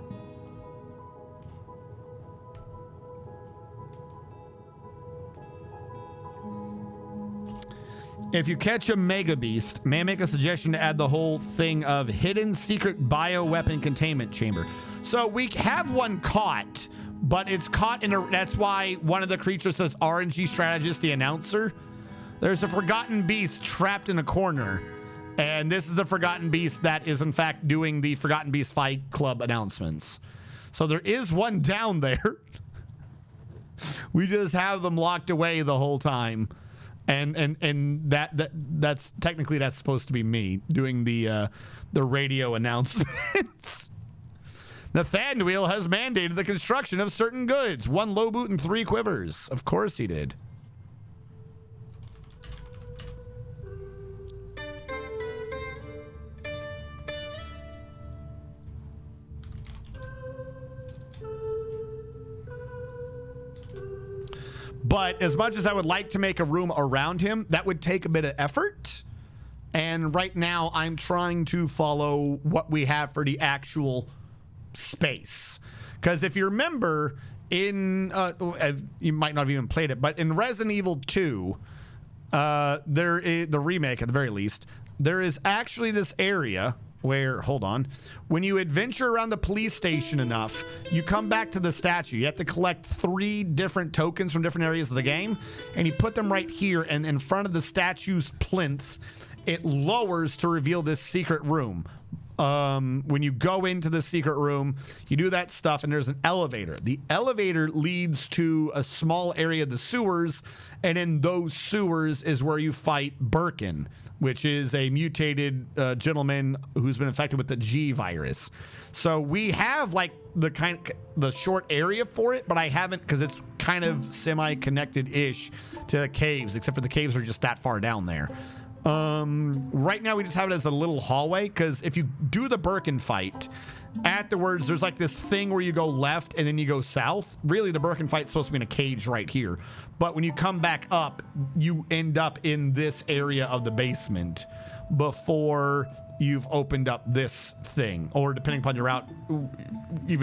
If you catch a mega beast, may I make a suggestion to add the whole thing of hidden secret bioweapon containment chamber? So we have one caught, but it's caught in a... That's why one of the creatures says RNG strategist, the announcer. There's a forgotten beast trapped in a corner, and this is the forgotten beast that is in fact doing the Forgotten Beast Fight Club announcements. So there is one down there. We just have them locked away the whole time. And that's technically that's supposed to be me doing the radio announcements. Nathaniel has mandated the construction of certain goods. 1 low boot and 3 quivers. Of course he did. But as much as I would like to make a room around him, that would take a bit of effort. And right now, I'm trying to follow what we have for the actual space. Because if you remember, in you might not have even played it, but in Resident Evil 2, there is the remake at the very least, there is actually this area where, hold on, when you adventure around the police station enough, you come back to the statue. You have to collect 3 different tokens from different areas of the game, and you put them right here, and in front of the statue's plinth, it lowers to reveal this secret room. When you go into the secret room, you do that stuff, and there's an elevator. The elevator leads to a small area of the sewers, and in those sewers is where you fight Birkin, which is a mutated gentleman who's been infected with the G virus. So we have like the short area for it, but I haven't, because it's kind of semi-connected-ish to the caves, except for the caves are just that far down there. Right now we just have it as a little hallway, because if you do the Birkin fight, afterwards there's like this thing where you go left and then you go south. Really, the Birkin fight's supposed to be in a cage right here, but when you come back up, you end up in this area of the basement before you've opened up this thing, or depending upon your route, you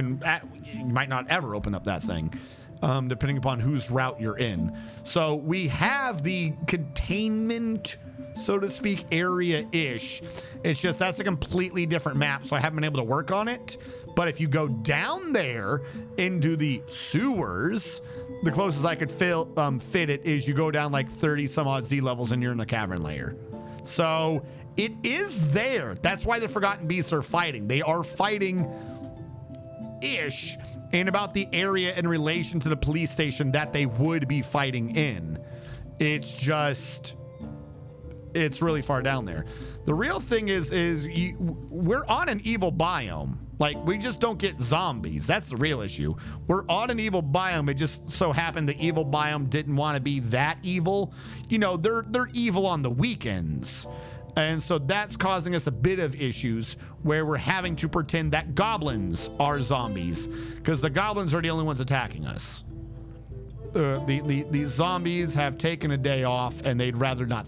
might not ever open up that thing, depending upon whose route you're in. So we have the containment, so to speak, area-ish. It's just that's a completely different map, so I haven't been able to work on it. But if you go down there into the sewers, the closest I could fit it is you go down like 30 some odd Z levels and you're in the cavern layer. So it is there. That's why the Forgotten Beasts are fighting. They are fighting ish in about the area in relation to the police station that they would be fighting in. It's just, it's really far down there. The real thing is we're on an evil biome. Like, we just don't get zombies. That's the real issue. We're on an evil biome. It just so happened the evil biome didn't want to be that evil. You know, they're evil on the weekends. And so that's causing us a bit of issues where we're having to pretend that goblins are zombies because the goblins are the only ones attacking us. These zombies have taken a day off and they'd rather not,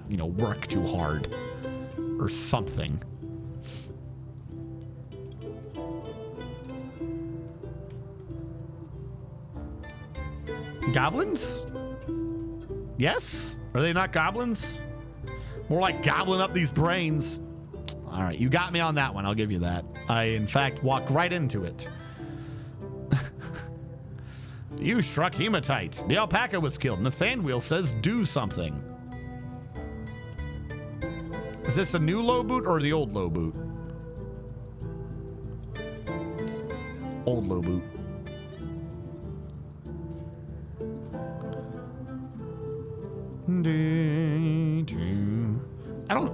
you know, work too hard or something. Goblins? Yes? Are they not goblins? More like gobbling up these brains. All right, you got me on that one. I'll give you that. I, in fact, walked right into it. You struck hematite. The alpaca was killed. Nathaniel says do something. Is this a new low boot or the old low boot? Old low boot.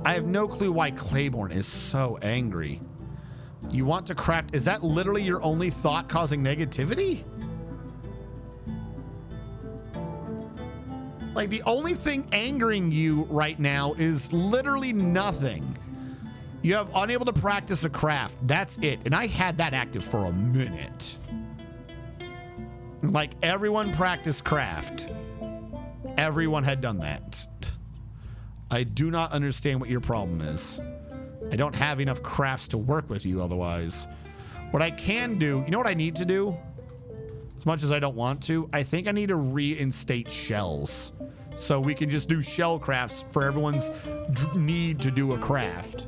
I have no clue why Claiborne is so angry. You want to craft, is that literally your only thought causing negativity? Like, the only thing angering you right now is literally nothing. You have unable to practice a craft. That's it. And I had that active for a minute. Like, everyone practiced craft. Everyone had done that. I do not understand what your problem is. I don't have enough crafts to work with you otherwise. What I can do, you know what I need to do? As much as I don't want to, I think I need to reinstate shells. So we can just do shell crafts for everyone's need to do a craft.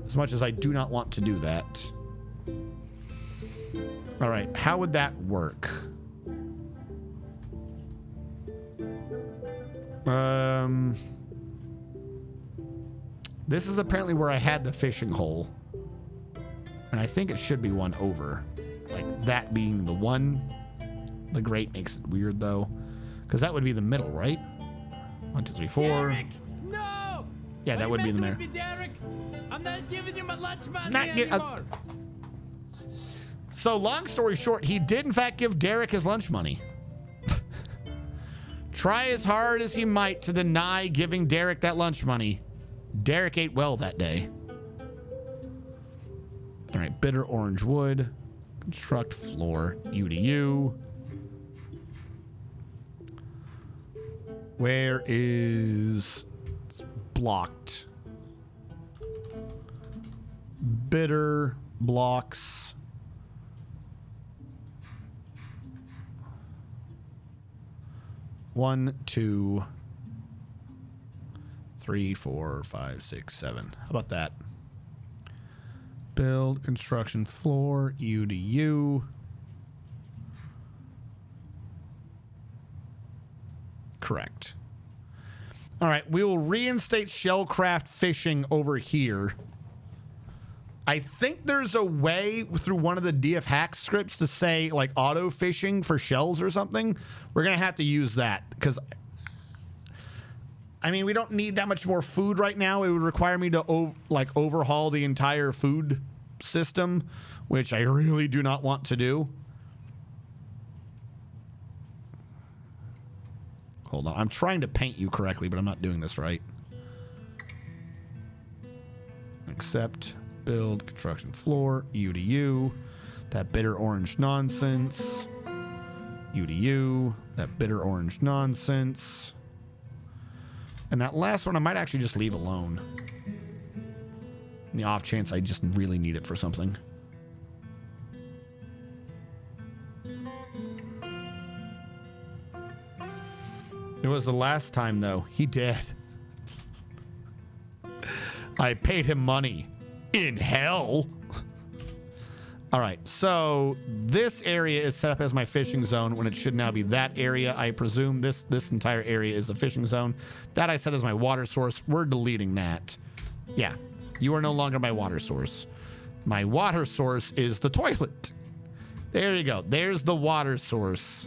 As much as I do not want to do that. All right, how would that work? This is apparently where I had the fishing hole. And I think it should be one over. Like that being the one. The grate makes it weird though. Because that would be the middle, right? 1, 2, 3, 4. Derek, no! Yeah, that would be the middle. Derek? I'm not giving you my lunch money anymore. So long story short, he did in fact give Derek his lunch money. Try as hard as he might to deny giving Derek that lunch money. Derek ate well that day. All right, bitter orange wood. Construct floor. U to U. Where is... It's blocked. Bitter blocks. One, 2, 3, 4, 5, 6, 7. How about that? Build, construction, floor, U to U. Correct. All right, we will reinstate shellcraft fishing over here. I think there's a way through one of the DF hack scripts to say like auto fishing for shells or something. We're going to have to use that because I mean, we don't need that much more food right now. It would require me to overhaul the entire food system, which I really do not want to do. Hold on. I'm trying to paint you correctly, but I'm not doing this right. Accept. Build, construction floor, U to U, that bitter orange nonsense, U to U, that bitter orange nonsense, and that last one I might actually just leave alone. In the off chance I just really need it for something. It was the last time though. He did. I paid him money. In hell. All right, so this area is set up as my fishing zone when it should now be that area. I presume this entire area is a fishing zone. That I set as my water source. We're deleting that. Yeah, you are no longer my water source. My water source is the toilet. There you go. There's the water source.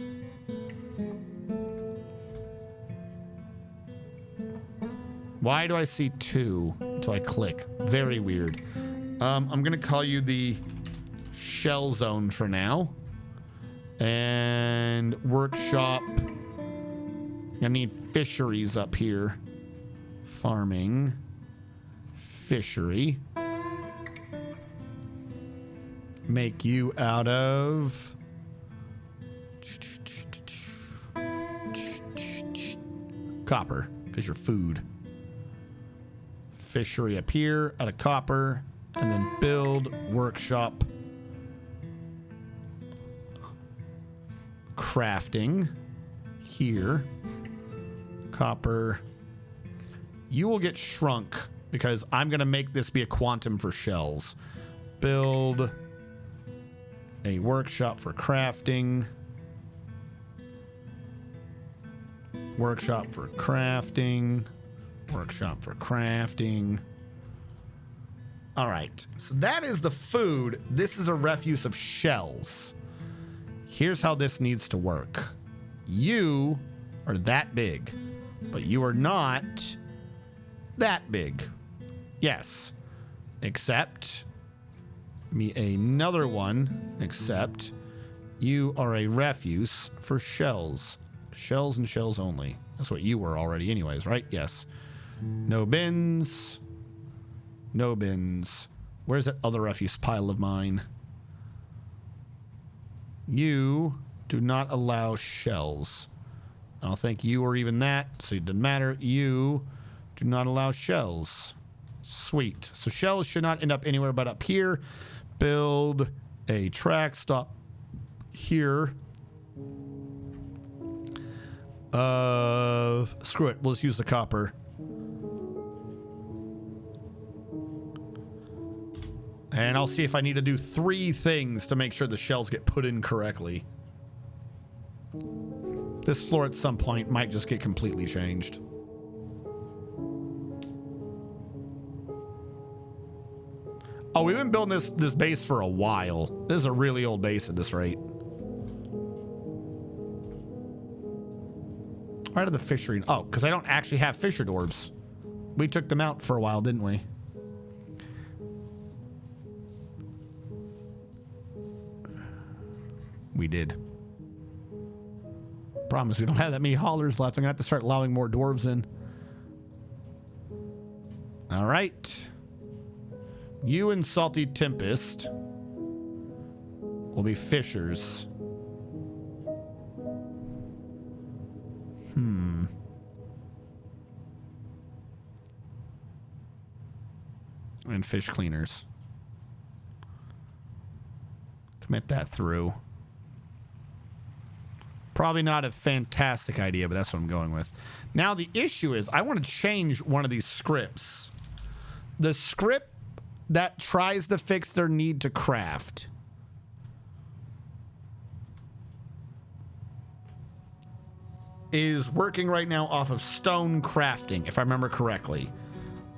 Why do I see 2 until I click? Very weird. I'm going to call you the shell zone for now. And workshop. I need fisheries up here. Farming. Fishery. Make you out of copper, because you're food. Fishery up here out of copper, and then build workshop. Crafting here. Copper. You will get shrunk because I'm going to make this be a quantum for shells. Build a workshop for crafting. Workshop for crafting. Workshop for crafting. All right. So that is the food. This is a refuse of shells. Here's how this needs to work. You are that big, but you are not that big. Yes. Except me another one, except you are a refuse for shells. Shells and shells only. That's what you were already anyways, right? Yes. No bins. No bins. Where's that other refuse pile of mine? You do not allow shells. I don't think you or even that, so it doesn't matter. You do not allow shells. Sweet. So shells should not end up anywhere but up here. Build a track stop here. Screw it. Let's use the copper. And I'll see if I need to do 3 things to make sure the shells get put in correctly. This floor at some point might just get completely changed. Oh, we've been building this base for a while. This is a really old base at this rate. Why did the fishery... Oh, because I don't actually have fisher orbs. We took them out for a while, didn't we? We did. Problem is we don't have that many haulers left. I'm going to have to start allowing more dwarves in. All right. You and Salty Tempest will be fishers. And fish cleaners. Commit that through. Probably not a fantastic idea, but that's what I'm going with. Now, the issue is I want to change one of these scripts. The script that tries to fix their need to craft. Is working right now off of stone crafting, if I remember correctly.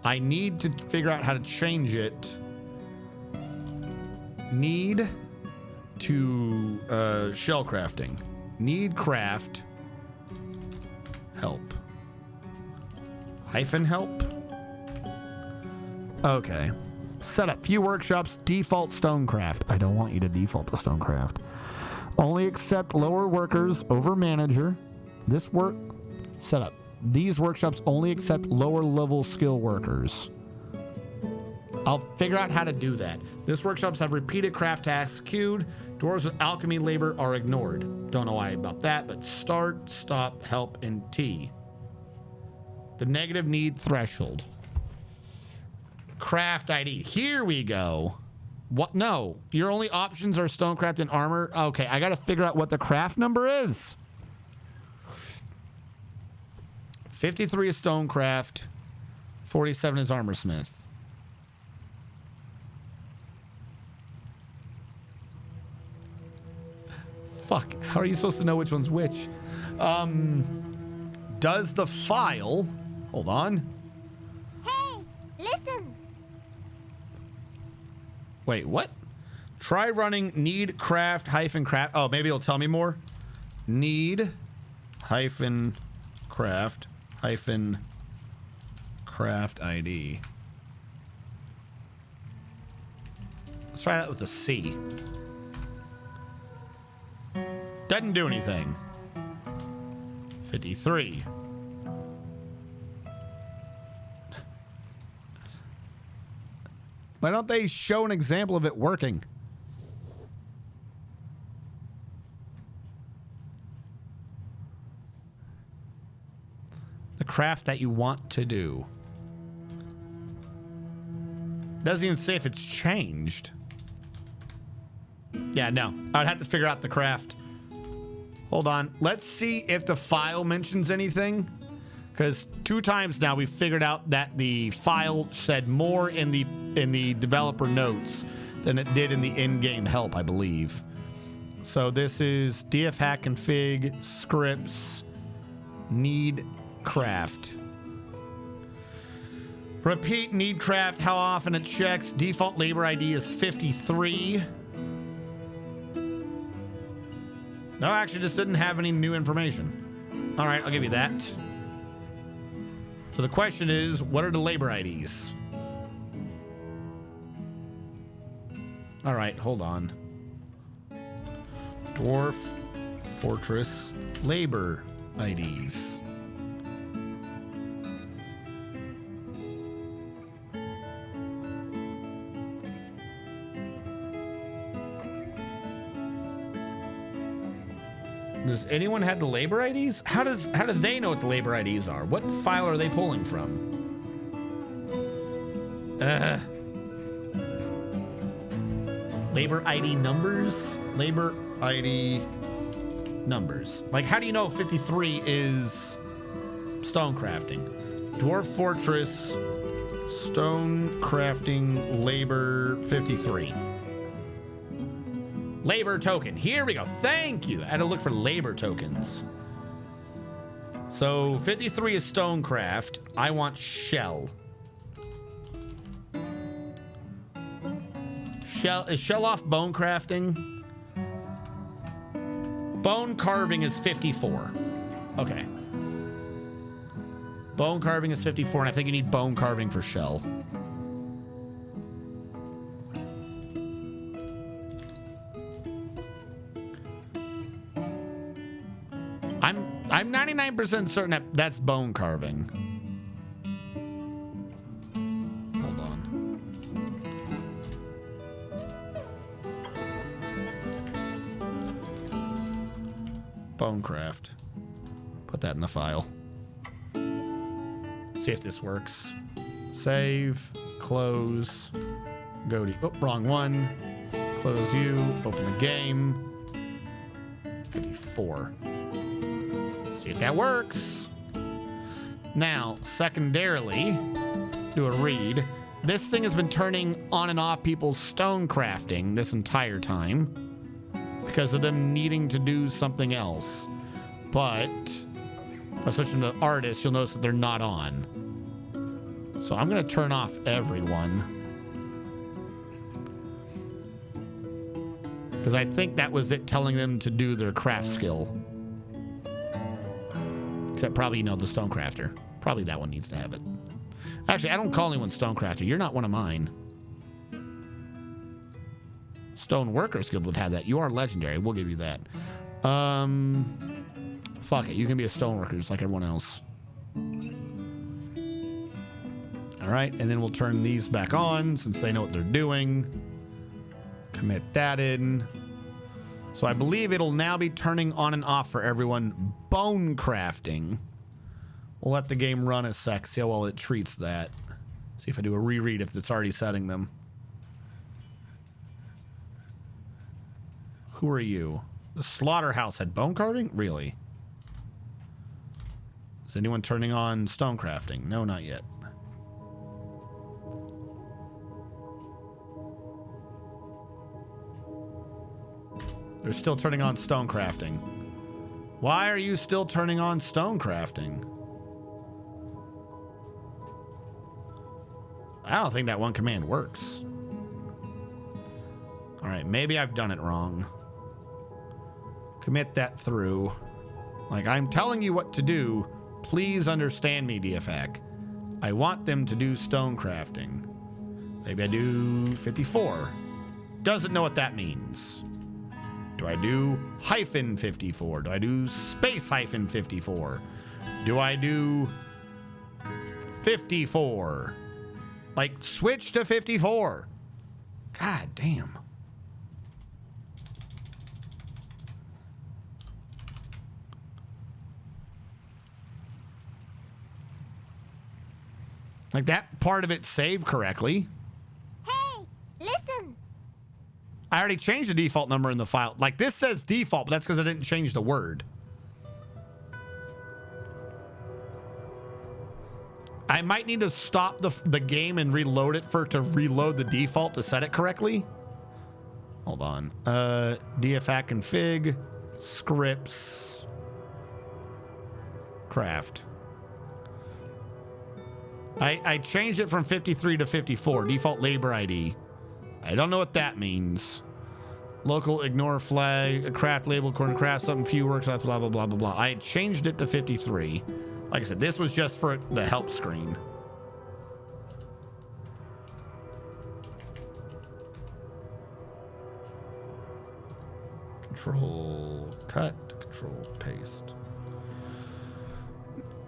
I need to figure out how to change it. Need to shell crafting. Need craft. Help. Hyphen help. Okay. Setup. Few workshops. Default stonecraft. I don't want you to default to stonecraft. Only accept lower workers over manager. This work. Setup. These workshops only accept lower level skill workers. I'll figure out how to do that. This workshops have repeated craft tasks queued. Dwarves with alchemy labor are ignored. Don't know why about that, but start, stop, help, and T. The negative need threshold. Craft ID. Here we go. What? No. Your only options are stonecraft and armor. Okay, I got to figure out what the craft number is. 53 is stonecraft. 47 is armorsmith. Fuck. How are you supposed to know which one's which? Does the file... Hold on. Hey, listen. Wait, what? Try running need craft hyphen craft. Oh, maybe it'll tell me more. Need hyphen craft hyphen Craft ID. Let's try that with a C. Doesn't do anything. 53. Why don't they show an example of it working? The craft that you want to do. Doesn't even say if it's changed. Yeah, no. I would have to figure out the craft. Hold on. Let's see if the file mentions anything. Because 2 times now we've figured out that the file said more in the developer notes than it did in the in-game help, I believe. So this is df hack config scripts need craft. Repeat need craft, how often it checks. Default labor ID is 53. No, actually just didn't have any new information. All right, I'll give you that. So the question is, what are the labor IDs? All right, hold on. Dwarf Fortress labor IDs. Does anyone have the labor IDs? How do they know what the labor IDs are? What file are they pulling from? Labor ID numbers? Labor ID numbers. Like, how do you know 53 is stone crafting? Dwarf Fortress stone crafting labor 53. Labor token. Here we go. Thank you. I had to look for labor tokens. So 53 is stonecraft. I want shell. Is shell off bone crafting? Bone carving is 54. Okay. Bone carving is 54, and I think you need bone carving for shell. I'm 99% certain that that's bone carving. Hold on. Bonecraft. Put that in the file. See if this works. Save. Close. Go to... Oh, wrong one. Close you. Open the game. 54. See if that works. Now, secondarily, do a read. This thing has been turning on and off people's stone crafting this entire time because of them needing to do something else. But by switching to artists, you'll notice that they're not on. So I'm going to turn off everyone because I think that was it telling them to do their craft skill. Except probably, the stonecrafter. Probably that one needs to have it. Actually, I don't call anyone stonecrafter. You're not one of mine. Stone Workers Guild would have that. You are legendary. We'll give you that. Fuck it. You can be a stoneworker just like everyone else. All right, and then we'll turn these back on since they know what they're doing. Commit that in. So I believe it'll now be turning on and off for everyone. Bone crafting. We'll let the game run a sec, see how well it treats that. See if I do a reread if it's already setting them. Who are you? The slaughterhouse had bone carving? Really? Is anyone turning on stone crafting? No, not yet. They're still turning on stone crafting. Why are you still turning on stone crafting? I don't think that one command works. All right, maybe I've done it wrong. Commit that through. Like, I'm telling you what to do. Please understand me, DFAC. I want them to do stone crafting. Maybe I do 54. Doesn't know what that means. Do I do hyphen 54? Do I do space hyphen 54? Do I do 54? Like, switch to 54. God damn. Like, that part of it saved correctly. Hey, listen. I already changed the default number in the file. Like, this says default, but that's because I didn't change the word. I might need to stop the game and reload it to reload the default to set it correctly. Hold on. DFAT config, scripts, craft. I changed it from 53 to 54, default labor ID. I don't know what that means. Local ignore flag, craft label, corner craft, something few workshops, blah, blah, blah, blah, blah. I changed it to 53. Like I said, this was just for the help screen. Control cut, control paste.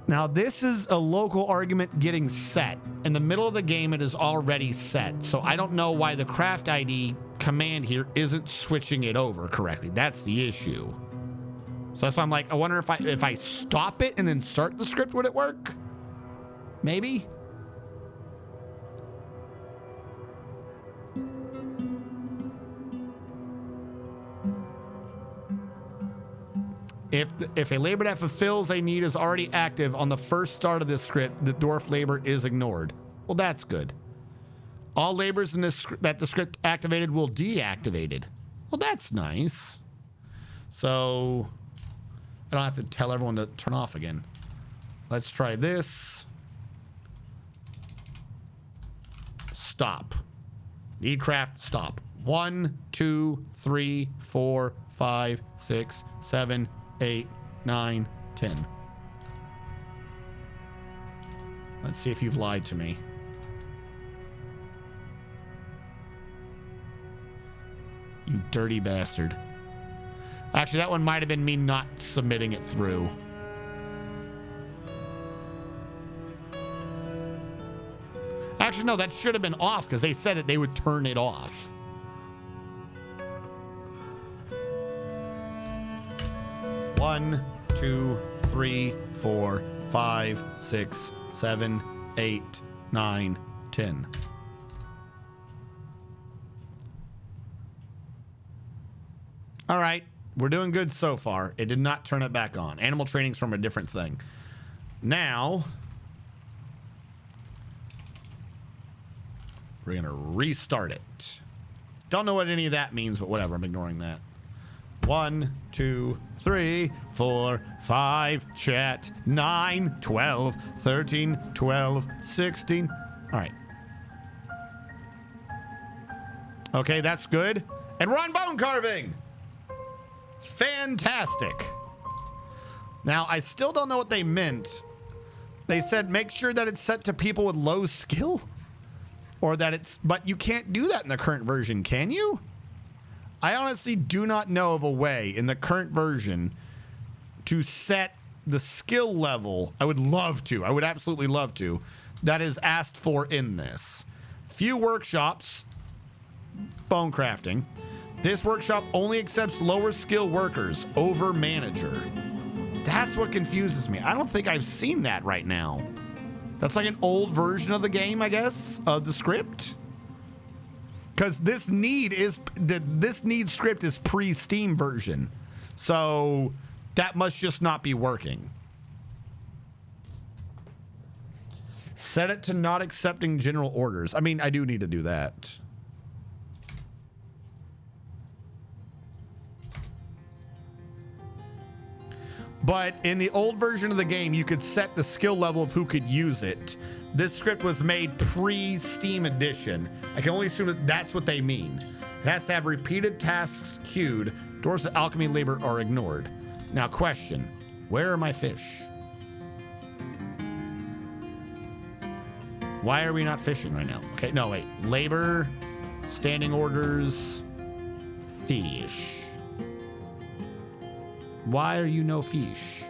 Now, this is a local argument getting set. In the middle of the game, it is already set. So I don't know why the craft ID command here isn't switching it over correctly. That's the issue. So that's why I'm like, I wonder if I stop it and then start the script, would it work? Maybe? If a labor that fulfills a need is already active on the first start of this script, the dwarf labor is ignored. Well, that's good. All labors in this that the script activated will deactivated. Well, that's nice. So I don't have to tell everyone to turn off again. Let's try this. Stop. Need craft, stop. 1, 2, 3, 4, 5, 6, 7, 8, 9, 10. Let's see if you've lied to me. You dirty bastard. Actually, that one might have been me not submitting it through. Actually, no, that should have been off because they said that they would turn it off. One, 2, 3, 4, 5, 6, 7, 8, 9, 10. All right, we're doing good so far. It did not turn it back on. Animal training's from a different thing. Now, we're gonna restart it. Don't know what any of that means, but whatever, I'm ignoring that. 1, 2, 3, 4, 5, chat, 9, 12, 13, 12, 16. All right. Okay, that's good. And we're on bone carving. Fantastic. Now, I still don't know what they meant. They said make sure that it's set to people with low skill. Or that it's... But you can't do that in the current version, can you? I honestly do not know of a way in the current version to set the skill level. I would love to. I would absolutely love to. That is asked for in this. Few workshops, bone crafting. This workshop only accepts lower skill workers over manager. That's what confuses me. I don't think I've seen that right now. That's like an old version of the game, I guess, of the script. Because this need script is pre-Steam version. So that must just not be working. Set it to not accepting general orders. I mean, I do need to do that. But in the old version of the game, you could set the skill level of who could use it. This script was made pre-Steam edition. I can only assume that that's what they mean. It has to have repeated tasks queued. Doors of alchemy labor are ignored. Now, question. Where are my fish? Why are we not fishing right now? Okay, no, wait. Labor, standing orders, fish. Why are you no fish?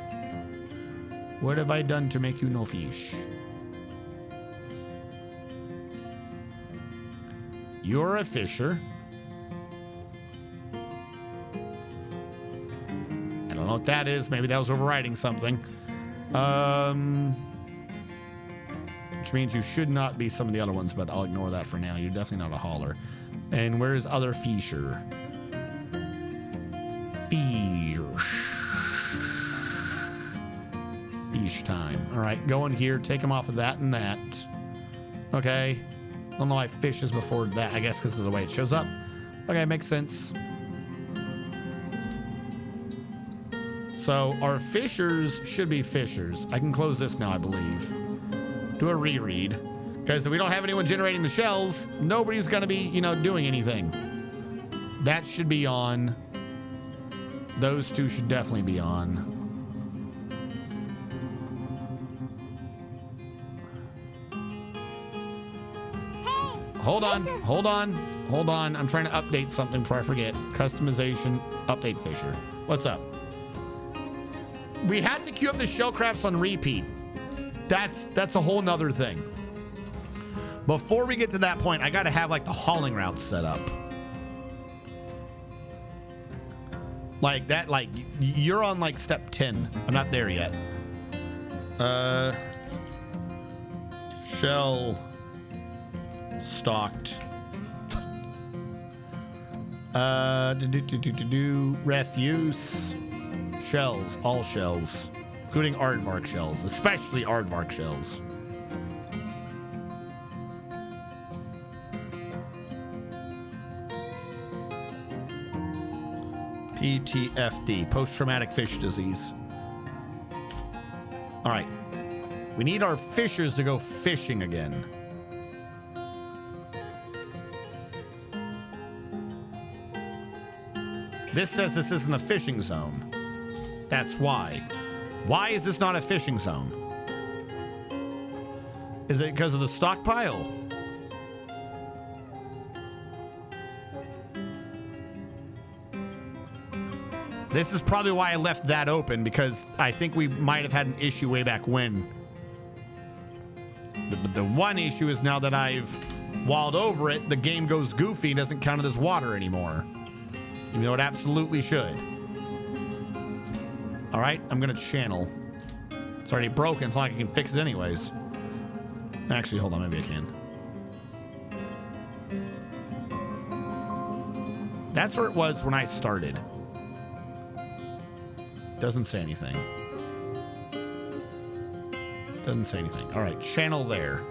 What have I done to make you no fish? You're a fisher. I don't know what that is. Maybe that was overriding something. Which means you should not be some of the other ones, but I'll ignore that for now. You're definitely not a hauler. And where's other fisher? Fish time. All right, go in here. Take them off of that and that. Okay. I don't know why fish is before that. I guess because of the way it shows up. Okay, makes sense. So our fishers should be fishers. I can close this now, I believe. Do a reread. Because if we don't have anyone generating the shells, nobody's going to be, you know, doing anything. That should be on. Those two should definitely be on. Hold on, hold on, hold on. I'm trying to update something before I forget. Customization, update Fisher. What's up? We had to queue up the shell crafts on repeat. That's a whole nother thing. Before we get to that point, I got to have like the hauling routes set up. Like that, like you're on like step 10. I'm not there yet. Shell stocked. Refuse. Shells, all shells, including aardvark shells, especially aardvark shells. PTFD, post-traumatic fish disease. All right, we need our fishers to go fishing again. This says this isn't a fishing zone. That's why. Why is this not a fishing zone? Is it because of the stockpile? This is probably why I left that open, because I think we might have had an issue way back when. The one issue is now that I've walled over it, the game goes goofy and doesn't count it as water anymore. Even though it absolutely should. All right, I'm going to channel. It's already broken. It's not like I can fix it anyways. Actually, hold on. Maybe I can. That's where it was when I started. Doesn't say anything. Doesn't say anything. All right, channel there.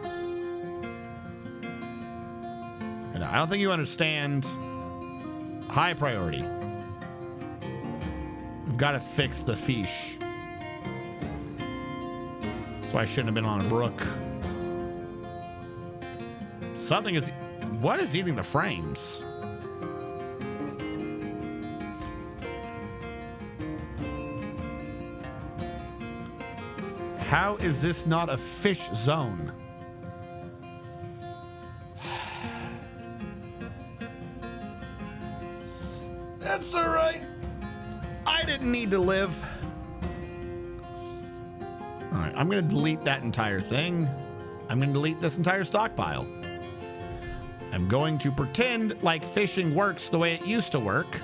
And I don't think you understand. High priority. We've got to fix the fish. So I shouldn't have been on a brook. Something is... What is eating the frames? How is this not a fish zone? That's all right. I didn't need to live. All right, I'm going to delete that entire thing. I'm going to delete this entire stockpile. I'm going to pretend like fishing works the way it used to work.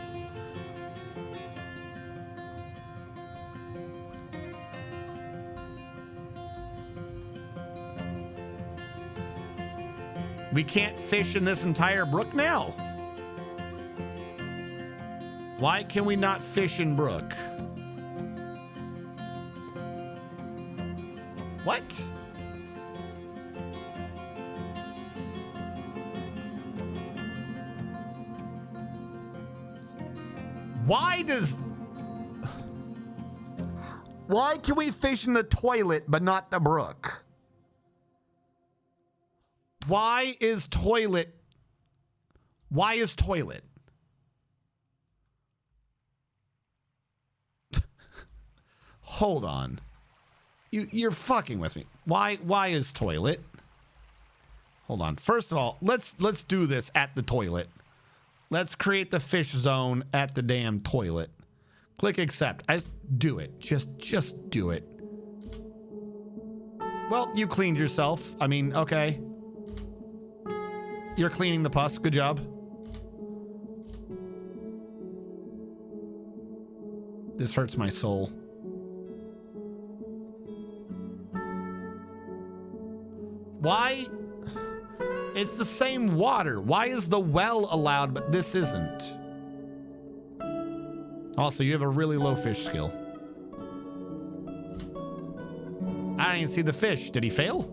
We can't fish in this entire brook now. Why can we not fish in brook? What? Why can we fish in the toilet but not the brook? Why is toilet? Hold on. You're fucking with me. Why is toilet? Hold on. First of all, let's do this at the toilet. Let's create the fish zone at the damn toilet. Click accept. Do it. Just do it. Well, you cleaned yourself. I mean, okay. You're cleaning the pus. Good job. This hurts my soul. Why? It's the same water. Why is the well allowed, but this isn't? Also, you have a really low fish skill. I didn't even see the fish. Did he fail?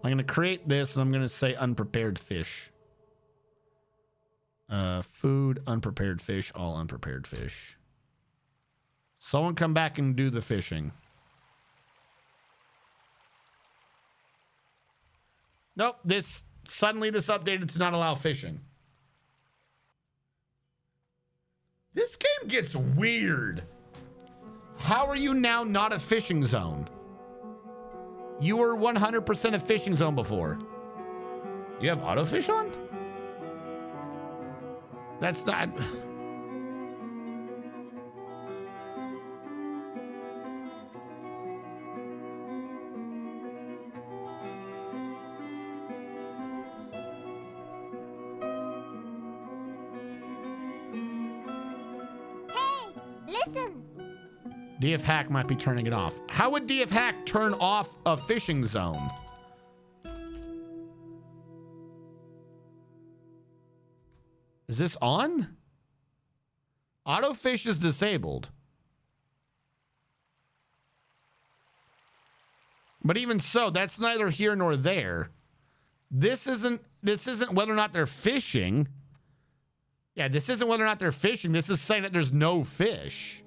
I'm going to create this, and I'm going to say unprepared fish. Food, unprepared fish, all unprepared fish. Someone come back and do the fishing. Nope, suddenly this updated to not allow fishing. This game gets weird. How are you now not a fishing zone? You were 100% a fishing zone before. You have autofish on? That's not... Listen. DF Hack might be turning it off. How would DF Hack turn off a fishing zone? Is this on? Autofish is disabled. But even so, that's neither here nor there. This isn't whether or not they're fishing. Yeah, this isn't whether or not they're fishing. This is saying that there's no fish.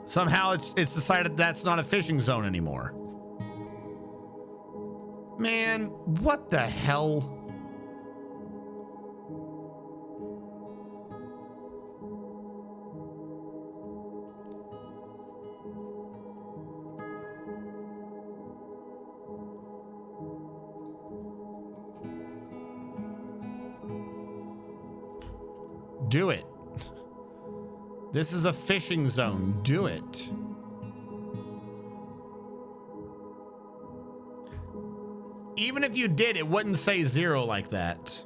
Somehow it's decided that's not a fishing zone anymore. Man, what the hell? Do it. This is a fishing zone. Do it. Even if you did, it wouldn't say 0 like that.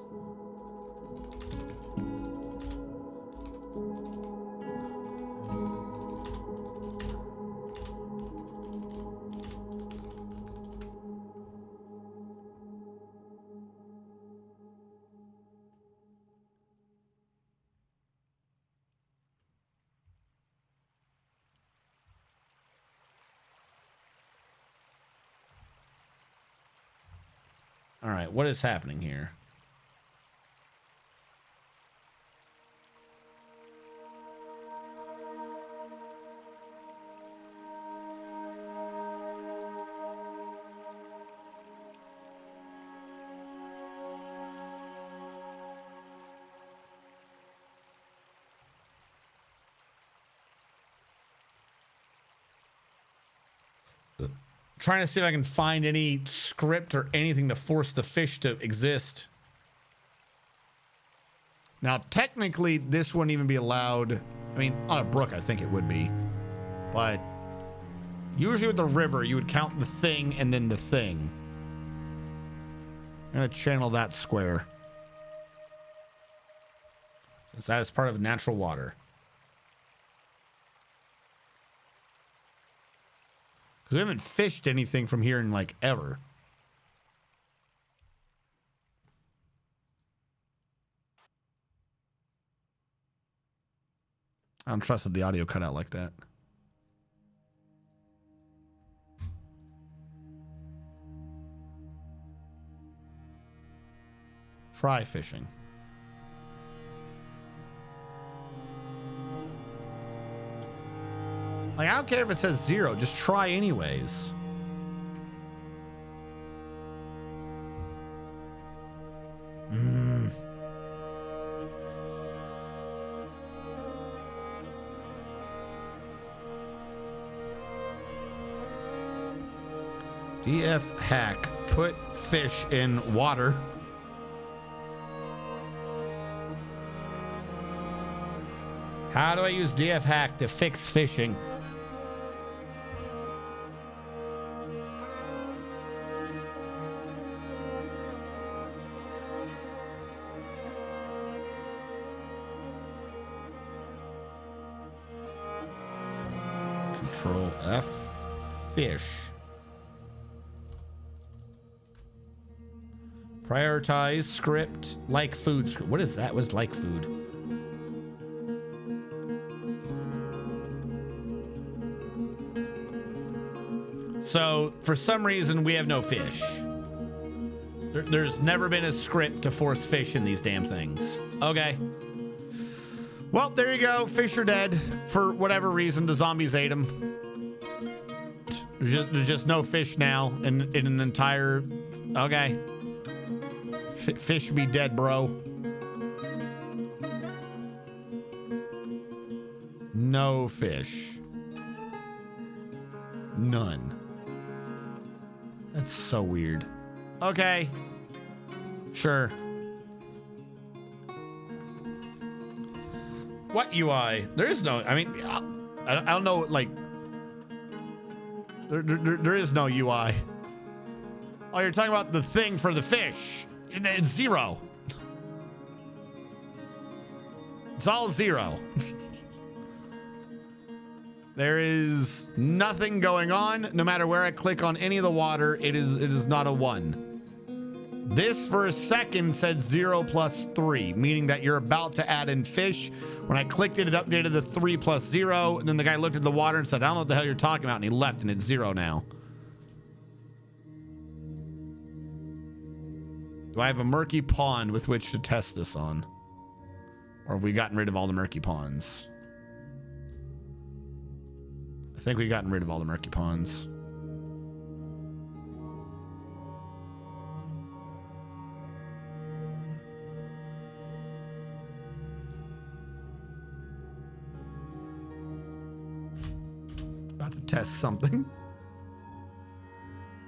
All right, what is happening here? Trying to see if I can find any script or anything to force the fish to exist. Now, technically, this wouldn't even be allowed. I mean, on a brook, I think it would be. But usually with the river, you would count the thing and then the thing. I'm going to channel that square, since that is part of natural water. We haven't fished anything from here in like ever. I don't trust that the audio cut out like that. Try fishing. Like, I don't care if it says 0, just try anyways. DF hack. Put fish in water. How do I use DF hack to fix fishing? Control F. Fish. Prioritize script like food script. What is that? What's like food? So for some reason we have no fish. There's never been a script to force fish in these damn things. Okay. Well, there you go. Fish are dead for whatever reason. The zombies ate them. There's just no fish now in an entire... Okay. Fish be dead, bro. No fish. None. That's so weird. Okay. Sure. What UI? There is no... I mean, I don't know, like... There is no UI. Oh, you're talking about the thing for the fish. It's 0. It's all 0. There is nothing going on. No matter where I click on any of the water, it is not a 1. This for a second said 0 plus 3, meaning that you're about to add in fish. When I clicked it, it updated the 3 plus 0. And then the guy looked at the water and said, I don't know what the hell you're talking about. And he left, and it's 0 now. Do I have a murky pond with which to test this on? Or have we gotten rid of all the murky ponds? I think we've gotten rid of all the murky ponds. About to test something.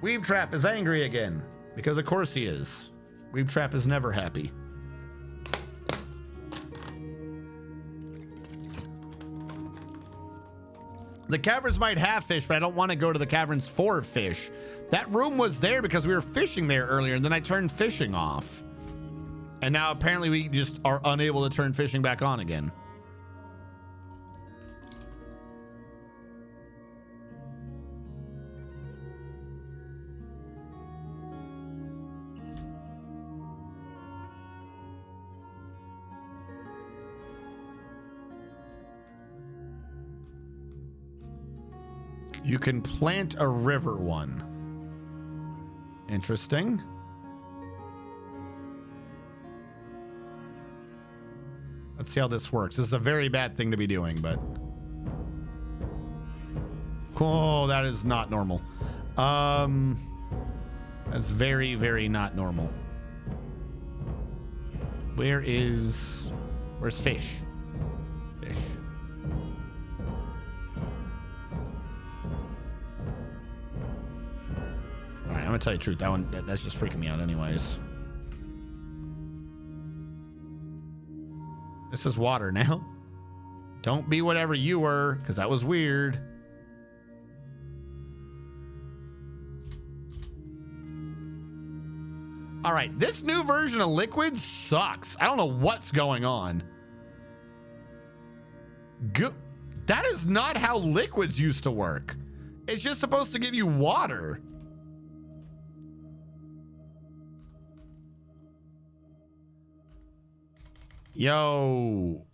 Weeb Trap is angry again. Because of course he is. Weeb Trap is never happy. The caverns might have fish, but I don't want to go to the caverns for fish. That room was there because we were fishing there earlier, and then I turned fishing off. And now apparently we just are unable to turn fishing back on again. You can plant a river one. Interesting. Let's see how this works. This is a very bad thing to be doing, but... Oh, that is not normal. That's very, very not normal. Where's fish? Fish. All right, I'm gonna tell you the truth. That's just freaking me out anyways. This is water now. Don't be whatever you were, because that was weird. All right, this new version of Liquid sucks. I don't know what's going on. That is not how Liquids used to work. It's just supposed to give you water. Yo.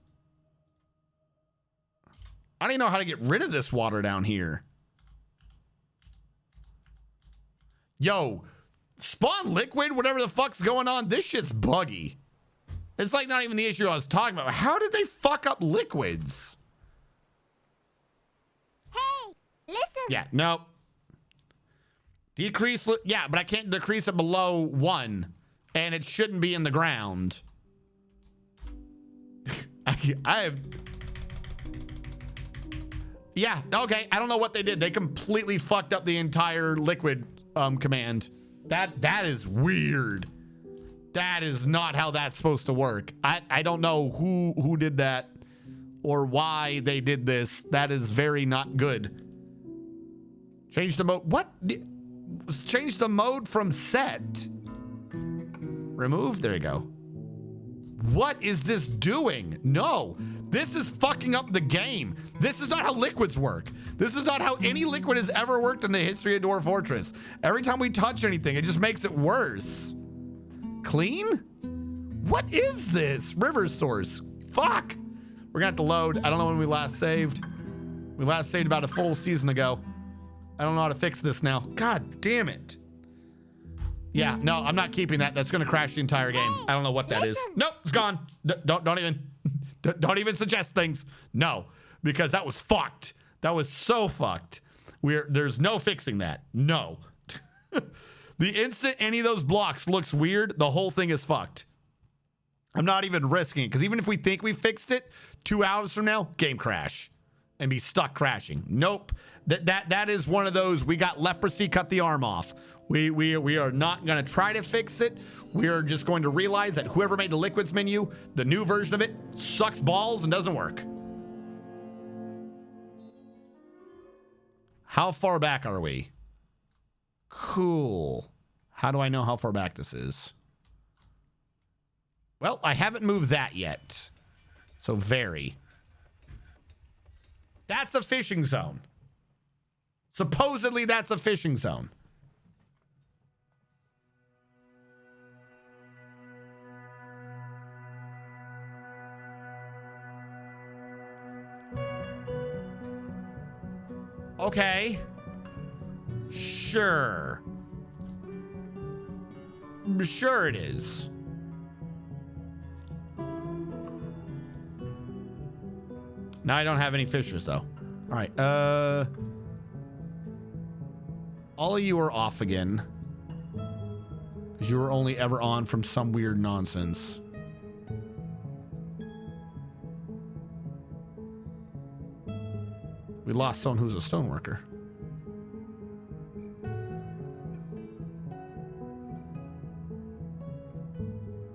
I don't even know how to get rid of this water down here. Yo, spawn Liquid, whatever the fuck's going on. This shit's buggy. It's like not even the issue I was talking about. How did they fuck up Liquids? Hey, listen. Yeah, no. Decrease, yeah, but I can't decrease it below 1. And it shouldn't be in the ground. I have... Yeah, okay. I don't know what they did. They completely fucked up the entire Liquid command. That is weird. That is not how that's supposed to work. I don't know who did that or why they did this. That is very not good. Change the mode. What? Change the mode from set. Remove. There you go. What is this doing? No, this is fucking up the game. This is not how liquids work. This is not how any liquid has ever worked in the history of Dwarf Fortress. Every time we touch anything, it just makes it worse. Clean? What is this? River source. Fuck. We're gonna have to load. I don't know when we last saved. We last saved about a full season ago. I don't know how to fix this now. God damn it. Yeah, no, I'm not keeping that. That's gonna crash the entire game. I don't know what that is. Nope, it's gone. Don't even don't even suggest things. No, because that was fucked. That was so fucked. There's no fixing that. No. The instant any of those blocks looks weird, the whole thing is fucked. I'm not even risking it, because even if we think we fixed it, 2 hours from now, game crash and be stuck crashing. Nope. That is one of those, we got leprosy, cut the arm off. We are not going to try to fix it. We are just going to realize that whoever made the liquids menu, the new version of it, sucks balls and doesn't work. How far back are we? Cool. How do I know how far back this is? Well, I haven't moved that yet. So very. That's a fishing zone. Supposedly that's a fishing zone. Okay. Sure. Sure it is. Now I don't have any fishers though. All right. All of you are off again. Because you were only ever on from some weird nonsense. We lost someone who's a stoneworker.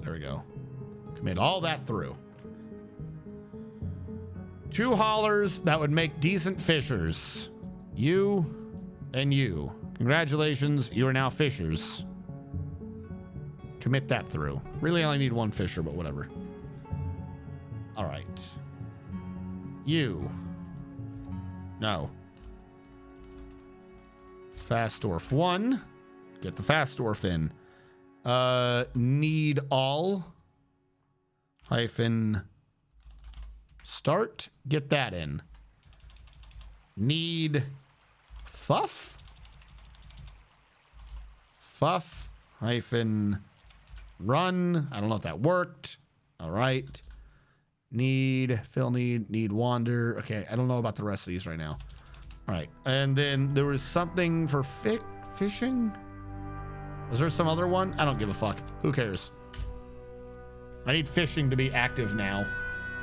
There we go. Commit all that through. 2 haulers that would make decent fishers. You and you. Congratulations, you are now fishers. Commit that through. Really only need 1 fisher, but whatever. All right. You. No. Fast dwarf 1. Get the fast dwarf in. Need all. Hyphen. Start. Get that in. Need Fuff. Fuff. Hyphen. Run. I don't know if that worked. All right. Need wander. Okay, I don't know about the rest of these right now. All right, and then there was something for fishing. Was there some other one? I don't give a fuck. Who cares? I need fishing to be active now.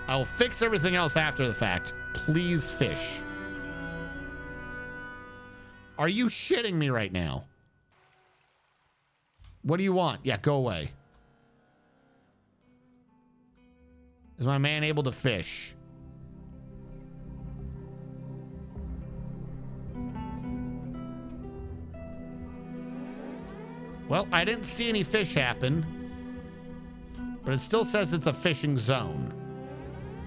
I'll fix everything else after the fact. Please fish. Are you shitting me right now? What do you want? Yeah, go away. Is my man able to fish? Well, I didn't see any fish happen, but it still says it's a fishing zone.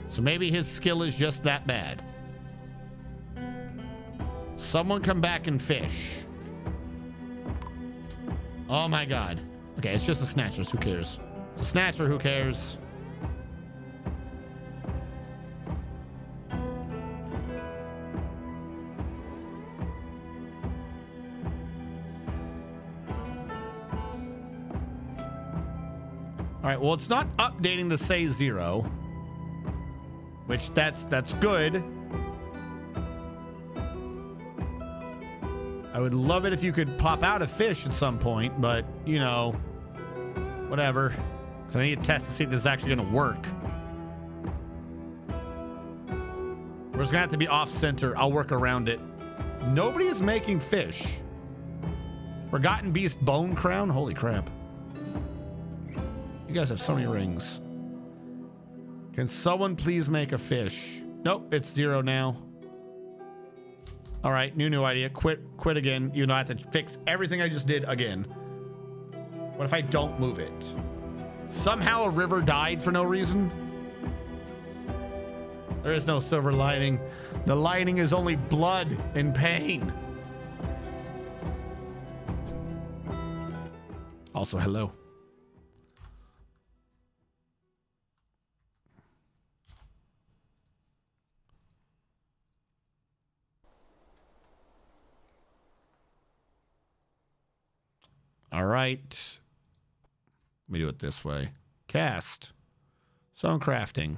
So maybe his skill is just that bad. Someone come back and fish. Oh my God. Okay, it's just a snatcher. Who cares? It's a snatcher. Who cares? All right, well, it's not updating the say 0, which that's good. I would love it if you could pop out a fish at some point, but, you know, whatever. Because I need to test to see if this is actually going to work. We're just going to have to be off center. I'll work around it. Nobody is making fish. Forgotten Beast Bone Crown? Holy crap. You guys have so many rings. Can someone please make a fish? Nope, it's 0 now. All right, new idea. Quit again. You know, I have to fix everything I just did again. What if I don't move it? Somehow a river died for no reason? There is no silver lining. The lining is only blood and pain. Also, hello. All right. Let me do it this way. Cast. Stone crafting.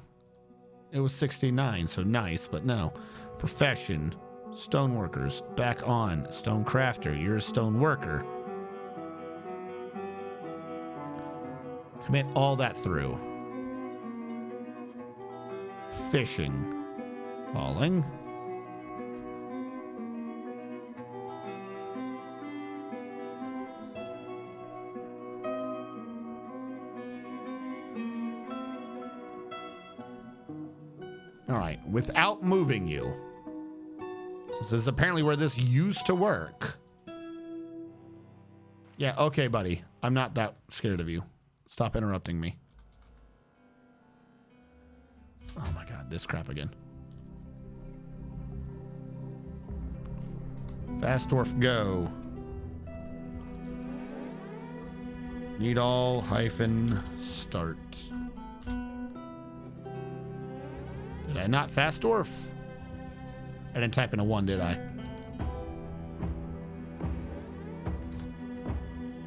It was 69, so nice, but no. Profession. Stoneworkers. Back on. Stone crafter. You're a stone worker. Commit all that through. Fishing. Hauling. All right, without moving you. This is apparently where this used to work. Yeah, okay, buddy. I'm not that scared of you. Stop interrupting me. Oh my god, this crap again. Fast dwarf, go. Need all hyphen start. Did I not fast dwarf? I didn't type in a 1, did I?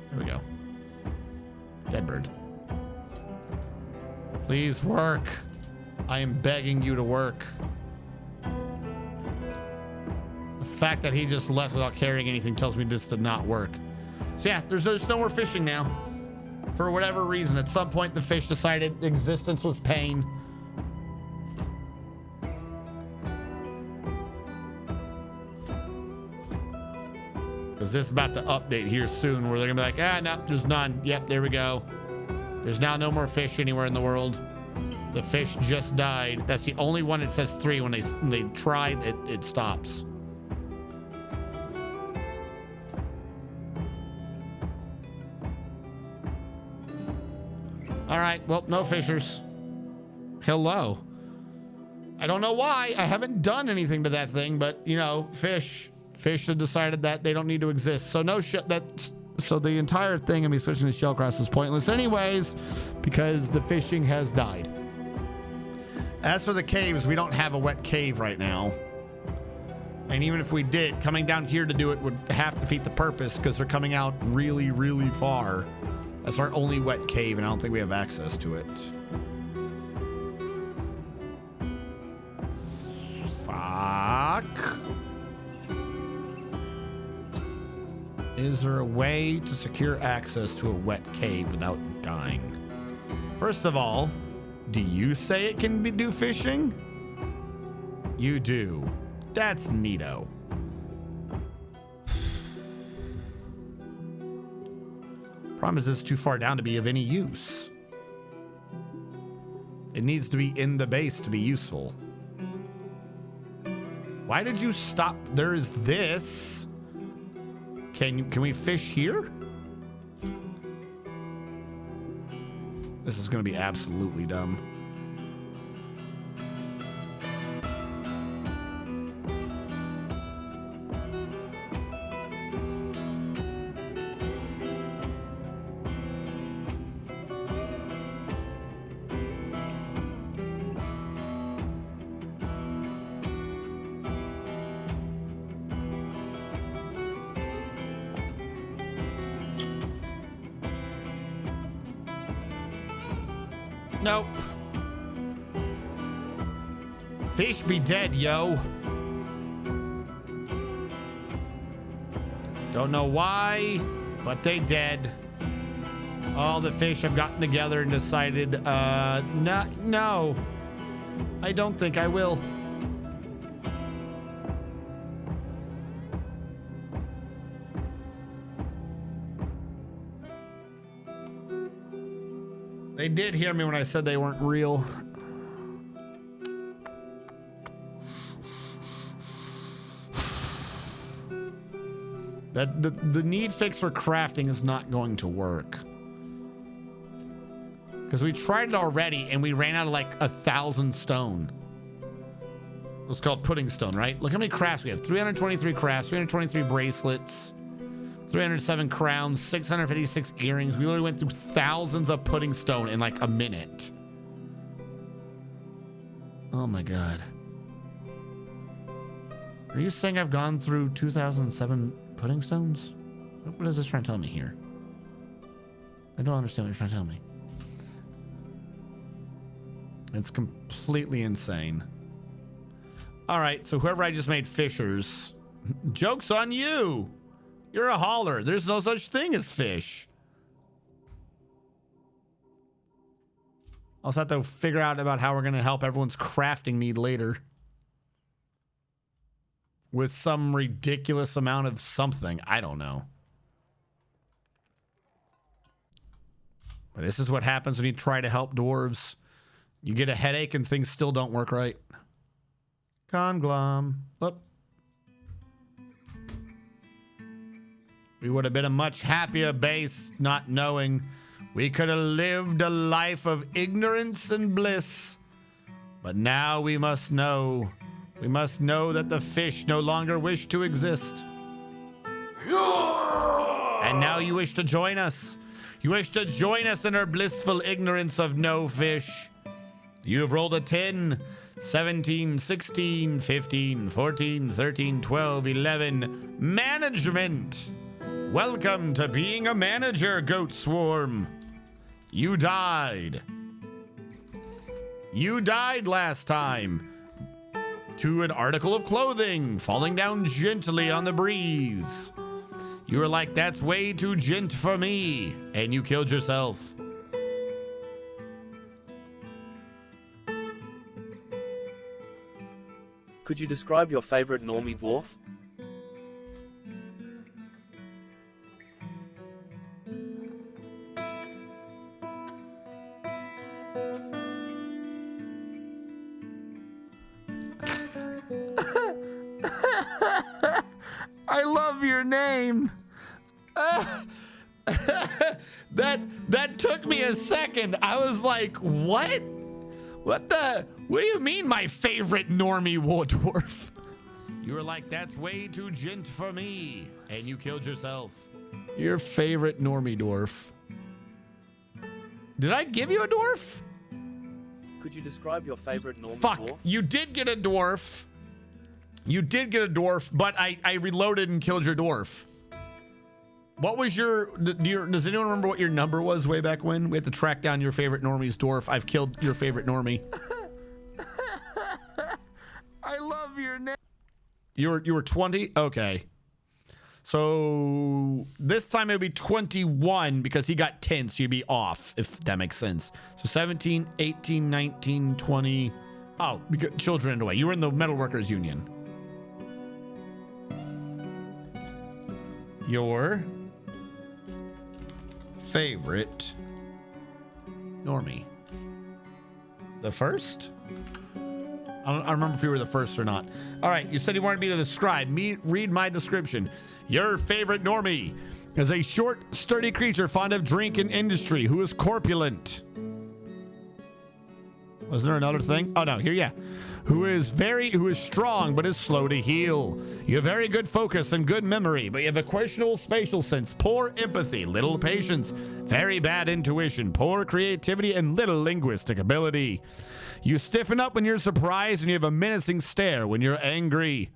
There we go. Dead bird. Please work. I am begging you to work. The fact that he just left without carrying anything tells me this did not work. So yeah, there's no more fishing now. For whatever reason, at some point the fish decided existence was pain. Because this is about to update here soon where they're going to be like, no, there's none. Yep, there we go. There's now no more fish anywhere in the world. The fish just died. That's the only one that says 3. When they try, it stops. All right, well, no fishers. Hello. I don't know why. I haven't done anything to that thing, but, you know, fish have decided that they don't need to exist. So no shit. So the entire thing of me switching to shellcrafts was pointless anyways, because the fishing has died. As for the caves, we don't have a wet cave right now. And even if we did, coming down here to do it would half defeat the purpose because they're coming out really, really far. That's our only wet cave, and I don't think we have access to it. Fuck. Is there a way to secure access to a wet cave without dying? First of all, do you say it can do fishing? You do. That's neato. Problem is it's too far down to be of any use. It needs to be in the base to be useful. Why did you stop? There's this. Can we fish here? This is going to be absolutely dumb. Nope. Fish be dead, yo. Don't know why, but they dead. All the fish have gotten together and decided, no. I don't think I will. They did hear me when I said they weren't real. That the need fix for crafting is not going to work. Because we tried it already and we ran out of like 1,000 stone. It's called pudding stone, right? Look how many crafts we have. 323 crafts, 323 bracelets, 307 crowns, 656 earrings. We literally went through thousands of pudding stone in like a minute. Oh my God. Are you saying I've gone through 2007 pudding stones? What is this trying to tell me here? I don't understand what you're trying to tell me. It's completely insane. All right, so whoever I just made fishers, joke's on you. You're a hauler. There's no such thing as fish. I'll also have to figure out about how we're going to help everyone's crafting need later. With some ridiculous amount of something. I don't know. But this is what happens when you try to help dwarves. You get a headache and things still don't work right. Conglom. Whoop. We would have been a much happier base not knowing. We could have lived a life of ignorance and bliss. But now we must know. We must know that the fish no longer wish to exist. And now you wish to join us. You wish to join us in our blissful ignorance of no fish. You have rolled a 10, 17, 16, 15, 14, 13, 12, 11. Management. Welcome to being a manager, Goat Swarm. You died. You died last time. To an article of clothing falling down gently on the breeze. You were like, that's way too gent for me. And you killed yourself. Could you describe your favorite normie dwarf? I love your name. That took me a second. I was like, what? What do you mean my favorite normie dwarf? You were like, that's way too gent for me. And you killed yourself. Your favorite normie dwarf. Did I give you a dwarf? Could you describe your favorite normie Fuck, dwarf? you did get a dwarf. You did get a dwarf, but I reloaded and killed your dwarf. What was does anyone remember what your number was way back when? We had to track down your favorite normie's dwarf. I've killed your favorite normie. I love your name. You were 20? Okay. So this time it'd be 21 because he got 10, so you'd be off, if that makes sense. So 17, 18, 19, 20. Oh, we got children in the way. You were in the Metalworkers Union. Your favorite normie. The first? I don't remember if you were the first or not. All right, you said you wanted me to describe. Read my description. Your favorite normie is a short, sturdy creature fond of drink and industry who is corpulent. Was there another thing? Oh no, here, yeah. Who is strong but is slow to heal. You have very good focus and good memory, but you have a questionable spatial sense, poor empathy, little patience, very bad intuition, poor creativity, and little linguistic ability. You stiffen up when you're surprised, and you have a menacing stare when you're angry.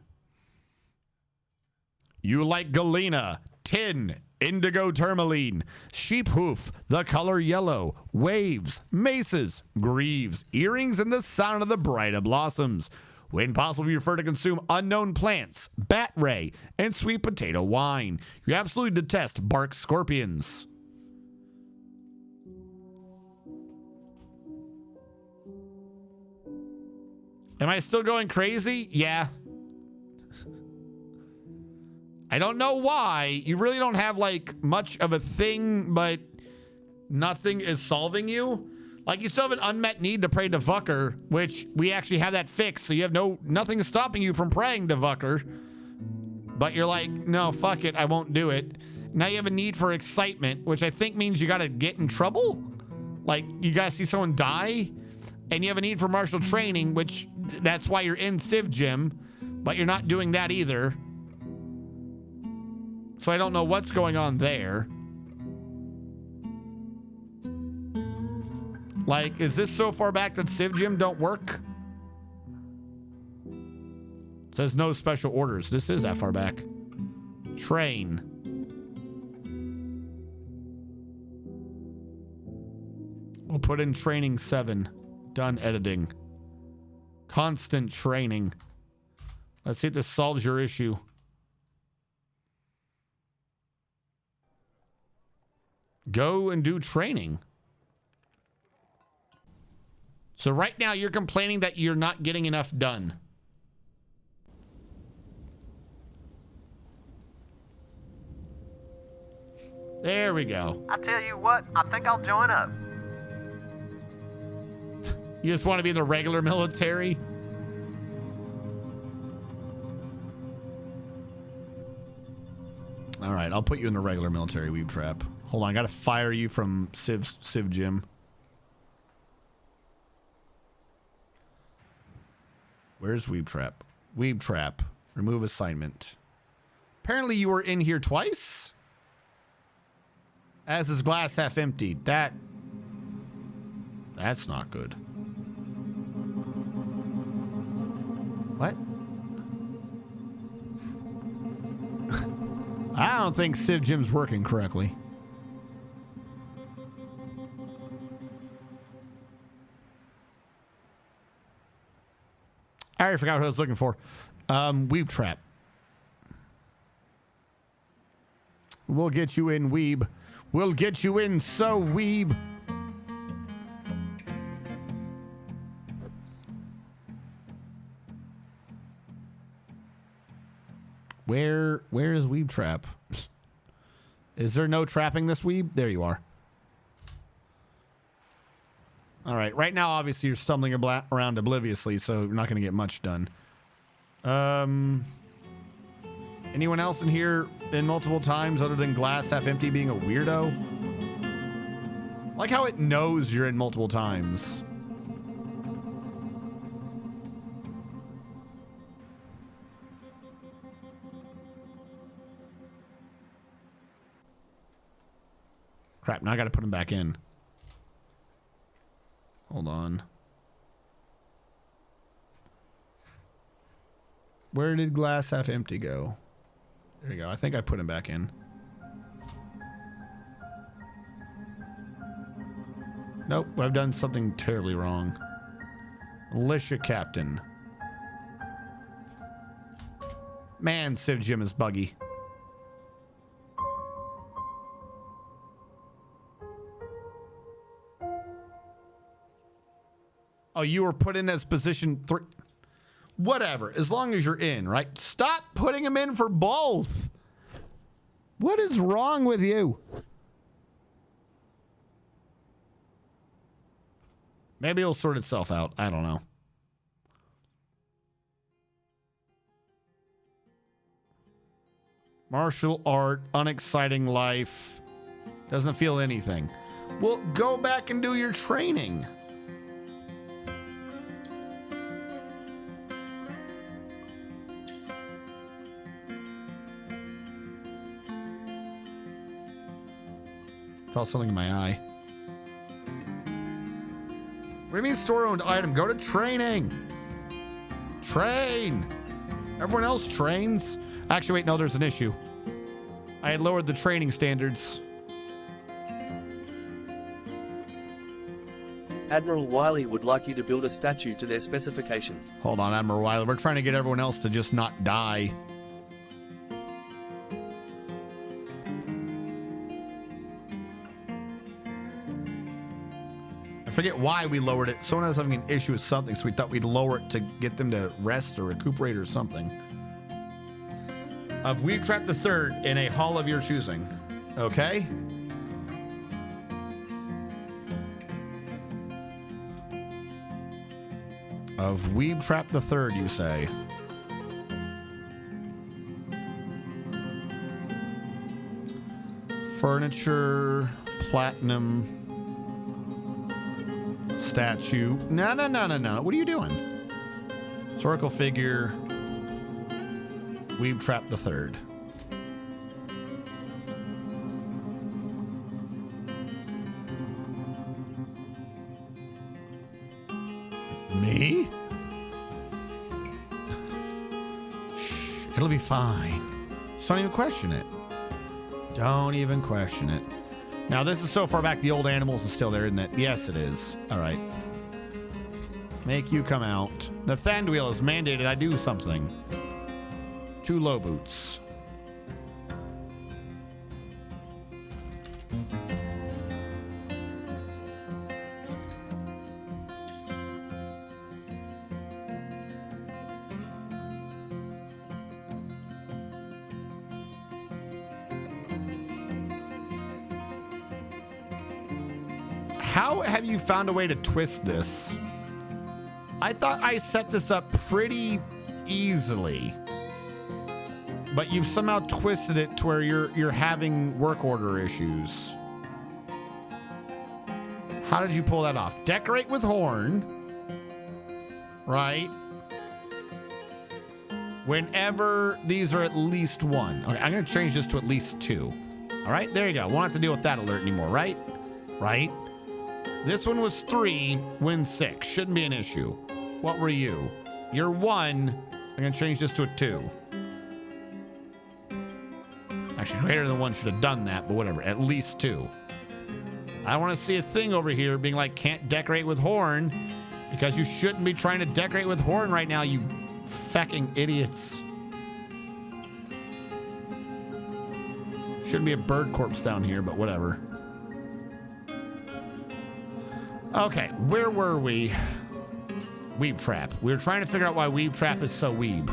You like Galena, tin, indigo tourmaline, sheep hoof, the color yellow, waves, maces, greaves, earrings, and the sound of the brighter blossoms. When possible, you prefer to consume unknown plants, bat ray, and sweet potato wine. You absolutely detest bark scorpions. Am I still going crazy? Yeah. I don't know why. You really don't have like much of a thing, but nothing is solving you. Like, you still have an unmet need to pray to Vucker, which we actually have that fixed, so you have nothing stopping you from praying to Vucker. But you're like, no, fuck it, I won't do it. Now you have a need for excitement, which I think means you gotta get in trouble? Like, you gotta see someone die? And you have a need for martial training, which that's why you're in Civ Gym, but you're not doing that either. So I don't know what's going on there. Like, is this so far back that Civ Gym don't work? It says no special orders. This is that far back. Train. We'll put in training 7. Done editing. Constant training. Let's see if this solves your issue. Go and do training. So right now you're complaining that you're not getting enough done. There we go. I tell you what, I think I'll join up. You just want to be in the regular military? All right, I'll put you in the regular military, Weeb Trap. Hold on, I gotta fire you from Civ Gym. Where's Weeb Trap? Weeb Trap. Remove assignment. Apparently you were in here twice? As is glass half empty. That's not good. What? I don't think Civ Gym's working correctly. I already forgot what I was looking for. Weeb Trap. We'll get you in, Weeb. We'll get you in, so Weeb. Where is Weeb Trap? Is there no trapping this Weeb? There you are. All right. Right now, obviously, you're stumbling around obliviously, so you're not going to get much done. Anyone else in here in multiple times other than glass half empty being a weirdo? Like how it knows you're in multiple times. Crap, now I got to put him back in. Hold on. Where did glass half empty go? There you go. I think I put him back in. Nope, I've done something terribly wrong. Militia captain. Man, Civ Gym is buggy. Oh, you were put in as position 3. Whatever, as long as you're in, right? Stop putting him in for both. What is wrong with you? Maybe it'll sort itself out. I don't know. Martial art, unexciting life. Doesn't feel anything. Well, go back and do your training. Felt something in my eye. What do you mean store-owned item? Go to training. Train. Everyone else trains. Actually, wait, no, there's an issue. I had lowered the training standards. Admiral Wiley would like you to build a statue to their specifications. Hold on, Admiral Wiley. We're trying to get everyone else to just not die. I forget why we lowered it. Someone was having an issue with something, so we thought we'd lower it to get them to rest or recuperate or something. We've trapped the third in a hall of your choosing. Okay? of Weeb Trap the Third, you say? Furniture, platinum, statue. No. What are you doing? Historical figure, Weeb Trap the Third. Me? Shh, it'll be fine. Just don't even question it. Don't even question it. Now, this is so far back, the old animals is still there, isn't it? Yes, it is. All right. Make you come out. The Thandwheel is mandated I do something. 2 low boots. How have you found a way to twist this? I thought I set this up pretty easily, but you've somehow twisted it to where you're having work order issues. How did you pull that off? Decorate with horn, right? Whenever these are at least 1. Okay, I'm gonna change this to at least 2. All right, there you go. Won't have to deal with that alert anymore, right? Right? This one was 3, win 6. Shouldn't be an issue. What were you? You're 1. I'm going to change this to a 2. Actually, greater than 1 should have done that, but whatever. At least 2. I don't want to see a thing over here being like, can't decorate with horn, because you shouldn't be trying to decorate with horn right now, you fecking idiots. Shouldn't be a bird corpse down here, but whatever. Okay, where were we? Weeb Trap. We were trying to figure out why Weeb Trap is so weeb.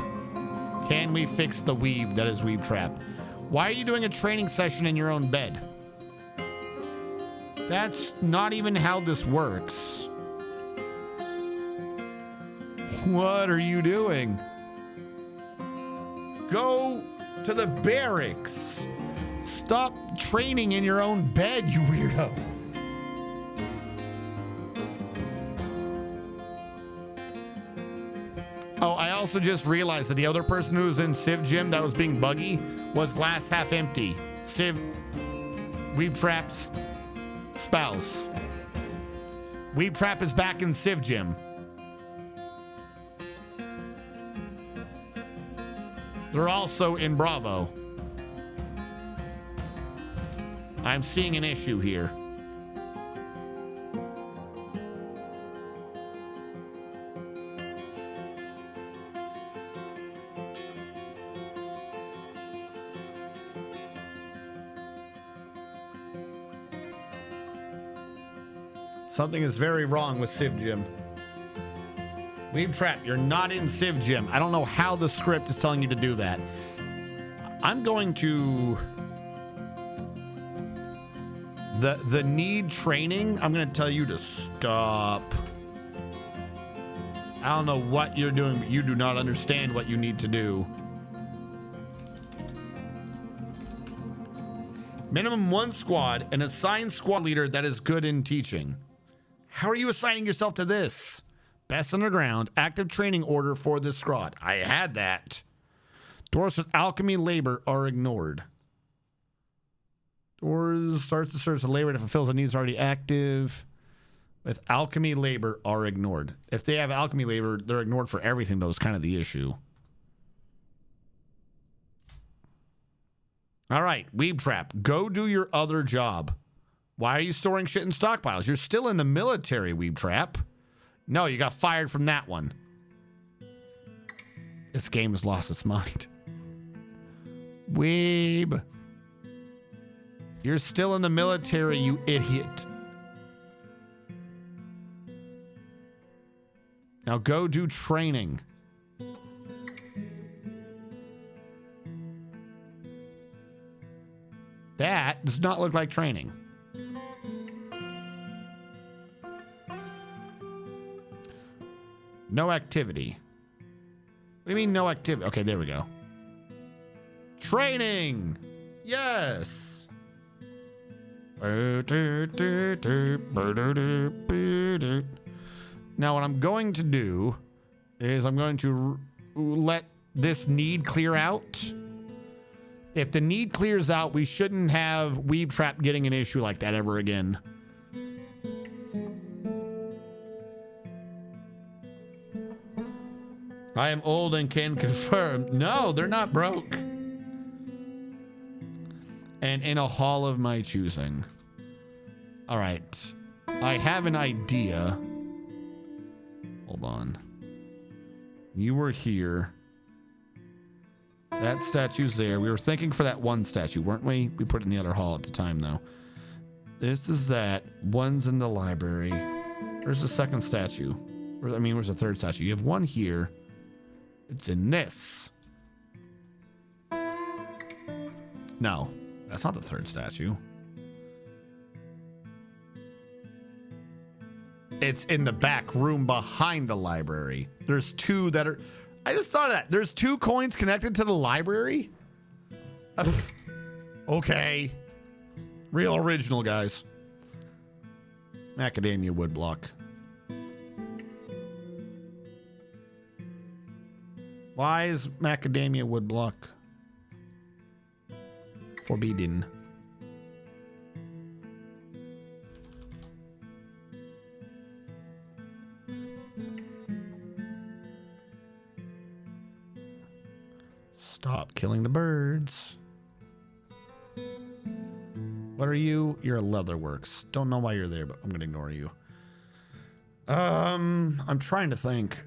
Can we fix the weeb that is Weeb Trap? Why are you doing a training session in your own bed? That's not even how this works. What are you doing? Go to the barracks. Stop training in your own bed, you weirdo. Oh, I also just realized that the other person who was in Civ Gym that was being buggy was glass half empty. Civ Weeb Trap's spouse. Weeb Trap is back in Civ Gym. They're also in Bravo. I'm seeing an issue here. Something is very wrong with Civ Gym. Weeb Trap, you're not in Civ Gym. I don't know how the script is telling you to do that. I'm going to... The need training, I'm going to tell you to stop. I don't know what you're doing, but you do not understand what you need to do. Minimum 1 squad, and assign squad leader that is good in teaching. How are you assigning yourself to this? Best underground, active training order for this squad. I had that. Doors with alchemy labor are ignored. Doors starts to serve as a labor that fulfills the needs already active. With alchemy labor are ignored. If they have alchemy labor, they're ignored for everything, though, is kind of the issue. All right, Weeb Trap, go do your other job. Why are you storing shit in stockpiles? You're still in the military, Weeb Trap. No, you got fired from that one. This game has lost its mind. Weeb. You're still in the military, you idiot. Now go do training. That does not look like training. No activity. What do you mean no activity? Okay, there we go. Training. Yes. Now what I'm going to do is I'm going to let this need clear out. If the need clears out, we shouldn't have Weeb Trap getting an issue like that ever again. I am old and can confirm. No, they're not broke. And in a hall of my choosing. All right. I have an idea. Hold on. You were here. That statue's there. We were thinking for that one statue, weren't we? We put it in the other hall at the time, though. This is that. One's in the library. Where's the second statue? I mean, where's the third statue? You have one here. It's in this. No, that's not the third statue. It's in the back room behind the library. There's two that are... I just thought of that. There's 2 coins connected to the library? Okay. Real original, guys. Macadamia woodblock. Why is macadamia woodblock forbidden? Stop killing the birds. What are you? You're a Leatherworks. Don't know why you're there, but I'm gonna ignore you. I'm trying to think.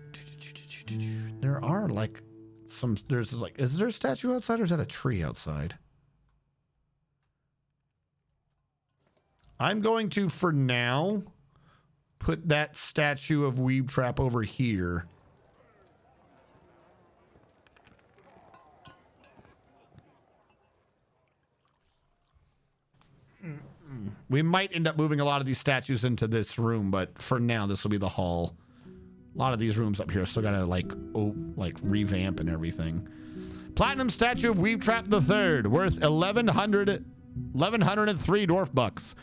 There are like some, there's like, is there a statue outside or is that a tree outside? I'm going to, for now, put that statue of Weeb Trap over here. We might end up moving a lot of these statues into this room, but for now, this will be the hall. A lot of these rooms up here still gotta like revamp and everything. Platinum statue of Weeb Trap the Third, worth 1,103 dwarf bucks.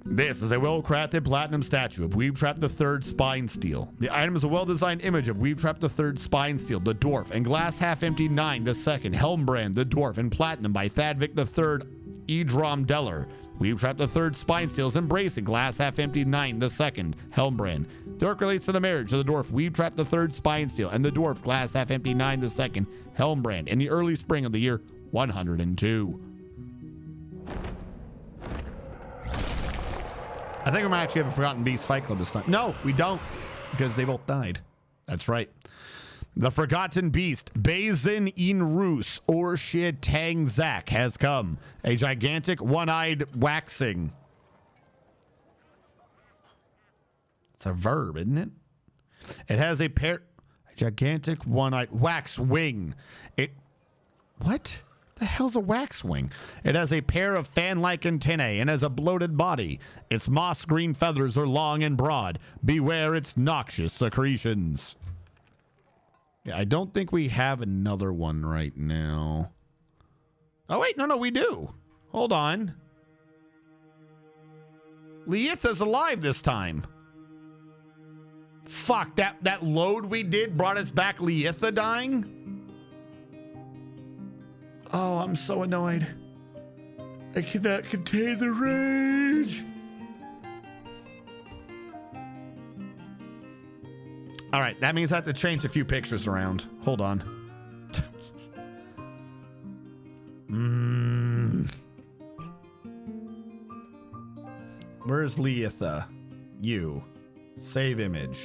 This is a well-crafted platinum statue of Weeb Trap the Third Spine Steel. The item is a well-designed image of Weeb Trap the Third Spine Steel, the dwarf, and Glass Half Empty 9 the Second, Helmbrand, the dwarf, and platinum by Thadvik the Third, Edrom Deller. Weeb Trap the Third Spine Steel is embracing Glass Half Empty 9 the Second, Helmbrand. The orc relates to the marriage of the dwarf Weeb Trap the Third Spine Steel and the dwarf Glass Half Empty 9 the Second, Helmbrand, in the early spring of the year 102. I think we might actually have a Forgotten Beast Fight Club this time. No, we don't, because they both died. That's right. The Forgotten Beast, Bazin in Roos, or Tang Zak, has come. A gigantic one-eyed waxing. It's a verb, isn't it? It has a gigantic one-eyed wax wing. What? The hell's a wax wing? It has a pair of fan-like antennae and has a bloated body. Its moss green feathers are long and broad. Beware its noxious secretions. Yeah, I don't think we have another one right now. Oh, wait. No, we do. Hold on. Liitha's alive this time. Fuck, that load we did brought us back Liitha dying? Oh, I'm so annoyed. I cannot contain the rage. All right, that means I have to change a few pictures around. Hold on. Where's Liitha? You. Save image.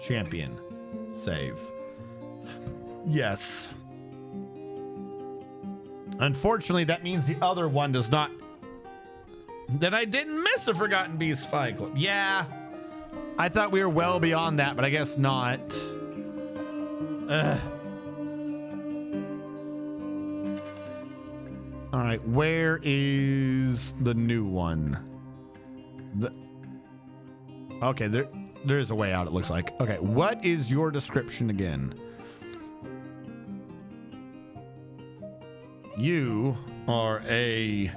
Champion. Save. Yes. Unfortunately, that means the other one does not... That I didn't miss a Forgotten Beast Fight Club. Yeah. I thought we were well beyond that, but I guess not. All right, where is the new one? Okay, is a way out, it looks like. Okay, what is your description again? You are a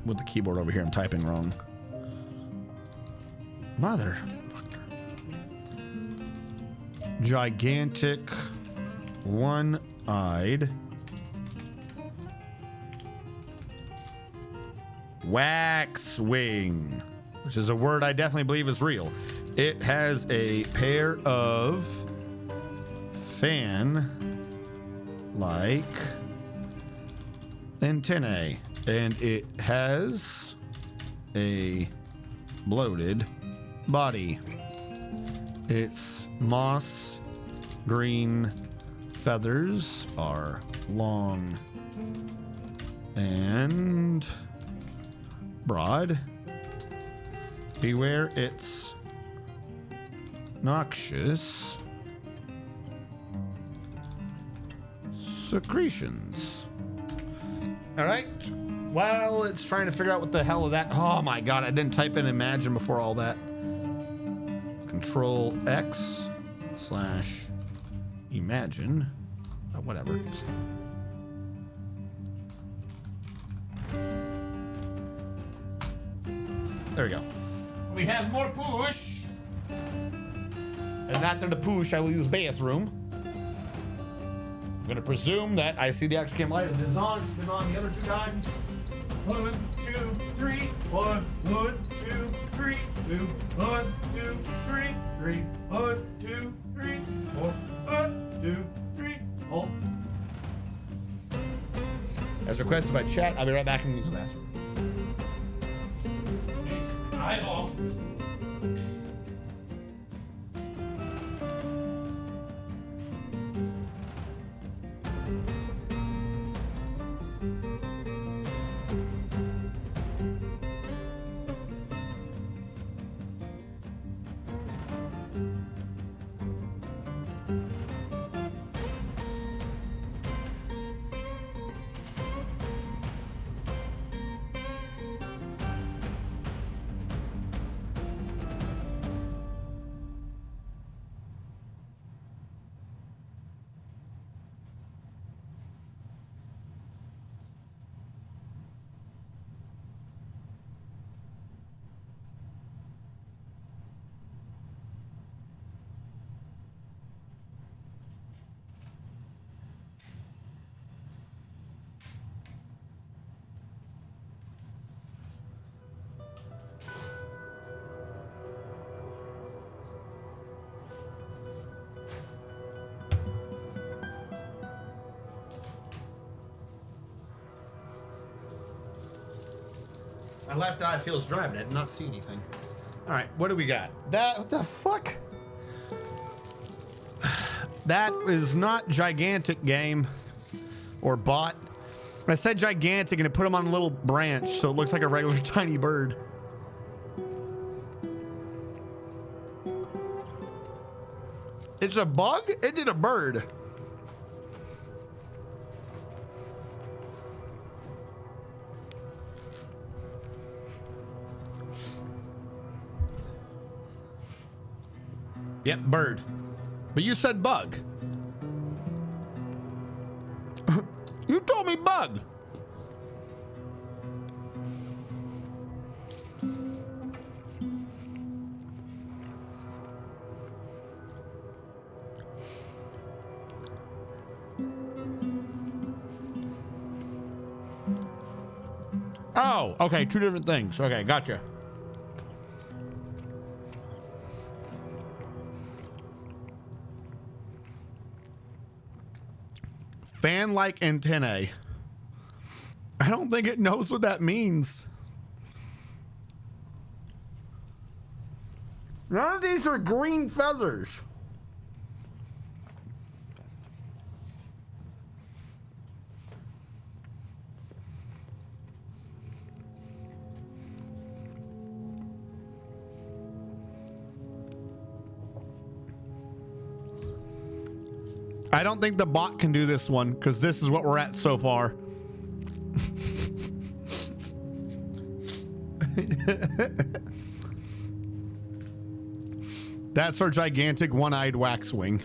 with the keyboard over here, I'm typing wrong. Motherfucker. Gigantic, one-eyed, waxwing, which is a word I definitely believe is real. It has a pair of fan-like antennae, and it has a bloated body. Its moss green feathers are long and broad. Beware its noxious secretions. All right. Well, it's trying to figure out what the hell of that. Oh my God, I didn't type in imagine before all that. Control X / imagine. Whatever. There we go. We have more push. And after the push, I will use bathroom. I'm gonna presume that I see the extra cam light. It is on. It's been on the other 2 times. 1, 2, 3. 1, 2, 3. 2, 1, 2, 3. 3, 1, 2, 3. 4, 1, 2, 3. Hold. As requested by chat, I'll be right back and use the bathroom. Eyeball. My left eye feels dry, but I did not see anything. All right, what do we got? What the fuck? That is not gigantic, game or bot. I said gigantic and it put him on a little branch, so it looks like a regular tiny bird. It's a bug? It did a bird. Yep, bird. But you said bug. You told me bug. Oh, okay, 2 different things. Okay, gotcha. Fan-like antennae. I don't think it knows what that means. None of these are green feathers. I don't think the bot can do this one because this is what we're at so far. That's our gigantic one-eyed waxwing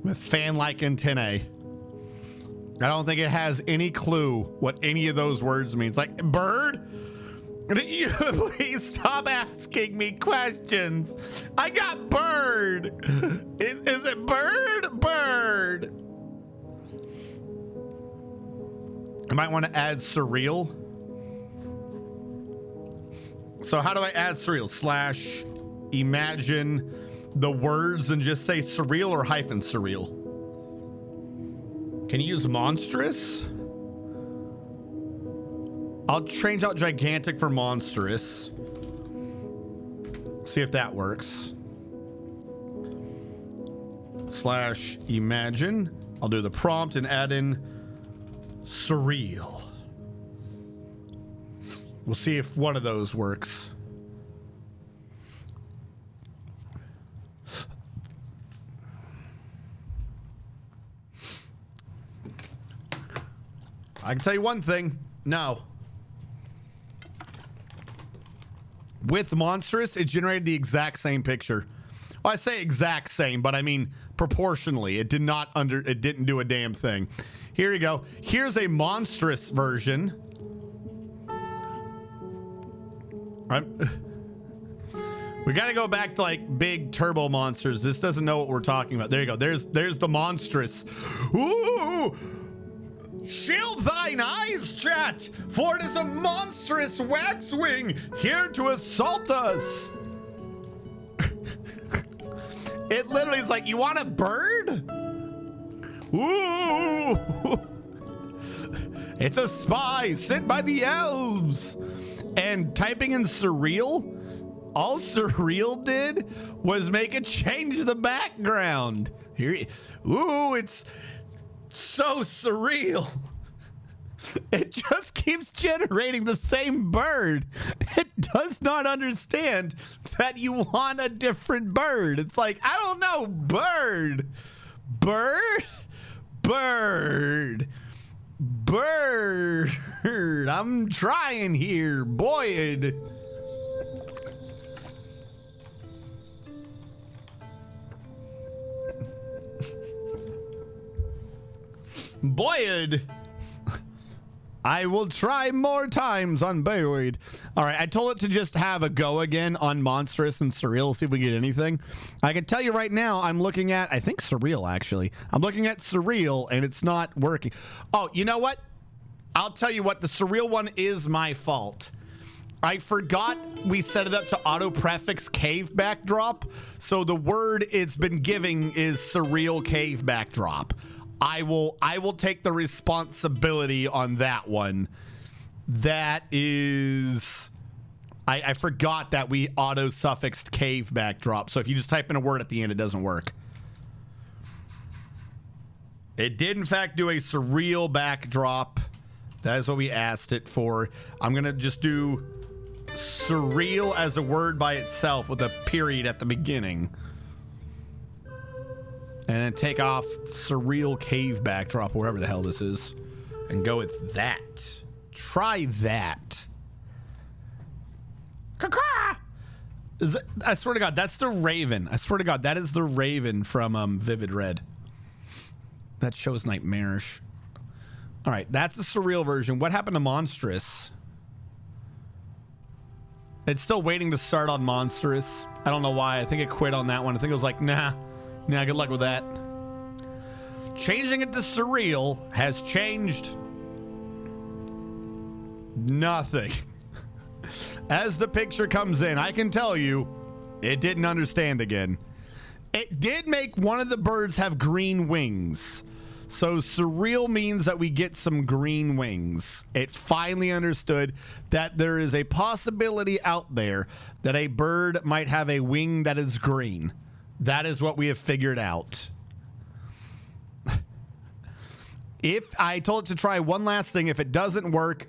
with fan-like antennae. I don't think it has any clue what any of those words means. Like, bird? Please stop asking me questions. I got bird. Is it bird? Bird. I might want to add surreal. So how do I add surreal? Slash imagine the words and just say surreal or hyphen surreal? Can you use monstrous? I'll change out gigantic for monstrous. See if that works. Slash imagine. I'll do the prompt and add in surreal. We'll see if one of those works. I can tell you one thing. No. With monstrous, it generated the exact same picture. Well, I say exact same, but I mean proportionally. It didn't do a damn thing. Here you go. Here's a monstrous version. We got to go back to like big turbo monsters. This doesn't know what we're talking about. There you go. There's the monstrous. Ooh! Shield thine eyes, chat, for it is a monstrous waxwing here to assault us. It literally is like, you want a bird? Ooh! It's a spy sent by the elves. And typing in surreal, all surreal did was make it change the background. Here, ooh, it's so surreal. It just keeps generating the same bird. It does not understand that you want a different bird. It's like, I don't know, bird, bird. I'm trying here, Boyd. Boyd. I will try more times on Boyd. All right, I told it to just have a go again on monstrous and surreal, see if we get anything. I can tell you right now, I'm looking at, I think surreal actually. I'm looking at surreal and it's not working. Oh, you know what? I'll tell you what, the surreal one is my fault. I forgot we set it up to auto prefix cave backdrop. So the word it's been giving is surreal cave backdrop. I will take the responsibility on that one. That is, I forgot that we auto suffixed cave backdrop. So if you just type in a word at the end, it doesn't work. It did in fact do a surreal backdrop. That is what we asked it for. I'm gonna just do surreal as a word by itself with a period at the beginning. And then take off surreal cave backdrop, wherever the hell this is, and go with that. Try that. I swear to God, that's the Raven. I swear to God, that is the Raven from Vivid Red. That show's nightmarish. All right, that's the surreal version. What happened to monstrous? It's still waiting to start on monstrous. I don't know why. I think it quit on that one. I think it was like, nah, good luck with that. Changing it to surreal has changed nothing. As the picture comes in, I can tell you, it didn't understand again. It did make one of the birds have green wings. So surreal means that we get some green wings. It finally understood that there is a possibility out there that a bird might have a wing that is green. That is what we have figured out. If I told it to try one last thing, if it doesn't work,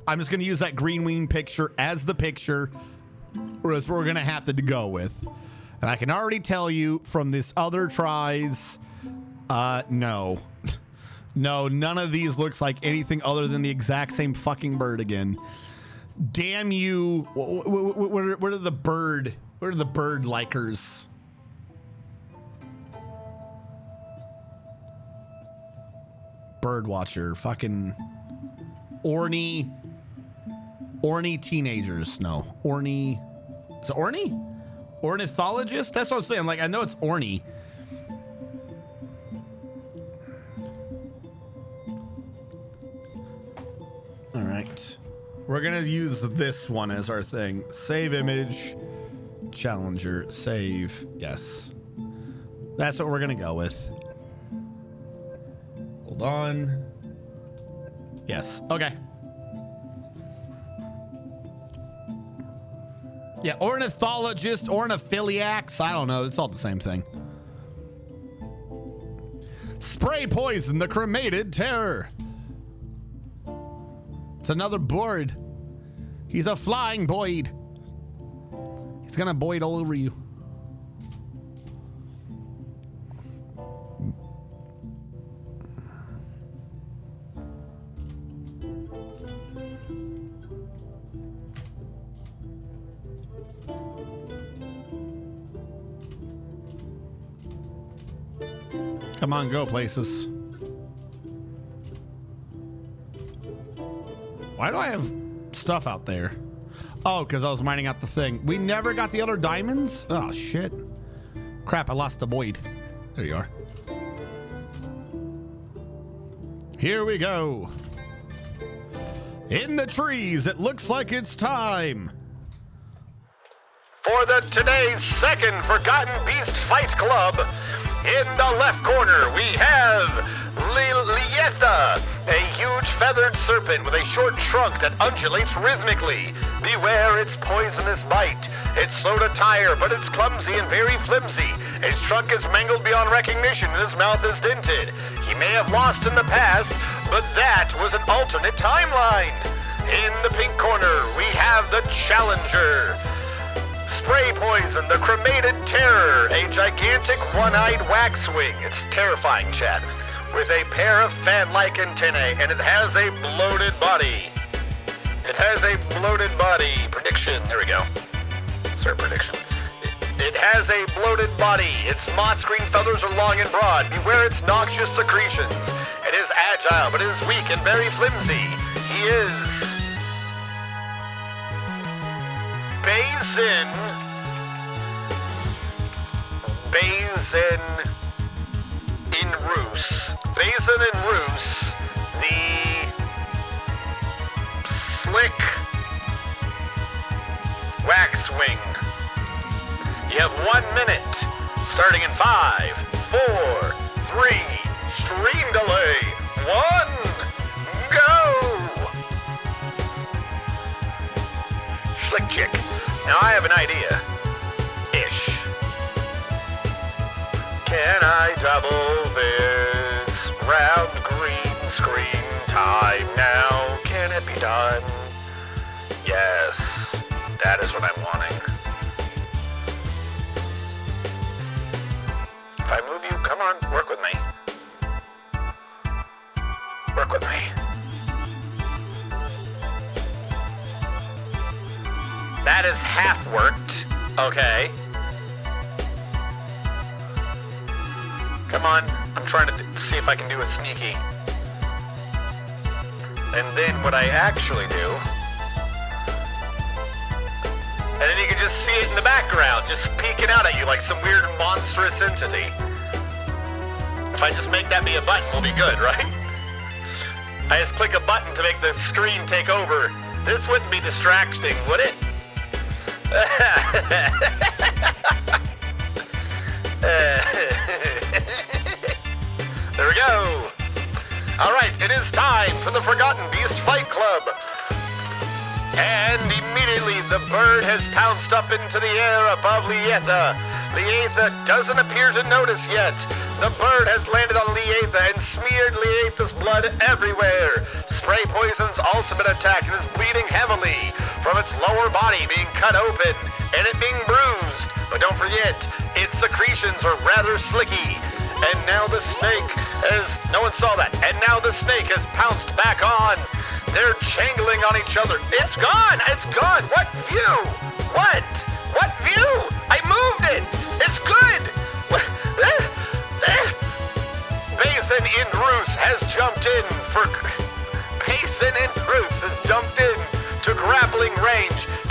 I'm just going to use that green wing picture as the picture, or as we're going to have to go with. And I can already tell you from this other tries, no. No, none of these looks like anything other than the exact same fucking bird again. Damn you. What are the bird likers? bird watcher. Fucking orny teenagers. No, orny. Is it orny? Ornithologist? That's what I was saying. Like, I know it's orny. All right. We're going to use this one as our thing. Save image. Challenger. Save. Yes. That's what we're going to go with. Hold on. Yes. Okay. Yeah, ornithologist, ornithiliacs. I don't know. It's all the same thing. Spray poison, the cremated terror. It's another bird. He's a flying Boyd. He's gonna Boyd all over you. Come on, go places. Why do I have stuff out there? Oh, because I was mining out the thing. We never got the other diamonds? Oh, shit. Crap, I lost the Boyd. There you are. Here we go. In the trees, it looks like it's time. For today's second Forgotten Beast Fight Club, in the left corner, we have Lietha, a huge feathered serpent with a short trunk that undulates rhythmically. Beware its poisonous bite. It's slow to tire, but it's clumsy and very flimsy. Its trunk is mangled beyond recognition and his mouth is dented. He may have lost in the past, but that was an alternate timeline. In the pink corner, we have the Challenger. Spray poison, the cremated terror, a gigantic one-eyed waxwing. It's terrifying, chat. With a pair of fan-like antennae, and it has a bloated body. It has a bloated body. Prediction. There we go. Sir, prediction. It has a bloated body. Its moss green feathers are long and broad. Beware its noxious secretions. It is agile, but it is weak and very flimsy. He is Bazin in Roos. Bazin in Roos, the slick waxwing. You have 1 minute, starting in 5, 4, 3, stream delay, 1, go! Slick chick. Now I have an idea. Ish. Can I double this round green screen time now? Can it be done? Yes, that is what I'm wanting. If I move you, come on, work with me. Work with me. That is half worked. Okay. Come on, I'm trying to see if I can do a sneaky. And then what I actually do, and then you can just see it in the background, just peeking out at you like some weird monstrous entity. If I just make that be a button, we'll be good, right? I just click a button to make the screen take over. This wouldn't be distracting, would it? There we go. All right, it is time for the Forgotten Beast Fight Club. And immediately the bird has pounced up into the air above Lietha. Lietha doesn't appear to notice yet. The bird has landed on Lietha and smeared Lietha's blood everywhere. Spray poison's also been attacked and is bleeding heavily from its lower body being cut open and it being bruised. But don't forget, its secretions are rather slicky. And now the snake has... No one saw that. And now the snake has pounced back on. They're jangling on each other. It's gone! It's gone! What view? What? What view? I moved it! It's good! Bazin in Roos has jumped in.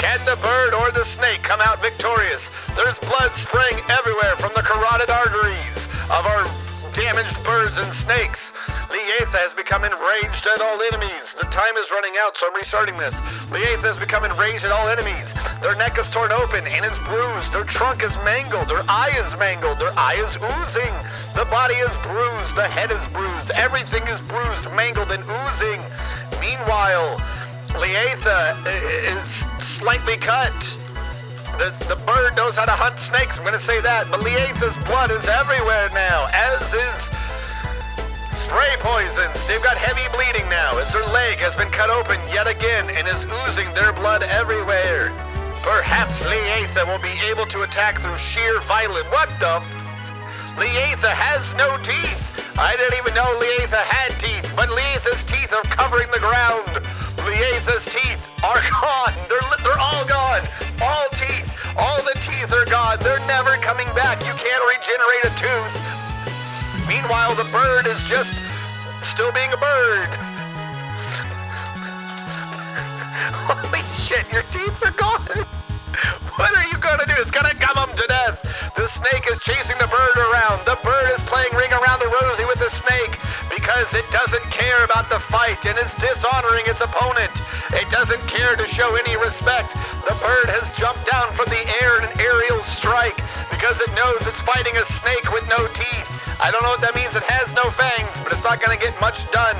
Can the bird or the snake come out victorious? There's blood spraying everywhere from the carotid arteries of our damaged birds and snakes. Lietha has become enraged at all enemies. The time is running out, so I'm restarting this. Lietha has become enraged at all enemies. Their neck is torn open and is bruised. Their trunk is mangled. Their eye is mangled. Their eye is oozing. The body is bruised. The head is bruised. Everything is bruised, mangled, and oozing. Meanwhile, Lietha is slightly cut. The bird knows how to hunt snakes, I'm gonna say that, but Lietha's blood is everywhere now, as is spray poisons. They've got heavy bleeding now, as their leg has been cut open yet again and is oozing their blood everywhere. Perhaps Lietha will be able to attack through sheer violence. What the Lietha has no teeth! I didn't even know Lietha had teeth, but Lietha's teeth are covering the ground. Lietha's teeth are gone. They're all gone. All teeth. All the teeth are gone. They're never coming back. You can't regenerate a tooth. Meanwhile, the bird is just still being a bird. Holy shit, your teeth are gone. What are you gonna do? It's gonna gum them to death. The snake is chasing the bird around. The bird is playing Ring Around the Rosie with the snake because it doesn't care about the fight and is dishonoring its opponent. It doesn't care to show any respect. The bird has jumped down from the air in an aerial strike because it knows it's fighting a snake with no teeth. I don't know what that means. It has no fangs, but it's not gonna get much done.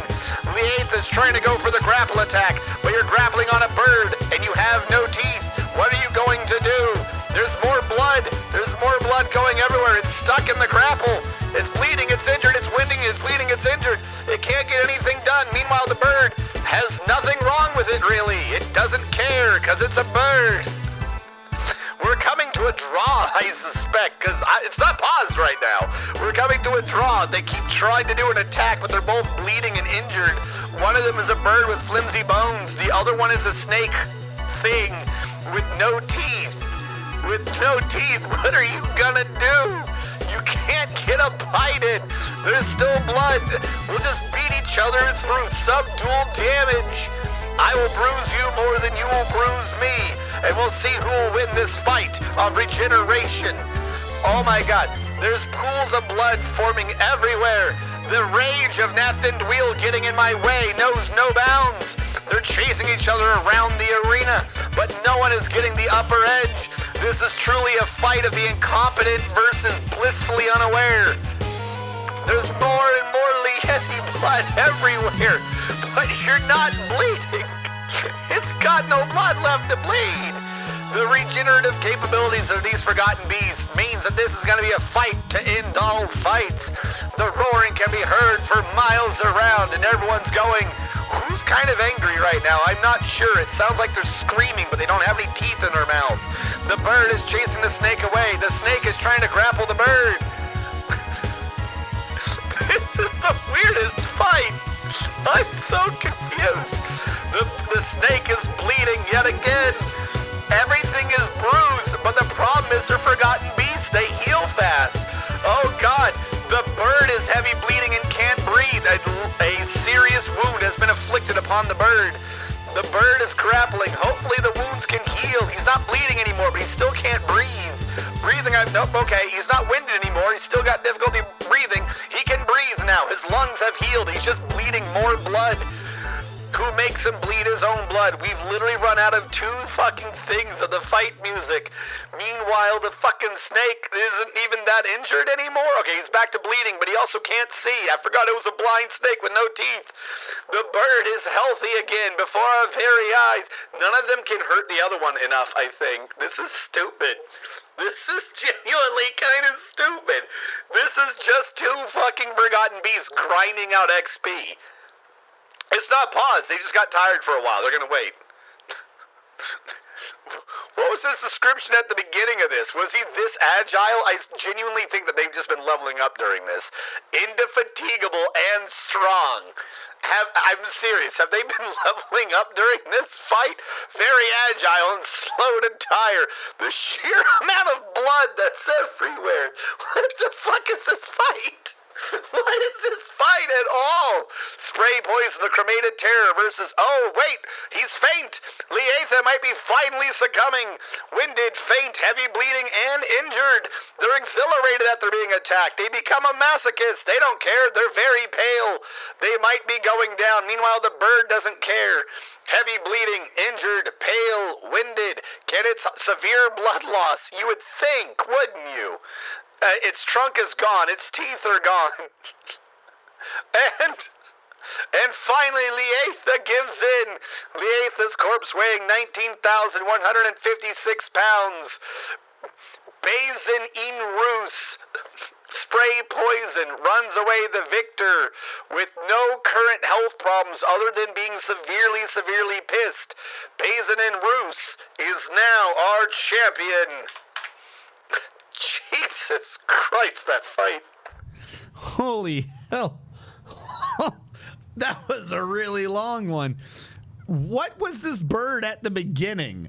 Lietha is trying to go for the grapple attack, but you're grappling on a bird and you have no teeth. What are you going to do? There's more blood. There's more blood going everywhere. It's stuck in the grapple. It's bleeding. It's injured. It's winding. It's bleeding. It's injured. It can't get anything done. Meanwhile, the bird has nothing wrong with it, really. It doesn't care because it's a bird. We're coming to a draw, I suspect, because it's not paused right now. We're coming to a draw. They keep trying to do an attack, but they're both bleeding and injured. One of them is a bird with flimsy bones. The other one is a snake thing with no teeth. With no teeth, what are you gonna do? You can't get a bite in. There's still blood. We'll just beat each other through subdual damage. I will bruise you more than you will bruise me. And we'll see who will win this fight of regeneration. Oh my god, there's pools of blood forming everywhere. The rage of Nathan Dweel getting in my way knows no bounds. They're chasing each other around the arena, but no one is getting the upper edge. This is truly a fight of the incompetent versus blissfully unaware. There's more and more Lietha blood everywhere, but you're not bleeding. It's got no blood left to bleed. The regenerative capabilities of these forgotten beasts means that this is going to be a fight to end all fights. The roaring can be heard for miles around, and everyone's going, who's kind of angry right now? I'm not sure. It sounds like they're screaming, but they don't have any teeth in their mouth. The bird is chasing the snake away. The snake is trying to grapple the bird. This is the weirdest fight. I'm so confused. The snake is bleeding yet again. Everything is bruised, but the problem is they're forgotten beasts. They heal fast. Oh god, the bird is heavy bleeding and can't breathe. A serious wound has been afflicted upon the bird. The bird is grappling. Hopefully the wounds can heal. He's not bleeding anymore, but he still can't breathe. Breathing, nope, okay, he's not winded anymore. He's still got difficulty breathing. He can breathe now. His lungs have healed. He's just bleeding more blood. Who makes him bleed his own blood? We've literally run out of 2 fucking things of the fight music. Meanwhile, the fucking snake isn't even that injured anymore. Okay, he's back to bleeding, but he also can't see. I forgot it was a blind snake with no teeth. The bird is healthy again before our very eyes. None of them can hurt the other one enough, I think. This is stupid. This is genuinely kind of stupid. This is just 2 fucking forgotten beasts grinding out XP. It's not paused. They just got tired for a while. They're going to wait. What was his description at the beginning of this? Was he this agile? I genuinely think that they've just been leveling up during this. Indefatigable and strong. I'm serious. Have they been leveling up during this fight? Very agile and slow to tire. The sheer amount of blood that's everywhere. What the fuck is this fight? What is this fight at all? Spray Poison, the Cremated Terror versus, oh wait, he's faint. Leatha might be finally succumbing. Winded, faint, heavy bleeding, and injured. They're exhilarated after being attacked. They become a masochist. They don't care. They're very pale. They might be going down. Meanwhile, the bird doesn't care. Heavy bleeding, injured, pale, winded. Can its severe blood loss? You would think, wouldn't you? Its trunk is gone. Its teeth are gone. And finally, Leatha gives in. Leatha's corpse weighing 19,156 pounds. Bazin in Rus. Spray Poison runs away the victor with no current health problems other than being severely pissed. Bazin in Rus is now our champion. Jesus Christ, that fight. Holy hell. That was a really long one. What was this bird at the beginning?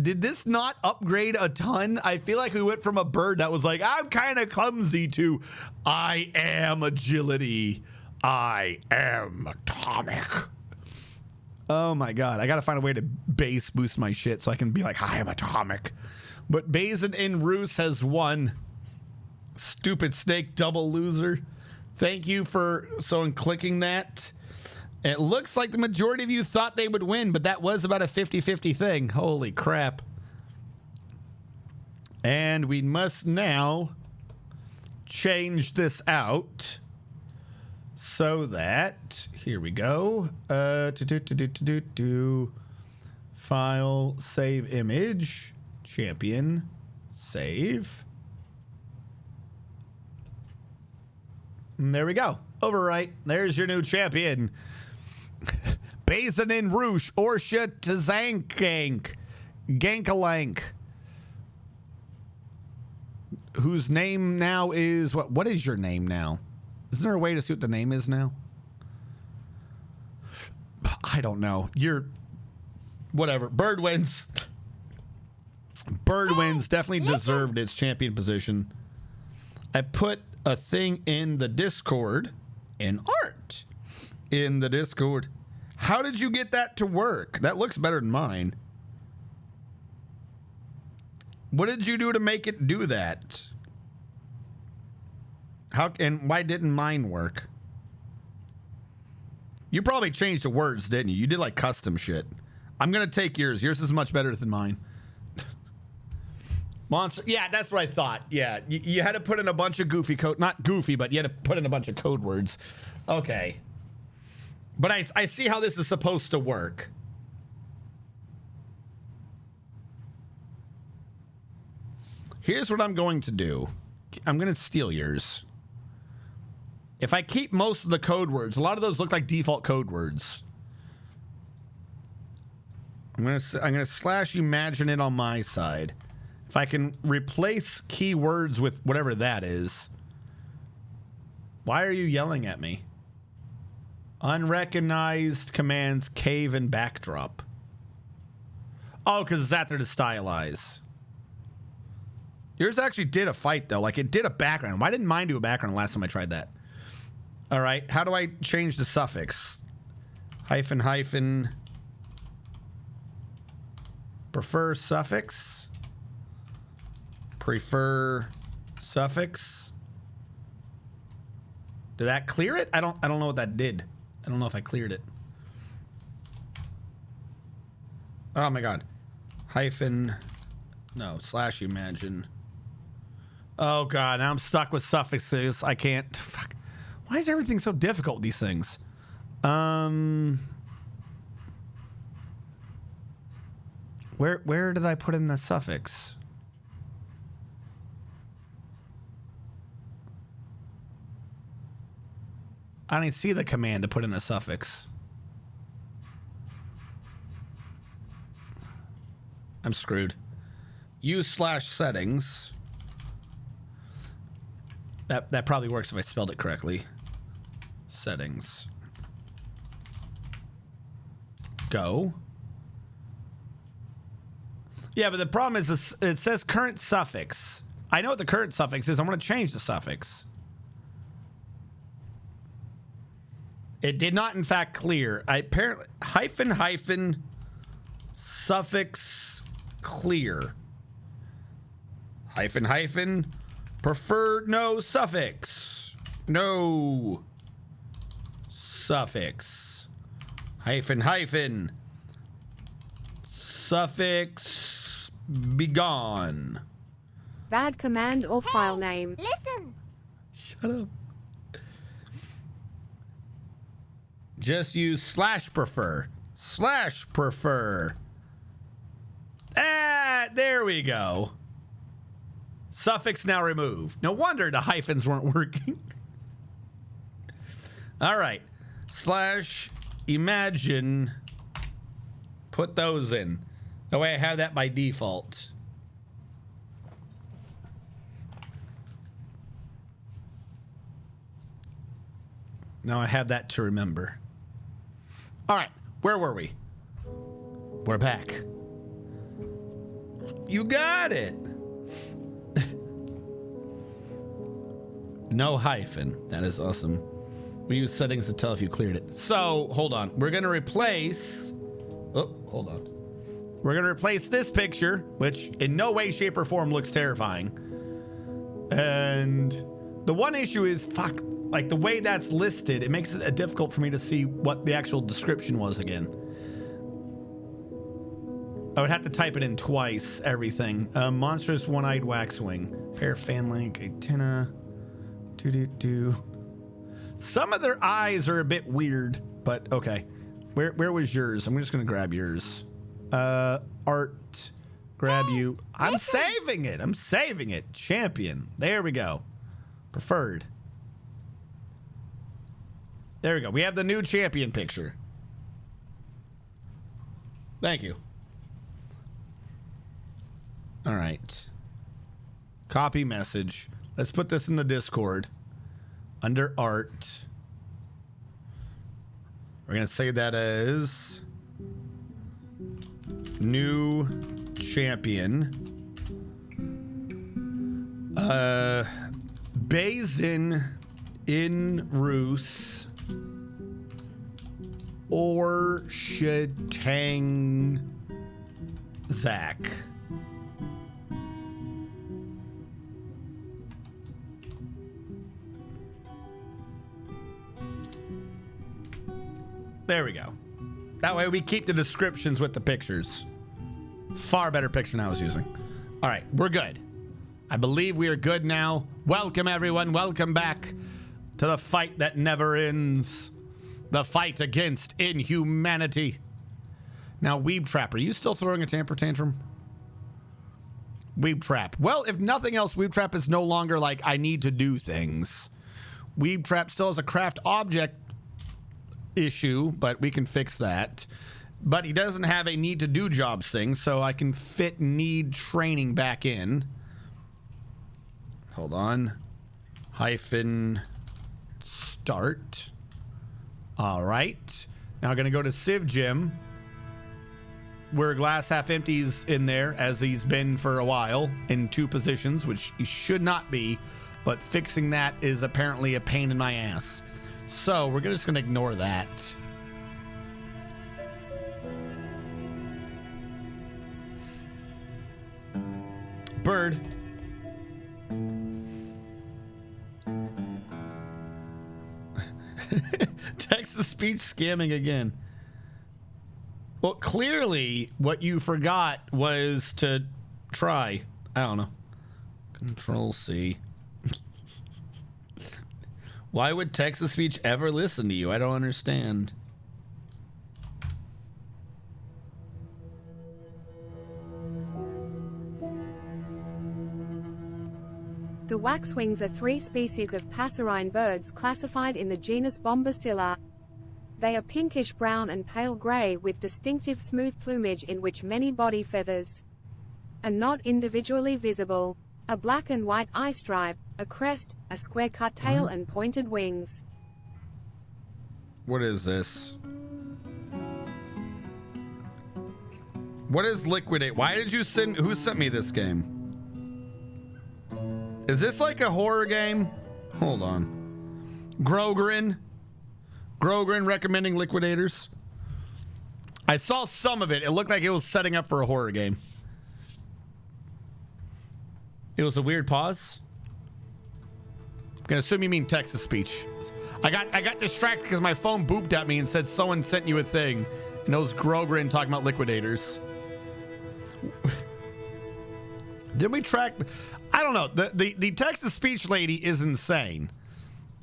Did this not upgrade a ton? I feel like we went from a bird that was like, I'm kind of clumsy to I am agility. I am atomic. Oh my God. I got to find a way to base boost my shit so I can be like, I am atomic. But Bazin in Rus has won. Stupid snake double loser. Thank you for clicking that. It looks like the majority of you thought they would win, but that was about a 50-50 thing. Holy crap. And we must now change this out so that, here we go. File, save image, champion, save. And there we go. Overwrite. There's your new champion. Bazin in Roosh, Orsha Tzankank, Gankalank, whose name now is, what is your name now? Is there a way to see what the name is now? I don't know. Whatever. Bird wins. Bird wins. Definitely deserved its champion position. I put a thing in the Discord, in art, in the Discord. How did you get that to work? That looks better than mine. What did you do to make it do that? And why didn't mine work? You probably changed the words, didn't you? You did like custom shit. I'm gonna take yours. Yours is much better than mine. Monster. Yeah, that's what I thought. Yeah, you had to put in a bunch of goofy code. Not goofy, but you had to put in a bunch of code words. Okay. But I see how this is supposed to work. Here's what I'm going to do. I'm going to steal yours. If I keep most of the code words, a lot of those look like default code words. I'm going to slash imagine it on my side. If I can replace keywords with whatever that is. Why are you yelling at me? Unrecognized commands, cave and backdrop. Oh, because it's after the stylize. Yours actually did a fight, though. Like, it did a background. Why didn't mine do a background last time I tried that? All right. How do I change the suffix? Hyphen, hyphen. Prefer suffix. Prefer suffix. Did that clear it? I don't know what that did. I don't know if I cleared it. Oh my God. Hyphen. No, slash imagine. Oh God, now I'm stuck with suffixes. I can't. Fuck. Why is everything so difficult with these things? Where did I put in the suffix? I didn't see the command to put in a suffix. I'm screwed. Use slash settings. That probably works if I spelled it correctly. Settings. Go. Yeah, but the problem is this, it says current suffix. I know what the current suffix is. I'm going to change the suffix. It did not, in fact, clear. I apparently hyphen suffix clear. Hyphen preferred no suffix. No suffix. Hyphen suffix begone. Bad command or file name. Listen. Shut up. Just use /prefer. /prefer. Ah, there we go. Suffix now removed. No wonder the hyphens weren't working. All right. /imagine. Put those in. That way I have that by default. Now I have that to remember. All right, where were we? We're back. You got it. No hyphen. That is awesome. We use settings to tell if you cleared it. So, hold on. We're going to replace... Oh, hold on. We're going to replace this picture, which in no way, shape, or form looks terrifying. And the one issue is, fuck, like the way that's listed, it makes it difficult for me to see what the actual description was again. I would have to type it in twice, everything. Monstrous one-eyed waxwing. Pair fan link, antenna. Doo-doo-doo. Some of their eyes are a bit weird, but okay. Where was yours? I'm just gonna grab yours. Art, grab you. I'm saving it. I'm saving it. Champion. There we go. Preferred. There we go. We have the new champion picture. Thank you. All right. Copy message. Let's put this in the Discord. Under art. We're going to say that as new champion. Bazin in Roos or Shatang Zach. There we go. That way we keep the descriptions with the pictures. It's a far better picture than I was using. All right, we're good. I believe we are good now. Welcome, everyone. Welcome back to the fight that never ends. The fight against inhumanity. Now, Weeb Trap, are you still throwing a temper tantrum? Weeb Trap. Well, if nothing else, Weeb Trap is no longer like, I need to do things. Weeb Trap still has a craft object issue, but we can fix that. But he doesn't have a need to do jobs thing, so I can fit need training back in. Hold on. Hyphen start. All right. Now I'm going to go to Civ Gym, where glass half empty's in there, as he's been for a while, in 2 positions, which he should not be, but fixing that is apparently a pain in my ass. So we're just going to ignore that. Bird. Text-to-speech scamming again. Well, clearly what you forgot was to try. I don't know. Control-C. Why would text-to-speech ever listen to you? I don't understand. The waxwings are 3 species of passerine birds classified in the genus Bombacilla. They are pinkish-brown and pale gray with distinctive smooth plumage in which many body feathers are not individually visible. A black and white eye stripe, a crest, a square-cut tail, and pointed wings. What is this? What is Liquidate? Why did you send... Who sent me this game? Is this like a horror game? Hold on. Grogrin. Grogrin recommending liquidators. I saw some of it. It looked like it was setting up for a horror game. It was a weird pause. I'm gonna assume you mean text-to-speech. I got distracted because my phone booped at me and said someone sent you a thing. And it was Grogrin talking about liquidators. Did we track? I don't know. The text-to-speech lady is insane.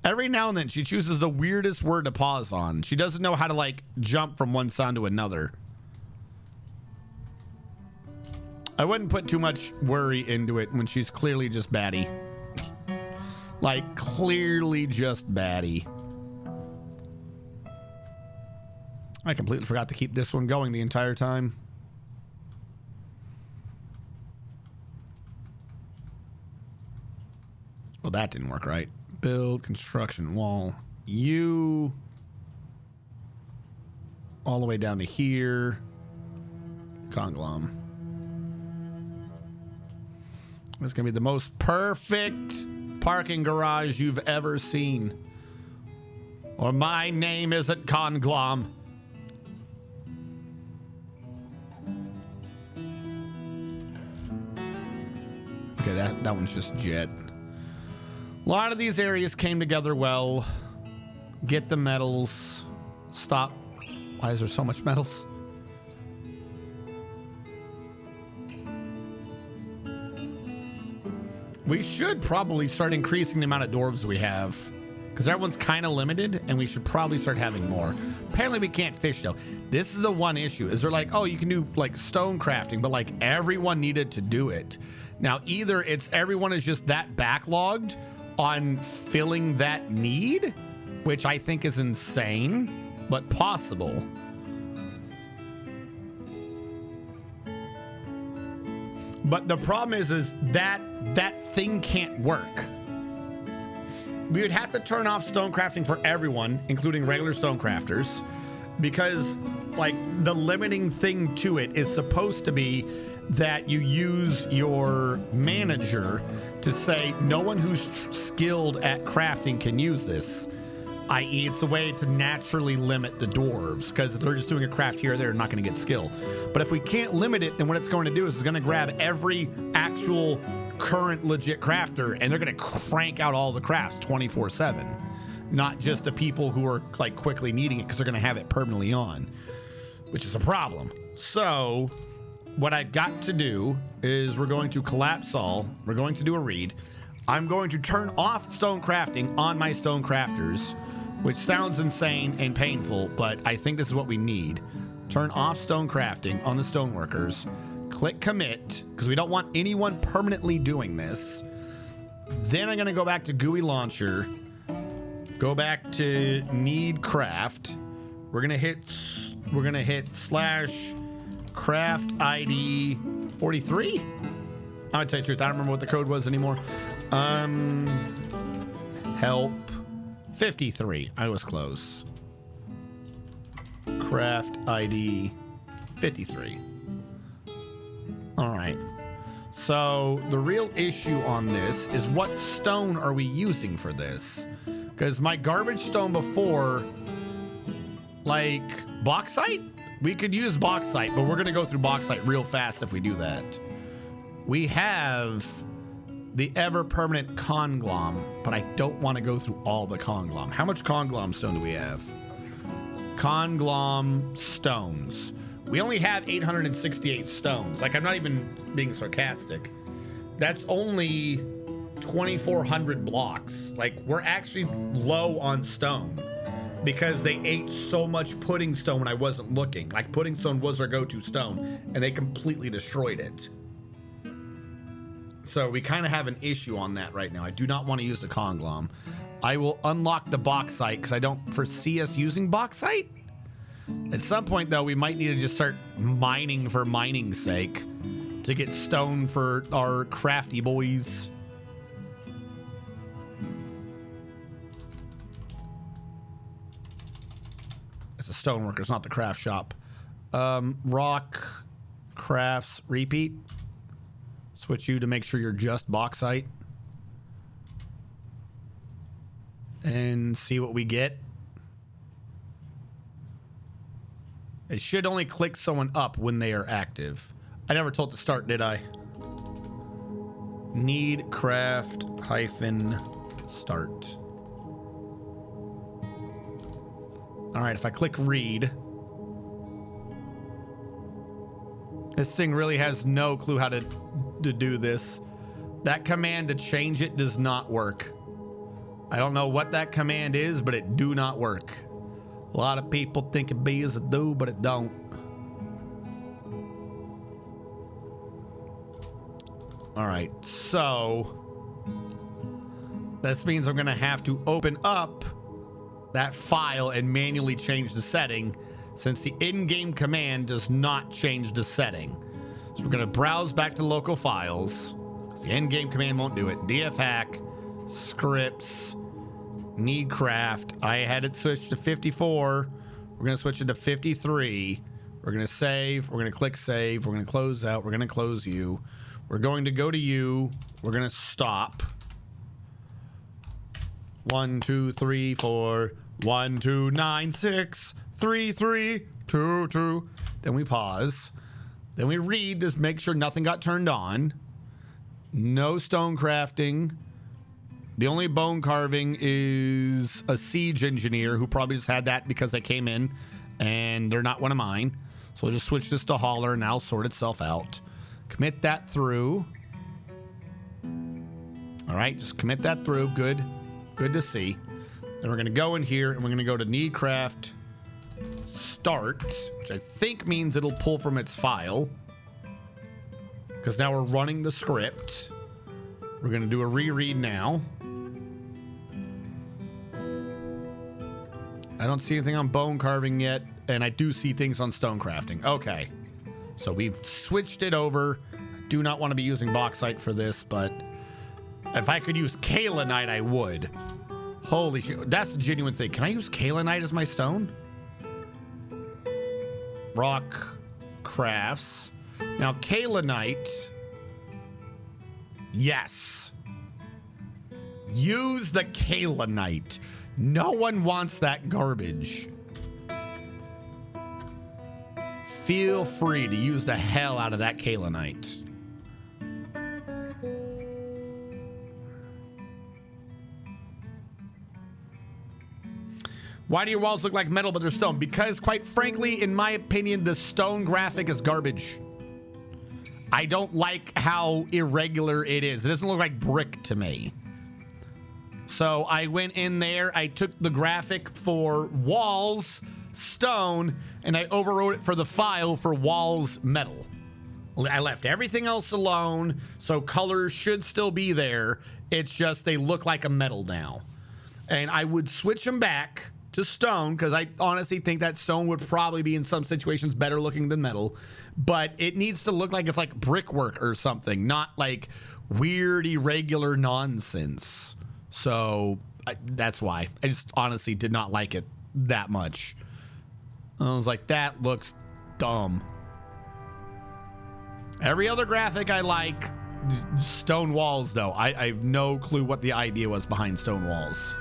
Every now and then she chooses the weirdest word to pause on. She doesn't know how to like jump from one sound to another. I wouldn't put too much worry into it when she's clearly just batty. Like clearly just batty. I completely forgot to keep this one going the entire time. Well, that didn't work right. Build, construction, wall. You. All the way down to here. Conglom. It's going to be the most perfect parking garage you've ever seen. Or my name isn't Conglom. Okay, that one's just jet. A lot of these areas came together well. Get the metals. Stop. Why is there so much metals? We should probably start increasing the amount of dwarves we have. Because everyone's kind of limited, and we should probably start having more. Apparently we can't fish, though. This is the one issue. Is they're like, oh, you can do, like, stone crafting, but, like, everyone needed to do it. Now, either it's everyone is just that backlogged on filling that need, which I think is insane, but possible. But the problem is that thing can't work. We would have to turn off stone crafting for everyone, including regular stone crafters, because like the limiting thing to it is supposed to be that you use your manager to say no one who's skilled at crafting can use this, i.e. it's a way to naturally limit the dwarves, because if they're just doing a craft here or there, they're not going to get skill. But if we can't limit it, then what it's going to do is it's going to grab every actual current legit crafter and they're going to crank out all the crafts 24/7, not just the people who are like quickly needing it because they're going to have it permanently on, which is a problem. So what I've got to do is we're going to collapse all. We're going to do a read. I'm going to turn off stone crafting on my stone crafters, which sounds insane and painful, but I think this is what we need. Turn off stone crafting on the stone workers. Click commit, because we don't want anyone permanently doing this. Then I'm going to go back to GUI launcher. Go back to need craft. We're going to hit slash craft ID 43. I'm going to tell you the truth. I don't remember what the code was anymore. Help 53. I was close. Craft ID 53. All right. So the real issue on this is what stone are we using for this? Because my garbage stone before, like bauxite, we could use bauxite, but we're going to go through bauxite real fast if we do that. We have the ever permanent conglom, but I don't want to go through all the conglom. How much conglom stone do we have? Conglom stones. We only have 868 stones. Like, I'm not even being sarcastic. That's only 2,400 blocks. Like, we're actually low on stone because they ate so much pudding stone when I wasn't looking. Like, pudding stone was our go-to stone, and they completely destroyed it. So we kind of have an issue on that right now. I do not want to use the conglom. I will unlock the bauxite because I don't foresee us using bauxite. At some point, though, we might need to just start mining for mining's sake to get stone for our crafty boys. It's a stoneworker, it's not the craft shop. Rock, crafts, repeat. Switch you to make sure you're just bauxite. And see what we get. It should only click someone up when they are active. I never told it to start, did I? Need craft hyphen start. All right, if I click read, this thing really has no clue how to do this. That command to change it does not work. I don't know what that command is, but it do not work. A lot of people think it be as it do, but it don't. All right, so this means I'm gonna have to open up that file and manually change the setting, since the in-game command does not change the setting. So we're gonna browse back to local files, because the in-game command won't do it. dfhack, scripts, need craft. I had it switched to 54. We're gonna switch it to 53. We're gonna save. We're gonna click save. We're gonna close out. We're gonna close you. We're going to go to you. We're gonna stop. 1, 2, 3, 4. 1, 2, 9, 6, 3, 3, 2, 2. Then we pause. Then we read to make sure nothing got turned on. No stone crafting. The only bone carving is a siege engineer who probably just had that because they came in and they're not one of mine. So we'll just switch this to hauler and that'll sort itself out. Commit that through. All right, just commit that through. Good. Good to see. Then we're going to go in here and we're going to go to need craft start, which I think means it'll pull from its file, because now we're running the script. We're going to do a reread now. I don't see anything on bone carving yet, and I do see things on stone crafting. Okay, so we've switched it over. I do not want to be using bauxite for this, but if I could use kaolinite, I would. Holy shit, that's a genuine thing. Can I use kaolinite as my stone? Rock crafts. Now, kaolinite. Yes. Use the kaolinite. No one wants that garbage. Feel free to use the hell out of that kaolinite. Why do your walls look like metal but they're stone? Because, quite frankly, in my opinion, the stone graphic is garbage. I don't like how irregular it is. It doesn't look like brick to me. So I went in there, I took the graphic for walls, stone, and I overwrote it for the file for walls, metal. I left everything else alone, so colors should still be there. It's just they look like a metal now. And I would switch them back to stone, because I honestly think that stone would probably be in some situations better looking than metal, but it needs to look like it's like brickwork or something, not like weird irregular nonsense. So that's why I just honestly did not like it that much. I was like, that looks dumb. Every other graphic I like. Stone walls though, I have no clue what the idea was behind stone walls.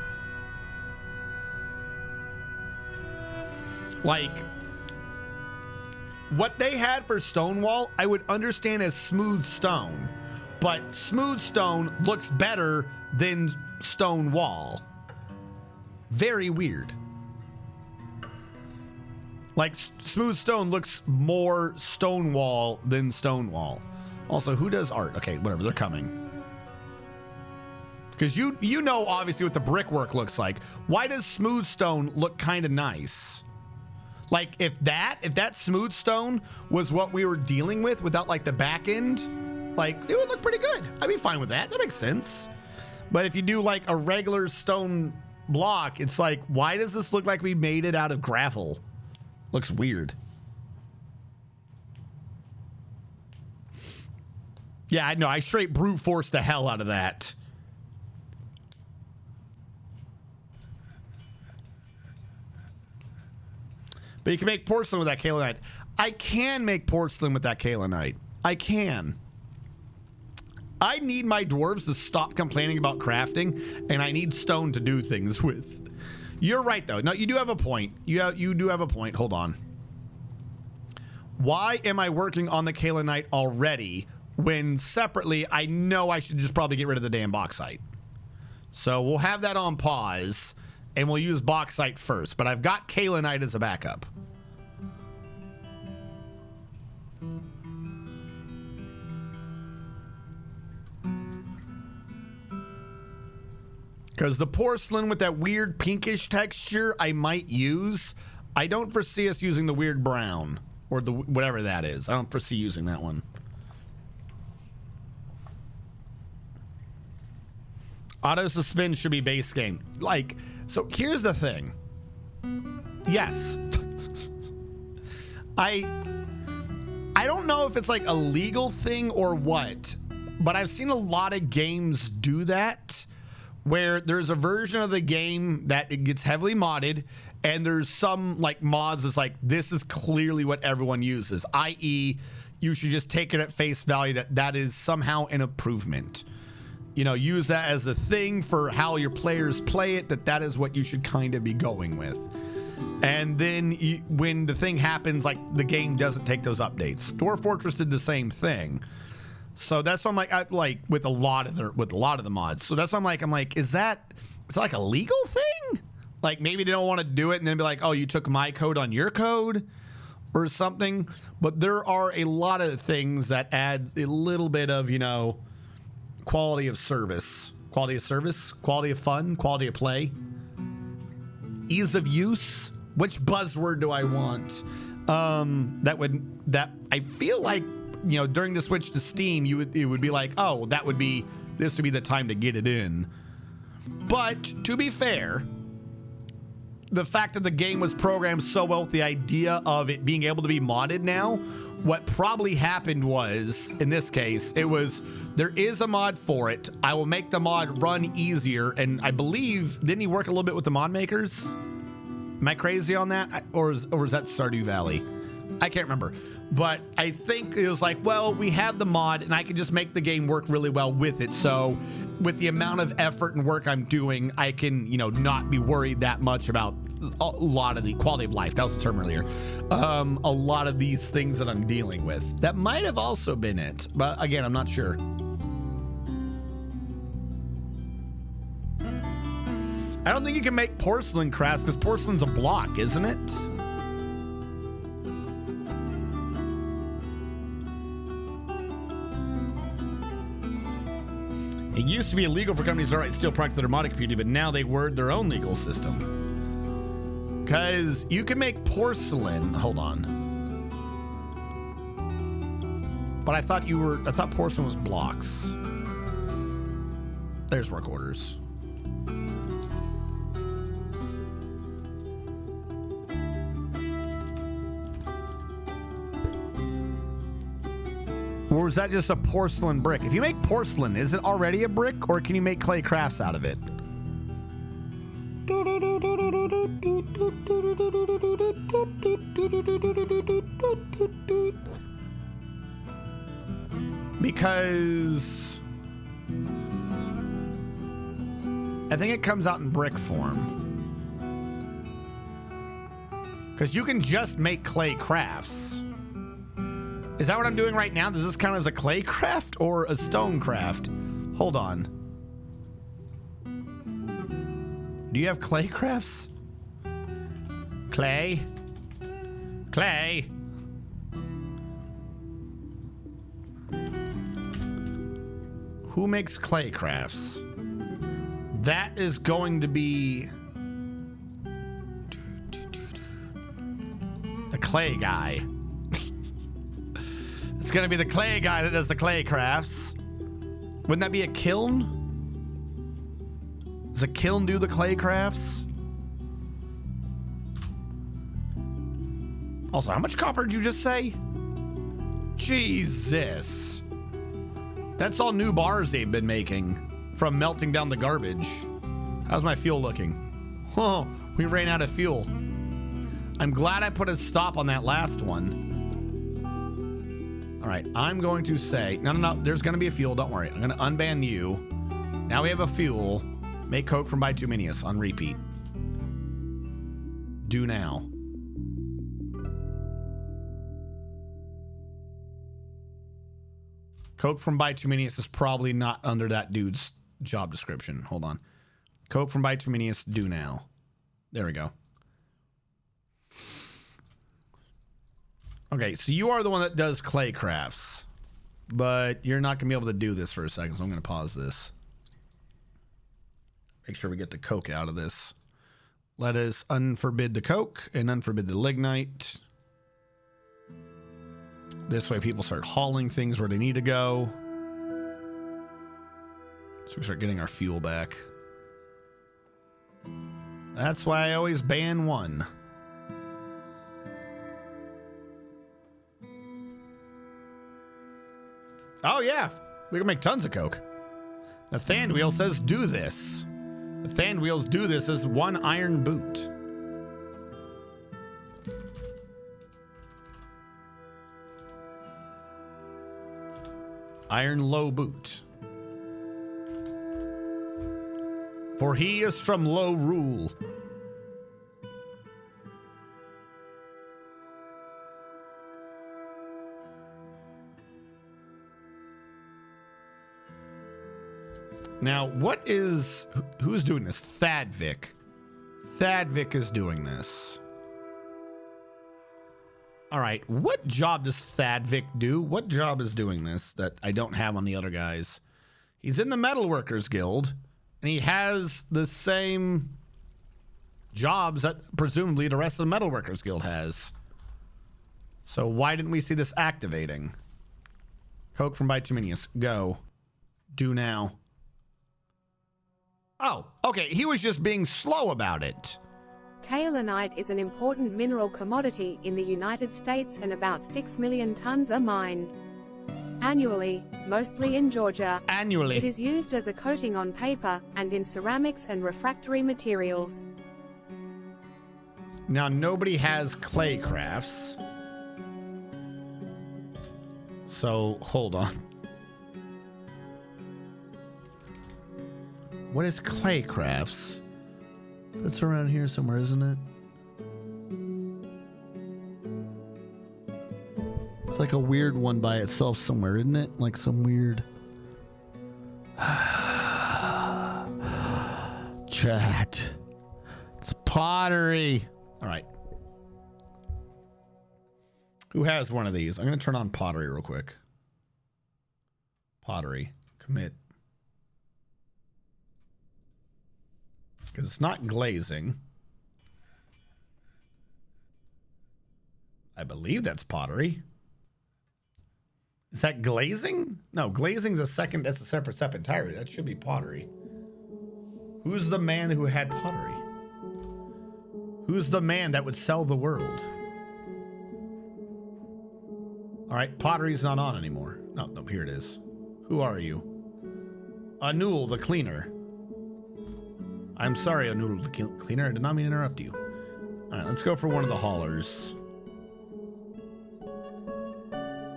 Like, what they had for Stonewall, I would understand as smooth stone, but smooth stone looks better than stone wall. Very weird. Like, smooth stone looks more stone wall than stone wall. Also, who does art? Okay, whatever, they're coming. Because you know obviously what the brickwork looks like. Why does smooth stone look kind of nice? Like, if that smooth stone was what we were dealing with without like the back end, like, it would look pretty good. I'd be fine with that. That makes sense. But if you do like a regular stone block, it's like, why does this look like we made it out of gravel? Looks weird. Yeah, I know. I straight brute forced the hell out of that. But you can make porcelain with that kaolinite. I can make porcelain with that kaolinite. I can. I need my dwarves to stop complaining about crafting, and I need stone to do things with. You're right, though. No, you do have a point. You do have a point. Hold on. Why am I working on the kaolinite already when separately I know I should just probably get rid of the damn bauxite? So we'll have that on pause and we'll use bauxite first, but I've got kaolinite as a backup. Because the porcelain with that weird pinkish texture I might use. I don't foresee us using the weird brown or the whatever that is. I don't foresee using that one. Auto suspend should be base game. Like, so here's the thing. Yes. I don't know if it's like a legal thing or what, but I've seen a lot of games do that, where there's a version of the game that it gets heavily modded, and there's some like mods that's like, this is clearly what everyone uses, i.e. you should just take it at face value that that is somehow an improvement. You know, use that as a thing for how your players play it, that is what you should kind of be going with. And then when the thing happens, like the game doesn't take those updates. Dwarf Fortress did the same thing. So that's why I'm like, with a lot of the mods. So that's why I'm like, is that like a legal thing? Like maybe they don't want to do it and then be like, oh, you took my code on your code or something. But there are a lot of things that add a little bit of, you know, quality of service, quality of fun, quality of play, ease of use. Which buzzword do I want? That I feel like, you know, during the switch to Steam, it would be like, oh, this would be the time to get it in. But to be fair, the fact that the game was programmed so well with the idea of it being able to be modded now, what probably happened was, in this case, it was, there is a mod for it. I will make the mod run easier. And I believe, didn't he work a little bit with the mod makers? Am I crazy on that? Or is that Stardew Valley? I can't remember. But I think it was like, well, we have the mod and I can just make the game work really well with it. So with the amount of effort and work I'm doing, I can, you know, not be worried that much about a lot of the quality of life. That was the term earlier. A lot of these things that I'm dealing with. That might have also been it. But again, I'm not sure. I don't think you can make porcelain crafts because porcelain's a block, isn't it? It used to be illegal for companies to write steal products that are modded community, but now they word their own legal system. Because you can make porcelain. Hold on. But I thought porcelain was blocks. There's work orders. Or is that just a porcelain brick? If you make porcelain, is it already a brick, or can you make clay crafts out of it? Because I think it comes out in brick form. Because you can just make clay crafts. Is that what I'm doing right now? Does this count as a clay craft or a stone craft? Hold on. Do you have clay crafts? Clay? Clay? Who makes clay crafts? That is going to be a clay guy. It's gonna be the clay guy that does the clay crafts. Wouldn't that be a kiln? Does a kiln do the clay crafts? Also, how much copper did you just say? Jesus. That's all new bars they've been making from melting down the garbage. How's my fuel looking? Oh, we ran out of fuel. I'm glad I put a stop on that last one. All right, I'm going to say, no, there's going to be a fuel. Don't worry. I'm going to unban you. Now we have a fuel. Make coke from bituminous on repeat. Do now. Coke from Bituminius is probably not under that dude's job description. Hold on. Coke from Bituminius, do now. There we go. Okay, so you are the one that does clay crafts, but you're not going to be able to do this for a second, so I'm going to pause this. Make sure we get the coke out of this. Let us unforbid the coke and unforbid the lignite. This way people start hauling things where they need to go. So we start getting our fuel back. That's why I always ban one. Oh yeah, we can make tons of coke. The Thand Wheel says do this. The Thand Wheels do this as one iron boot. Iron low boot. For he is from low rule. Now, what is... Who's doing this? Thadvik. Thadvik is doing this. All right. What job does Thadvik do? What job is doing this that I don't have on the other guys? He's in the Metalworkers Guild, and he has the same jobs that presumably the rest of the Metalworkers Guild has. So why didn't we see this activating? Coke from Bituminius. Go. Do now. Oh, okay. He was just being slow about it. Kaolinite is an important mineral commodity in the United States, and about 6 million tons are mined annually, mostly in Georgia. Annually. It is used as a coating on paper and in ceramics and refractory materials. Now, nobody has clay crafts. So, hold on. What is clay crafts? That's around here somewhere, isn't it? It's like a weird one by itself somewhere, isn't it? Like some weird... Chat. It's pottery. All right. Who has one of these? I'm going to turn on pottery real quick. Pottery. Commit. Because it's not glazing. I believe that's pottery. Is that glazing? No, glazing's a second. That's a separate step entirely. That should be pottery. Who's the man who had pottery? Who's the man that would sell the world? All right, pottery's not on anymore. No, here it is. Who are you? Anul, the cleaner. I'm sorry, Anul, the cleaner. I did not mean to interrupt you. All right, let's go for one of the haulers.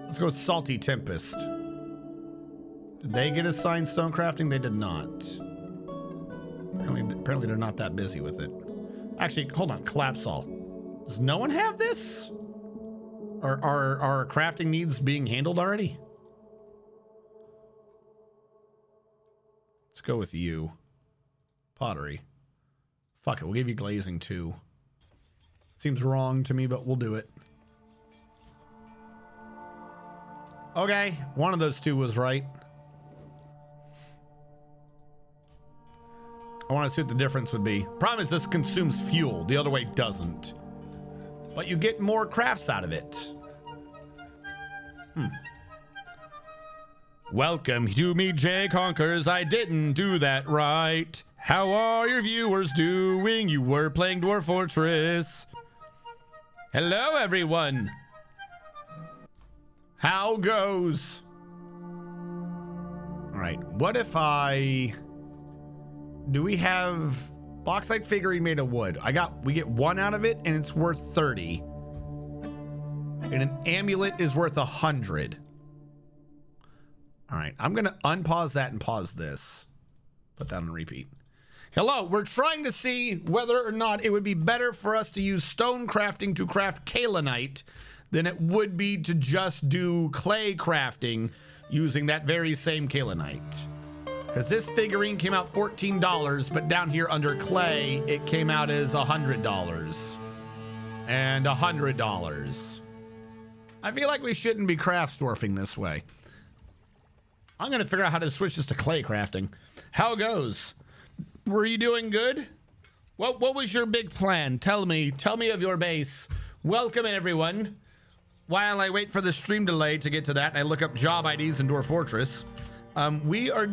Let's go with Salty Tempest. Did they get assigned stone crafting? They did not. Apparently they're not that busy with it. Actually, hold on. Collapsol. Does no one have this? Are our crafting needs being handled already? Let's go with you. Pottery. Fuck it. We'll give you glazing too. Seems wrong to me, but we'll do it. Okay. One of those two was right. I want to see what the difference would be. Problem is this consumes fuel. The other way doesn't. But you get more crafts out of it. Welcome to me, Jay Conkers. I didn't do that right. How are your viewers doing? You were playing Dwarf Fortress. Hello, everyone. How goes? All right. What if I... Do we have... Bauxite figurine made of wood. We get one out of it, and it's worth 30. And an amulet is worth 100. All right. I'm going to unpause that and pause this. Put that on repeat. Hello, we're trying to see whether or not it would be better for us to use stone crafting to craft kaolinite than it would be to just do clay crafting using that very same kaolinite. Because this figurine came out $14, but down here under clay, it came out as $100. And $100. I feel like we shouldn't be craft dwarfing this way. I'm going to figure out how to switch this to clay crafting. How it goes? Were you doing good? What was your big plan? Tell me of your base. Welcome everyone. While I wait for the stream delay to get to that, and I look up job IDs in Dwarf Fortress. We are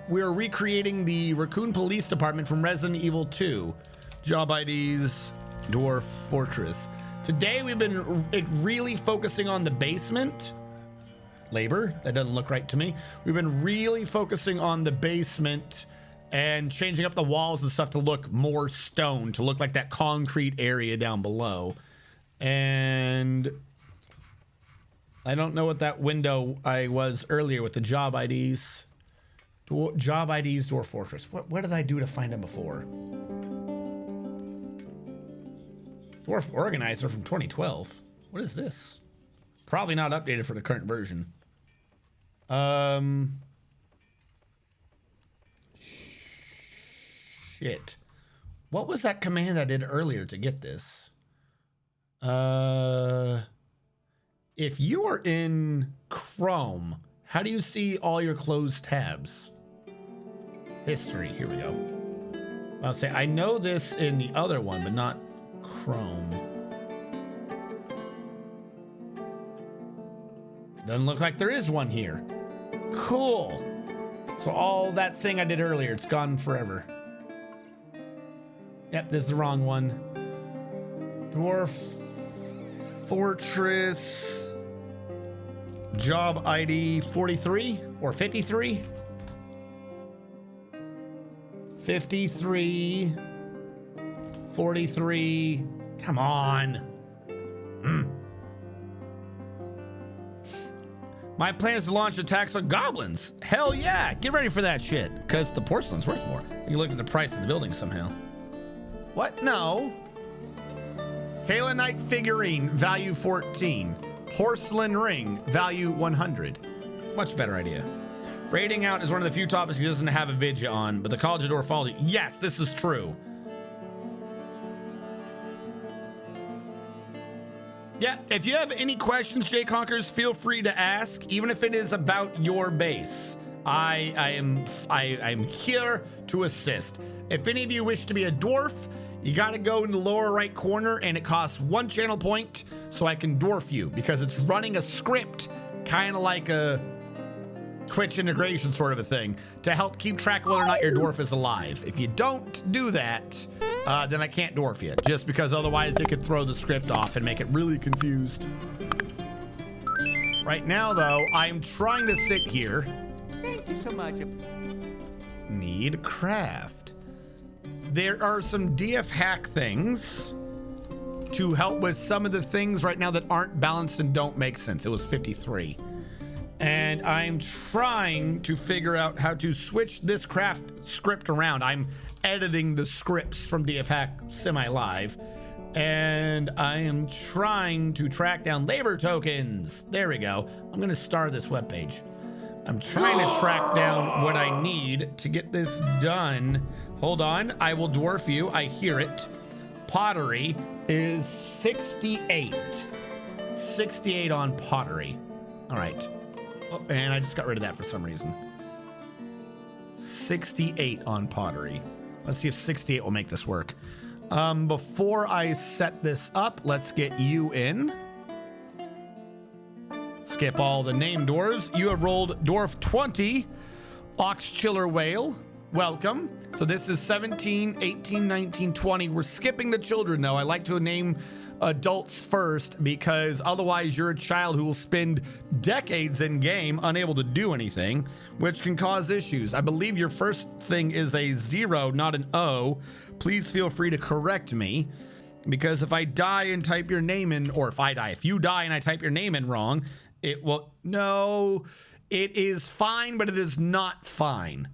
recreating the Raccoon Police Department from Resident Evil 2. Job IDs, Dwarf Fortress. Today we've been really focusing on the basement. Labor, that doesn't look right to me. We've been really focusing on the basement and changing up the walls and stuff to look more stone, to look like that concrete area down below. And I don't know what that window I was earlier with the job IDs. Job IDs, Dwarf Fortress. What did I do to find them before? Dwarf Organizer from 2012. What is this? Probably not updated for the current version. Shit. What was that command I did earlier to get this? If you are in Chrome, how do you see all your closed tabs? History, here we go. I'll say, I know this in the other one, but not Chrome. Doesn't look like there is one here. Cool. So all that thing I did earlier, it's gone forever. Yep, this is the wrong one. Dwarf Fortress job ID 43 or 53? 53 43. Come on. My plan is to launch attacks on goblins. Hell yeah, get ready for that shit. Because the porcelain's worth more. You look at the price of the building somehow. What? No. Kaolinite figurine, value 14. Porcelain ring, value 100. Much better idea. Raiding out is one of the few topics he doesn't have a vidya on, but the College of Dwarfology. Yes, this is true. Yeah, if you have any questions, Jay Conkers, feel free to ask, even if it is about your base. I'm here to assist. If any of you wish to be a dwarf, you got to go in the lower right corner, and it costs 1 channel point so I can dwarf you, because it's running a script, kind of like a Twitch integration sort of a thing, to help keep track of whether or not your dwarf is alive. If you don't do that, then I can't dwarf you, just because otherwise it could throw the script off and make it really confused. Right now, though, I'm trying to sit here. Thank you so much. Need craft. There are some DF hack things to help with some of the things right now that aren't balanced and don't make sense. It was 53. And I'm trying to figure out how to switch this craft script around. I'm editing the scripts from DF Hack semi-live, and I am trying to track down labor tokens. There we go. I'm going to star this webpage. I'm trying to track down what I need to get this done. Hold on. I will dwarf you. I hear it. Pottery is 68. 68 on pottery. All right. Oh, and I just got rid of that for some reason. 68 on pottery. Let's see if 68 will make this work. Before I set this up, let's get you in. Skip all the name dwarves. You have rolled dwarf 20. Ox Chiller Whale. Welcome. So this is 17, 18, 19, 20. We're skipping the children, though. I like to name adults first, because otherwise you're a child who will spend decades in game unable to do anything, which can cause issues. I believe your first thing is a 0, not an O. Please feel free to correct me, because if I die and type your name in, or if you die and I type your name in wrong, it will... No, it is fine, but it is not fine.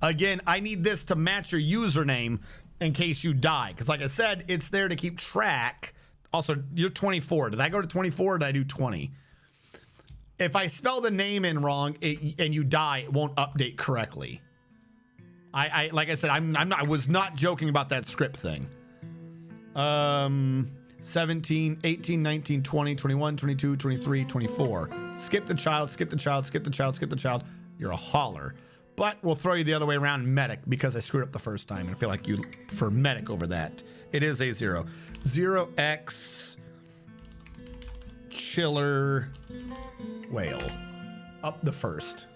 Again, I need this to match your username in case you die, because like I said, it's there to keep track. Also, you're 24. Did I go to 24 or did I do 20? if I spell the name in wrong and you die, it won't update correctly. I like I said, I was not joking about that script thing. 17, 18, 19, 20, 21, 22, 23, 24. Skip the child, skip the child, skip the child, skip the child. You're a holler. But we'll throw you the other way around, medic, because I screwed up the first time. And I feel like you for medic over that. It is a 0. 0x chiller whale. Up the first.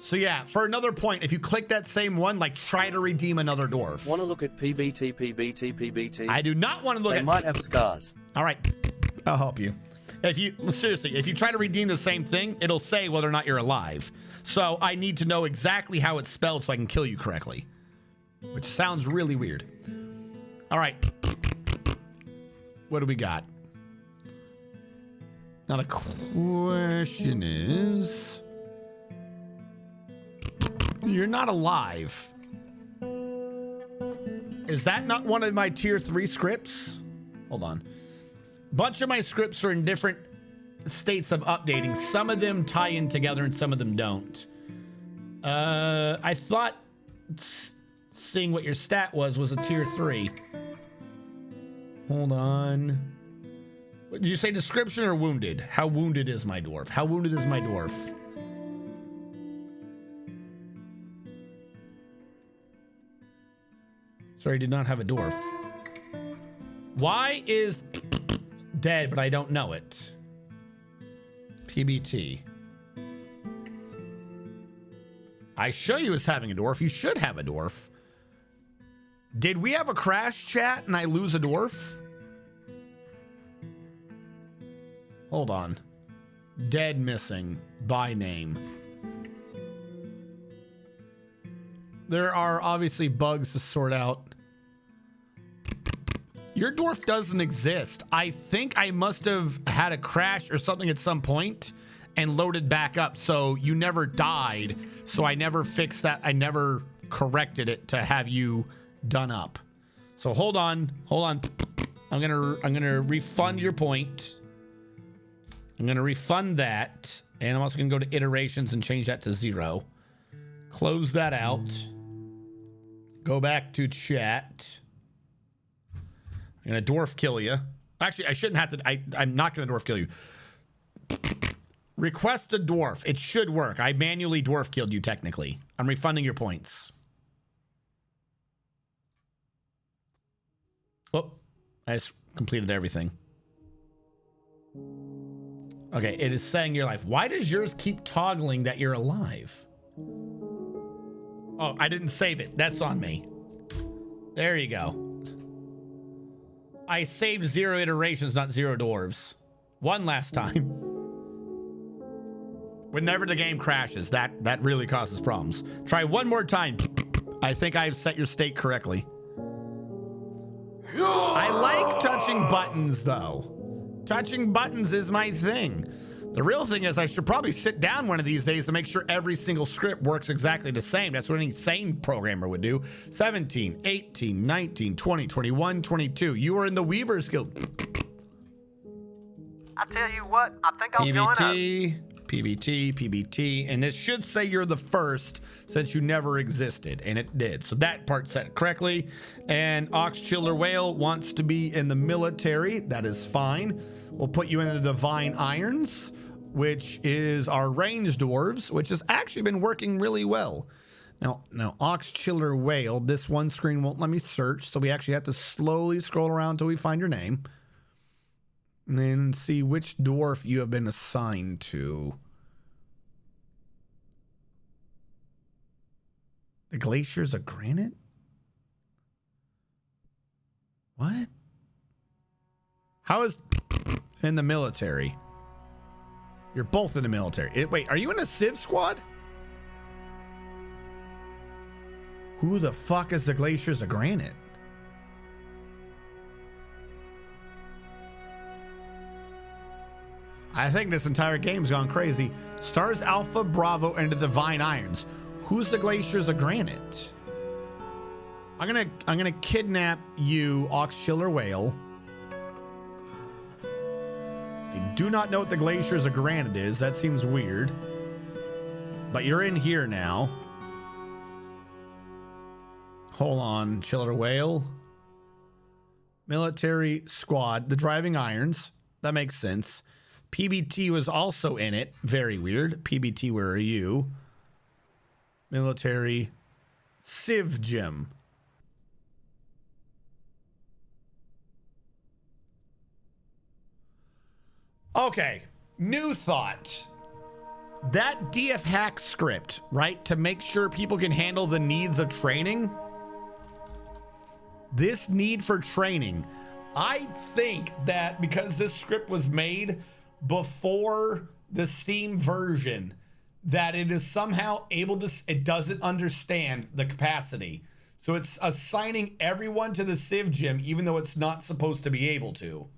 So yeah, for another point, if you click that same one, like try to redeem another dwarf. Want to look at PBT, PBT, PBT? I do not want to look at... They might have scars. All right, I'll help you. If you, seriously, if you try to redeem the same thing, it'll say whether or not you're alive. So I need to know exactly how it's spelled so I can kill you correctly. Which sounds really weird. All right. What do we got? Now the question is... You're not alive. Is that not one of my tier 3 scripts? Hold on. Bunch of my scripts are in different states of updating. Some of them tie in together and some of them don't. I thought seeing what your stat was a tier 3. Hold on. Did you say description or wounded? How wounded is my dwarf? How wounded is my dwarf? Sorry, did not have a dwarf. Why is dead, but I don't know it? PBT. I show you as having a dwarf. You should have a dwarf. Did we have a crash chat and I lose a dwarf? Hold on. Dead missing by name. There are obviously bugs to sort out. Your dwarf doesn't exist. I think I must have had a crash or something at some point and loaded back up. So you never died. So I never fixed that. I never corrected it to have you done up. So hold on. Hold on. I'm gonna refund your point. I'm gonna refund that. And I'm also gonna go to iterations and change that to 0. Close that out. Go back to chat. I'm going to dwarf kill you. Actually, I shouldn't have to. I'm not going to dwarf kill you. Request a dwarf. It should work. I manually dwarf killed you, technically. I'm refunding your points. Oh, I just completed everything. Okay, it is saying you're alive. Why does yours keep toggling that you're alive? Oh, I didn't save it. That's on me. There you go. I saved 0 iterations, not 0 dwarves. One last time. Whenever the game crashes, that really causes problems. Try one more time. I think I've set your state correctly. I like touching buttons, though. Touching buttons is my thing. The real thing is I should probably sit down one of these days to make sure every single script works exactly the same. That's what any sane programmer would do. 17, 18, 19, 20, 21, 22. You are in the Weaver's Guild. I tell you what, I think I'll join up. PBT, PBT, and it should say you're the first since you never existed, and it did. So that part set correctly. And Ox Chiller Whale wants to be in the military. That is fine. We'll put you into the Divine Irons, which is our ranged dwarves, which has actually been working really well. Now Ox Chiller Whale, this one screen won't let me search, so we actually have to slowly scroll around until we find your name. And then see which dwarf you have been assigned to. The Glaciers of Granite? What? How is in the military? You're both in the military. Wait, are you in a Civ squad? Who the fuck is the Glaciers of Granite? I think this entire game's gone crazy. Stars Alpha, Bravo, and the Divine Irons. Who's the Glaciers of Granite? I'm gonna kidnap you, Ox Chiller Whale. do not know what the Glaciers of Granite is. That seems weird. But you're in here now. Hold on. Chiller Whale. Military Squad. The Driving Irons. That makes sense. PBT was also in it. Very weird. PBT, where are you? Military Civ Gym. Okay. New thought. That DF hack script, right? To make sure people can handle the needs of training. This need for training. I think that because this script was made before the Steam version, that it is somehow able to, it doesn't understand the capacity. So it's assigning everyone to the Civ Gym, even though it's not supposed to be able to.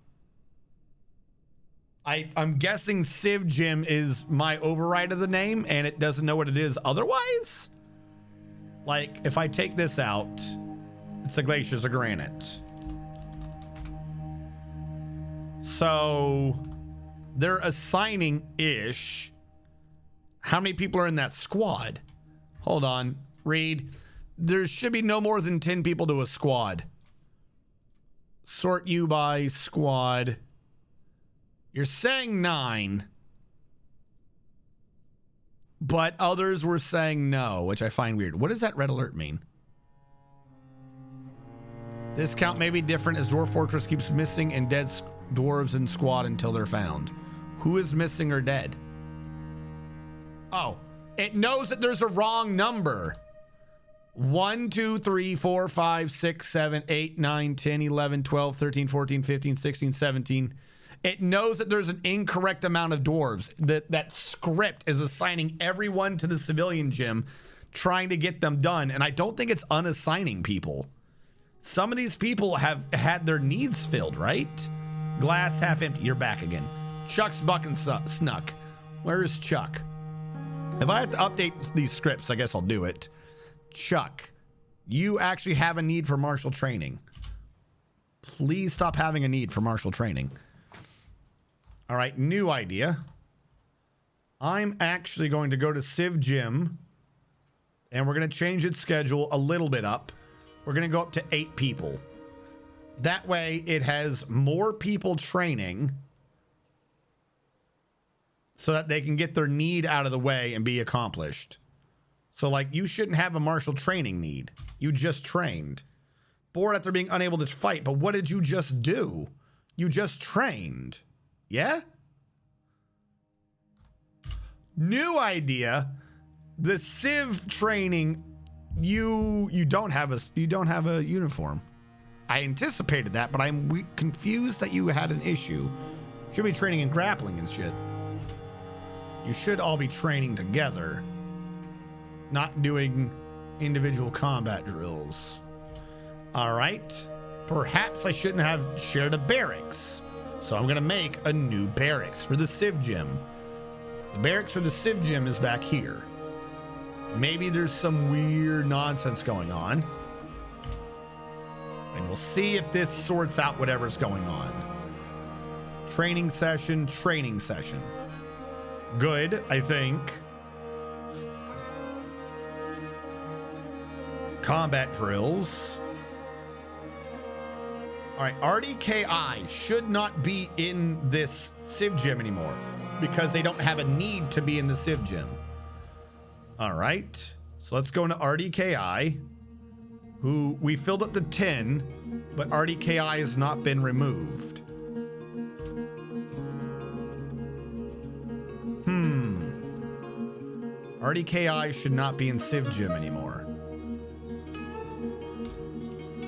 I'm guessing Civ Gym is my override of the name, and it doesn't know what it is otherwise. Like, if I take this out, it's the Glaciers of Granite. So they're assigning-ish. How many people are in that squad? Hold on. Read. There should be no more than 10 people to a squad. Sort you by squad. You're saying 9. But others were saying no, which I find weird. What does that red alert mean? This count may be different as Dwarf Fortress keeps missing and dead dwarves in squad until they're found. Who is missing or dead? Oh, it knows that there's a wrong number. 1, 2, 3, 4, 5, 6, 7, 8, 9, 10, 11, 12, 13, 14, 15, 16, 17. It knows that there's an incorrect amount of dwarves. That script is assigning everyone to the civilian gym, trying to get them done. And I don't think it's unassigning people. Some of these people have had their needs filled, right? Glass half empty. You're back again. Chuck's bucking snuck. Where's Chuck? If I have to update these scripts, I guess I'll do it. Chuck, you actually have a need for martial training. Please stop having a need for martial training. All right, new idea. I'm actually going to go to Civ Gym, and we're going to change its schedule a little bit up. We're going to go up to 8 people. That way, it has more people training so that they can get their need out of the way and be accomplished. So, like, you shouldn't have a martial training need. You just trained. Bored after being unable to fight. But what did you just do? You just trained. Yeah? New idea. The Civ training, you don't have a uniform. I anticipated that, but I'm confused that you had an issue. Should be training in grappling and shit. You should all be training together, not doing individual combat drills. All right. Perhaps I shouldn't have shared a barracks. So I'm going to make a new barracks for the Civ Gym. The barracks for the Civ Gym is back here. Maybe there's some weird nonsense going on. And we'll see if this sorts out whatever's going on. Training session, training session. Good, I think. Combat drills. All right, RDKI should not be in this Civ Gym anymore because they don't have a need to be in the Civ Gym. All right, so let's go into RDKI, who we filled up to 10, but RDKI has not been removed. RDKI should not be in Civ Gym anymore.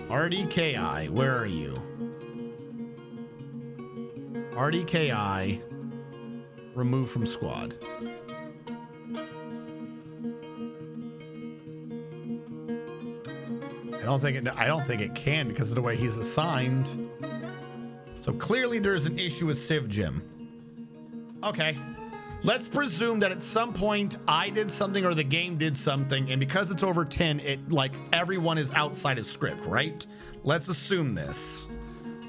RDKI, where are you? RDKI, remove from squad. I don't think it can because of the way he's assigned. So clearly there's an issue with Civ Gym. Okay. Let's presume that at some point I did something or the game did something, and because it's over 10, it like everyone is outside of script, right? Let's assume this.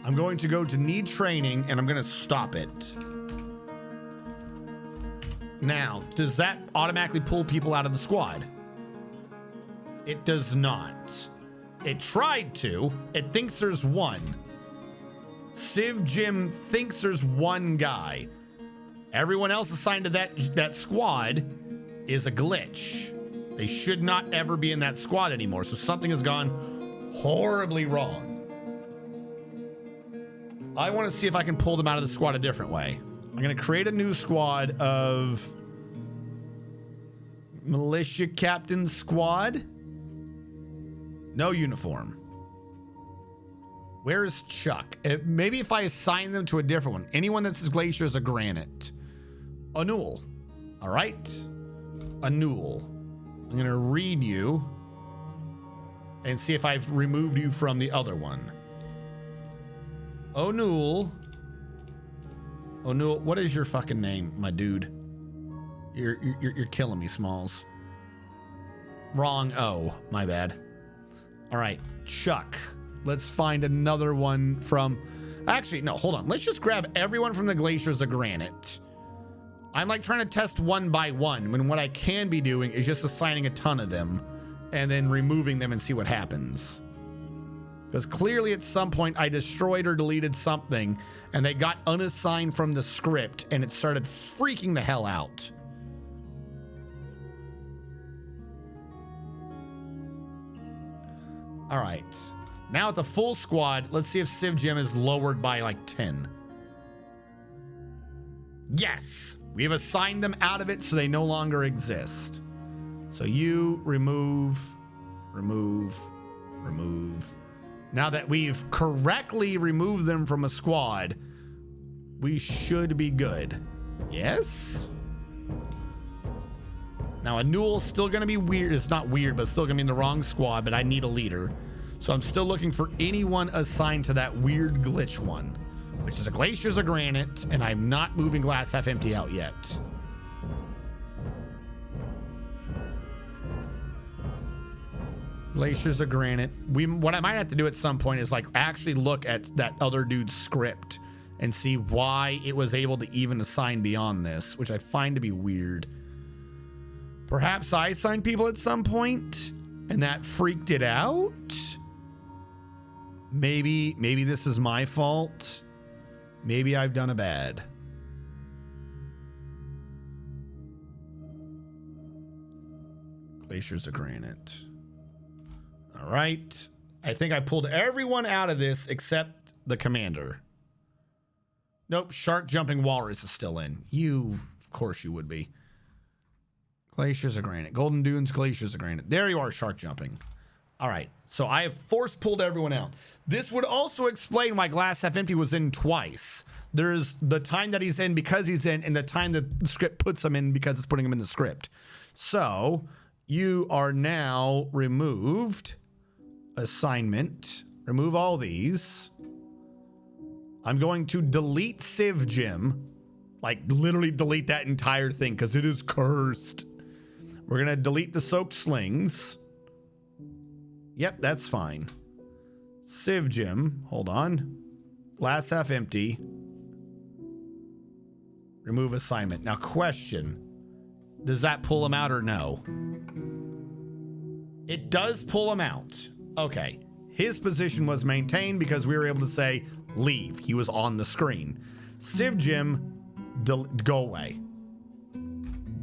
I'm going to go to need training and I'm going to stop it. Now, does that automatically pull people out of the squad? It does not. It tried to. It thinks there's one. Civ Jim thinks there's one guy. Everyone else assigned to that squad is a glitch. They should not ever be in that squad anymore. So something has gone horribly wrong. I want to see if I can pull them out of the squad a different way. I'm going to create a new squad of militia captain squad. No uniform. Where is Chuck? Maybe if I assign them to a different one. Anyone that says glaciers of granite. Anul. All right. Anul. I'm going to read you and see if I've removed you from the other one. Onul. Onul, what is your fucking name, my dude? You're killing me, Smalls. Wrong O. My bad. All right, Chuck. Let's find another one from... Actually, no, hold on. Let's just grab everyone from the Glaciers of Granite. I'm like trying to test one by one when what I can be doing is just assigning a ton of them and then removing them and see what happens. Because clearly at some point I destroyed or deleted something and they got unassigned from the script and it started freaking the hell out. All right. Now at the full squad, let's see if Civ Jim is lowered by like 10. Yes, we've assigned them out of it so they no longer exist. So you remove. Now that we've correctly removed them from a squad, we should be good. Yes? Now, Anul's still going to be weird. It's not weird, but still going to be in the wrong squad, but I need a leader. So I'm still looking for anyone assigned to that weird glitch one, which is a Glaciers of Granite, and I'm not moving Glass Half Empty out yet. Glaciers of Granite. What I might have to do at some point is like actually look at that other dude's script and see why it was able to even assign beyond this, which I find to be weird. Perhaps I assigned people at some point and that freaked it out. Maybe this is my fault. Maybe I've done a bad. Glaciers of Granite. All right. I think I pulled everyone out of this except the commander. Nope. Shark Jumping Walrus is still in. Of course you would be. Glaciers of Granite. Golden Dunes, Glaciers of Granite. There you are, Shark Jumping. All right. So I have force pulled everyone out. This would also explain why Glass Half Empty was in twice. There's the time that he's in because he's in and the time that the script puts him in because it's putting him in the script. So you are now removed. Assignment. Remove all these. I'm going to delete Civ Jim. Like literally delete that entire thing because it is cursed. We're going to delete the soaked slings. Yep, that's fine. Civ Jim. Hold on. Glass Half Empty. Remove assignment. Now question. Does that pull him out or no? It does pull him out. Okay. His position was maintained because we were able to say leave. He was on the screen. Civ Jim, go away.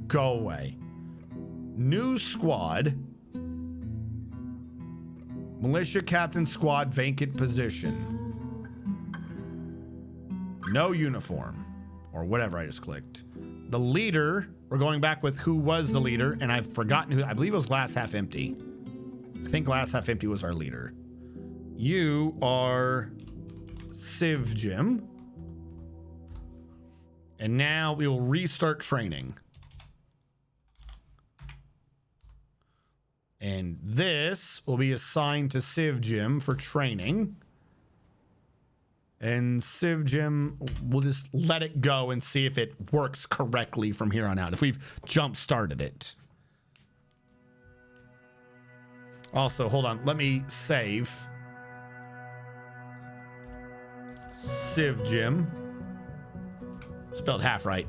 Go away. New squad. Militia Captain Squad, vacant position. No uniform. Or whatever I just clicked. The leader, we're going back with who was the leader, and I've forgotten who, I believe it was Glass Half Empty. I think Glass Half Empty was our leader. You are Civ Jim. And now we will restart training. And this will be assigned to Civ Jim for training. And Civ Jim, we'll just let it go and see if it works correctly from here on out, if we've jump-started it. Also, hold on, let me save. Civ Jim. Spelled half right.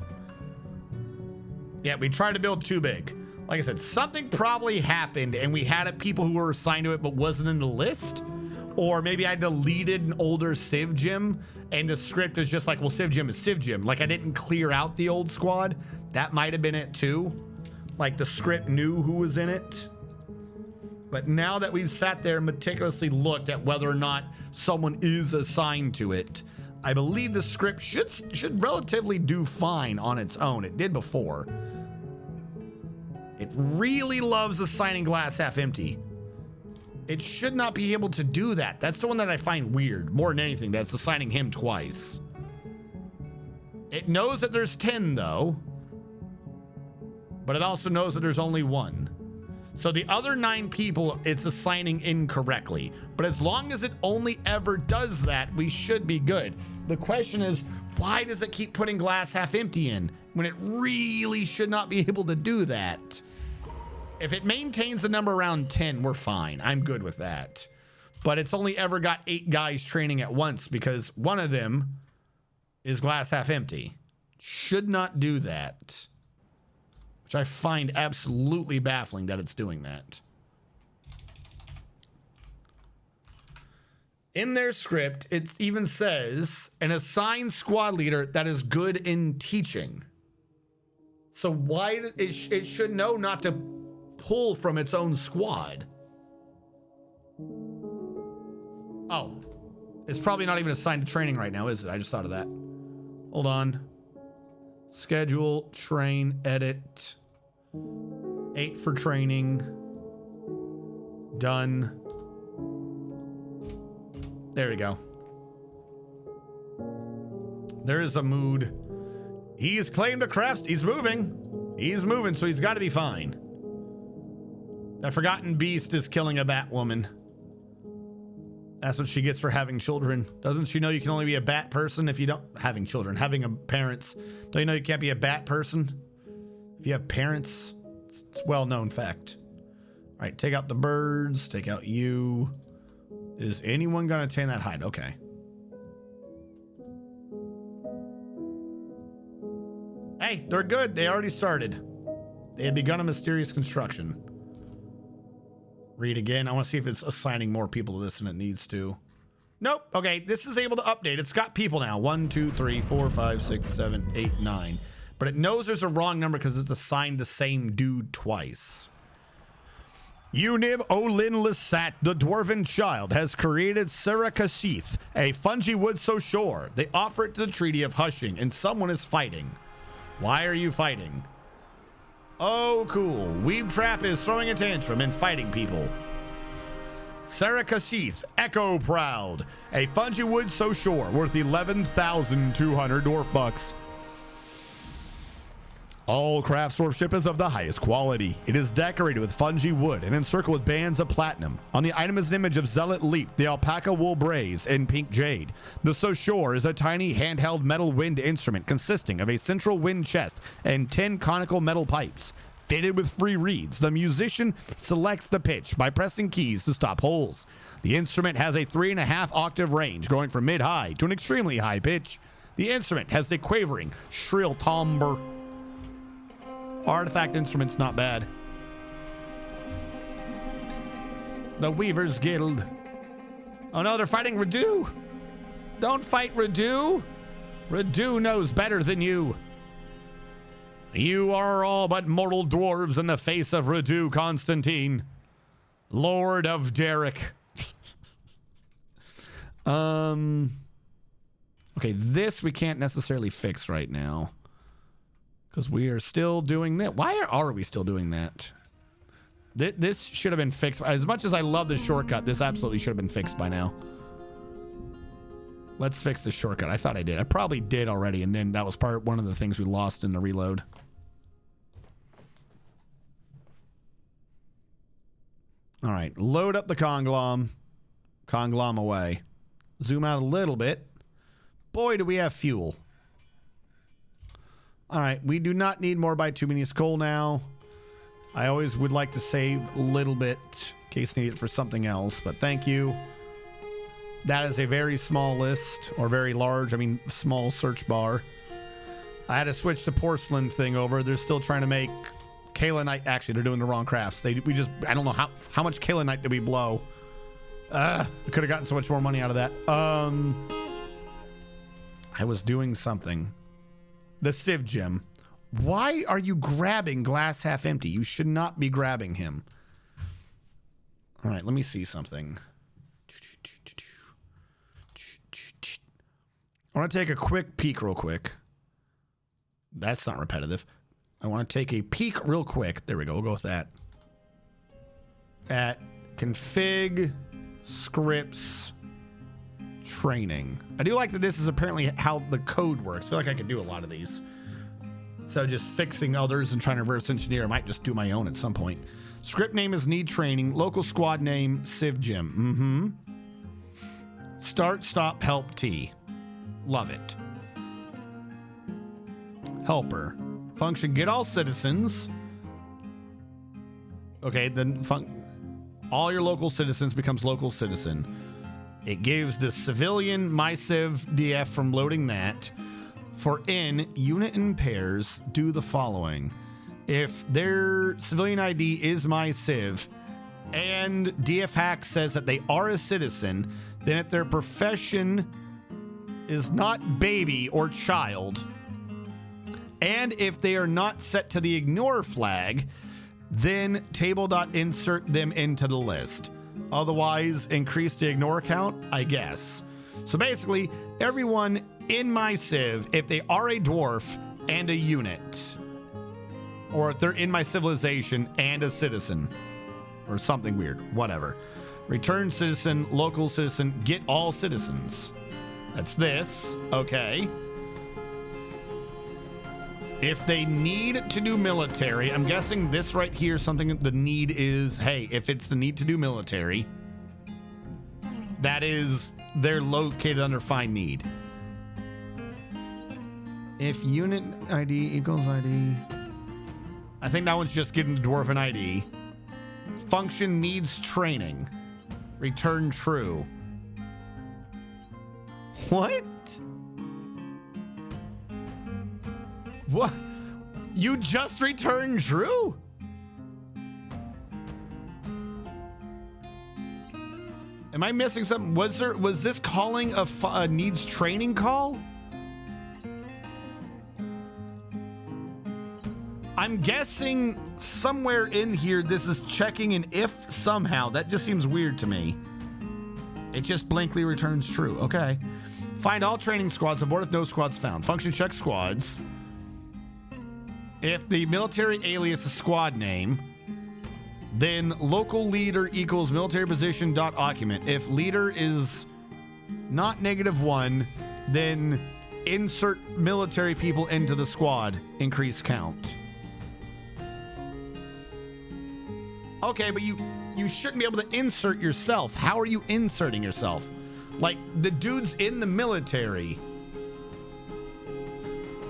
Yeah, we tried to build too big. Like I said, something probably happened and we had people who were assigned to it but wasn't in the list. Or maybe I deleted an older Civ Gym and the script is just like, well, Civ Gym is Civ Gym. Like I didn't clear out the old squad. That might have been it too. Like the script knew who was in it. But now that we've sat there and meticulously looked at whether or not someone is assigned to it, I believe the script should relatively do fine on its own. It did before. It really loves assigning glass half empty. It should not be able to do that. That's the one that I find weird more than anything. That's assigning him twice. It knows that there's 10 though, but it also knows that there's only 1. So the other 9 people, it's assigning incorrectly. But as long as it only ever does that, we should be good. The question is, why does it keep putting glass half empty in when it really should not be able to do that? If it maintains the number around 10, we're fine. I'm good with that. But it's only ever got 8 guys training at once because one of them is glass half empty. Should not do that. Which I find absolutely baffling that it's doing that. In their script, it even says an assigned squad leader that is good in teaching. So why it should know not to pull from its own squad. Oh, it's probably not even assigned to training right now, is it? I just thought of that. Hold on. Schedule, train, edit. 8 for training. Done. There we go. There is a mood. He's claimed a craft. He's moving. He's moving, so he's got to be fine. That forgotten beast is killing a bat woman. That's what she gets for having children. Doesn't she know you can only be a bat person if you don't... Having children, having a parents. Don't you know you can't be a bat person if you have parents? It's a well-known fact. All right, take out the birds. Take out you. Is anyone going to attain that hide? Okay. Hey, they're good. They already started. They had begun a mysterious construction. Read again. I want to see if it's assigning more people to this than it needs to. Nope. Okay, this is able to update. It's got people now. 1, 2, 3, 4, 5, 6, 7, 8, 9. But it knows there's a wrong number because it's assigned the same dude twice. Unib Olin Lissat, the Dwarven Child, has created Serakashith, a fungi wood so sure. They offer it to the Treaty of Hushing, and someone is fighting. Why are you fighting? Oh, cool. Weave Trap is throwing a tantrum and fighting people. Serakashith, Echo Proud, a fungi wood so sure, worth 11,200 dwarf bucks. All craft workshop is of the highest quality. It is decorated with fungi wood and encircled with bands of platinum. On the item is an image of Zealot Leap, the alpaca wool braze, and pink jade. The Soshore is a tiny handheld metal wind instrument consisting of a central wind chest and 10 conical metal pipes. Fitted with free reeds, the musician selects the pitch by pressing keys to stop holes. The instrument has a 3.5 octave range, going from mid-high to an extremely high pitch. The instrument has a quavering, shrill timbre. Artifact instrument's not bad. The Weaver's Guild. Oh no, they're fighting Radu. Don't fight Radu. Radu knows better than you. You are all but mortal dwarves in the face of Radu Constantine, Lord of Derek. Okay, this we can't necessarily fix right now. Because we are still doing that. Why are we still doing that? This should have been fixed. As much as I love this shortcut, this absolutely should have been fixed by now. Let's fix this shortcut. I thought I did. I probably did already, and then that was one of the things we lost in the reload. All right, load up the Conglom. Conglom away. Zoom out a little bit. Boy, do we have fuel. All right, we do not need more bituminous coal now. I always would like to save a little bit in case need it for something else, but thank you. That is a very small list, or very large, I mean small search bar. I had to switch the porcelain thing over. They're still trying to make kaolinite. Actually, they're doing the wrong crafts. I don't know how much kaolinite did we blow. We could have gotten so much more money out of that. I was doing something. The Civ Gem. Why are you grabbing glass half empty? You should not be grabbing him. All right, let me see something. I want to take a quick peek real quick. That's not repetitive. I want to take a peek real quick. There we go. We'll go with that. At config scripts training. I do like that this is apparently how the code works. I feel like I could do a lot of these. So just fixing others and trying to reverse engineer. I might just do my own at some point. Script name is need training. Local squad name, Civ Gym. Start, stop, help, T. Love it. Helper. Function, get all citizens. Okay, then all your local citizens becomes local citizen. It gives the civilian MyCiv DF from loading that. For N, unit in pairs, do the following. If their civilian ID is MyCiv and DF hack says that they are a citizen, then if their profession is not baby or child, and if they are not set to the ignore flag, then table.insert them into the list. Otherwise, increase the ignore count, I guess. So basically, everyone in my civ, if they are a dwarf and a unit, or if they're in my civilization and a citizen, or something weird, whatever. Return citizen, local citizen, get all citizens. That's this, okay. If they need to do military, I'm guessing this right here, something the need is, hey, if it's the need to do military, that is, they're located under find need. If unit ID equals ID, I think that one's just getting the dwarven ID. Function needs training. Return true. What? What? You just returned true? Am I missing something? Was this calling a needs training call? I'm guessing somewhere in here this is checking an if somehow. That just seems weird to me. It just blankly returns true. Okay. Find all training squads. Abort if no squads found. Function check squads. If the military alias is squad name, then local leader equals military position dot occupant. If leader is not -1, then insert military people into the squad. Increase count. Okay, but you shouldn't be able to insert yourself. How are you inserting yourself? Like, the dude's in the military.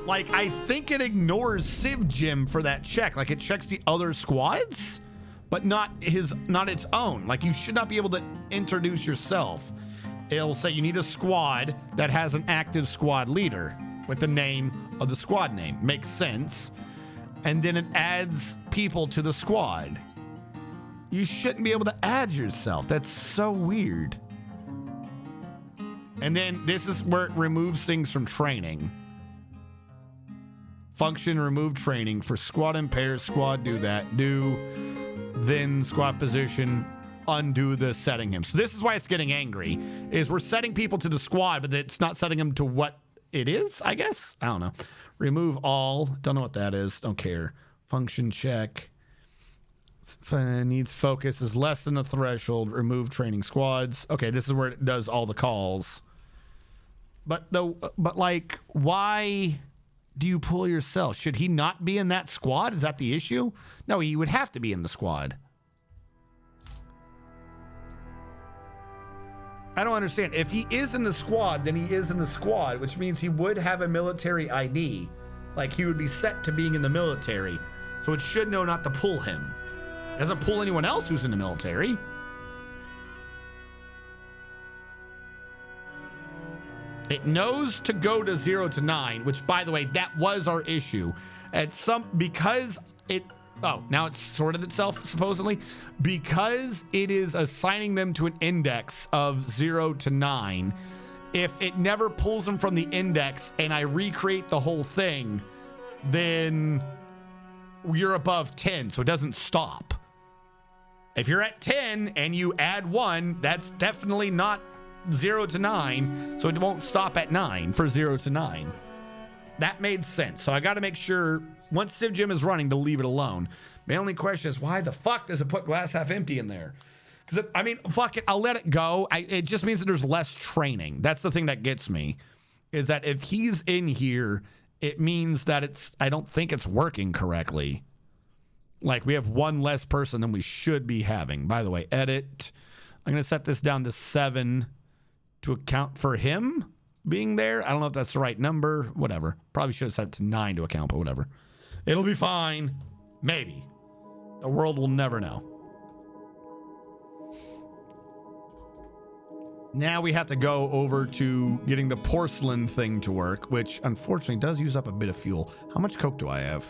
Like, I think it ignores Civ Gym for that check. Like, it checks the other squads, but not its own. Like, you should not be able to introduce yourself. It'll say you need a squad that has an active squad leader with the name of the squad name. Makes sense. And then it adds people to the squad. You shouldn't be able to add yourself. That's so weird. And then this is where it removes things from training. Function remove training for squad and pairs. Squad do that. Do then squad position. Undo the setting him. So this is why it's getting angry. Is we're setting people to the squad, but it's not setting them to what it is. I guess I don't know. Remove all. Don't know what that is. Don't care. Function check. Needs focus is less than the threshold. Remove training squads. Okay, this is where it does all the calls. But like, why do you pull yourself? Should he not be in that squad? Is that the issue? No, he would have to be in the squad. I don't understand. If he is in the squad, then he is in the squad, which means he would have a military ID. Like, he would be set to being in the military. So it should know not to pull him. It doesn't pull anyone else who's in the military. It knows to go to 0 to 9, which, by the way, that was our issue. Because it... Oh, now it's sorted itself, supposedly. Because it is assigning them to an index of 0 to 9, if it never pulls them from the index and I recreate the whole thing, then you're above 10, so it doesn't stop. If you're at 10 and you add 1, that's definitely not 0 to 9, so it won't stop at 9 for 0 to 9. That made sense. So I got to make sure once Civ Gym is running to leave it alone. My only question is, why the fuck does it put glass half empty in there? Because, I mean, fuck it, I'll let it go. It just means that there's less training. That's the thing that gets me, is that if he's in here, it means that I don't think it's working correctly. Like, we have one less person than we should be having. By the way, edit. I'm going to set this down to 7 to account for him being there. I don't know if that's the right number. Whatever. Probably should have set it to 9 to account, but whatever. It'll be fine. Maybe. The world will never know. Now we have to go over to getting the porcelain thing to work, which unfortunately does use up a bit of fuel. How much coke do I have?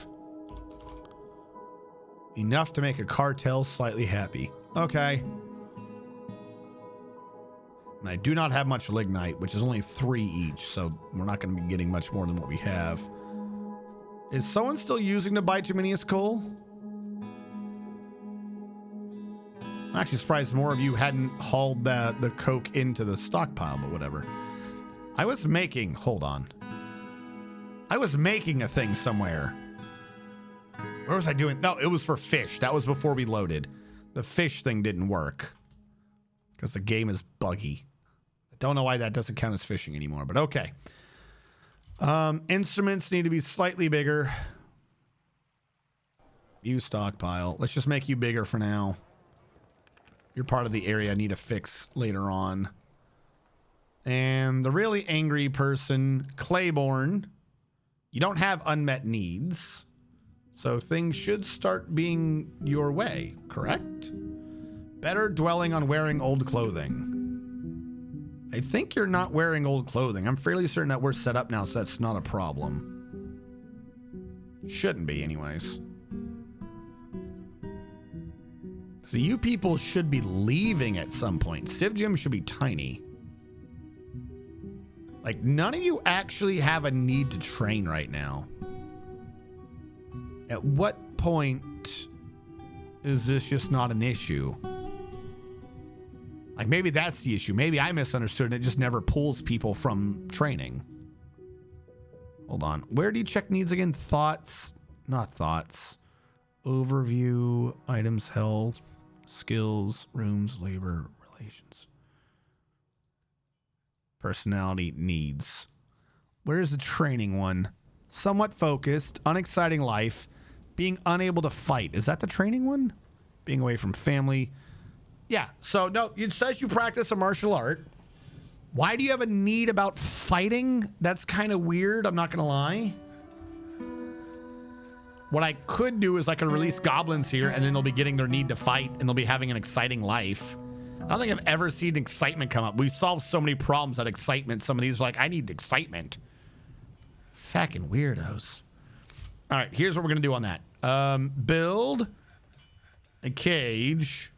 Enough to make a cartel slightly happy. Okay. And I do not have much lignite, which is only 3 each, so we're not going to be getting much more than what we have. Is someone still using the bituminous coal? I'm actually surprised more of you hadn't hauled the coke into the stockpile, but whatever. I was making... Hold on. I was making a thing somewhere. Where was I doing? No, it was for fish. That was before we loaded. The fish thing didn't work because the game is buggy. I don't know why that doesn't count as fishing anymore, but okay. Instruments need to be slightly bigger. You stockpile. Let's just make you bigger for now. You're part of the area I need to fix later on. And the really angry person, Claiborne. You don't have unmet needs. So things should start being your way, correct? Better dwelling on wearing old clothing. I think you're not wearing old clothing. I'm fairly certain that we're set up now, so that's not a problem. Shouldn't be, anyways. So you people should be leaving at some point. Civ Gym should be tiny. Like, none of you actually have a need to train right now. At what point is this just not an issue? Like, maybe that's the issue. Maybe I misunderstood and it just never pulls people from training. Hold on. Where do you check needs again? Thoughts? Not thoughts. Overview, items, health, skills, rooms, labor, relations. Personality, needs. Where's the training one? Somewhat focused, unexciting life, being unable to fight. Is that the training one? Being away from family. Yeah, so no, it says you practice a martial art. Why do you have a need about fighting? That's kind of weird, I'm not going to lie. What I could do is I could release goblins here and then they'll be getting their need to fight and they'll be having an exciting life. I don't think I've ever seen excitement come up. We've solved so many problems at excitement. Some of these are like, I need excitement. Fucking weirdos. All right, here's what we're going to do on that. Build a cage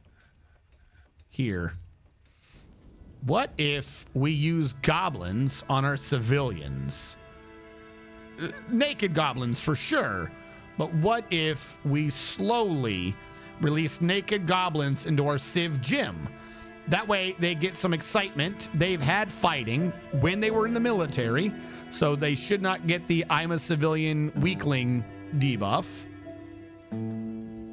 here. What if we use goblins on our civilians? Naked goblins for sure. But what if we slowly release naked goblins into our Civ Gym? That way they get some excitement. They've had fighting when they were in the military, so they should not get the I'm a civilian weakling debuff.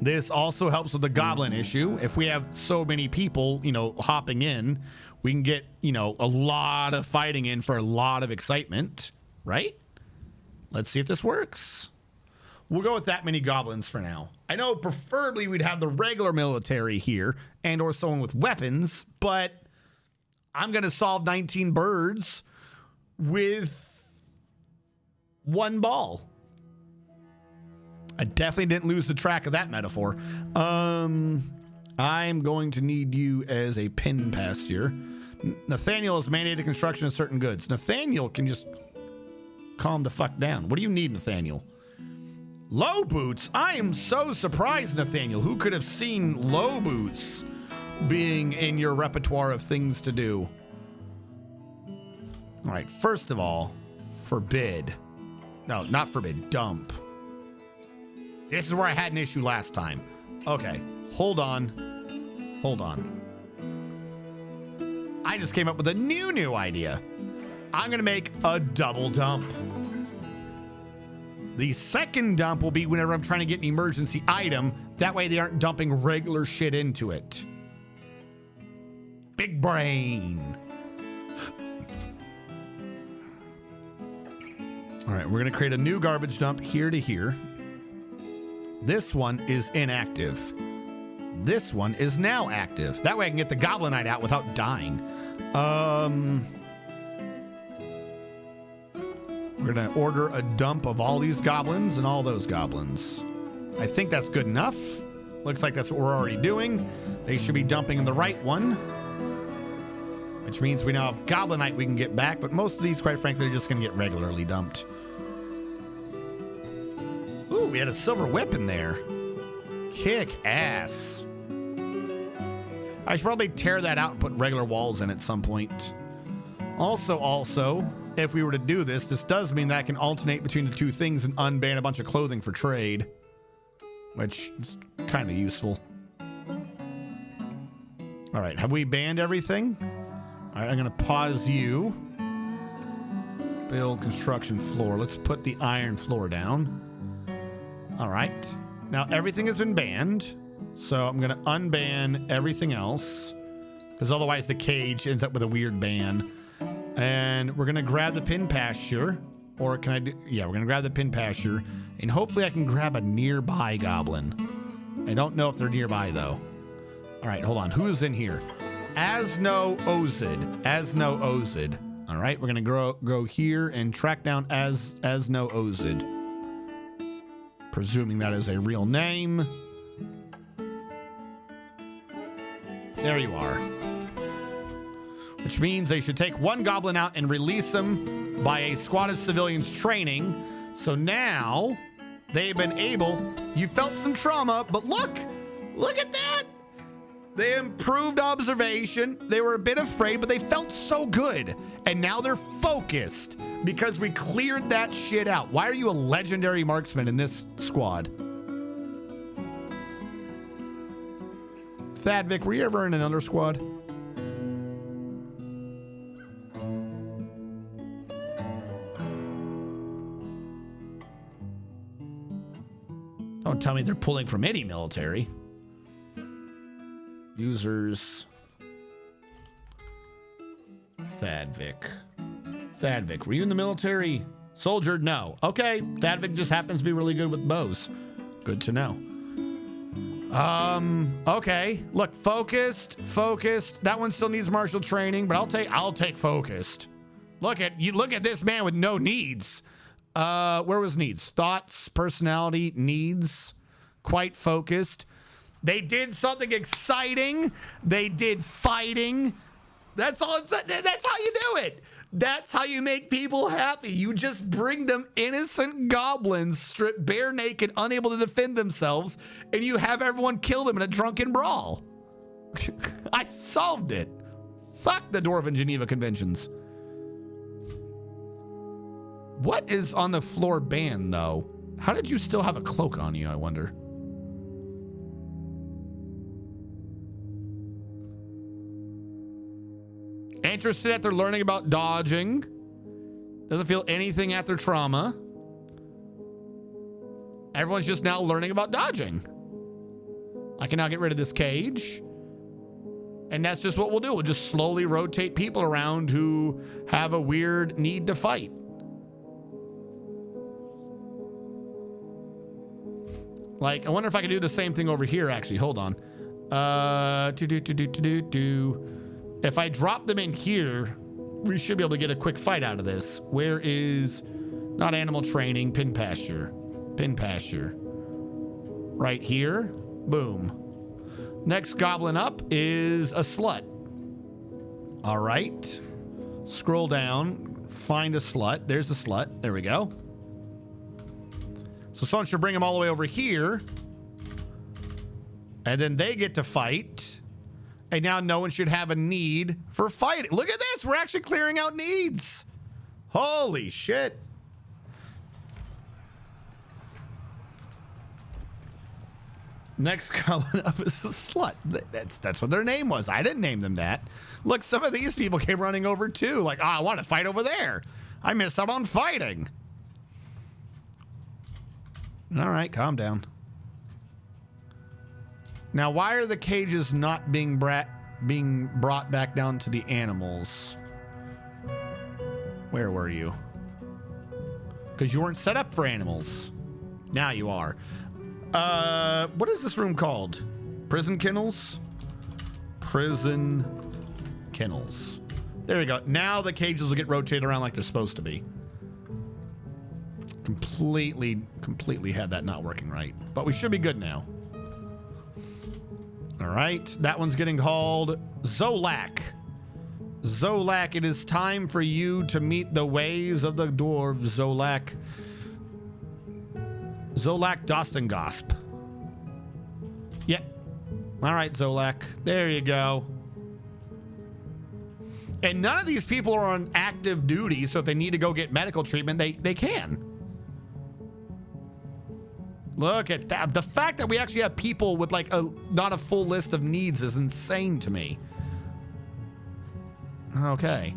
This also helps with the goblin issue. If we have so many people, hopping in, we can get, a lot of fighting in for a lot of excitement, right? Let's see if this works. We'll go with that many goblins for now. I know preferably we'd have the regular military here and or someone with weapons, but I'm going to solve 19 birds with one ball. I definitely didn't lose the track of that metaphor. I'm going to need you as a pin pasture. Nathaniel has mandated construction of certain goods. Nathaniel can just calm the fuck down. What do you need, Nathaniel? Low boots? I am so surprised, Nathaniel. Who could have seen low boots being in your repertoire of things to do? All right, first of all, forbid. No, not forbid, dump. This is where I had an issue last time. Okay, hold on. Hold on. I just came up with a new idea. I'm gonna make a double dump. The second dump will be whenever I'm trying to get an emergency item. That way they aren't dumping regular shit into it. Big brain. All right, we're gonna create a new garbage dump here to here. This one is inactive. This one is now active. That way I can get the Goblinite out without dying. We're gonna order a dump of all these goblins and all those goblins. I think that's good enough. Looks like that's what we're already doing. They should be dumping the right one, which means we now have Goblinite we can get back, but most of these, quite frankly, are just gonna get regularly dumped. Ooh, we had a silver whip in there. Kick ass. I should probably tear that out and put regular walls in at some point. Also, if we were to do this, this does mean that I can alternate between the two things and unban a bunch of clothing for trade, which is kind of useful. All right, have we banned everything? All right, I'm going to pause you. Build construction floor. Let's put the iron floor down. All right. Now, everything has been banned, so I'm going to unban everything else, because otherwise the cage ends up with a weird ban. And we're going to grab the pin pasture, or can I do... Yeah, we're going to grab the pin pasture, and hopefully I can grab a nearby goblin. I don't know if they're nearby, though. All right, hold on. Who's in here? Asno Ozid. Asno Ozid. All right, we're going to go here and track down Asno Ozid. Presuming that is a real name. There you are. Which means they should take one goblin out and release him by a squad of civilians training. So now they've been able... You felt some trauma, but look at that. They improved observation. They were a bit afraid, but they felt so good. And now they're focused because we cleared that shit out. Why are you a legendary marksman in this squad? Thadvik, were you ever in another squad? Don't tell me they're pulling from any military. Users. Thadvik, were you in the military? Soldier? No. Okay. Thadvik just happens to be really good with bows. Good to know. Okay. Look, focused. That one still needs martial training, but I'll take focused. Look at this man with no needs. Where was needs? Thoughts, personality, needs. Quite focused. They did something exciting. They did fighting. That's all. That's how you do it. That's how you make people happy. You just bring them innocent goblins, stripped bare naked, unable to defend themselves, and you have everyone kill them in a drunken brawl. I solved it. Fuck the Dwarven Geneva Conventions. What is on the floor banned, though? How did you still have a cloak on you, I wonder? Interested that they're learning about dodging. Doesn't feel anything at their trauma. Everyone's just now learning about dodging. I can now get rid of this cage. And that's just what we'll do. We'll just slowly rotate people around who have a weird need to fight. Like, I wonder if I can do the same thing over here, actually. Hold on. If I drop them in here, we should be able to get a quick fight out of this. Where is... Not animal training. Pin pasture. Right here. Boom. Next goblin up is a slut. All right. Scroll down. Find a slut. There's a slut. There we go. So someone should bring them all the way over here. And then they get to fight. And now no one should have a need for fighting. Look at this. We're actually clearing out needs. Holy shit. Next coming up is a slut. That's what their name was. I didn't name them that. Look, some of these people came running over too. Like, oh, I want to fight over there. I missed out on fighting. All right, calm down. Now, why are the cages not being brought back down to the animals? Where were you? Because you weren't set up for animals. Now you are. What is this room called? Prison kennels? Prison kennels. There we go. Now the cages will get rotated around like they're supposed to be. Completely had that not working right. But we should be good now. All right. That one's getting called Zolak. Zolak, it is time for you to meet the ways of the dwarves, Zolak. Zolak Dostengosp. Yeah. All right, Zolak. There you go. And none of these people are on active duty, so if they need to go get medical treatment, they can. Look at that. The fact that we actually have people with like not a full list of needs is insane to me. Okay.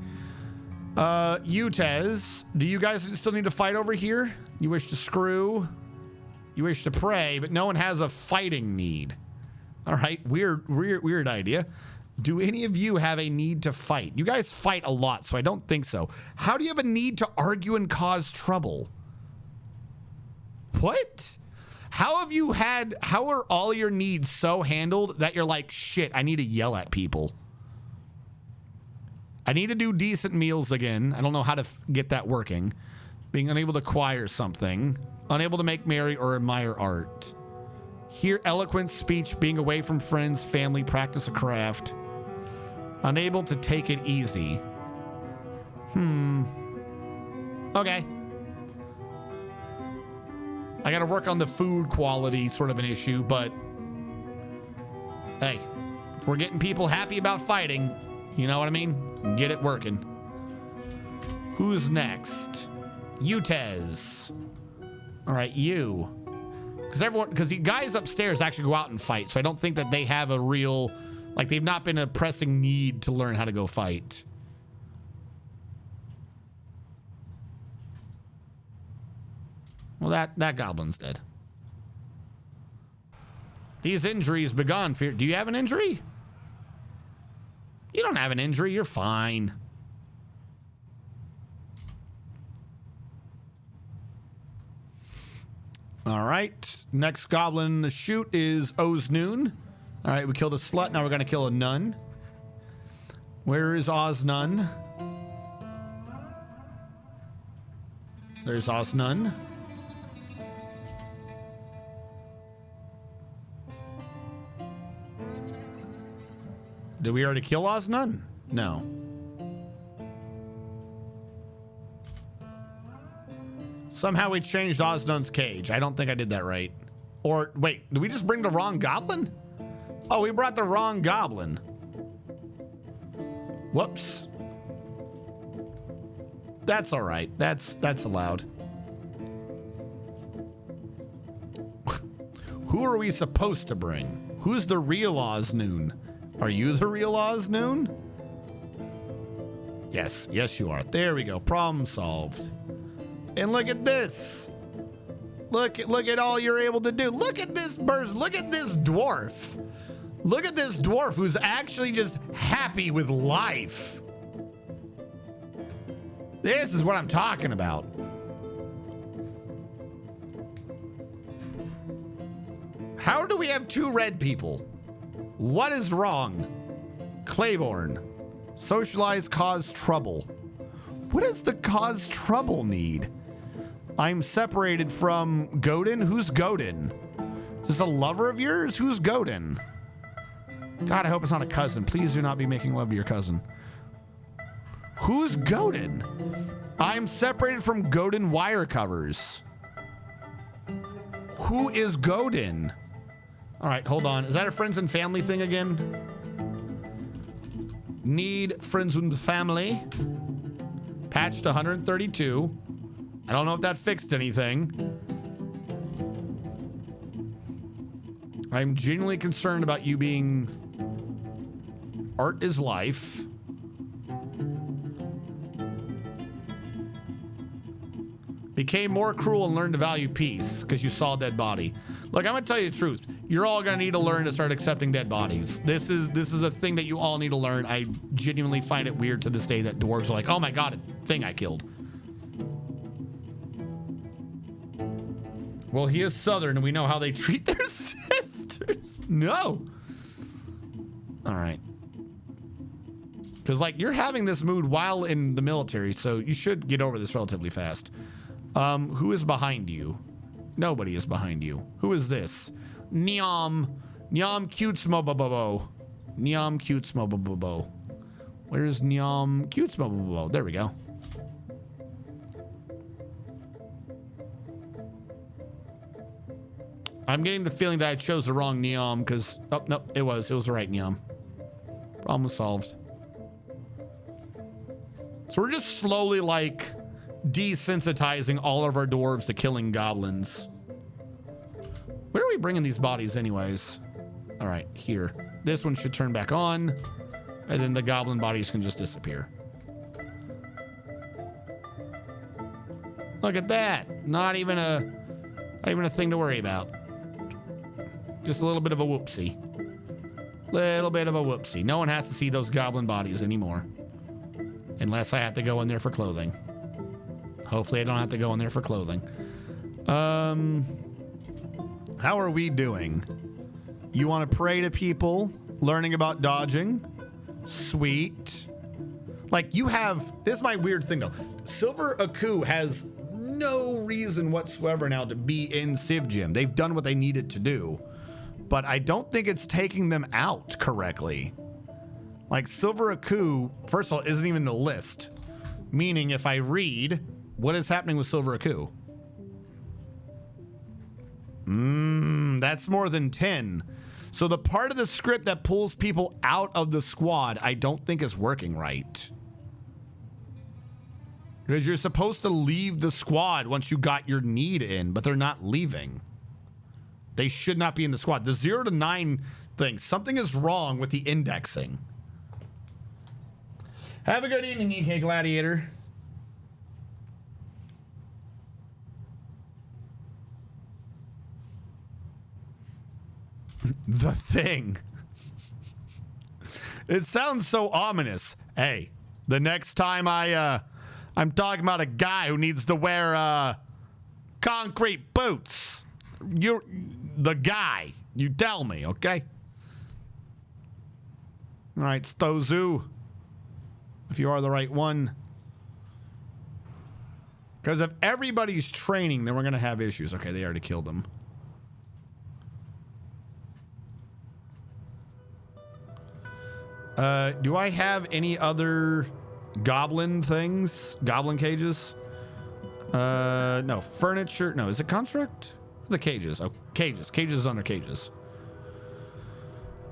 Utez, do you guys still need to fight over here? You wish to screw? You wish to pray, but no one has a fighting need. All right, weird idea. Do any of you have a need to fight? You guys fight a lot, so I don't think so. How do you have a need to argue and cause trouble? What? How are all your needs so handled that you're like, shit, I need to yell at people? I need to do decent meals again. I don't know how to get that working. Being unable to acquire something. Unable to make merry or admire art. Hear eloquent speech, being away from friends, family, practice a craft. Unable to take it easy. Okay. I gotta work on the food quality, sort of an issue, but hey, if we're getting people happy about fighting, you know what I mean? Get it working. Who's next? Utez. All right, you. Because the guys upstairs actually go out and fight, so I don't think that they have a real, like, they've not been a pressing need to learn how to go fight. Well, that goblin's dead. These injuries begun. Fear. Do you have an injury? You don't have an injury. You're fine. All right. Next goblin to shoot is Oznoon. All right, we killed a slut. Now we're going to kill a nun. Where is Oznun? There's Oznun. Did we already kill Oznun? No. Somehow we changed Oznun's cage. I don't think I did that right. Or, wait, did we just bring the wrong goblin? Oh, we brought the wrong goblin. Whoops. That's all right. That's allowed. Who are we supposed to bring? Who's the real Oznoon? Are you the real Oznoon? Yes, yes you are. There we go. Problem solved. And look at this. Look at all you're able to do. Look at this person. Look at this dwarf. Look at this dwarf who's actually just happy with life. This is what I'm talking about. How do we have two red people? What is wrong? Claiborne. Socialize, cause trouble. What does the cause trouble need? I'm separated from Godin. Who's Godin? Is this a lover of yours? Who's Godin? God, I hope it's not a cousin. Please do not be making love to your cousin. Who's Godin? I'm separated from Godin wire covers. Who is Godin? All right, hold on. Is that a friends and family thing again? Need friends and family. Patched 132. I don't know if that fixed anything. I'm genuinely concerned about you being... Art is life. Became more cruel and learned to value peace because you saw a dead body. Look, I'm gonna tell you the truth. You're all gonna need to learn to start accepting dead bodies. This is a thing that you all need to learn. I genuinely find it weird to this day that dwarves are like, oh my god, a thing I killed. Well, he is Southern and we know how they treat their sisters. No. All right. Because like you're having this mood while in the military, so you should get over this relatively fast. Who is behind you? Nobody is behind you. Who is this? Nyam Cutesmobobo. Nyam Cutesmobobo. Where's Nyam Cutesmobobo? There we go. I'm getting the feeling that I chose the wrong Nyam because... Oh, no, it was the right Nyam. Problem was solved. So we're just slowly, like, desensitizing all of our dwarves to killing goblins. Where are we bringing these bodies anyways? All right, here. This one should turn back on, and then the goblin bodies can just disappear. Look at that. Not even a thing to worry about. Just a little bit of a whoopsie. Little bit of a whoopsie. No one has to see those goblin bodies anymore. Unless I have to go in there for clothing. Hopefully I don't have to go in there for clothing. How are we doing? You want to pray to people? Learning about dodging? Sweet. Like you have... This is my weird thing though. Silver Aku has no reason whatsoever now to be in Civ Gym. They've done what they needed to do. But I don't think it's taking them out correctly. Like Silver Aku, first of all, isn't even the list. Meaning if I read, what is happening with Silver Aku? That's more than 10. So the part of the script that pulls people out of the squad, I don't think is working right. Because you're supposed to leave the squad once you got your need in, but they're not leaving. They should not be in the squad. The 0 to 9 thing, something is wrong with the indexing. Have a good evening, EK Gladiator. The Thing. It sounds so ominous. Hey, the next time I'm talking about a guy who needs to wear concrete boots. You're the guy. You tell me, okay? All right, Stozu. If you are the right one. Because if everybody's training, then we're going to have issues. Okay, they already killed them. Do I have any other goblin things? Goblin cages? No. Furniture. No, is it construct? The cages. Oh, cages. Cages under cages.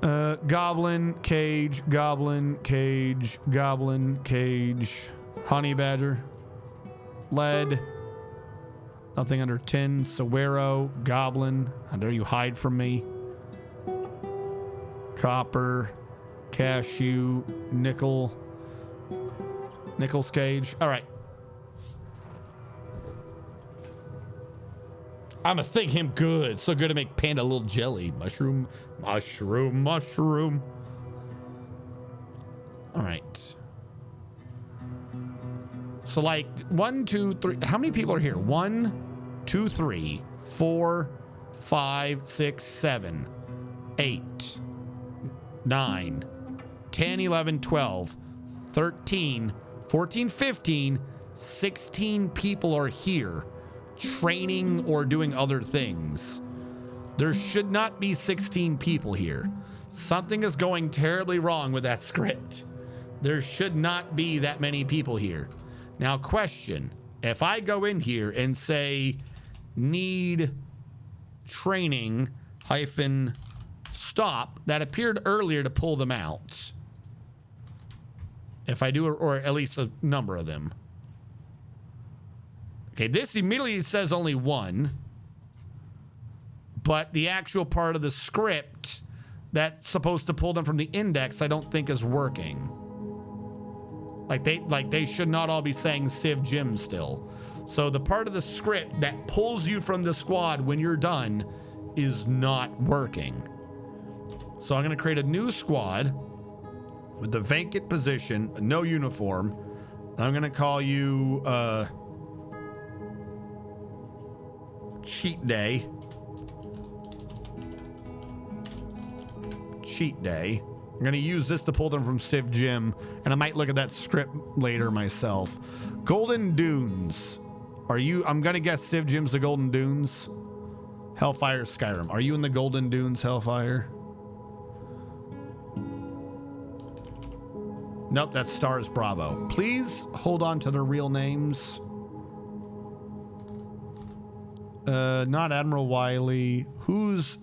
Goblin, cage, goblin, cage, goblin, cage. Honey badger. Lead. Nothing under 10. Sawero, goblin. How dare you hide from me? Copper. Cashew, nickel, Nickel's cage. All right. I'ma think him good. So good to make Panda a little jelly. Mushroom, mushroom, mushroom. All right. So like 1, 2, 3. How many people are here? 1, 2, 3, 4, 5, 6, 7, 8, 9, 10, 11, 12, 13, 14, 15, 16 people are here training or doing other things. There should not be 16 people here. Something is going terribly wrong with that script. There should not be that many people here. Now, question. If I go in here and say, need training hyphen stop, that appeared earlier to pull them out. If I do, or at least a number of them. Okay, this immediately says only one. But the actual part of the script that's supposed to pull them from the index, I don't think is working. Like they should not all be saying Civ Gym still. So the part of the script that pulls you from the squad when you're done is not working. So I'm gonna create a new squad with the vacant position, no uniform. I'm gonna call you Cheat Day. Cheat Day. I'm going to use this to pull them from Civ Gym, and I might look at that script later myself. Golden Dunes. Are you... I'm going to guess Civ Gym's the Golden Dunes. Hellfire, Skyrim. Are you in the Golden Dunes, Hellfire? Nope, that's Stars Bravo. Please hold on to their real names. Not Admiral Wiley. Who's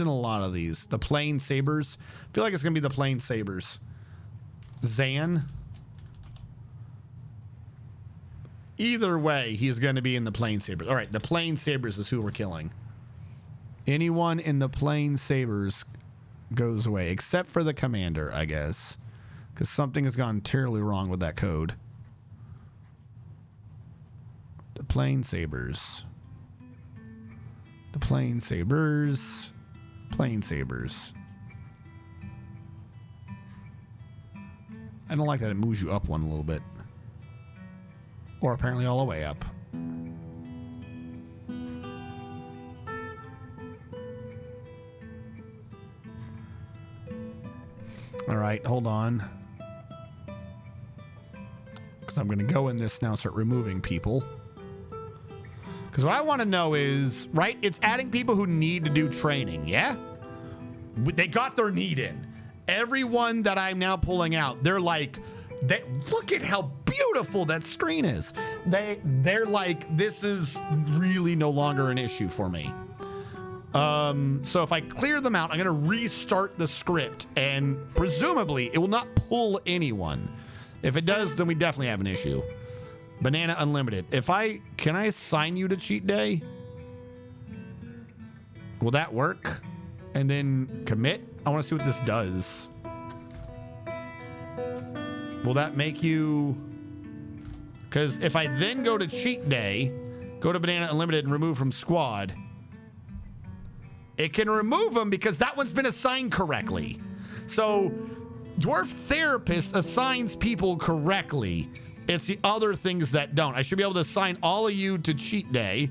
in a lot of these? The Plain Sabers. I feel like it's gonna be the Plain Sabers. Zan. Either way, he's gonna be in the Plain Sabers. All right, the Plain Sabers is who we're killing. Anyone in the Plain Sabers goes away, except for the commander, I guess, because something has gone terribly wrong with that code. The Plain Sabers. The Plain Sabers. Plain Sabers. I don't like that it moves you up one a little bit. Or apparently all the way up. All right, hold on. Because I'm going to go in this now and start removing people. Because what I want to know is, right, it's adding people who need to do training, yeah? They got their need in. Everyone that I'm now pulling out, they're like, look at how beautiful that screen is. They're like, this is really no longer an issue for me. So if I clear them out, I'm going to restart the script, and presumably it will not pull anyone. If it does, then we definitely have an issue. Banana Unlimited. Can I assign you to Cheat Day? Will that work? And then commit? I want to see what this does. Will that make you... Because if I then go to Cheat Day, go to Banana Unlimited and remove from squad, it can remove them because that one's been assigned correctly. So Dwarf Therapist assigns people correctly. It's the other things that don't. I should be able to assign all of you to Cheat Day.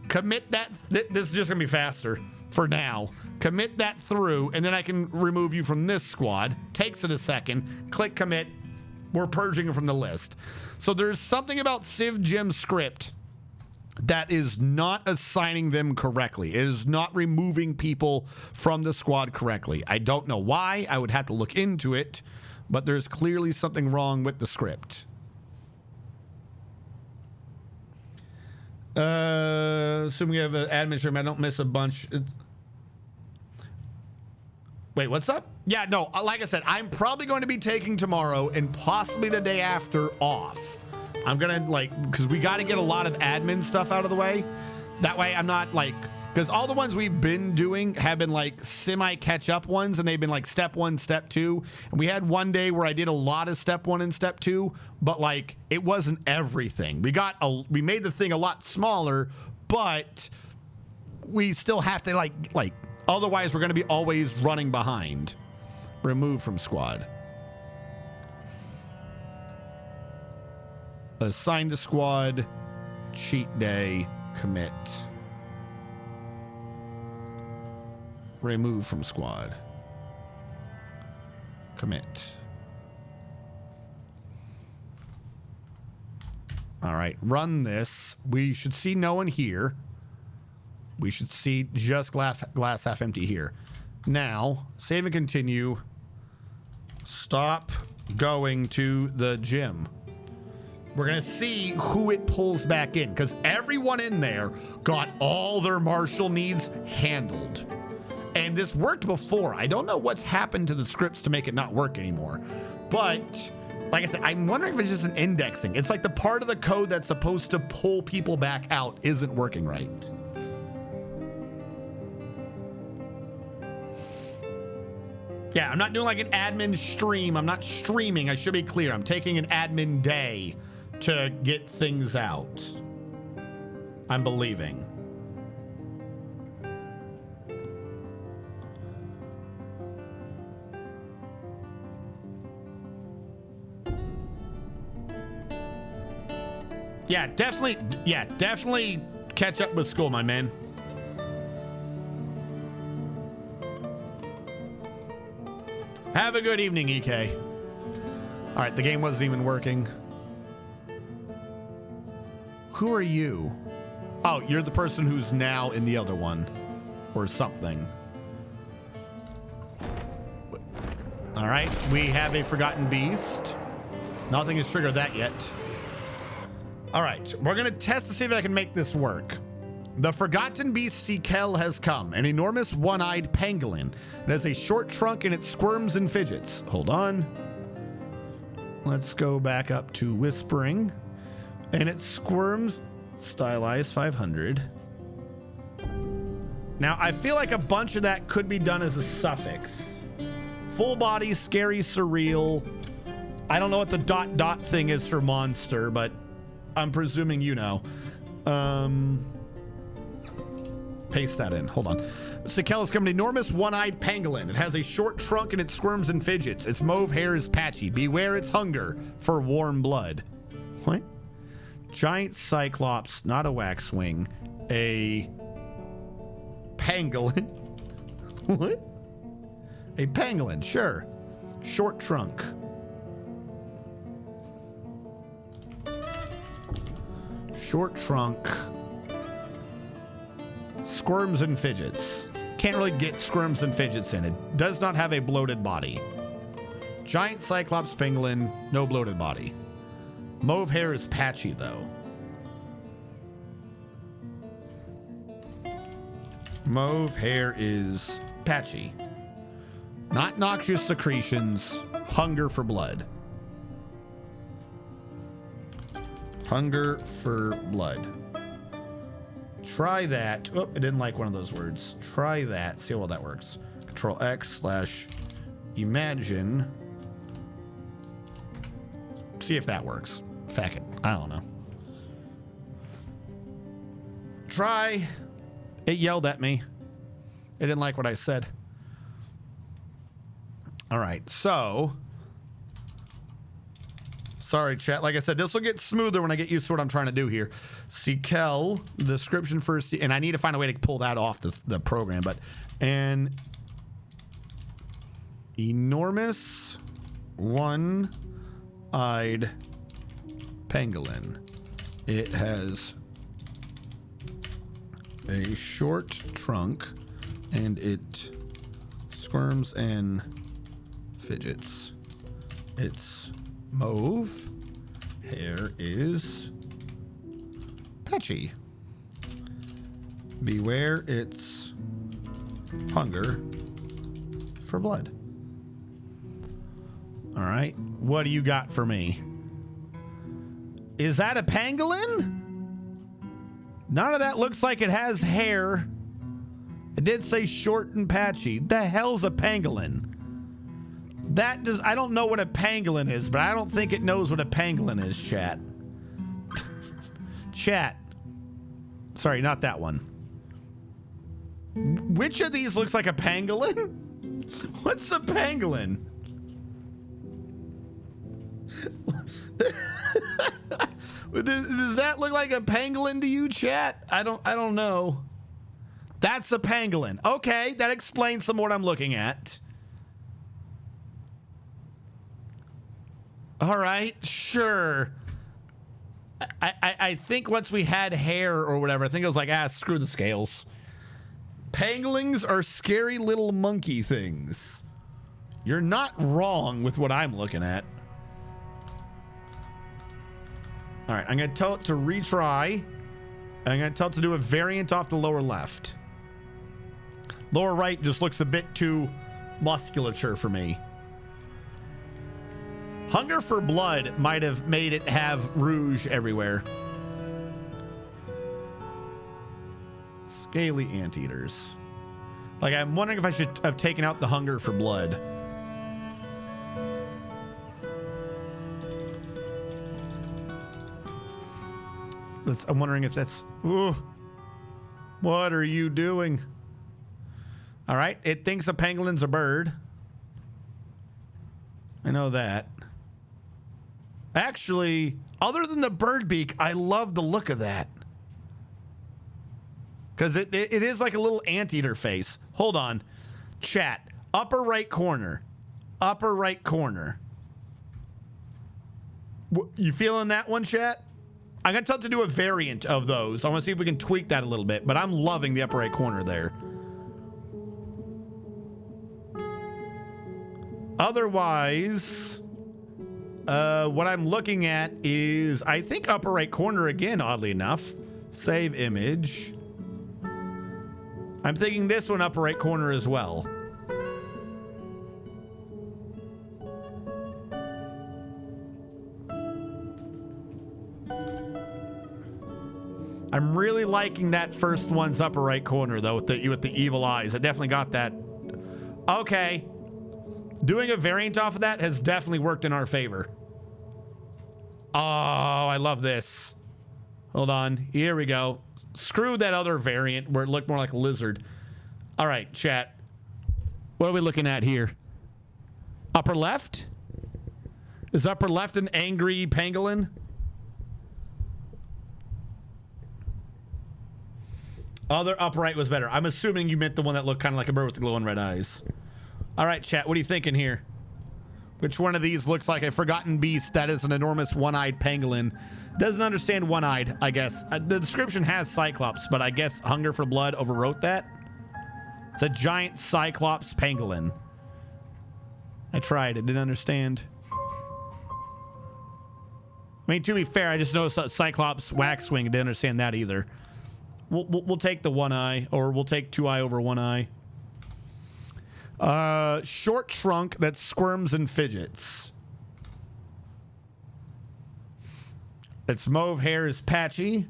Commit that. This is just going to be faster for now. Commit that through, and then I can remove you from this squad. Takes it a second. Click commit. We're purging it from the list. So there's something about Civ Gym script that is not assigning them correctly. It is not removing people from the squad correctly. I don't know why. I would have to look into it. But there's clearly something wrong with the script. Assuming you have an admin stream, I don't miss a bunch. Wait, what's up? Yeah, no, like I said, I'm probably going to be taking tomorrow and possibly the day after off. I'm going to, because we got to get a lot of admin stuff out of the way. That way I'm not, because all the ones we've been doing have been semi-catch-up ones, and they've been step 1, step 2. And we had one day where I did a lot of step 1 and step 2, but it wasn't everything. We made the thing a lot smaller, but we still have to otherwise we're going to be always running behind. Remove from squad. Assign to squad. Cheat Day. Commit. Remove from squad. Commit. All right, run this. We should see no one here. We should see just glass half empty here. Now, save and continue. Stop going to the gym. We're going to see who it pulls back in, because everyone in there got all their martial needs handled. And this worked before. I don't know what's happened to the scripts to make it not work anymore. But like I said, I'm wondering if it's just an indexing. It's like the part of the code that's supposed to pull people back out isn't working right. Yeah, I'm not doing like an admin stream. I'm not streaming. I should be clear. I'm taking an admin day to get things out. I'm believing. Yeah, definitely catch up with school, my man. Have a good evening, EK. All right, the game wasn't even working. Who are you? Oh, you're the person who's now in the other one or something. All right, we have a Forgotten Beast. Nothing has triggered that yet. All right, we're going to test to see if I can make this work. The Forgotten Beast Seakel has come, an enormous one-eyed pangolin. It has a short trunk and it squirms and fidgets. Hold on. Let's go back up to Whispering. And it squirms, stylized 500. Now, I feel like a bunch of that could be done as a suffix. Full body, scary, surreal. I don't know what the ... thing is for monster, but I'm presuming you know. Paste that in. Hold on. Seakel has come, an enormous one-eyed pangolin. It has a short trunk and it squirms and fidgets. Its mauve hair is patchy. Beware its hunger for warm blood. What? Giant cyclops, not a waxwing. A pangolin. What? A pangolin, sure. Short trunk. Short trunk. Squirms and fidgets. Can't really get squirms and fidgets in. It does not have a bloated body. Giant cyclops pangolin, no bloated body. Mauve hair is patchy though. Mauve hair is patchy. Not noxious secretions. Hunger for blood. Hunger for blood. Try that. Oh, I didn't like one of those words. Try that. See how well that works. Control X / imagine. See if that works. Fuck it. I don't know. Try. It yelled at me. It didn't like what I said. All right. So. Sorry, chat. Like I said, this will get smoother when I get used to what I'm trying to do here. Seakel, description first, and I need to find a way to pull that off the program, but an enormous one-eyed pangolin. It has a short trunk and it squirms and fidgets. It's mauve. Hair is patchy. Beware its hunger for blood. All right. What do you got for me? Is that a pangolin? None of that looks like it has hair. It did say short and patchy. The hell's a pangolin? That does, I don't know what a pangolin is, but I don't think it knows what a pangolin is, chat. Chat. Sorry, not that one. Which of these looks like a pangolin? What's a pangolin? Does that look like a pangolin to you, chat? I don't know. That's a pangolin. Okay, that explains some of what I'm looking at. All right, sure. I think once we had hair or whatever, I think it was like, screw the scales. Pangolins are scary little monkey things. You're not wrong with what I'm looking at. All right, I'm going to tell it to retry. I'm going to tell it to do a variant off the lower left. Lower right just looks a bit too musculature for me. Hunger for Blood might have made it have rouge everywhere. Scaly anteaters. Like, I'm wondering if I should have taken out the Hunger for Blood. I'm wondering if that's... Ooh, what are you doing? All right, it thinks a pangolin's a bird. I know that. Actually, other than the bird beak, I love the look of that. Because it is like a little anteater face. Hold on. Chat. Upper right corner. Upper right corner. You feeling that one, chat? I'm going to tell it to do a variant of those. I want to see if we can tweak that a little bit. But I'm loving the upper right corner there. Otherwise, what I'm looking at is, I think upper right corner again, oddly enough. Save image. I'm thinking this one upper right corner as well. I'm really liking that first one's upper right corner, though, with the evil eyes. It definitely got that. Okay. Doing a variant off of that has definitely worked in our favor. Oh, I love this. Hold on. Here we go. Screw that other variant where it looked more like a lizard. All right, chat. What are we looking at here? Upper left? Is upper left an angry pangolin? Other upright was better. I'm assuming you meant the one that looked kind of like a bird with the glowing red eyes. All right, chat. What are you thinking here? Which one of these looks like a forgotten beast that is an enormous one-eyed pangolin? Doesn't understand one-eyed, I guess. The description has Cyclops, but I guess Hunger for Blood overwrote that. It's a giant Cyclops pangolin. I tried. It didn't understand. I mean, to be fair, I just noticed that Cyclops waxwing. Didn't understand that either. We'll take the one eye, or we'll take two eye over one eye. Short trunk that squirms and fidgets. Its mauve hair is patchy.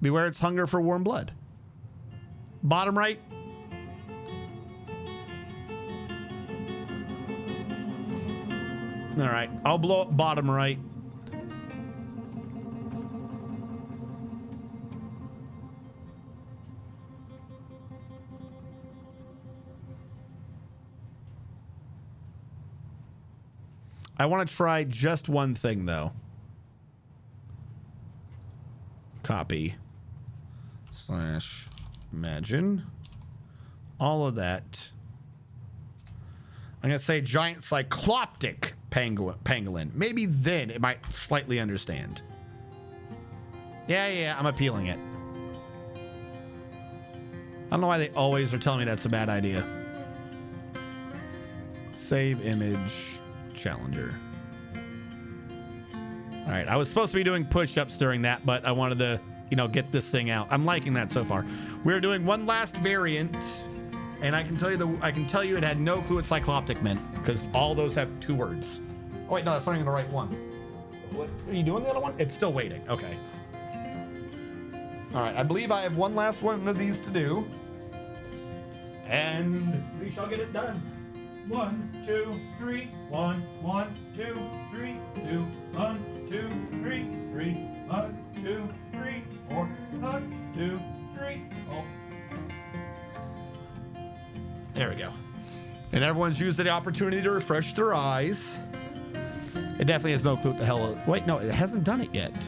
Beware its hunger for warm blood. Bottom right. All right, I'll blow up bottom right. I want to try just one thing, though. Copy. / imagine. All of that. I'm going to say giant cycloptic pangolin. Maybe then it might slightly understand. Yeah, I'm appealing it. I don't know why they always are telling me that's a bad idea. Save image. Challenger. All right, I was supposed to be doing push-ups during that, but I wanted to, get this thing out. I'm liking that so far. We're doing one last variant, and I can tell you it had no clue what cycloptic meant, because all those have 2 words. Oh wait, no, that's not even the right one. What are you doing, the other one? It's still waiting. Okay. All right, I believe I have one last one of these to do, and we shall get it done. 1, 2, 3. 1, 1, 2, 3, 2, 1, 2, 3, 3, 1, 2, 3, 4, 1, 2, 3, 4. There we go. And everyone's used the opportunity to refresh their eyes. It definitely has no clue what the hell. Wait, no, it hasn't done it yet.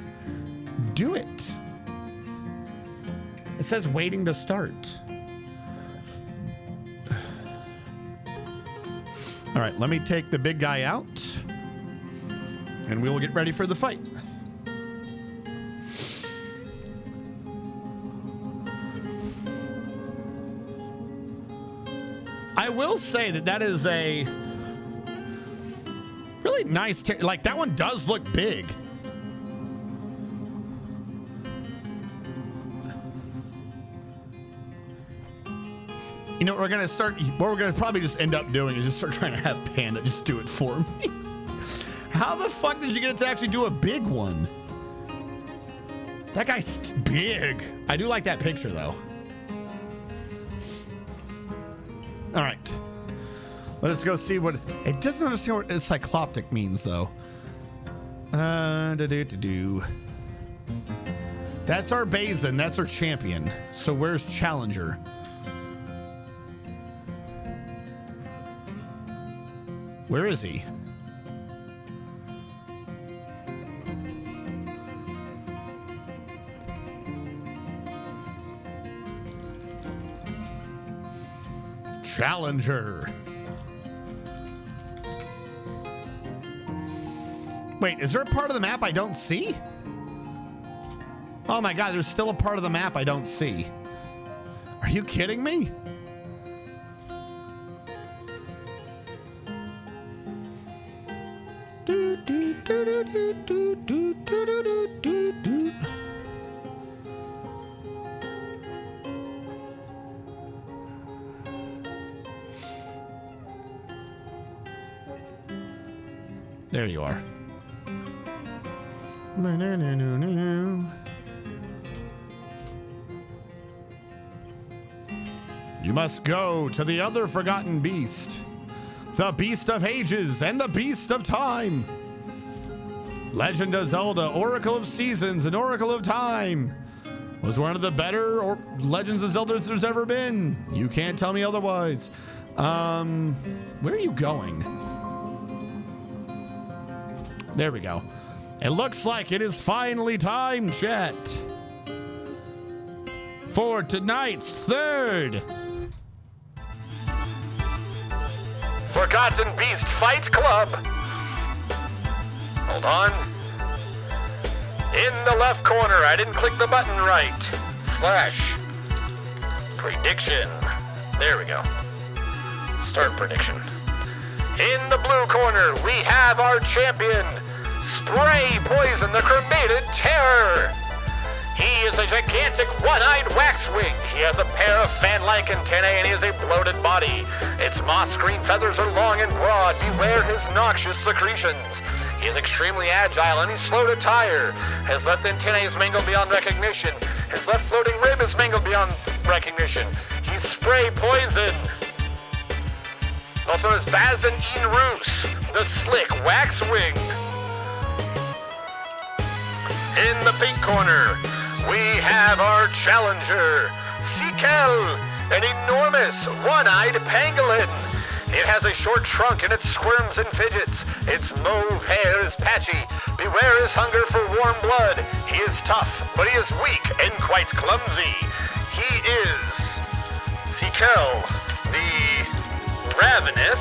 Do it. It says waiting to start. All right, let me take the big guy out, and we will get ready for the fight. I will say that is a really nice, like that one does look big. You know, what we're gonna probably just end up doing is just start trying to have Panda just do it for me. How the fuck did you get it to actually do a big one? That guy's big. I do like that picture though. All right. Let us go see what it doesn't understand what cycloptic means though. That's our Basin. That's our champion. So where's Challenger? Where is he? Challenger. Wait, is there a part of the map I don't see? Oh my God, there's still a part of the map I don't see. Are you kidding me? There you are. You must go to the other forgotten beast, the beast of ages and the beast of time. Legend of Zelda, Oracle of Seasons and Oracle of Time was one of the better Legends of Zelda there's ever been. You can't tell me otherwise. Where are you going? There we go. It looks like it is finally time, chat, for tonight's third Forgotten Beast Fight Club. Hold on. In the left corner, I didn't click the button right. / prediction. There we go. Start prediction. In the blue corner, we have our champion, Spray Poison, the Cremated Terror. He is a gigantic one-eyed waxwing. He has a pair of fan-like antennae and he has a bloated body. Its moss-green feathers are long and broad. Beware his noxious secretions. He is extremely agile and he's slow to tire. His left antennae is mangled beyond recognition. His left floating rib is mangled beyond recognition. He's Spray Poison. Also known as Bazin Roos, the Slick Waxwing. In the pink corner, we have our challenger, Seakel, an enormous one-eyed pangolin. It has a short trunk and it squirms and fidgets. Its mauve hair is patchy. Beware his hunger for warm blood. He is tough, but he is weak and quite clumsy. He is Seakel, the ravenous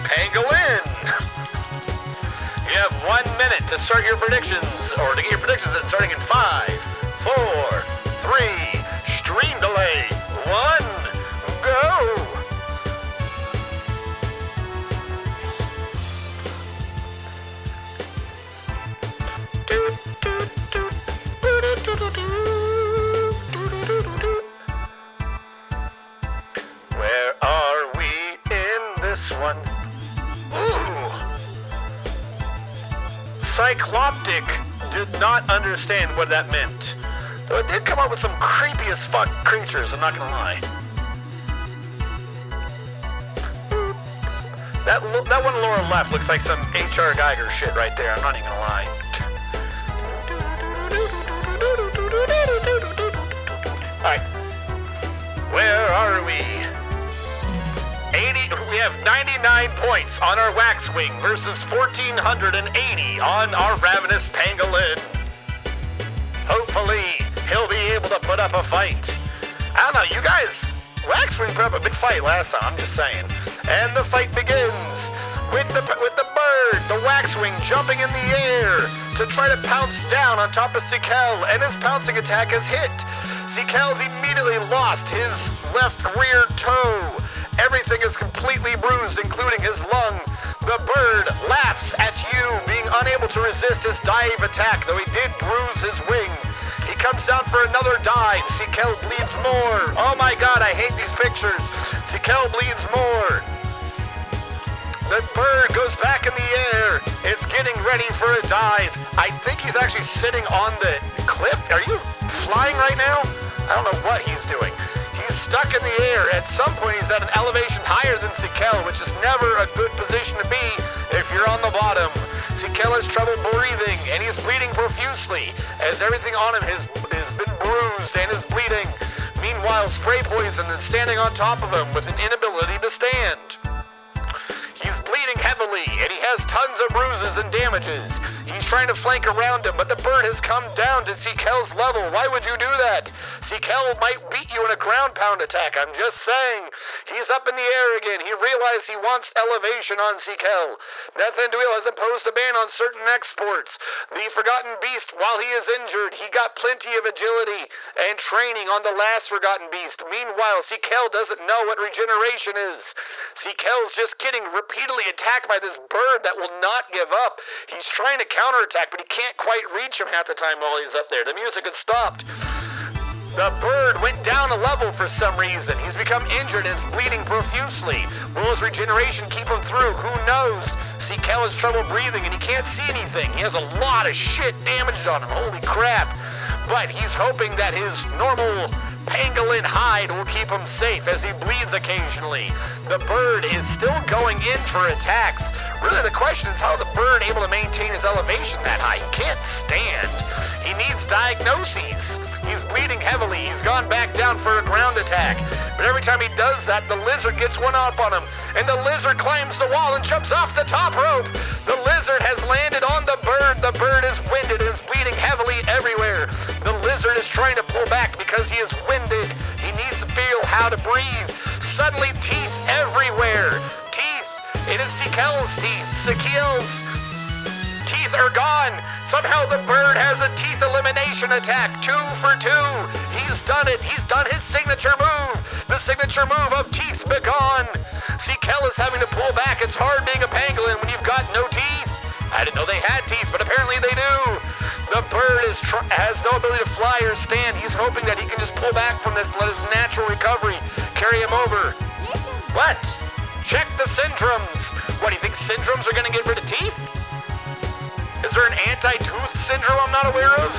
pangolin. You have 1 minute to start your predictions, or to get your predictions in, starting in 5, 4, 3, stream delay, 1, go! Where are we in this one? Ooh! Cycloptic did not understand what that meant. Though it did come up with some creepy as fuck creatures, I'm not gonna lie. That one lower left looks like some H.R. Geiger shit right there, I'm not even gonna lie. Alright. Where are we? We have 99 points on our Waxwing versus 1,480 on our Ravenous Pangolin. Hopefully, he'll be able to put up a fight. I don't know, you guys, Waxwing put up a big fight last time, I'm just saying. And the fight begins. with the bird, the waxwing jumping in the air to try to pounce down on top of Sikel, and his pouncing attack has hit. Sikel's immediately lost his left rear toe. Everything is completely bruised, including his lung. The bird laughs at you, being unable to resist his dive attack, though he did bruise his wing. He comes down for another dive. Sikel bleeds more. Oh my god, I hate these pictures. Sikel bleeds more. The bird goes back in the air. It's getting ready for a dive. I think he's actually sitting on the cliff. Are you flying right now? I don't know what he's doing. He's stuck in the air. At some point, he's at an elevation higher than Sikel, which is never a good position to be if you're on the bottom. Sikel has trouble breathing, and he's bleeding profusely, as everything on him has been bruised and is bleeding. Meanwhile, Spray Poison is standing on top of him with an inability to stand. He's bleeding heavily, and he has tons of bruises and damages. He's trying to flank around him, but the bird has come down to Sikel's level. Why would you do that? Sikel might beat you in a ground pound attack, I'm just saying. He's up in the air again. He realized he wants elevation on Sikel. Nathanduil has imposed a ban on certain exports. The Forgotten Beast, while he is injured, he got plenty of agility and training on the last Forgotten Beast. Meanwhile, Sikel doesn't know what regeneration is. Sikel's just getting repeatedly attacked by this bird that will not give up. He's trying to counterattack, but he can't quite reach him half the time while he's up there. The music had stopped. The bird went down a level for some reason. He's become injured and is bleeding profusely. Will his regeneration keep him through? Who knows? Sikel has trouble breathing and he can't see anything. He has a lot of shit damaged on him. Holy crap. But he's hoping that his normal pangolin hide will keep him safe as he bleeds occasionally. The bird is still going in for attacks. Really, the question is how the bird able to maintain his elevation that high? He can't stand. He needs diagnoses. He's bleeding heavily. He's gone back down for a ground attack. But every time he does that, the lizard gets one up on him. And the lizard climbs the wall and jumps off the top rope. The lizard has landed on the bird. The bird is winded and is bleeding heavily everywhere. The lizard is trying to pull back because he is winded. He needs to feel how to breathe. Suddenly, teeth everywhere. Teeth. It is Sikel's teeth. Sikel's teeth are gone. Somehow the bird has a teeth elimination attack. 2 for 2. He's done it. He's done his signature move. The signature move of teeth begone. Sikel is having to pull back. It's hard being a pangolin when you've got no teeth. I didn't know they had teeth, but apparently they do. The bird has no ability to fly or stand. He's hoping that he can just pull back from this and let his natural recovery carry him over. What? Check the syndromes. What, do you think syndromes are going to get rid of teeth? Is there an anti-tooth syndrome I'm not aware of?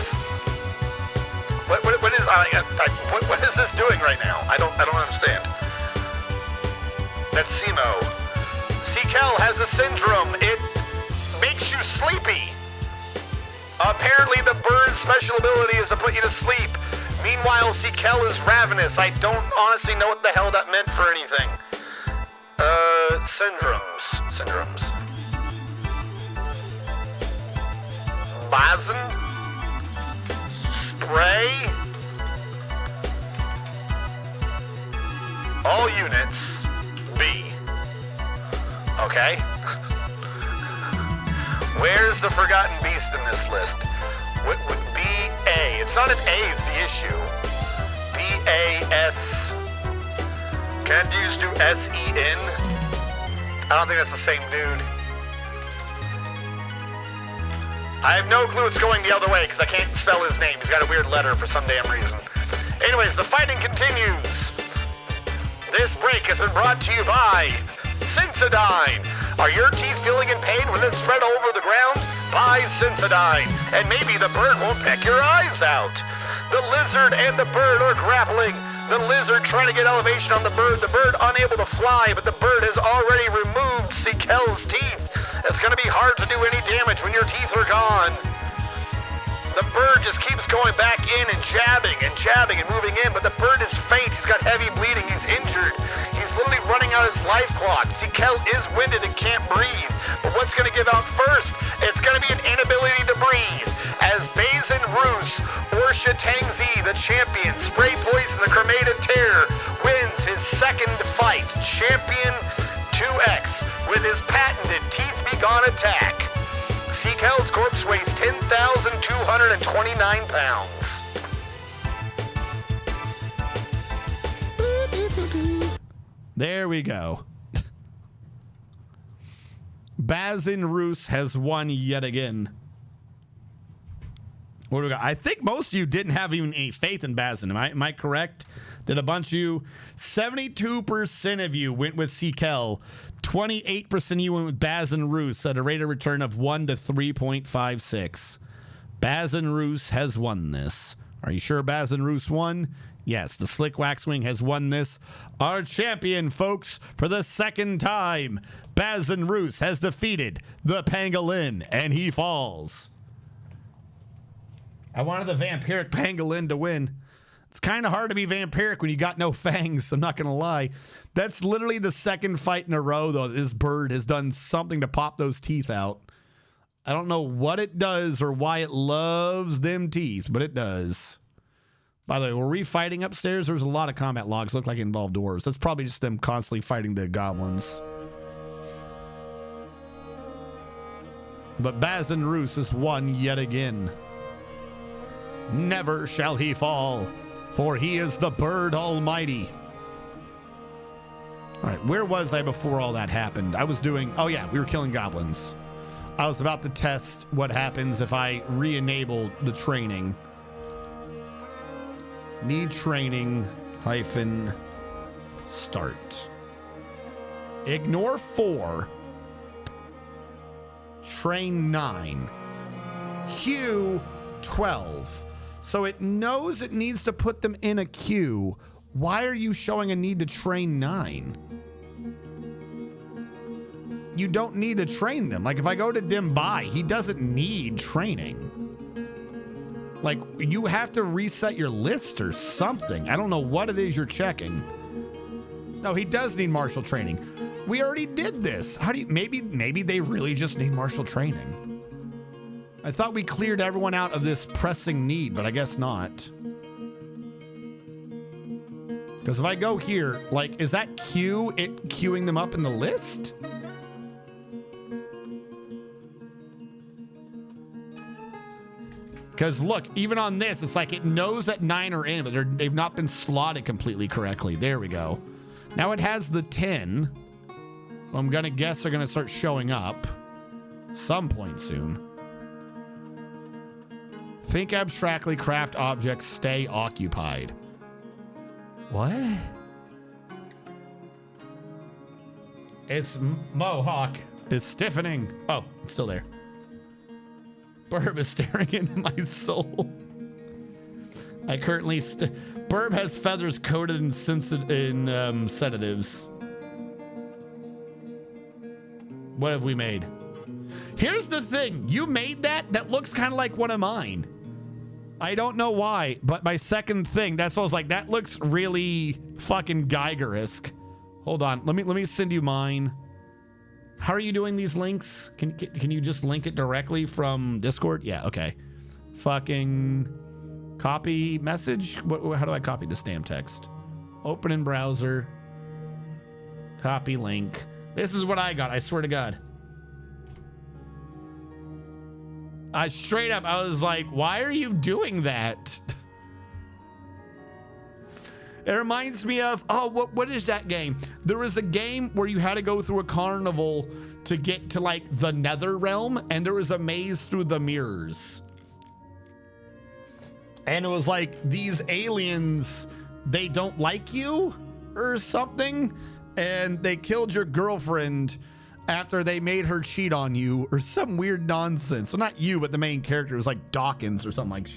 What is this doing right now? I don't understand. That's Simo. Sikel has a syndrome. It makes you sleepy. Apparently the bird's special ability is to put you to sleep. Meanwhile, Sikel is ravenous. I don't honestly know what the hell that meant for anything. Syndromes. Basin? Spray? All units. B. Okay. Where's the Forgotten Beast in this list? What would B-A? It's not an A, it's the issue. B-A-S. Can't you just do S-E-N? I don't think that's the same dude. I have no clue it's going the other way because I can't spell his name. He's got a weird letter for some damn reason. Anyways, the fighting continues. This break has been brought to you by Sensodyne. Are your teeth feeling in pain when it's spread over the ground? Buy Sensodyne, and maybe the bird won't peck your eyes out. The lizard and the bird are grappling. The lizard trying to get elevation on the bird unable to fly, but the bird has already removed Sikel's teeth. It's going to be hard to do any damage when your teeth are gone. The bird just keeps going back in and jabbing and moving in, but the bird is faint. He's got heavy bleeding. He's injured. He's literally running out his life clock. Sikel is winded and can't breathe. But what's going to give out first? It's going to be an inability to breathe. As Bazin Roos or Shatangzi, the champion, Spray Poison, the Cremated Terror, wins his second fight. Champion 2X with his patented Teeth Be Gone attack. Seakel's corpse weighs 10,229 pounds. There we go. Bazin Roos has won yet again. What do we got? I think most of you didn't have even any faith in Bazin. Am I correct? Did a bunch of you, 72% of you went with Seakel. 28% of you went with Bazin Roos at a rate of return of 1 to 3.56. Bazin Roos has won this. Are you sure Bazin Roos won? Yes, the Slick Waxwing has won this. Our champion, folks, for the second time, Bazin Roos has defeated the Pangolin, and he falls. I wanted the vampiric pangolin to win. It's kind of hard to be vampiric when you got no fangs, I'm not going to lie. That's literally the second fight in a row, though. This bird has done something to pop those teeth out. I don't know what it does or why it loves them teeth, but it does. By the way, were we fighting upstairs? There was a lot of combat logs. Looked like it involved dwarves. That's probably just them constantly fighting the goblins. But Bazin Roos has won yet again. Never shall he fall, for he is the bird almighty. All right, where was I before all that happened? I was doing, oh yeah, we were killing goblins. I was about to test what happens if I re-enable the training. Need training hyphen start. Ignore 4. Train 9. Queue 12. So it knows it needs to put them in a queue. Why are you showing a need to train 9? You don't need to train them. Like if I go to Dimbai, he doesn't need training. Like you have to reset your list or something. I don't know what it is you're checking. No, he does need martial training. We already did this. How do you, maybe they really just need martial training. I thought we cleared everyone out of this pressing need, but I guess not. Because if I go here, like, is that queue it queuing them up in the list? Because look, even on this, it's like it knows that 9 are in, but they've not been slotted completely correctly. There we go. Now it has the 10. I'm going to guess they're going to start showing up some point soon. Think abstractly, craft objects, stay occupied. What? It's Mohawk. It's stiffening. Oh, it's still there. Burb is staring into my soul. I currently... Burb has feathers coated in sedatives. What have we made? Here's the thing. You made that? That looks kind of like one of mine. I don't know why, but my second thing, that's what I was like, that looks really fucking Geiger-esque. Hold on. Let me send you mine. How are you doing these links? Can you just link it directly from Discord? Yeah, okay. Fucking copy message? How do I copy the stamp text? Open in browser. Copy link. This is what I got, I swear to God. Straight up, I was like, why are you doing that? It reminds me of, oh, what is that game? There was a game where you had to go through a carnival to get to like the nether realm, and there was a maze through the mirrors. And it was like these aliens, they don't like you or something, and they killed your girlfriend after they made her cheat on you or some weird nonsense. So not you, but the main character was like Dawkins or something like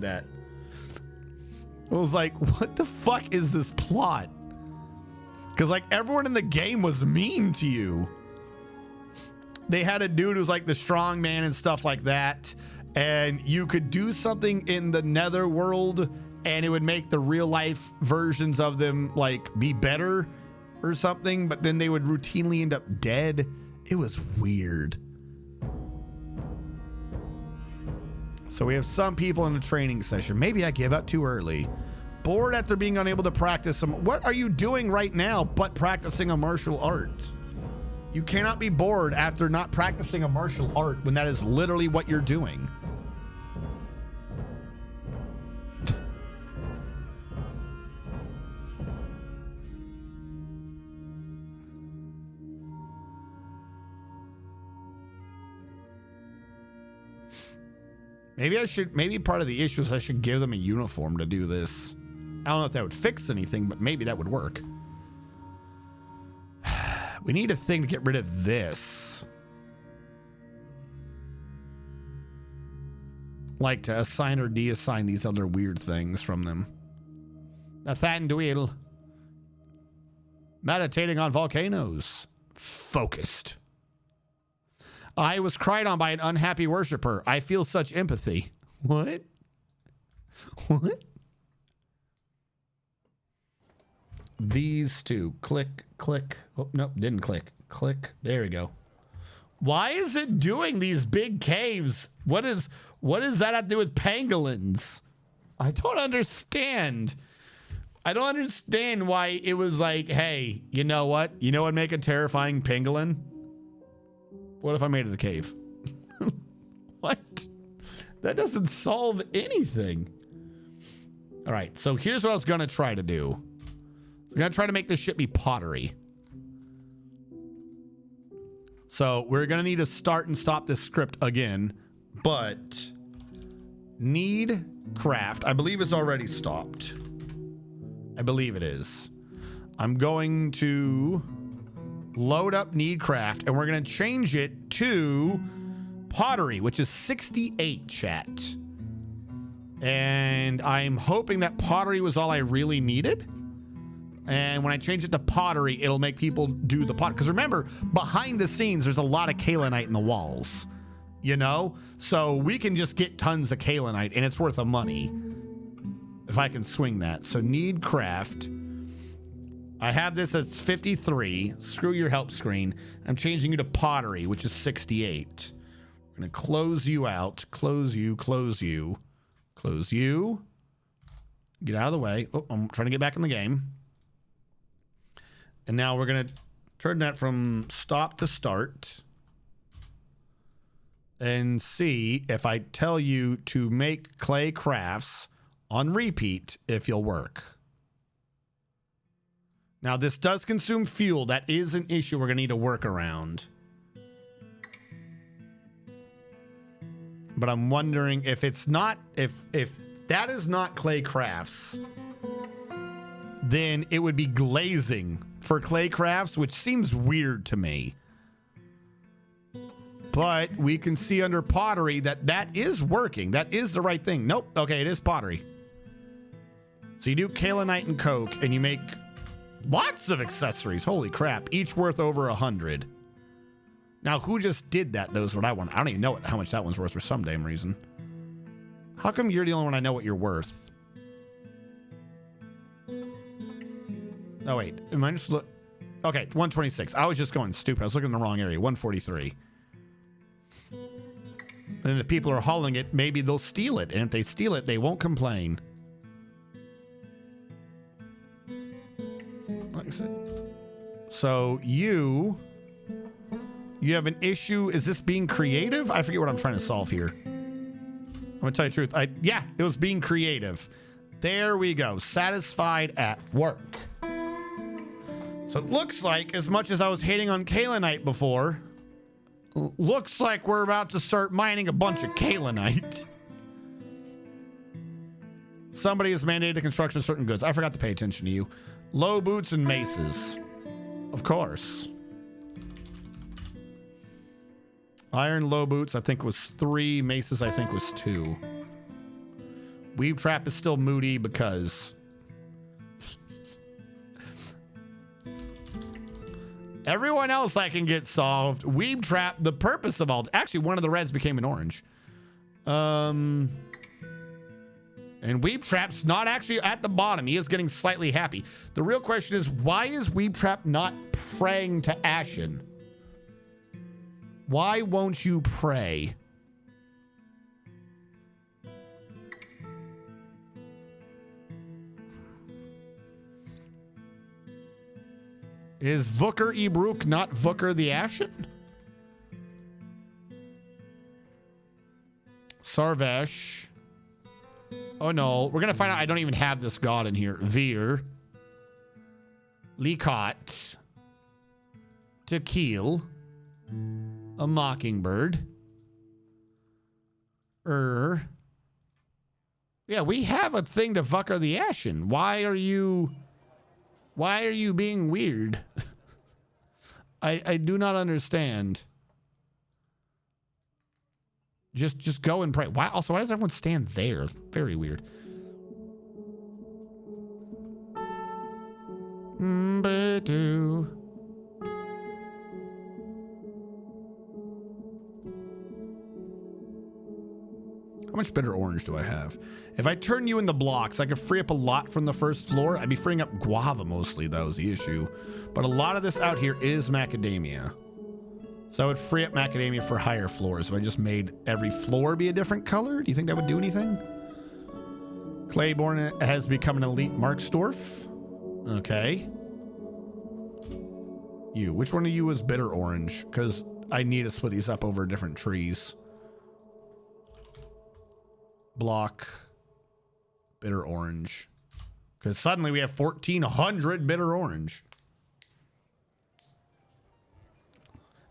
that. It was like, what the fuck is this plot? Because like everyone in the game was mean to you. They had a dude who's like the strong man and stuff like that. And you could do something in the nether world and it would make the real life versions of them like be better or something, but then they would routinely end up dead. It was weird. So we have some people in a training session. Maybe I give up too early. Bored after being unable to practice some. What are you doing right now but practicing a martial art? You cannot be bored after not practicing a martial art when that is literally what you're doing. Maybe part of the issue is I should give them a uniform to do this. I don't know if that would fix anything, but maybe that would work. We need a thing to get rid of this. Like to assign or deassign these other weird things from them. Nathaniel. Meditating on volcanoes. Focused. I was cried on by an unhappy worshiper. I feel such empathy. What? What? These two. Click, click. Oh, nope, didn't click. Click. There we go. Why is it doing these big caves? What does that have to do with pangolins? I don't understand. I don't understand why it was like, hey, you know what? You know what make a terrifying pangolin? What if I made it a cave? What? That doesn't solve anything. All right, so here's what I was going to try to do. I'm going to try to make this shit be pottery. So we're going to need to start and stop this script again, but need craft. I believe it's already stopped. I believe it is. I'm going to load up need craft, and we're going to change it to pottery, which is 68, chat. And I'm hoping that pottery was all I really needed. And when I change it to pottery, it'll make people do the pot. Because remember, behind the scenes, there's a lot of kaolinite in the walls. You know? So we can just get tons of kaolinite, and it's worth of money. If I can swing that. So need craft. I have this as 53. Screw your help screen. I'm changing you to pottery, which is 68. I'm going to close you out. Close you, close you. Close you. Get out of the way. Oh, I'm trying to get back in the game. And now we're going to turn that from stop to start. And see if I tell you to make clay crafts on repeat, if you'll work. Now, this does consume fuel. That is an issue we're going to need to work around. But I'm wondering if it's not, if that is not clay crafts, then it would be glazing for clay crafts, which seems weird to me. But we can see under pottery that is working. That is the right thing. Nope. Okay, it is pottery. So you do kaolinite and coke, and you make lots of accessories. Holy crap. Each worth over 100. Now, who just did that? Those what I want. I don't even know how much that one's worth for some damn reason. How come you're the only one I know what you're worth? Oh, wait. Am I just look? Okay, 126. I was just going stupid. I was looking in the wrong area. 143. And if people are hauling it, maybe they'll steal it. And if they steal it, they won't complain. Like I said. So you have an issue. Is this being creative? I forget what I'm trying to solve here. I'm gonna tell you the truth. Yeah, it was being creative. There we go. Satisfied at work. So it looks like, as much as I was hating on kaolinite before, looks like we're about to start mining a bunch of kaolinite. Somebody has mandated the construction of certain goods. I forgot to pay attention to you. Low boots and maces. Of course. Iron low boots, I think, was 3. Maces, I think, was 2. Weave trap is still moody because... everyone else I can get solved. Weave trap, the purpose of all... actually, one of the reds became an orange. And Weeb Trap's not actually at the bottom. He is getting slightly happy. The real question is, why is Weeb Trap not praying to Ashen? Why won't you pray? Is Vooker Ibrook not Vooker the Ashen? Sarvesh. Oh no, we're gonna find out I don't even have this god in here. Veer. Likot. Tequil. A Mockingbird. Yeah, we have a thing to Vooker the Ashen. Why are you being weird? I do not understand. Just go and pray. Why also why does everyone stand there? Very weird. How much bitter orange do I have? If I turn you into blocks, I could free up a lot from the first floor. I'd be freeing up guava mostly, that was the issue. But a lot of this out here is macadamia. So I would free up macadamia for higher floors if I just made every floor be a different color. Do you think that would do anything? Claiborne has become an elite Marksdorf. Okay. You. Which one of you is bitter orange? Because I need to split these up over different trees. Block. Bitter orange. Because suddenly we have 1,400 bitter orange.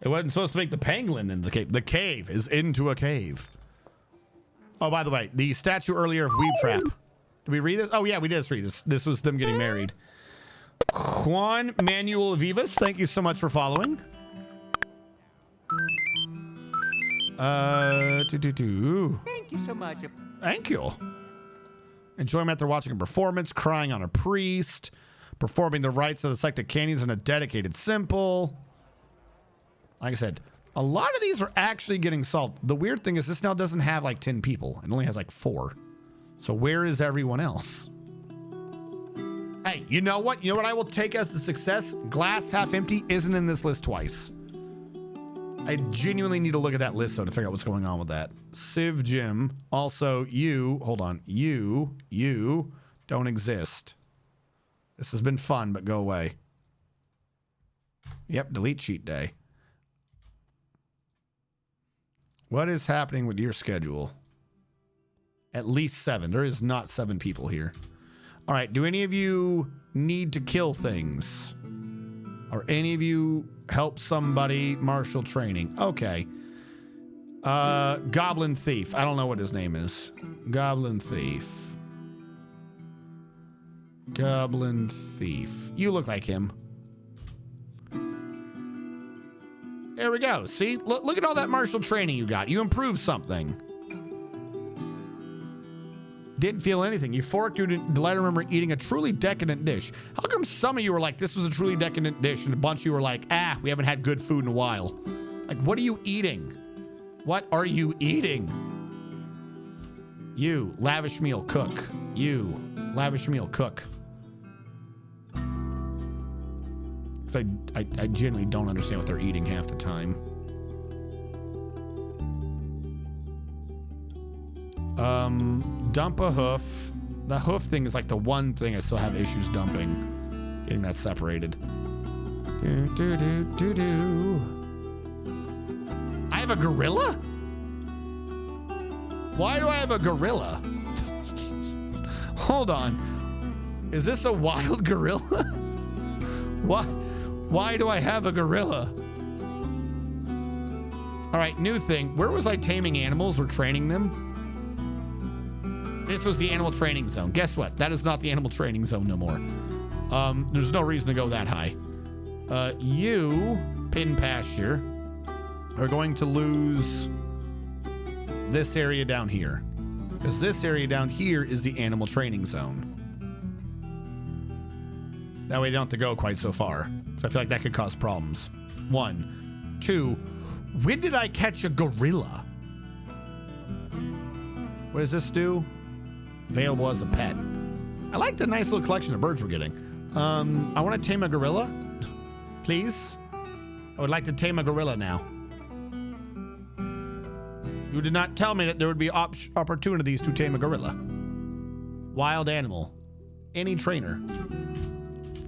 It wasn't supposed to make the pangolin in the cave. The cave is into a cave. Oh, by the way, the statue earlier of Weeb Trap. Did we read this? Oh, yeah, we did read this. This was them getting married. Juan Manuel Vivas, thank you so much for following. Thank you so much. Thank you. Enjoyment after watching a performance, crying on a priest, performing the rites of the Secta Canyons in a dedicated simple. Like I said, a lot of these are actually getting solved. The weird thing is this now doesn't have like 10 people. It only has like 4. So where is everyone else? Hey, you know what? You know what I will take as a success? Glass half empty isn't in this list twice. I genuinely need to look at that list though to figure out what's going on with that. Civ Gym. Also, you, hold on. You don't exist. This has been fun, but go away. Yep, delete cheat day. What is happening with your schedule? At least 7. There is not 7 people here. All right, do any of you need to kill things? Or any of you help somebody martial training? Okay. Goblin Thief. I don't know what his name is. Goblin Thief. Goblin Thief. You look like him. There we go. See? Look at all that martial training you got. You improved something. Didn't feel anything. Euphoric due to delight. I remember eating a truly decadent dish. How come some of you were like, this was a truly decadent dish, and a bunch of you were like, we haven't had good food in a while. Like, what are you eating? What are you eating? You, lavish meal cook. You, lavish meal cook. Because I genuinely don't understand what they're eating half the time. Dump a hoof. The hoof thing is like the one thing I still have issues dumping. Getting that separated. I have a gorilla? Why do I have a gorilla? Hold on. Is this a wild gorilla? Why do I have a gorilla? All right, new thing. Where was I taming animals or training them? This was the animal training zone. Guess what? That is not the animal training zone no more. There's no reason to go that high. You, pin pasture, are going to lose this area down here. Because this area down here is the animal training zone. That way they don't have to go quite so far. So I feel like that could cause problems. 1. 2. When did I catch a gorilla? What does this do? Available as a pet. I like the nice little collection of birds we're getting. I want to tame a gorilla. Please. I would like to tame a gorilla now. You did not tell me that there would be opportunities to tame a gorilla. Wild animal. Any trainer.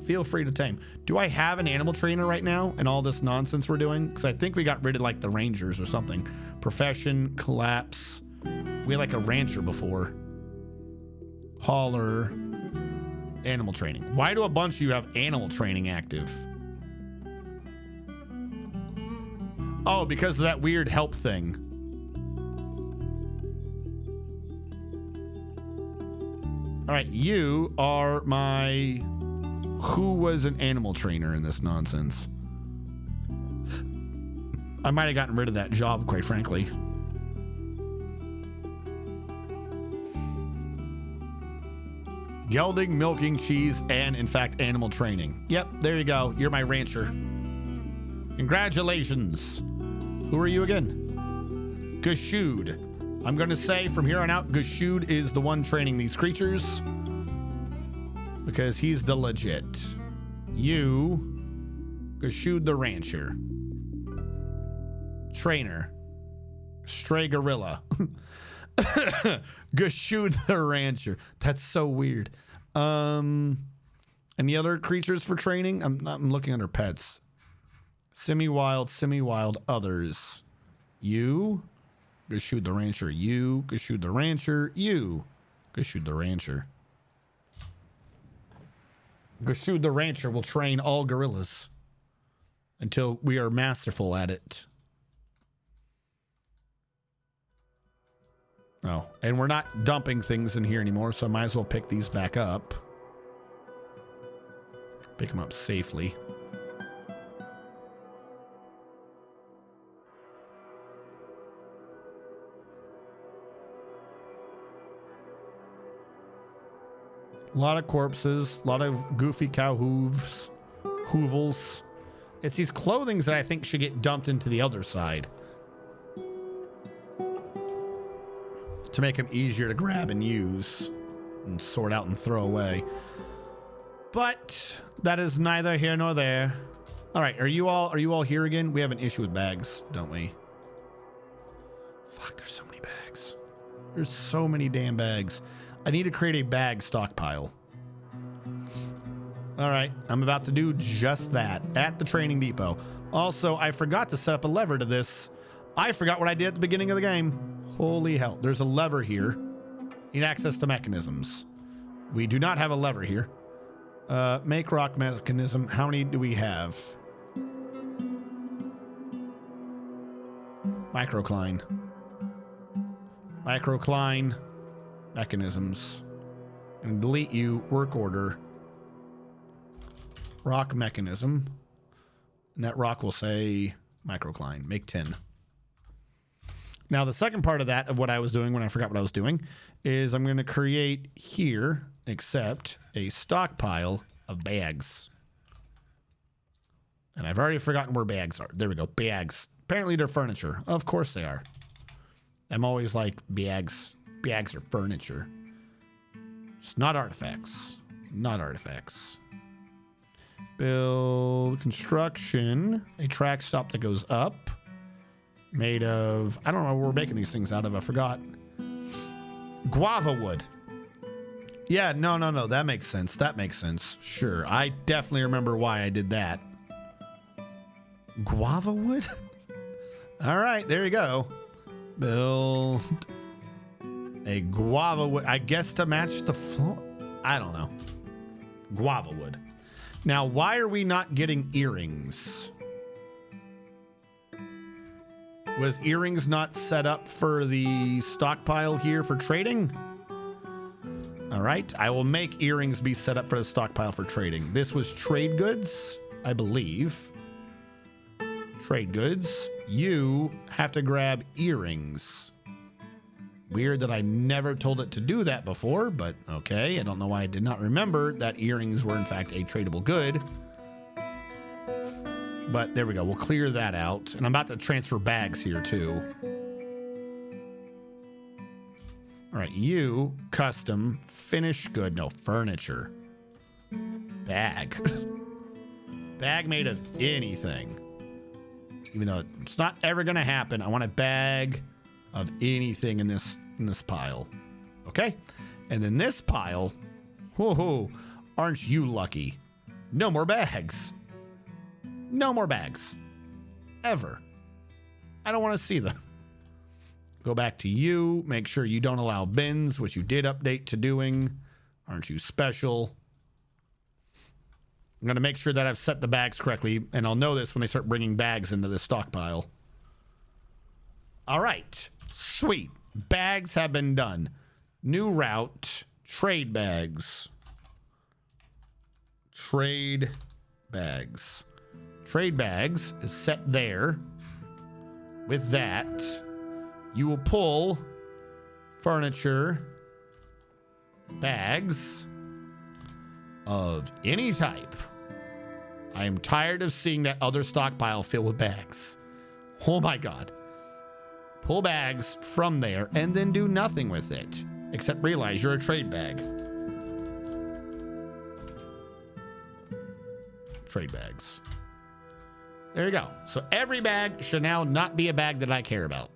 feel free to tame. Do I have an animal trainer right now in all this nonsense we're doing? Because I think we got rid of like the rangers or something. Profession, collapse. We had like a rancher before. Hauler. Animal training. Why do a bunch of you have animal training active? Oh, because of that weird help thing. All right, you are my... Who was an animal trainer in this nonsense? I might have gotten rid of that job, quite frankly. Gelding, milking, cheese, and, in fact, animal training. Yep, there you go. You're my rancher. Congratulations. Who are you again? Gashud. I'm going to say from here on out, Gashud is the one training these creatures. Because he's the legit. You, Gashud the rancher. Trainer. Stray gorilla. Gashud the rancher. That's so weird. Any other creatures for training? I'm looking under pets. Semi-wild, others. You, Gashud the rancher. You, Gashud the rancher. You, Gashud the rancher. Gashud the rancher will train all gorillas until we are masterful at it. Oh, and we're not dumping things in here anymore, so I might as well pick these back up. Pick them up safely. A lot of corpses, a lot of goofy cow hoovels. It's these clothings that I think should get dumped into the other side to make them easier to grab and use and sort out and throw away. But that is neither here nor there. All right, are you all here again? We have an issue with bags, don't we? Fuck, there's so many bags. There's so many damn bags. I need to create a bag stockpile. All right, I'm about to do just that at the training depot. Also, I forgot to set up a lever to this. I forgot what I did at the beginning of the game. Holy hell, there's a lever here. Need access to mechanisms. We do not have a lever here. Make rock mechanism. How many do we have? Microcline. Microcline. Mechanisms. And delete you. Work order. Rock mechanism. And that rock will say microcline. Make 10. Now, the second part of that, of what I was doing when I forgot what I was doing, is I'm going to create here, except a stockpile of bags. And I've already forgotten where bags are. There we go. Bags. Apparently they're furniture. Of course they are. I'm always like, bags. Bags are furniture. It's not artifacts. Not artifacts. Build construction. A track stop that goes up. Made of, I don't know what we're making these things out of. I forgot. Guava wood. Yeah, no. That makes sense. That makes sense. Sure. I definitely remember why I did that. Guava wood? All right, there you go. Build a guava wood. I guess to match the floor. I don't know. Guava wood. Now, why are we not getting earrings? Was earrings not set up for the stockpile here for trading? All right, I will make earrings be set up for the stockpile for trading. This was trade goods, I believe. Trade goods. You have to grab earrings. Weird that I never told it to do that before, but okay. I don't know why I did not remember that earrings were in fact a tradable good. But there we go. We'll clear that out. And I'm about to transfer bags here too. All right, you, custom, finished good. No, furniture. Bag. Bag made of anything. Even though it's not ever going to happen, I want a bag of anything in this pile. Okay? And then this pile, whoa, aren't you lucky? No more bags. No more bags. Ever. I don't want to see them. Go back to you. Make sure you don't allow bins, which you did update to doing. Aren't you special? I'm going to make sure that I've set the bags correctly, and I'll know this when they start bringing bags into the stockpile. All right. Sweet. Bags have been done. New route. Trade bags. Trade bags. Trade bags is set there. With that, you will pull furniture bags of any type. I am tired of seeing that other stockpile filled with bags. Oh my God. Pull bags from there and then do nothing with it, except realize you're a trade bag. Trade bags. There you go. So every bag should now not be a bag that I care about.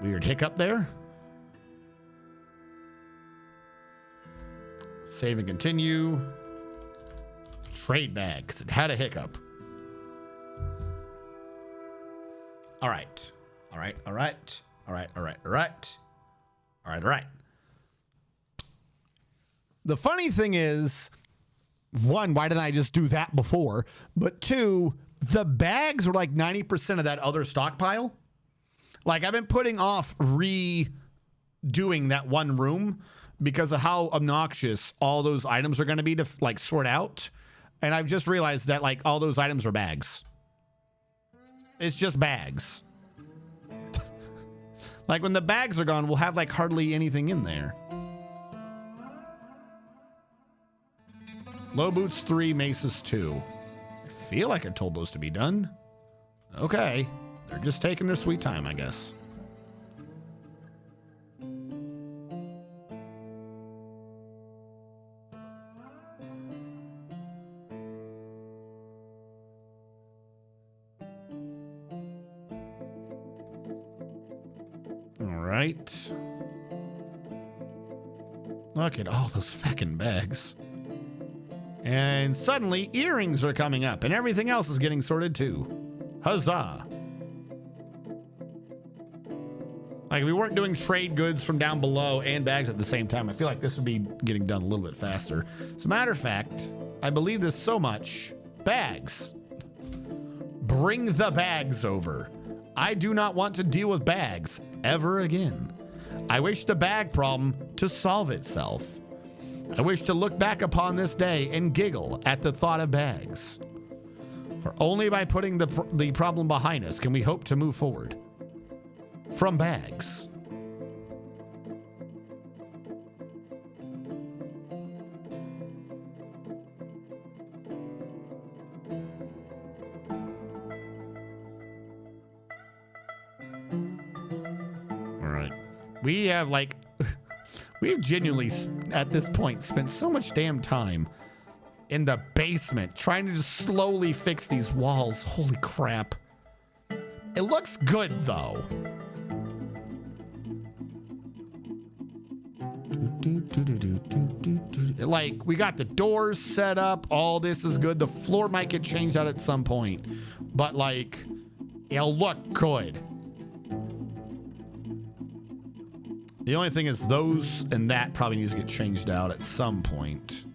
Weird hiccup there. Save and continue. Trade bag, because it had a hiccup. All right. All right. All right. All right. All right. All right. All right. All right. The funny thing is, one, why didn't I just do that before? But two, the bags are like 90% of that other stockpile. Like, I've been putting off redoing that one room because of how obnoxious all those items are going to be to, like, sort out. And I've just realized that, like, all those items are bags. It's just bags. Like, when the bags are gone, we'll have, like, hardly anything in there. Low boots 3, maces 2. I feel like I told those to be done. Okay. They're just taking their sweet time, I guess. All right. Look at all those fucking bags. And suddenly, earrings are coming up, and everything else is getting sorted too. Huzzah! Like, if we weren't doing trade goods from down below and bags at the same time, I feel like this would be getting done a little bit faster. As a matter of fact, I believe this so much. Bags. Bring the bags over. I do not want to deal with bags ever again. I wish the bag problem to solve itself. I wish to look back upon this day and giggle at the thought of bags. For only by putting the problem behind us can we hope to move forward. From bags. All right. We have like... We have genuinely, at this point, spent so much damn time in the basement trying to just slowly fix these walls. Holy crap. It looks good, though. Like, we got the doors set up. All this is good. The floor might get changed out at some point. But, like, it'll look good. The only thing is those and that probably needs to get changed out at some point.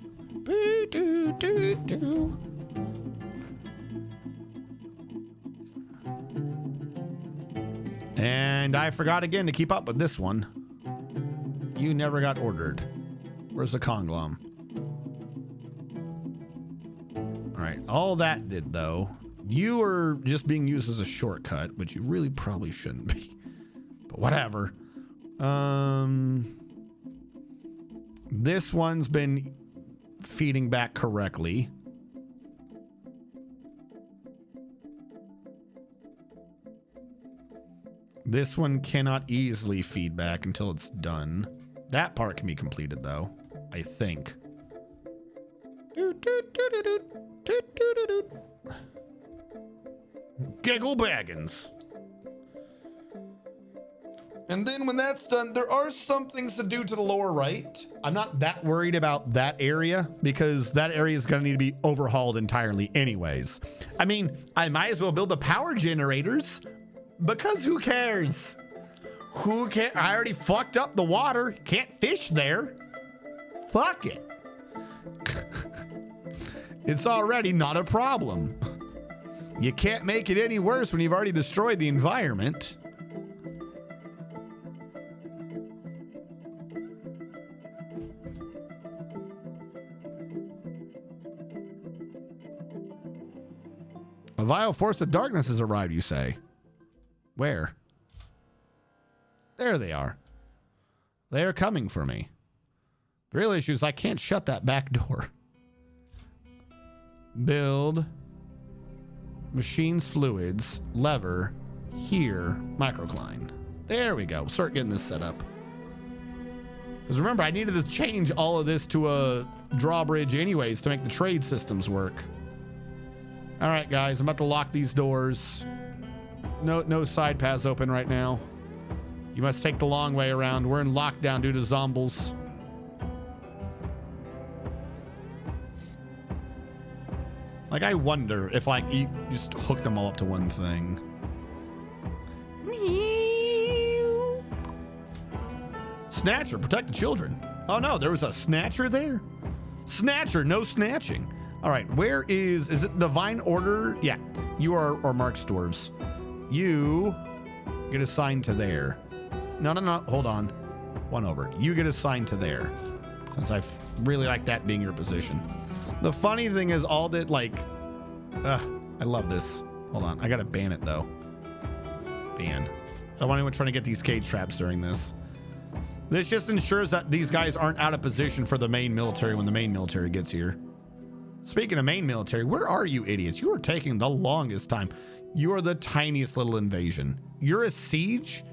And I forgot again to keep up with this one. You never got ordered. Where's the conglom? All right, all that did though. You are just being used as a shortcut, which you really probably shouldn't be. But whatever. This one's been feeding back correctly. This one cannot easily feed back until it's done. That part can be completed though, I think. Giggle Baggins. And then when that's done, there are some things to do to the lower right. I'm not that worried about that area because that area is going to need to be overhauled entirely anyways. I mean, I might as well build the power generators because who cares? Who can? I already fucked up the water. Can't fish there. Fuck it. It's already not a problem. You can't make it any worse when you've already destroyed the environment. A vile force of darkness has arrived, you say? Where? There they are. They are coming for me. The real issue is I can't shut that back door. Build. Machines, fluids, lever, here, microcline. There we go. Start getting this set up. Because remember, I needed to change all of this to a drawbridge anyways to make the trade systems work. All right, guys, I'm about to lock these doors. No side paths open right now. You must take the long way around. We're in lockdown due to zombies. Like, I wonder if, like, you just hook them all up to one thing. Snatcher, protect the children. Oh, no, there was a snatcher there? Snatcher, no snatching. All right, where is it Divine Order? Yeah, you are, or Mark Dwarves. You get assigned to there. No, hold on. One over. You get assigned to there. Since I really like that being your position. The funny thing is all that, like, I love this. Hold on. I got to ban it, though. Ban. I don't want anyone trying to get these cage traps during this. This just ensures that these guys aren't out of position for the main military when the main military gets here. Speaking of main military, where are you idiots? You are taking the longest time. You are the tiniest little invasion. You're a siege?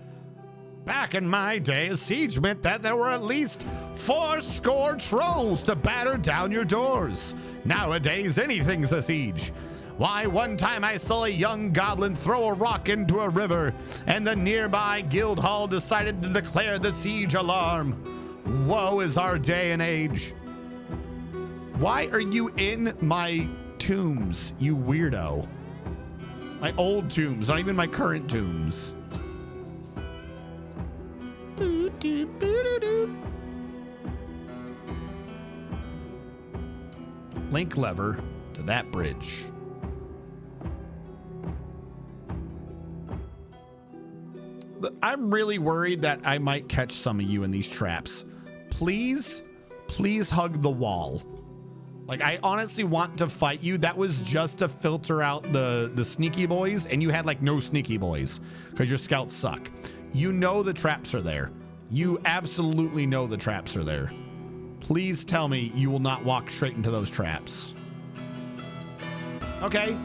Back in my day, a siege meant that there were at least 80 trolls to batter down your doors. Nowadays, anything's a siege. Why, one time I saw a young goblin throw a rock into a river, and the nearby guild hall decided to declare the siege alarm. Woe is our day and age. Why are you in my tombs, you weirdo? My old tombs, not even my current tombs. Link lever to that bridge. I'm really worried that I might catch some of you in these traps. Please hug the wall. Like, I honestly want to fight you. That was just to filter out the sneaky boys, and you had like no sneaky boys because your scouts suck. You know the traps are there. You absolutely know the traps are there. Please tell me you will not walk straight into those traps. Okay.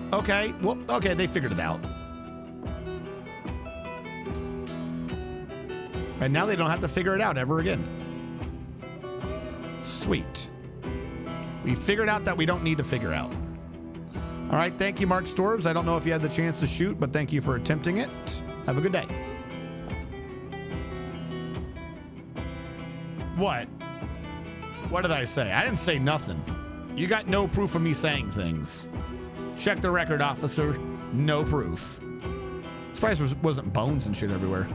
Well, okay, they figured it out. And now they don't have to figure it out ever again. Sweet. We figured out that we don't need to figure out. All right, thank you, Mark Storbs. I don't know if you had the chance to shoot, but thank you for attempting it. Have a good day. What? What did I say? I didn't say nothing. You got no proof of me saying things. Check the record, officer. No proof. Surprised there wasn't bones and shit everywhere.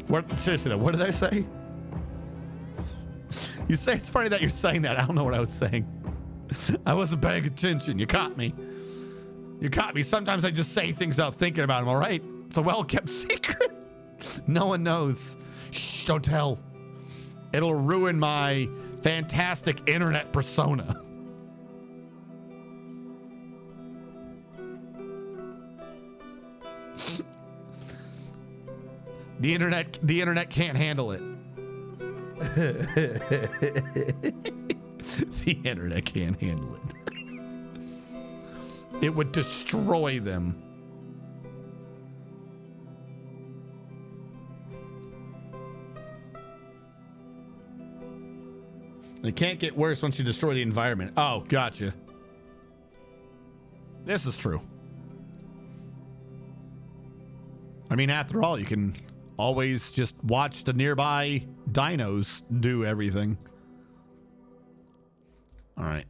What? Seriously though, what did I say? You say it's funny that you're saying that. I don't know what I was saying. I wasn't paying attention. You caught me. You caught me. Sometimes I just say things without thinking about them, all right? It's a well-kept secret. No one knows. Shh, don't tell. It'll ruin my fantastic internet persona. The internet can't handle it. The internet can't handle it. It would destroy them. It can't get worse once you destroy the environment. Oh, gotcha. This is true. I mean, after all, you can always just watch the nearby dinos do everything. All right.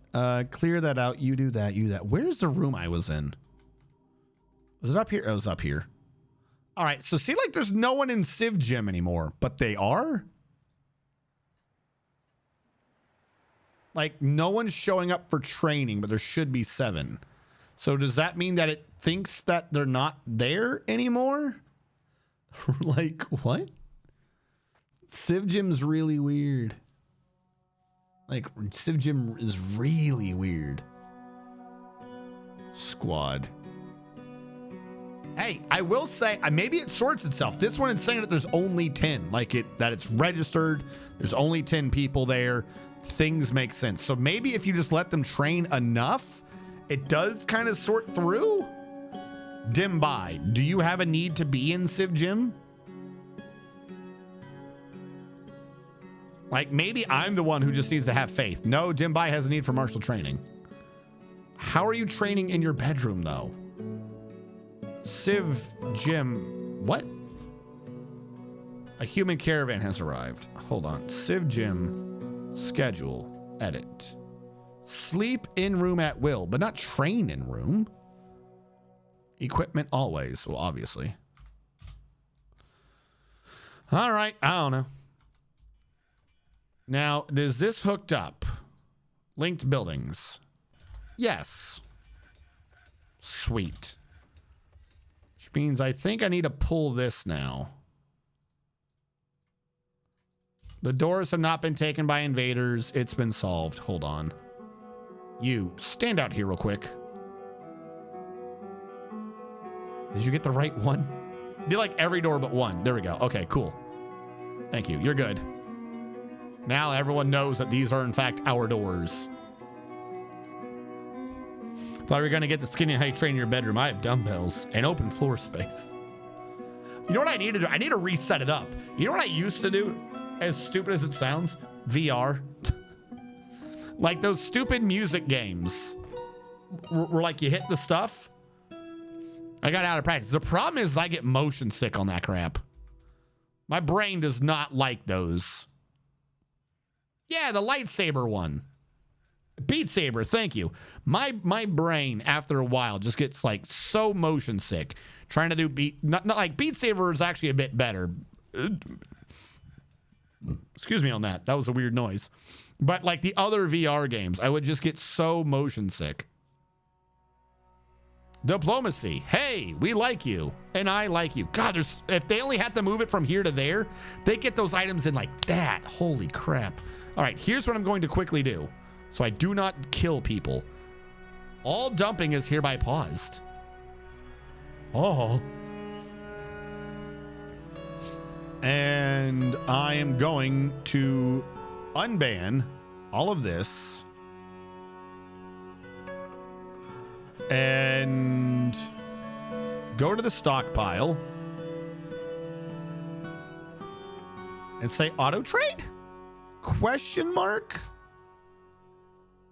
Clear that out. You do that. You do that. Where's the room I was in? Was it up here? It was up here. All right. So see, like, there's no one in Civ Gym anymore, but they are. Like, no one's showing up for training, but there should be 7. So does that mean that it thinks that they're not there anymore? Like, what? Civ Gym's really weird. Like, Civ Gym is really weird. Squad. Hey, I will say, maybe it sorts itself. This one is saying that there's only 10. Like, that it's registered. There's only 10 people there. Things make sense. So maybe if you just let them train enough, it does kind of sort through. Dimbai, do you have a need to be in Civ Gym? Like, maybe I'm the one who just needs to have faith. No, Dimbai has a need for martial training. How are you training in your bedroom, though? Civ Gym. What? A human caravan has arrived. Hold on. Civ Gym. Schedule. Edit. Sleep in room at will, but not train in room. Equipment always. Well, obviously. All right. I don't know. Now, is this hooked up? Linked buildings. Yes. Sweet. Which means I think I need to pull this now. The doors have not been taken by invaders. It's been solved. Hold on. You, stand out here real quick. Did you get the right one? Be like every door but one. There we go. Okay, cool. Thank you. You're good. Now everyone knows that these are, in fact, our doors. Thought we were going to get the skinny how you train in your bedroom. I have dumbbells and open floor space. You know what I need to do? I need to reset it up. You know what I used to do? As stupid as it sounds, VR. Like those stupid music games where like you hit the stuff. I got out of practice. The problem is I get motion sick on that crap. My brain does not like those. Yeah, the lightsaber one. Beat Saber, thank you. My brain, after a while, just gets like so motion sick. Trying to do not like Beat Saber is actually a bit better. Excuse me on that. That was a weird noise. But like the other VR games, I would just get so motion sick. Diplomacy. Hey, we like you. And I like you. God, if they only had to move it from here to there, they get those items in like that. Holy crap. All right, here's what I'm going to quickly do. So I do not kill people. All dumping is hereby paused. Oh. And I am going to unban all of this. And go to the stockpile. And say auto trade? Question mark?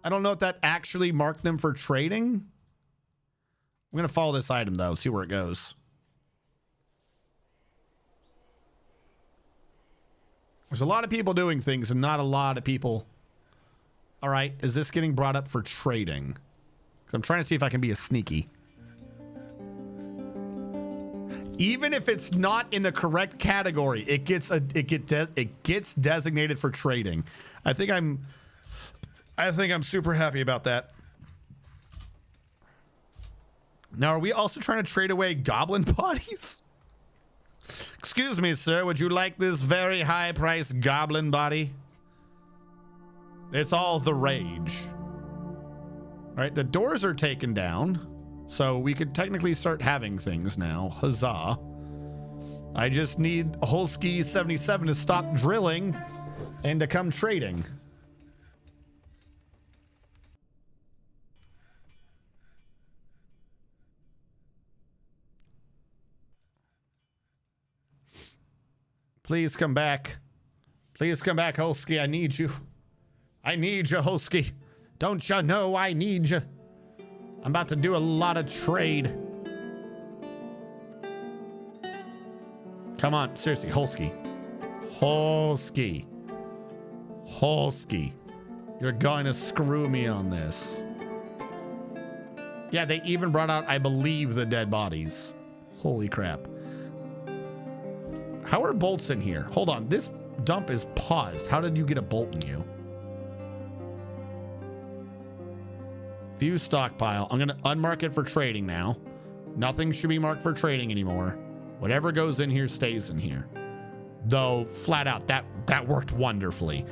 I don't know if that actually marked them for trading. I'm going to follow this item, though, see where it goes. There's a lot of people doing things and not a lot of people. All right, is this getting brought up for trading? Because I'm trying to see if I can be a sneaky. Even if it's not in the correct category, it gets designated for trading. I think I'm super happy about that. Now, are we also trying to trade away goblin bodies? Excuse me, sir. Would you like this very high-priced goblin body? It's all the rage. All right, the doors are taken down. So we could technically start having things now. Huzzah. I just need Holsky 77 to stop drilling and to come trading. Please come back. Please come back, Holsky. I need you. I need you, Holsky. Don't you know I need you? I'm about to do a lot of trade. Come on, seriously, Holsky. Holsky. Holsky. You're going to screw me on this. Yeah, they even brought out, I believe, the dead bodies. Holy crap. How are bolts in here? Hold on, this dump is paused. How did you get a bolt in you? View stockpile. I'm going to unmark it for trading now. Nothing should be marked for trading anymore. Whatever goes in here stays in here. Though, flat out, that worked wonderfully.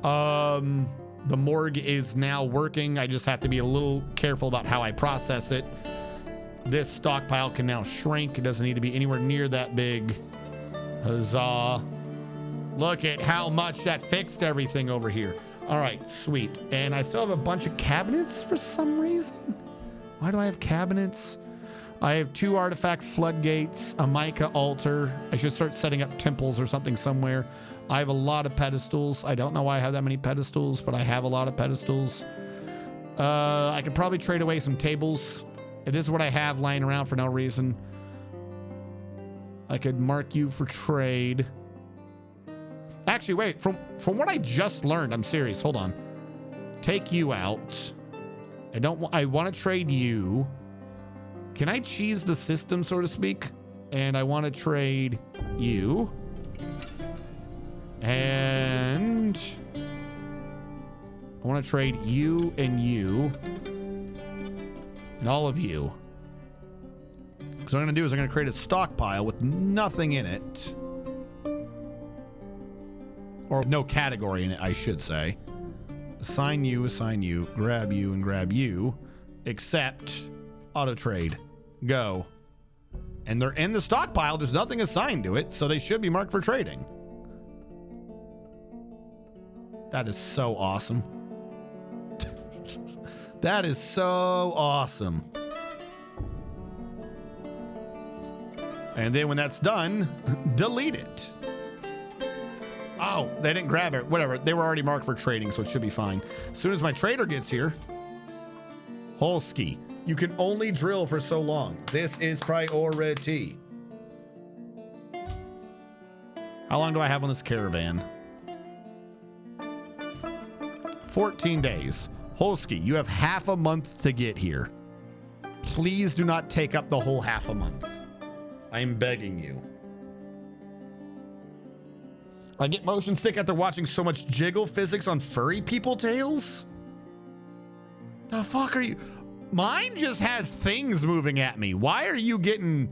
The morgue is now working. I just have to be a little careful about how I process it. This stockpile can now shrink. It doesn't need to be anywhere near that big. Huzzah. Look at how much that fixed everything over here. All right, sweet. And I still have a bunch of cabinets for some reason. Why do I have cabinets? I have 2 artifact floodgates, a mica altar. I should start setting up temples or something somewhere. I have a lot of pedestals. I don't know why I have that many pedestals, but I have a lot of pedestals. I could probably trade away some tables. If this is what I have lying around for no reason, I could mark you for trade. Actually, wait. From what I just learned, I'm serious. Hold on. Take you out. I want to trade you. Can I cheese the system, so to speak? And I want to trade you. And I want to trade you and you. And all of you. Because what I'm going to do is I'm going to create a stockpile with nothing in it. Or no category in it, I should say. Assign you, grab you, and grab you. Except auto trade. Go. And they're in the stockpile. There's nothing assigned to it, so they should be marked for trading. That is so awesome. That is so awesome. And then when that's done, delete it. Oh, they didn't grab it. Whatever. They were already marked for trading, so it should be fine. As soon as my trader gets here, Holsky, you can only drill for so long. This is priority. How long do I have on this caravan? 14 days. Holsky, you have half a month to get here. Please do not take up the whole half a month. I'm begging you. I get motion sick after watching so much jiggle physics on furry people tales. The fuck are you? Mine just has things moving at me. Why are you getting...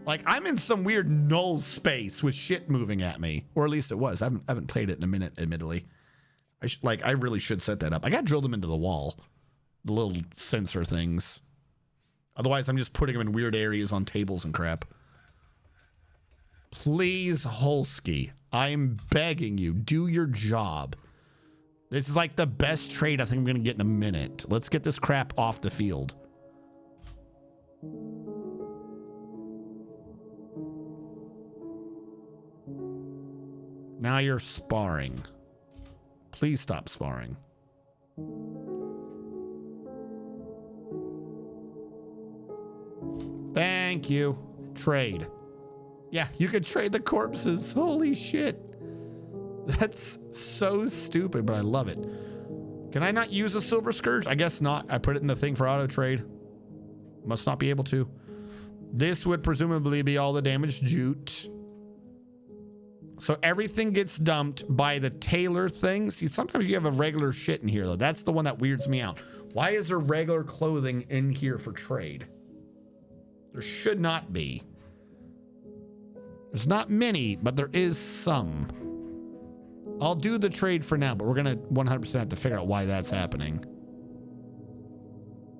Like, I'm in some weird null space with shit moving at me. Or at least it was. I haven't played it in a minute, admittedly. I really should set that up. I got drilled them into the wall. The little sensor things. Otherwise, I'm just putting them in weird areas on tables and crap. Please, Holsky, I'm begging you, do your job. This is like the best trade I think I'm going to get in a minute. Let's get this crap off the field. Now you're sparring. Please stop sparring. Thank you. Trade. Yeah, you could trade the corpses. Holy shit. That's so stupid, but I love it. Can I not use a silver scourge? I guess not. I put it in the thing for auto trade. Must not be able to. This would presumably be all the damaged jute. So everything gets dumped by the tailor thing. See, sometimes you have a regular shit in here, though. That's the one that weirds me out. Why is there regular clothing in here for trade? There should not be. There's not many, but there is some. I'll do the trade for now, but we're going to 100% have to figure out why that's happening.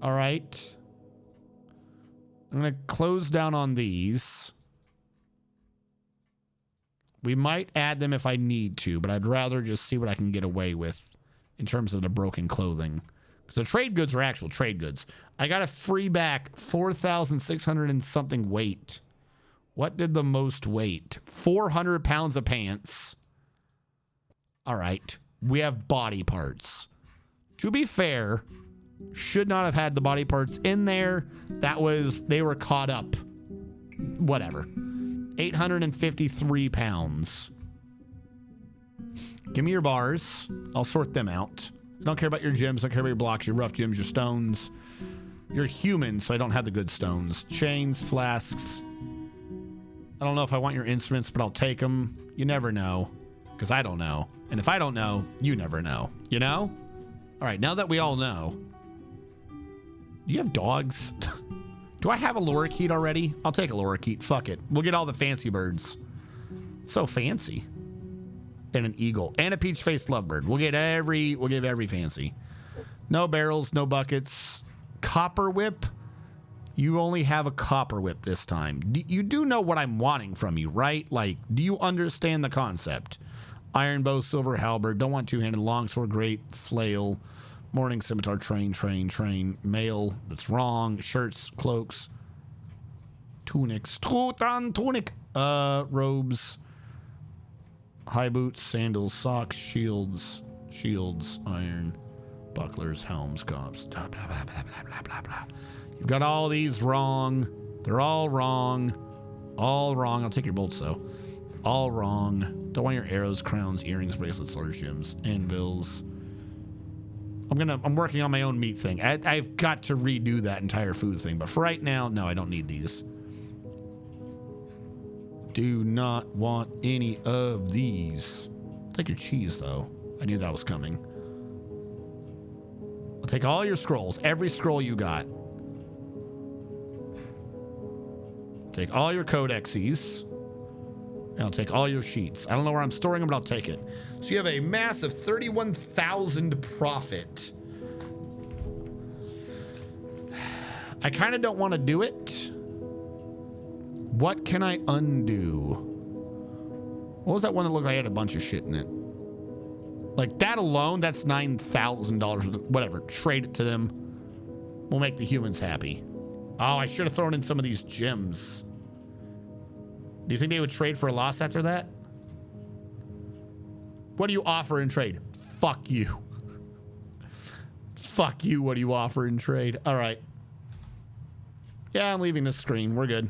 All right. I'm going to close down on these. We might add them if I need to, but I'd rather just see what I can get away with in terms of the broken clothing. Because the trade goods are actual trade goods. I got a free back 4,600 and something weight. What did the most weight? 400 pounds of pants. All right. We have body parts. To be fair, should not have had the body parts in there. They were caught up. Whatever. 853 pounds. Give me your bars. I'll sort them out. I don't care about your gems. I don't care about your blocks, your rough gems, your stones. You're human, so I don't have the good stones. Chains, flasks. I don't know if I want your instruments, but I'll take them. You never know, because I don't know. And if I don't know, you never know. You know? All right, now that we all know. Do you have dogs? Do I have a lorikeet already? I'll take a lorikeet. Fuck it. We'll get all the fancy birds. So fancy. And an eagle. And a peach-faced lovebird. We'll give every fancy. No barrels, no buckets. Copper whip. You only have a copper whip this time. You do know what I'm wanting from you, right? Like, do you understand the concept? Iron bow, silver halberd. Don't want two-handed longsword, great flail. Morning scimitar, train. Mail. That's wrong. Shirts, cloaks. Tunics. Tunic. Robes. High boots, sandals, socks, shields, iron, bucklers, helms, cops, blah, blah, blah, blah, blah, blah, blah. You've got all these wrong. They're all wrong. All wrong. I'll take your bolts, though. All wrong. Don't want your arrows, crowns, earrings, bracelets, large gems, anvils. I'm working on my own meat thing. I've got to redo that entire food thing. But for right now, no, I don't need these. Do not want any of these. I'll take your cheese, though. I knew that was coming. I'll take all your scrolls. Every scroll you got. Take all your codexes. And I'll take all your sheets. I don't know where I'm storing them, but I'll take it. So you have a massive 31,000 profit. I kind of don't want to do it. What can I undo? What was that one that looked like it had a bunch of shit in it? Like that alone, that's $9,000. Whatever. Trade it to them. We'll make the humans happy. Oh, I should have thrown in some of these gems. Do you think they would trade for a loss after that? What do you offer in trade? Fuck you. Fuck you. What do you offer in trade? All right. Yeah, I'm leaving this screen. We're good.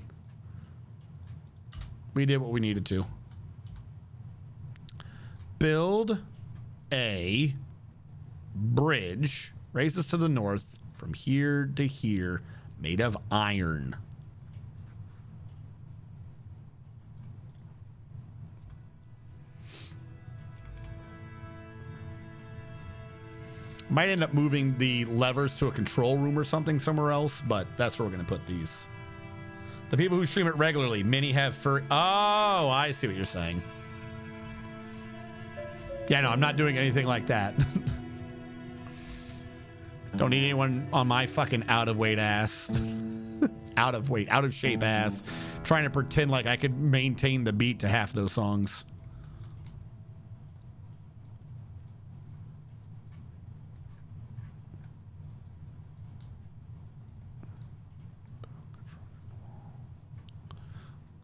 We did what we needed to. Build a bridge. Raises to the north from here to here. Made of iron. Might end up moving the levers to a control room or something somewhere else, but that's where we're going to put these. The people who stream it regularly, many have furry. Oh, I see what you're saying. Yeah, no, I'm not doing anything like that. Don't need anyone on my fucking out of weight ass. Out of shape ass. Trying to pretend like I could maintain the beat to half those songs.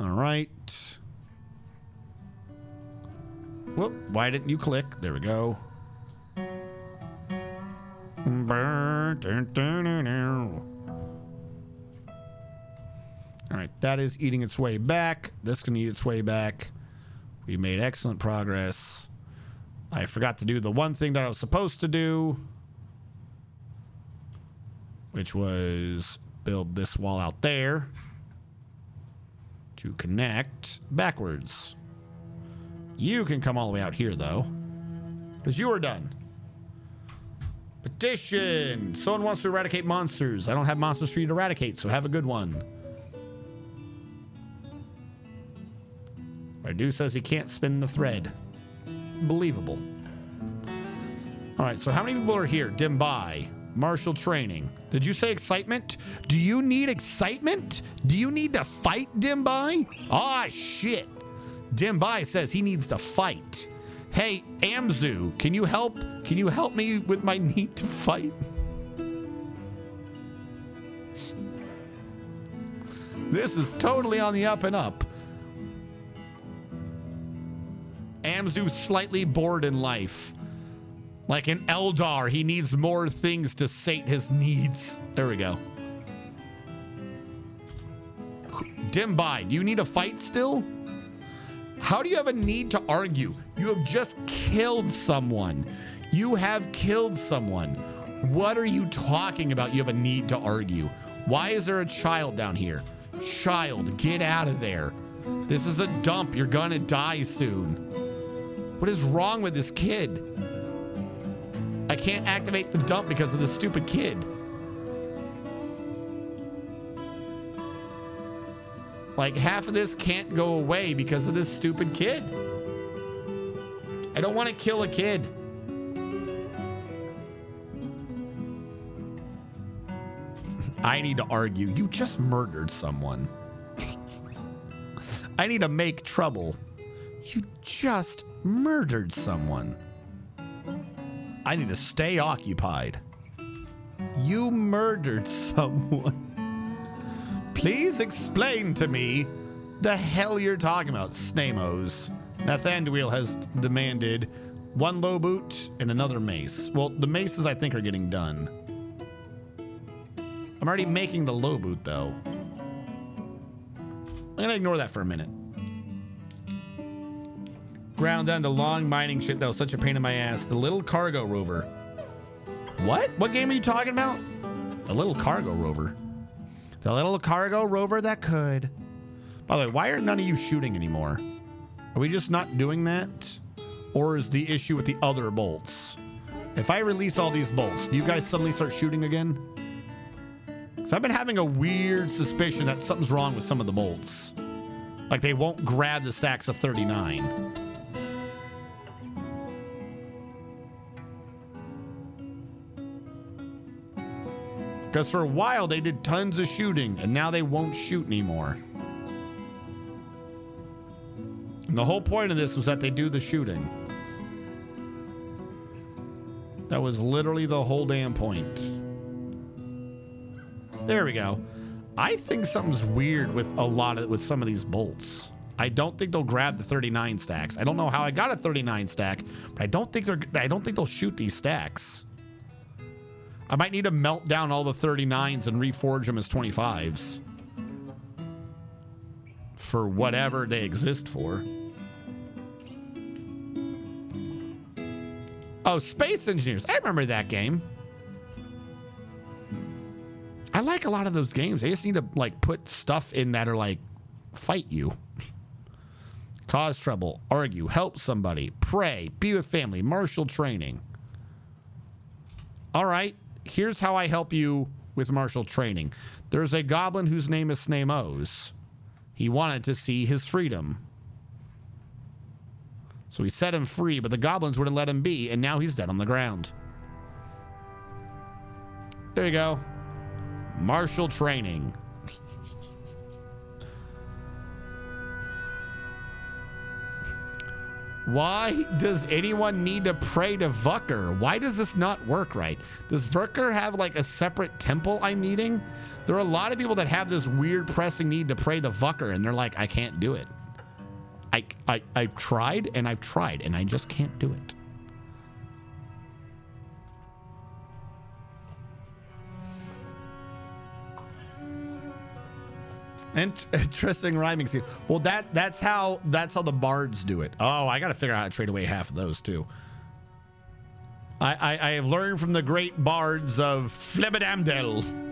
All right. Whoop, why didn't you click? There we go. All right, that is eating its way back. This can eat its way back. We made excellent progress. I forgot to do the one thing that I was supposed to do, which was build this wall out there to connect backwards. You can come all the way out here, though, because you are done. Petition. Someone wants to eradicate monsters. I don't have monsters for you to eradicate, so have a good one. Bardu says he can't spin the thread. Believable. All right, so how many people are here? Dimbai. Martial training. Did you say excitement? Do you need excitement? Do you need to fight, Dimbai? Ah, shit. Dimbai says he needs to fight. Hey, Amzu, can you help? Can you help me with my need to fight? This is totally on the up and up. Amzu's slightly bored in life. Like an Eldar, he needs more things to sate his needs. There we go. Dimby, do you need a fight still? How do you have a need to argue? You have just killed someone. You have killed someone. What are you talking about? You have a need to argue. Why is there a child down here? Child, get out of there. This is a dump. You're gonna die soon. What is wrong with this kid? I can't activate the dump because of this stupid kid. Like, half of this can't go away because of this stupid kid. I don't want to kill a kid. I need to argue. You just murdered someone. I need to make trouble. You just murdered someone. I need to stay occupied. You murdered someone. Please explain to me the hell you're talking about, Snamos. Nathaniel has demanded 1 low boot and another mace. Well, the maces I think are getting done. I'm already making the low boot though. I'm gonna ignore that for a minute. Ground down to long mining shit that was such a pain in my ass. The little cargo rover. What? What game are you talking about? The little cargo rover. The little cargo rover that could. By the way, why are none of you shooting anymore? Are we just not doing that? Or is the issue with the other bolts? If I release all these bolts, do you guys suddenly start shooting again? Because I've been having a weird suspicion that something's wrong with some of the bolts. Like they won't grab the stacks of 39. Because for a while they did tons of shooting and now they won't shoot anymore. And the whole point of this was that they do the shooting. That was literally the whole damn point. There we go. I think something's weird with with some of these bolts. I don't think they'll grab the 39 stacks. I don't know how I got a 39 stack, but I don't think they'll shoot these stacks. I might need to melt down all the 39s and reforge them as 25s. For whatever they exist for. Oh, Space Engineers. I remember that game. I like a lot of those games. They just need to like put stuff in that are like fight you. Cause trouble, argue, help somebody, pray, be with family, martial training. All right. Here's how I help you with martial training. There's a goblin whose name is Snamos. He wanted to see his freedom. So we set him free, but the goblins wouldn't let him be, and now he's dead on the ground. There you go. Martial training. Why does anyone need to pray to Vucker? Why does this not work right? Does Vucker have like a separate temple I'm needing? There are a lot of people that have this weird pressing need to pray to Vucker and they're like, I can't do it. I've tried and I've tried and I just can't do it. Interesting rhyming scheme. Well, that's how the bards do it. Oh, I gotta figure out how to trade away half of those too. I have learned from the great bards of Flebadamdel.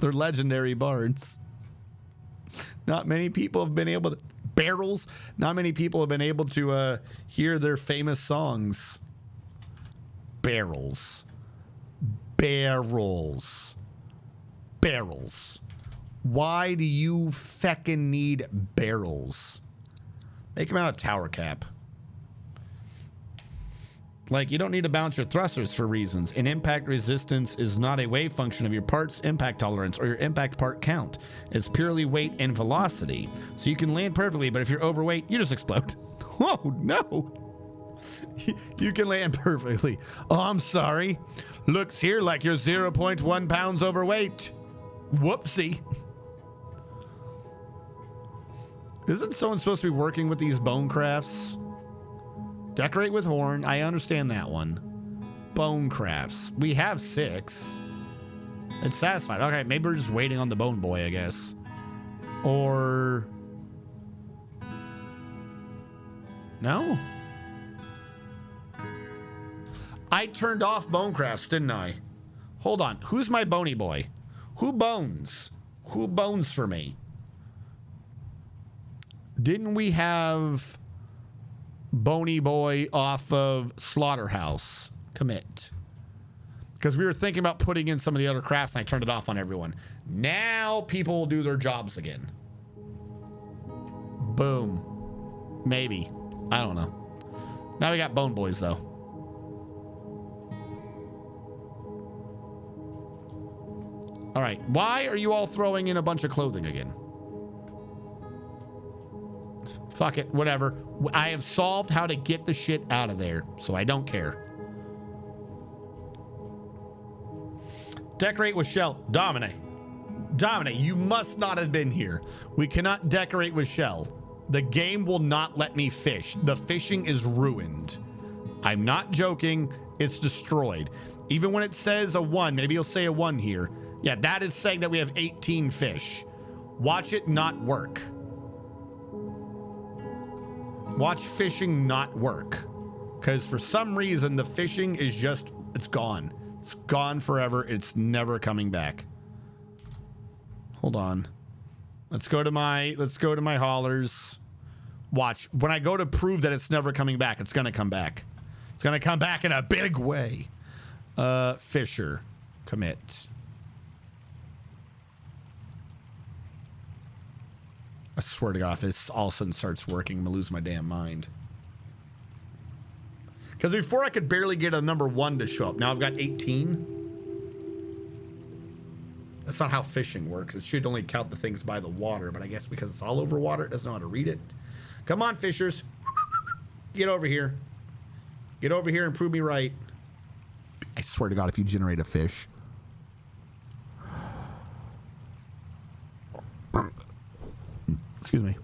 They're legendary bards. Not many people have been able to barrels. Not many people have been able to hear their famous songs. Barrels. Barrels. Barrels. Why do you feckin' need barrels? Make them out of tower cap. Like, you don't need to balance your thrusters for reasons. An impact resistance is not a wave function of your part's impact tolerance or your impact part count. It's purely weight and velocity. So you can land perfectly, but if you're overweight, you just explode. Oh, no. You can land perfectly. Oh, I'm sorry. Looks here like you're 0.1 pounds overweight. Whoopsie. Isn't someone supposed to be working with these bone crafts? Decorate with horn. I understand that one. Bone crafts. We have 6. It's satisfied. Okay, maybe we're just waiting on the bone boy, I guess. Or... No? I turned off bone crafts, didn't I? Hold on. Who's my bony boy? Who bones? Who bones for me? Didn't we have bony boy off of slaughterhouse? Commit. Because we were thinking about putting in some of the other crafts and I turned it off on everyone. Now people will do their jobs again. Boom. Maybe. I don't know. Now we got bone boys though. All right. Why are you all throwing in a bunch of clothing again? Fuck it. Whatever. I have solved how to get the shit out of there, so I don't care. Decorate with shell. Domine, you must not have been here. We cannot decorate with shell. The game will not let me fish. The fishing is ruined. I'm not joking. It's destroyed. Even when it says a 1, maybe you'll say a 1 here. Yeah, that is saying that we have 18 fish. Watch it not work. Watch fishing not work. Because for some reason, the fishing is just, it's gone. It's gone forever. It's never coming back. Hold on. Let's go to my haulers. Watch. When I go to prove that it's never coming back, it's going to come back. It's going to come back in a big way. Fisher. Commit. I swear to God, if this all of a sudden starts working, I'm going to lose my damn mind. Because before I could barely get a number 1 to show up. Now I've got 18. That's not how fishing works. It should only count the things by the water. But I guess because it's all over water, it doesn't know how to read it. Come on, fishers. Get over here. Get over here and prove me right. I swear to God, if you generate a fish. Excuse me.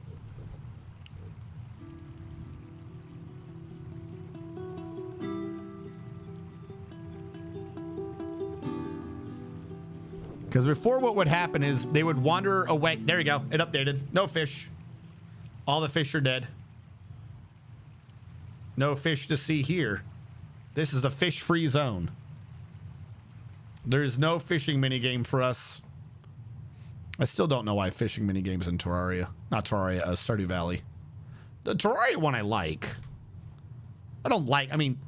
Because before what would happen is they would wander away. There you go. It updated. No fish. All the fish are dead. No fish to see here. This is a fish-free zone. There's no fishing minigame for us. I still don't know why fishing minigames in Terraria. Not Terraria, Stardew Valley. The Terraria one I like. I don't like, I mean...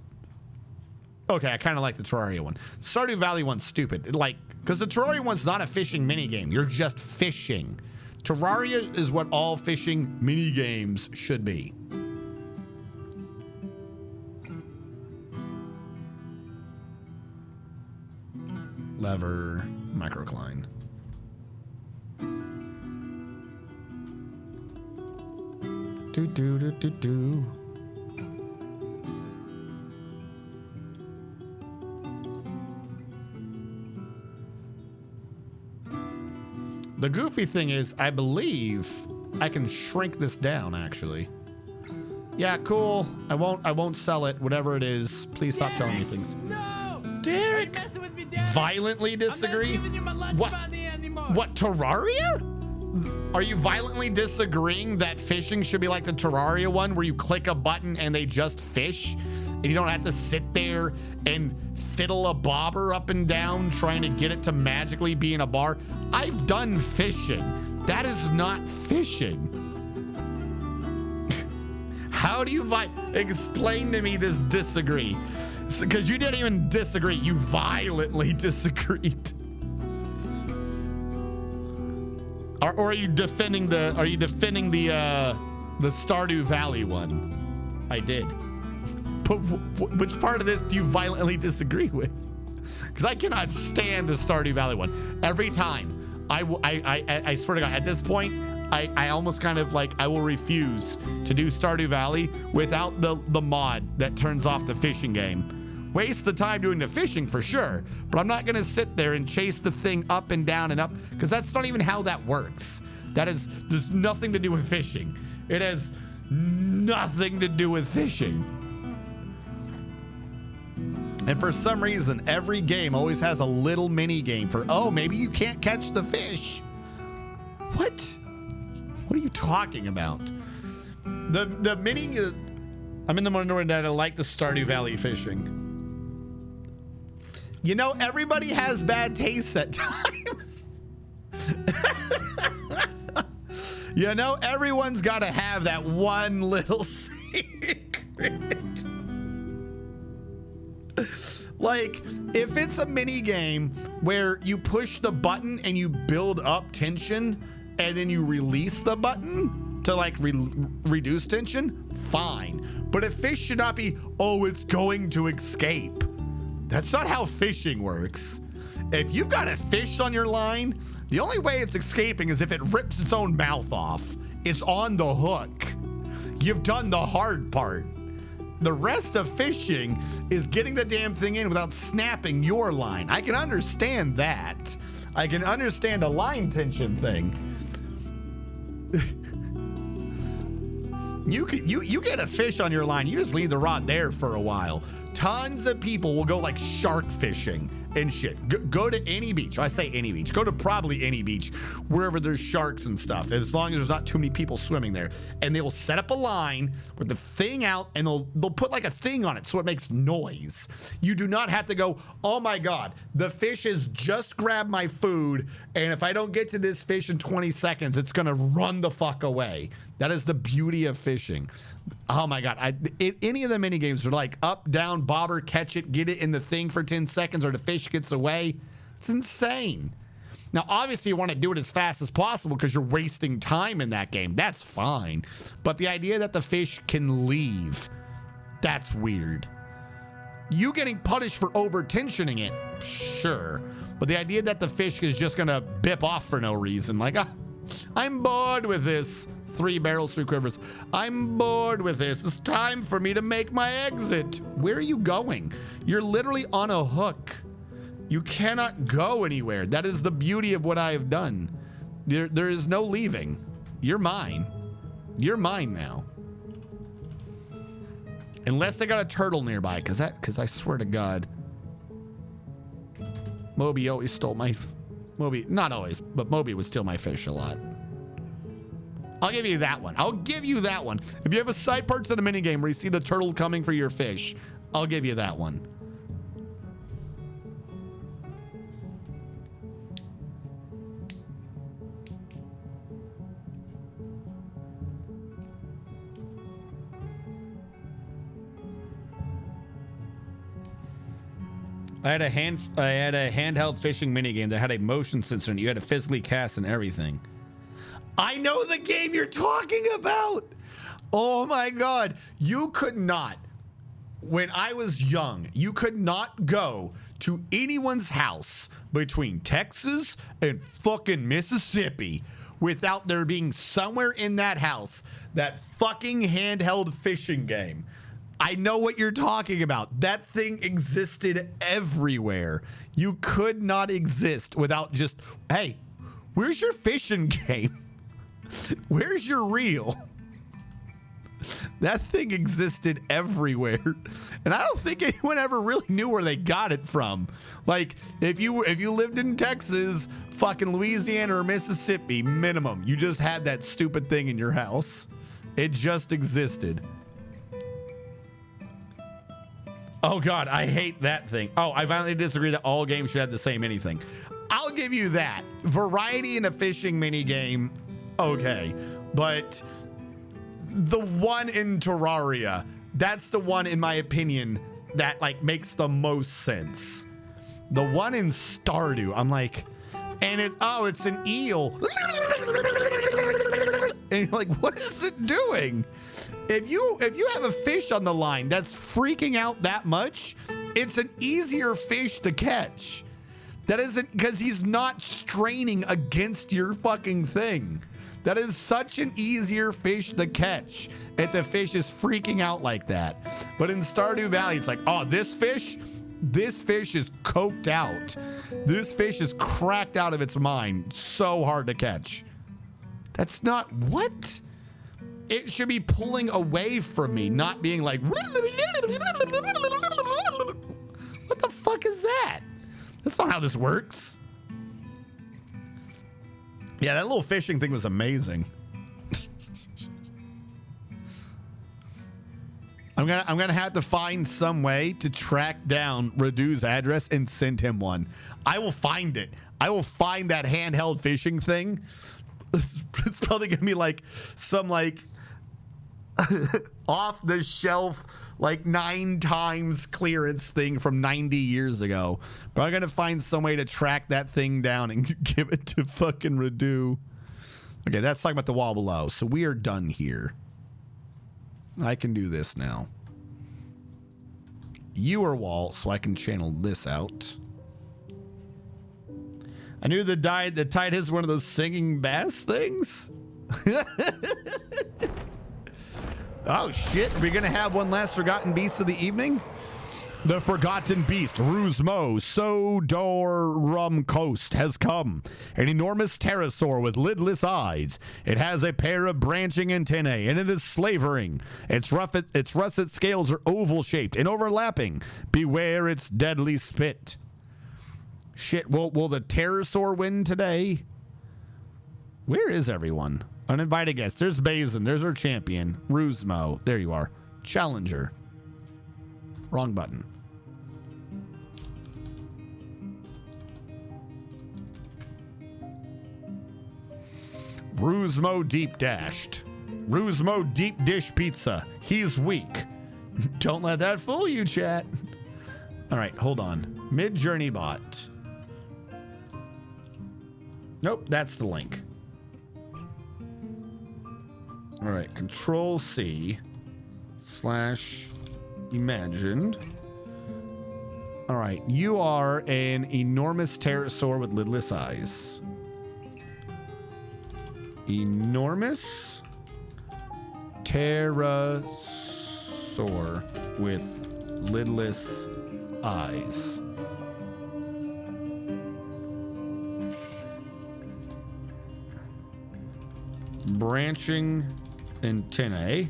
Okay, I kind of like the Terraria one. Stardew Valley one's stupid. Like, because the Terraria one's not a fishing minigame. You're just fishing. Terraria is what all fishing minigames should be. Lever, microcline. Do do do do do. The goofy thing is, I believe I can shrink this down, actually. Yeah, cool. I won't sell it, whatever it is. Please stop telling me things. No! Derek! With me, Derek? Violently disagree? I'm not giving you my lunch money anymore. What, Terraria? Are you violently disagreeing that fishing should be like the Terraria one where you click a button and they just fish? And you don't have to sit there and fiddle a bobber up and down trying to get it to magically be in a bar? I've done fishing. That is not fishing. How do you explain to me this disagree? Because you didn't even disagree. You violently disagreed. Or are you defending the Stardew Valley one? I did. But which part of this do you violently disagree with? Because I cannot stand the Stardew Valley one. Every time, I swear to God, at this point, I almost kind of like, I will refuse to do Stardew Valley without the mod that turns off the fishing game. Waste the time doing the fishing for sure, but I'm not going to sit there and chase the thing up and down and up, because that's not even how that works. There's nothing to do with fishing. It has nothing to do with fishing. And for some reason, every game always has a little mini game for, oh, maybe you can't catch the fish. What? What are you talking about? The mini, I'm in the minority that I like the Stardew Valley fishing. You know, everybody has bad tastes at times. You know, everyone's got to have that one little secret. Like, if it's a mini game where you push the button and you build up tension and then you release the button to like reduce tension, fine. But a fish should not be, oh, it's going to escape. That's not how fishing works. If you've got a fish on your line, the only way it's escaping is if it rips its own mouth off. It's on the hook. You've done the hard part. The rest of fishing is getting the damn thing in without snapping your line. I can understand that. I can understand a line tension thing. You get a fish on your line, you just leave the rod there for a while. Tons of people will go like shark fishing and shit. Go to any beach. I say any beach. Go to probably any beach wherever there's sharks and stuff, as long as there's not too many people swimming there. And they will set up a line with the thing out, and they'll put like a thing on it so it makes noise. You do not have to go, oh my God, the fish has just grabbed my food, and if I don't get to this fish in 20 seconds, it's gonna run the fuck away. That is the beauty of fishing. Oh my God. Any of the mini games are like up, down, bobber, catch it, get it in the thing for 10 seconds, or the fish gets away. It's insane. Now, obviously, you want to do it as fast as possible because you're wasting time in that game. That's fine. But the idea that the fish can leave, that's weird. You getting punished for over-tensioning it, sure. But the idea that the fish is just going to bip off for no reason, like, I'm bored with this. 3 barrels, 3 quivers. I'm bored with this. It's time for me to make my exit. Where are you going? You're literally on a hook. You cannot go anywhere. That is the beauty of what I have done. There is no leaving. You're mine. You're mine now. Unless they got a turtle nearby, because I swear to God, Moby always stole my... Moby, not always, but Moby would steal my fish a lot. I'll give you that one. I'll give you that one. If you have a side part to the minigame where you see the turtle coming for your fish, I'll give you that one. I had a handheld fishing minigame that had a motion sensor and you had to physically cast and everything. I know the game you're talking about. Oh my God. You could not, when I was young, you could not go to anyone's house between Texas and fucking Mississippi without there being somewhere in that house that fucking handheld fishing game. I know what you're talking about. That thing existed everywhere. You could not exist without just, hey, where's your fishing game? Where's your reel? That thing existed everywhere. And I don't think anyone ever really knew where they got it from. Like, if you lived in Texas, fucking Louisiana or Mississippi, minimum, you just had that stupid thing in your house. It just existed. Oh God, I hate that thing. Oh, I finally disagree that all games should have the same anything. I'll give you that. Variety in a fishing mini game, okay. But the one in Terraria, that's the one, in my opinion, that like makes the most sense. The one in Stardew, I'm like, and it's an eel. And you're like, what is it doing? If you have a fish on the line that's freaking out that much, it's an easier fish to catch. That isn't because he's not straining against your fucking thing. That is such an easier fish to catch if the fish is freaking out like that. But in Stardew Valley, it's like, oh, this fish is coked out. This fish is cracked out of its mind. So hard to catch. That's not what? It should be pulling away from me, not being like, what the fuck is that? That's not how this works. Yeah, that little fishing thing was amazing. I'm gonna have to find some way to track down Radu's address and send him one. I will find it. I will find that handheld fishing thing. It's probably gonna be like some like off the shelf like 9 times clearance thing from 90 years ago. But I'm gonna find some way to track that thing down and give it to fucking Radu. Okay, that's talking about the wall below. So we are done here. I can do this now. You are wall, so I can channel this out. I knew the tide is one of those singing bass things. Oh shit, are we gonna have one last forgotten beast of the evening? The forgotten beast, Ruzmo Sodorum Coast, has come. An enormous pterosaur with lidless eyes. It has a pair of branching antennae, and it is slavering. Its russet scales are oval-shaped and overlapping. Beware its deadly spit. Shit, will the pterosaur win today? Where is everyone? Uninvited guests. There's Bazin. There's our champion. Ruzmo. There you are. Challenger. Wrong button. Ruzmo deep dashed. Ruzmo deep dish pizza. He's weak. Don't let that fool you, chat. All right, hold on. Mid journey bot. Nope, that's the link. All right, Control C / imagined. All right, you are an enormous pterosaur with lidless eyes. Enormous pterosaur with lidless eyes. Branching antennae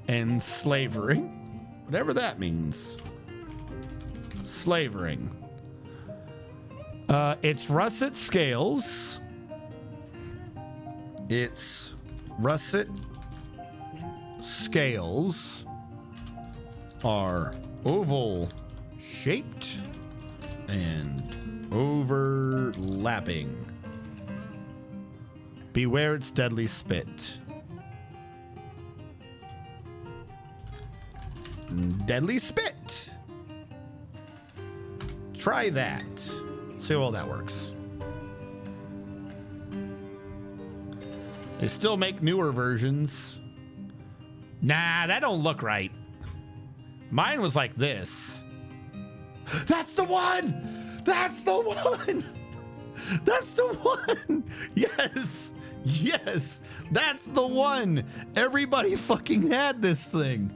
and slavering, whatever that means. Slavering. Its russet scales. Its russet scales are oval shaped and overlapping. Beware its deadly spit. Deadly spit. Try that. See how well that works. They still make newer versions. Nah, that don't look right. Mine was like this. That's the one! That's the one! That's the one! Yes! Yes! That's the one! Everybody fucking had this thing.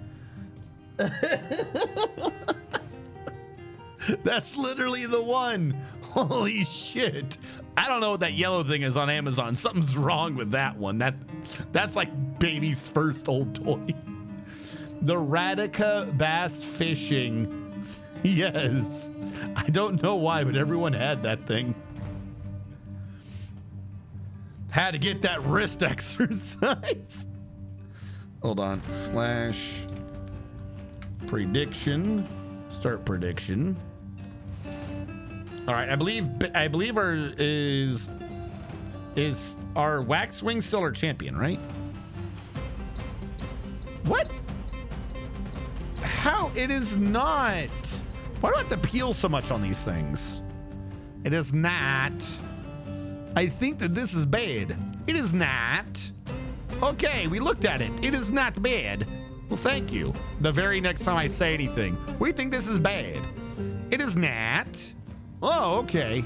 That's literally the one. Holy shit. I don't know what that yellow thing is on Amazon. Something's wrong with that one. That's like baby's first old toy. The Radica Bass Fishing. Yes. I don't know why, but everyone had that thing. Had to get that wrist exercise. Hold on. / prediction. Start prediction. All right, I believe our Waxwing still our champion, right? What? How? It is not. Why do I have to peel so much on these things? It is not. I think that this is bad. It is not. Okay, we looked at it. It is not bad. Well, thank you. The very next time I say anything, we think this is bad. It is not. Oh, okay.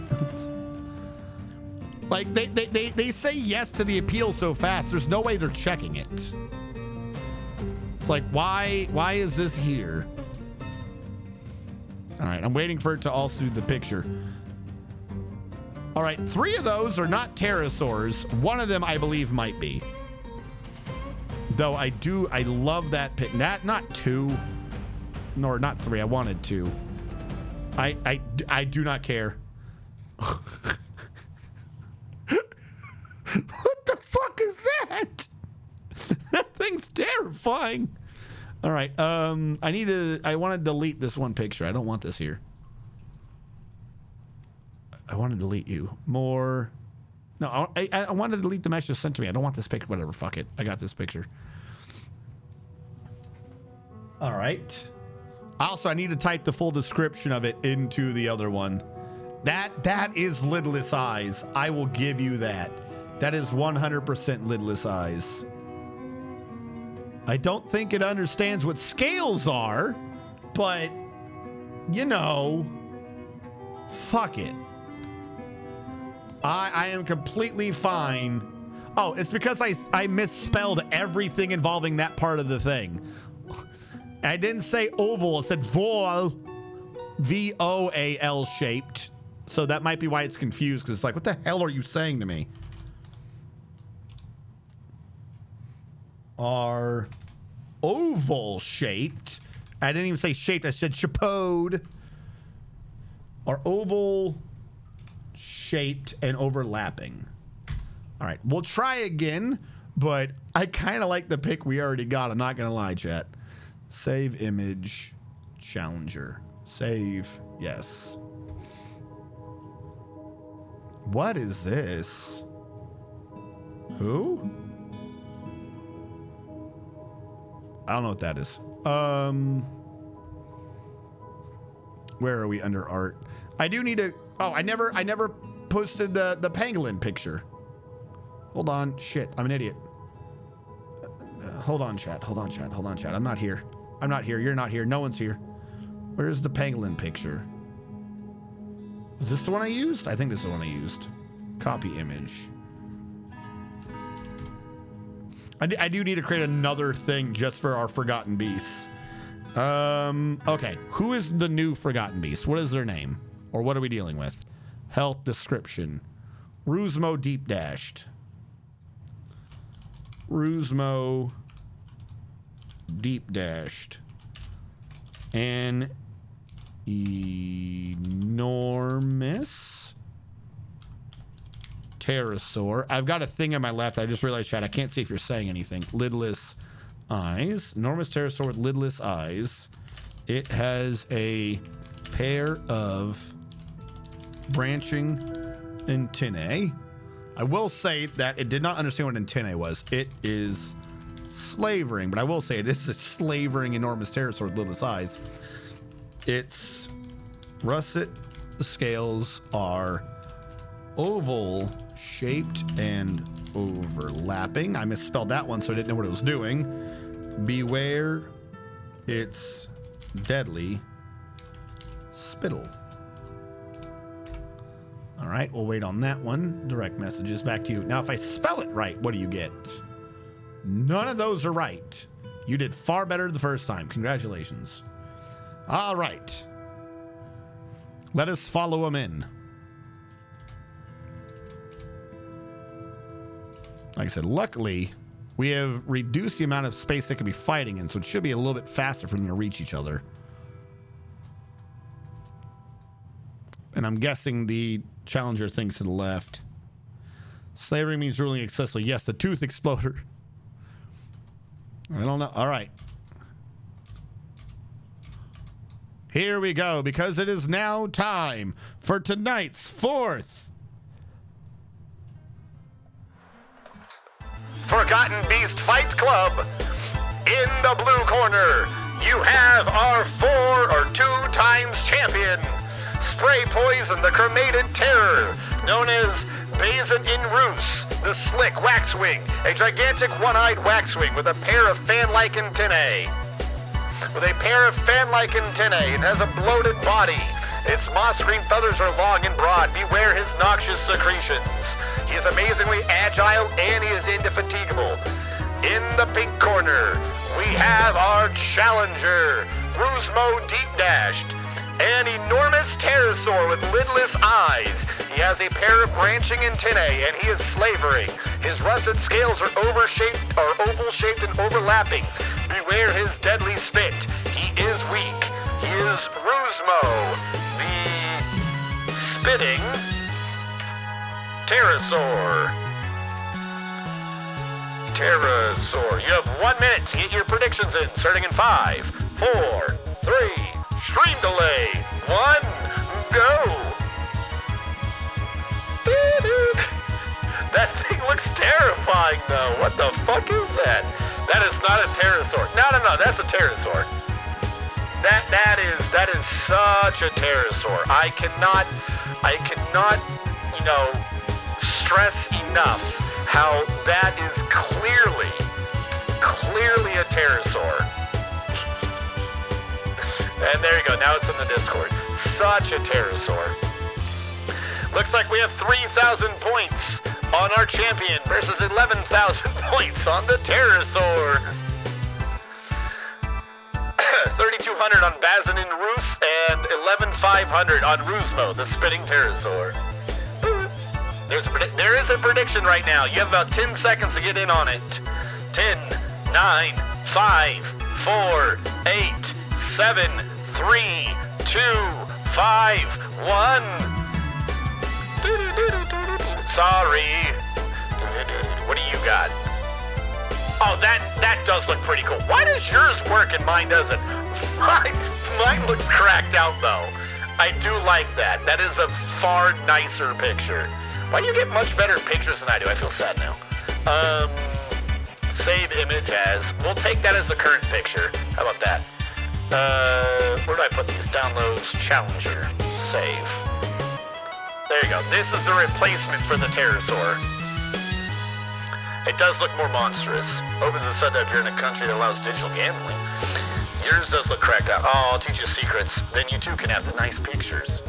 Like they say yes to the appeal so fast. There's no way they're checking it. It's like why is this here? All right, I'm waiting for it to also do the picture. All right, 3 of those are not pterosaurs. 1 of them, I believe, might be. Though I love that pick. Not 2, nor not 3. I wanted 2. I do not care. What the fuck is that? That thing's terrifying. All right, I want to delete this one picture. I don't want this here. I want to delete you. More. No, I want to delete the message sent to me. I don't want this picture. Whatever, fuck it. I got this picture. All right. Also, I need to type the full description of it into the other one. That is lidless eyes. I will give you that. That is 100% lidless eyes. I don't think it understands what scales are, but, you know, fuck it. I am completely fine. Oh, it's because I misspelled everything involving that part of the thing. I didn't say oval, I said voal. V-O-A-L shaped. So that might be why it's confused, because it's like, what the hell are you saying to me? Are oval shaped. I didn't even say shaped, I said chapeaued. Are oval shaped and overlapping. All right, we'll try again, but I kind of like the pick we already got. I'm not gonna lie, chat. Save image, challenger. Save, yes. What is this? Who? I don't know what that is. Where are we under art? I do need to. Oh, I never posted the pangolin picture. Hold on. Shit, I'm an idiot. Hold on, chat. Hold on, chat. Hold on, chat. I'm not here. I'm not here. You're not here. No one's here. Where's the pangolin picture? Is this the one I used? I think this is the one I used. Copy image. I do need to create another thing just for our forgotten beasts. Okay. Who is the new forgotten beast? What is their name? Or what are we dealing with? Health description. Rusmo deep dashed. Rusmo deep dashed. An enormous pterosaur. I've got a thing on my left. I just realized, chat, I can't see if you're saying anything. Lidless eyes. Enormous pterosaur with lidless eyes. It has a pair of branching antennae. I will say that it did not understand what antennae was. It is slavering, but I will say it is a slavering enormous pterosaur with lidless eyes. Its russet scales are oval shaped and overlapping. I misspelled that one, so I didn't know what it was doing. Beware its deadly spittle. All right, we'll wait on that one. Direct messages back to you. Now, if I spell it right, what do you get? None of those are right. You did far better the first time. Congratulations. All right. Let us follow him in. Like I said, luckily, we have reduced the amount of space they could be fighting in, so it should be a little bit faster for them to reach each other. And I'm guessing the challenger thing's to the left. Slavery means ruling excessively. Yes, the tooth exploder. I don't know. All right. Here we go, because it is now time for tonight's fourth Forgotten Beast Fight Club. In the blue corner, you have our 4 or 2 times champion, Spray Poison, the Cremated Terror, known as Bazin in Rus, the Slick Waxwing, a gigantic one-eyed waxwing with a pair of fan-like antennae. With a pair of fan-like antennae, it has a bloated body. Its moss green feathers are long and broad. Beware his noxious secretions. He is amazingly agile and he is indefatigable. In the pink corner, we have our challenger, Rusmo Deep Dashed. An enormous pterosaur with lidless eyes. He has a pair of branching antennae, and he is slavering. His russet scales are oval-shaped and overlapping. Beware his deadly spit. He is weak. He is Ruzmo, the spitting pterosaur. You have 1 minute to get your predictions in, starting in 5, 4, 3, stream delay, 1, go. That thing looks terrifying though. What the fuck is that? That is not a pterosaur. No, that's a pterosaur. That is such a pterosaur. I cannot, stress enough how that is clearly a pterosaur. And there you go, now it's in the Discord. Such a pterosaur. Looks like we have 3,000 points on our champion versus 11,000 points on the pterosaur. 3,200 on Bazin and Roos and 11,500 on Ruzmo, the spitting pterosaur. There is a prediction right now. You have about 10 seconds to get in on it. 10, 9, 5, 4, 8, 7, 3, 2, 5, 1. Sorry. What do you got? Oh, that does look pretty cool. Why does yours work and mine doesn't? Mine looks cracked out though. I do like that. That is a far nicer picture. Why do you get much better pictures than I do? I feel sad now. Save image as. We'll take that as the current picture. How about that? Where do I put these? Downloads, Challenger, save. There you go. This is the replacement for the pterosaur. It does look more monstrous. Opens a setup here in a country that allows digital gambling. Yours does look cracked out. Oh, I'll teach you secrets. Then you too can have the nice pictures.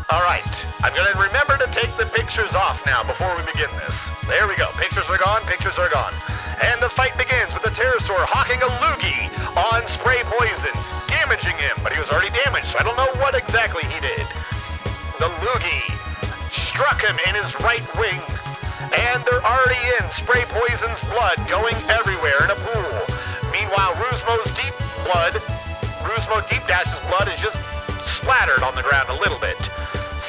Alright, I'm going to remember to take the pictures off now before we begin this. There we go. Pictures are gone. And the fight begins with the pterosaur hawking a loogie on spray poison, damaging him. But he was already damaged, so I don't know what exactly he did. The loogie struck him in his right wing. And they're already in spray poison's blood going everywhere in a pool. Meanwhile, Ruzmo Deep Dash's blood is just splattered on the ground a little bit.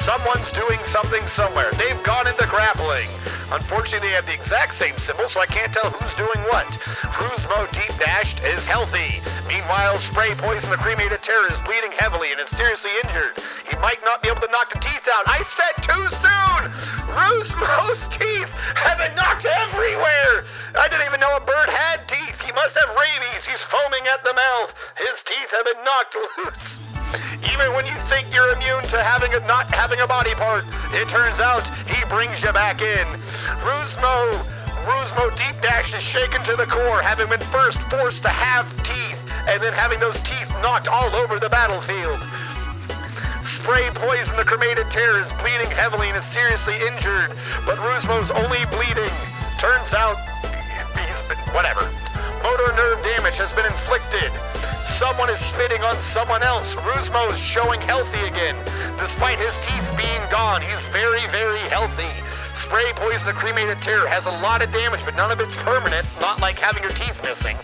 Someone's doing something somewhere. They've gone into grappling. Unfortunately, they have the exact same symbol, so I can't tell who's doing what. Ruzmo Deep Dashed is healthy. Meanwhile, Spray Poison, the cremated terror, is bleeding heavily and is seriously injured. He might not be able to knock the teeth out. I said too soon! Ruzmo's teeth have been knocked everywhere! I didn't even know a bird had teeth. He must have rabies. He's foaming at the mouth. His teeth have been knocked loose. Even when you think you're immune to not having a body part, it turns out he brings you back in. Ruzmo Deep Dash is shaken to the core, having been first forced to have teeth, and then having those teeth knocked all over the battlefield. Spray Poison, the cremated terror, is bleeding heavily and is seriously injured, but Ruzmo's only bleeding. Turns out, whatever. Motor nerve damage has been inflicted. Someone is spitting on someone else. Ruzmo is showing healthy again. Despite his teeth being gone, he's very, very healthy. Spray Poison, the cremated terror, has a lot of damage, but none of it's permanent, not like having your teeth missing.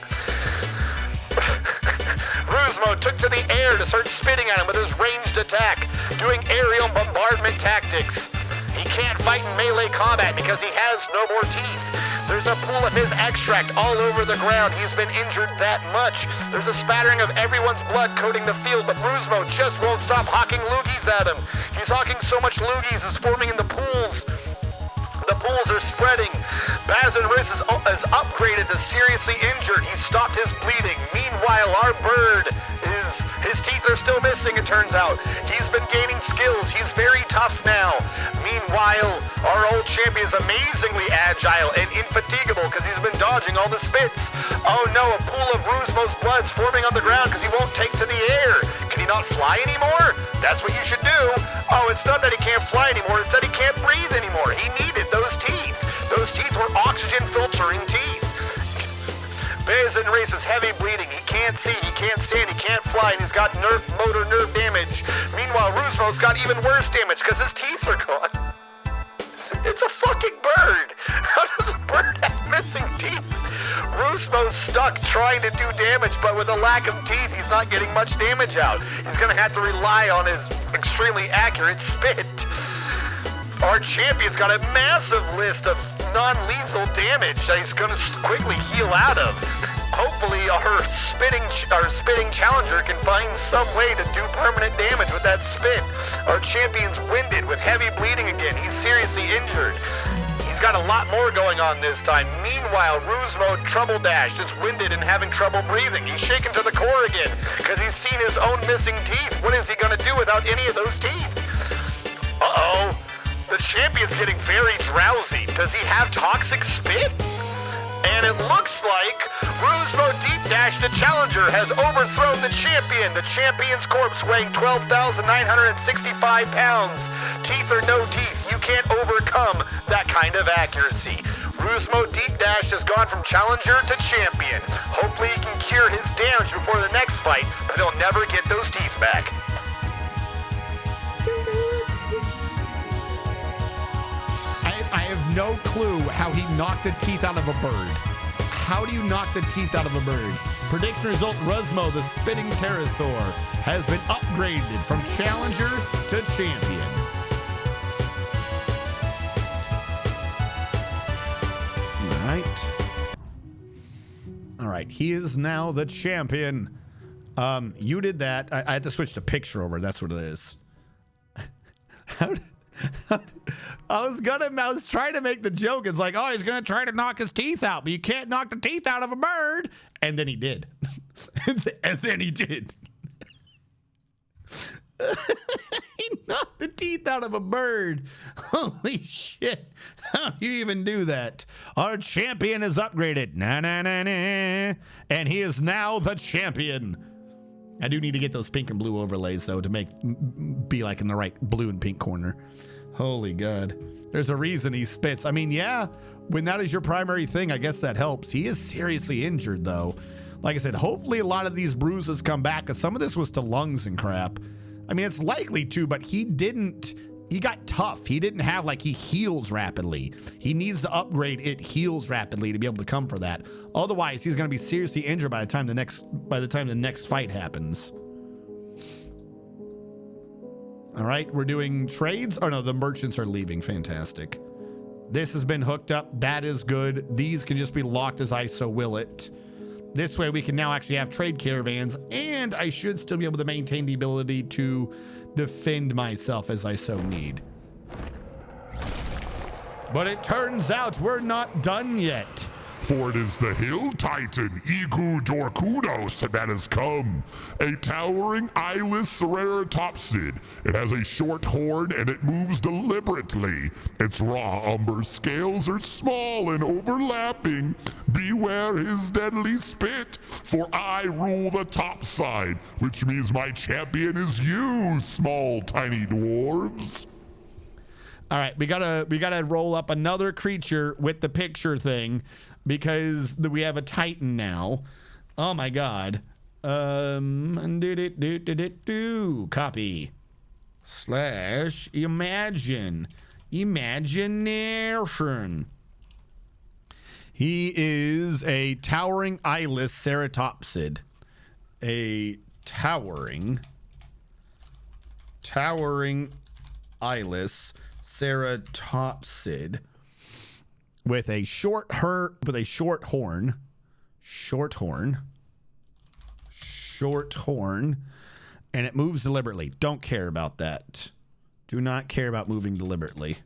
Ruzmo took to the air to start spitting at him with his ranged attack, doing aerial bombardment tactics. He can't fight in melee combat because he has no more teeth. There's a pool of his extract all over the ground. He's been injured that much. There's a spattering of everyone's blood coating the field, but Ruzmo just won't stop hawking loogies at him. He's hawking so much loogies it's forming in the pools. The pools are spreading. Bazin Riss is upgraded to seriously injured. He stopped his bleeding. Meanwhile, our bird his teeth are still missing, it turns out. He's been gaining skills. He's very tough now. Meanwhile, our old champion is amazingly agile and infatigable because he's been dodging all the spits. Oh no, a pool of Ruzmo's blood's forming on the ground because he won't take to the air. Can he not fly anymore? That's what you should do. Oh, it's not that he can't fly anymore, it's that he can't breathe anymore. He needed those teeth. Those teeth were oxygen filtering teeth. Bazin races heavy bleeding. He can't see, he can't stand, he can't fly, and he's got motor nerve damage. Meanwhile, Roosevelt has got even worse damage because his teeth are gone. It's a fucking bird. How does a bird have missing teeth? Rusmo's stuck trying to do damage, but with a lack of teeth, he's not getting much damage out. He's going to have to rely on his extremely accurate spit. Our champion's got a massive list of non-lethal damage that he's going to quickly heal out of. Hopefully our spitting challenger can find some way to do permanent damage with that spit. Our champion's winded with heavy bleeding again. He's seriously injured. He's got a lot more going on this time. Meanwhile, Rusmo Trouble Dashed is winded and having trouble breathing. He's shaken to the core again because he's seen his own missing teeth. What is he going to do without any of those teeth? Uh-oh. The champion's getting very drowsy. Does he have toxic spit? And it looks like Rusmo Deep Dash, the challenger, has overthrown the champion. The champion's corpse weighing 12,965 pounds. Teeth or no teeth, you can't overcome that kind of accuracy. Rusmo Deep Dash has gone from challenger to champion. Hopefully he can cure his damage before the next fight, but he'll never get those teeth back. I have no clue how he knocked the teeth out of a bird. How do you knock the teeth out of a bird? Prediction result, Rusmo, the spitting pterosaur, has been upgraded from challenger to champion. All right, he is now the champion. You did that. I had to switch the picture over. That's what it is. I was trying to make the joke. It's like, oh, he's gonna try to knock his teeth out, but you can't knock the teeth out of a bird. And then he did. And then he did. He knocked the teeth out of a bird. Holy shit. How do you even do that? Our champion is upgraded. Na na na na. And he is now the champion. I do need to get those pink and blue overlays, though, to be like in the right blue and pink corner. Holy God. There's a reason he spits. I mean, yeah, when that is your primary thing, I guess that helps. He is seriously injured, though. Like I said, hopefully a lot of these bruises come back, because some of this was to lungs and crap. I mean, it's likely to, but he got tough. He didn't have, like, he heals rapidly. He needs to upgrade it heals rapidly to be able to come for that. Otherwise, he's going to be seriously injured by the time the next fight happens. All right, we're doing trades. Oh no, the merchants are leaving. Fantastic. This has been hooked up. That is good. These can just be locked as I so will it. This way we can now actually have trade caravans, and I should still be able to maintain the ability to defend myself as I so need. But it turns out we're not done yet. For it is the hill titan, Igu Dorkudos, that has come. A towering eyeless ceratopsid. It has a short horn and it moves deliberately. Its raw umber scales are small and overlapping. Beware his deadly spit, for I rule the top side, which means my champion is you, small tiny dwarves. All right, we gotta roll up another creature with the picture thing, because we have a Titan now. Oh my God. Copy. / imagination. He is a towering eyeless ceratopsid. A towering eyeless ceratopsid with a short horn, and it moves deliberately. Don't care about that. Do not care about moving deliberately.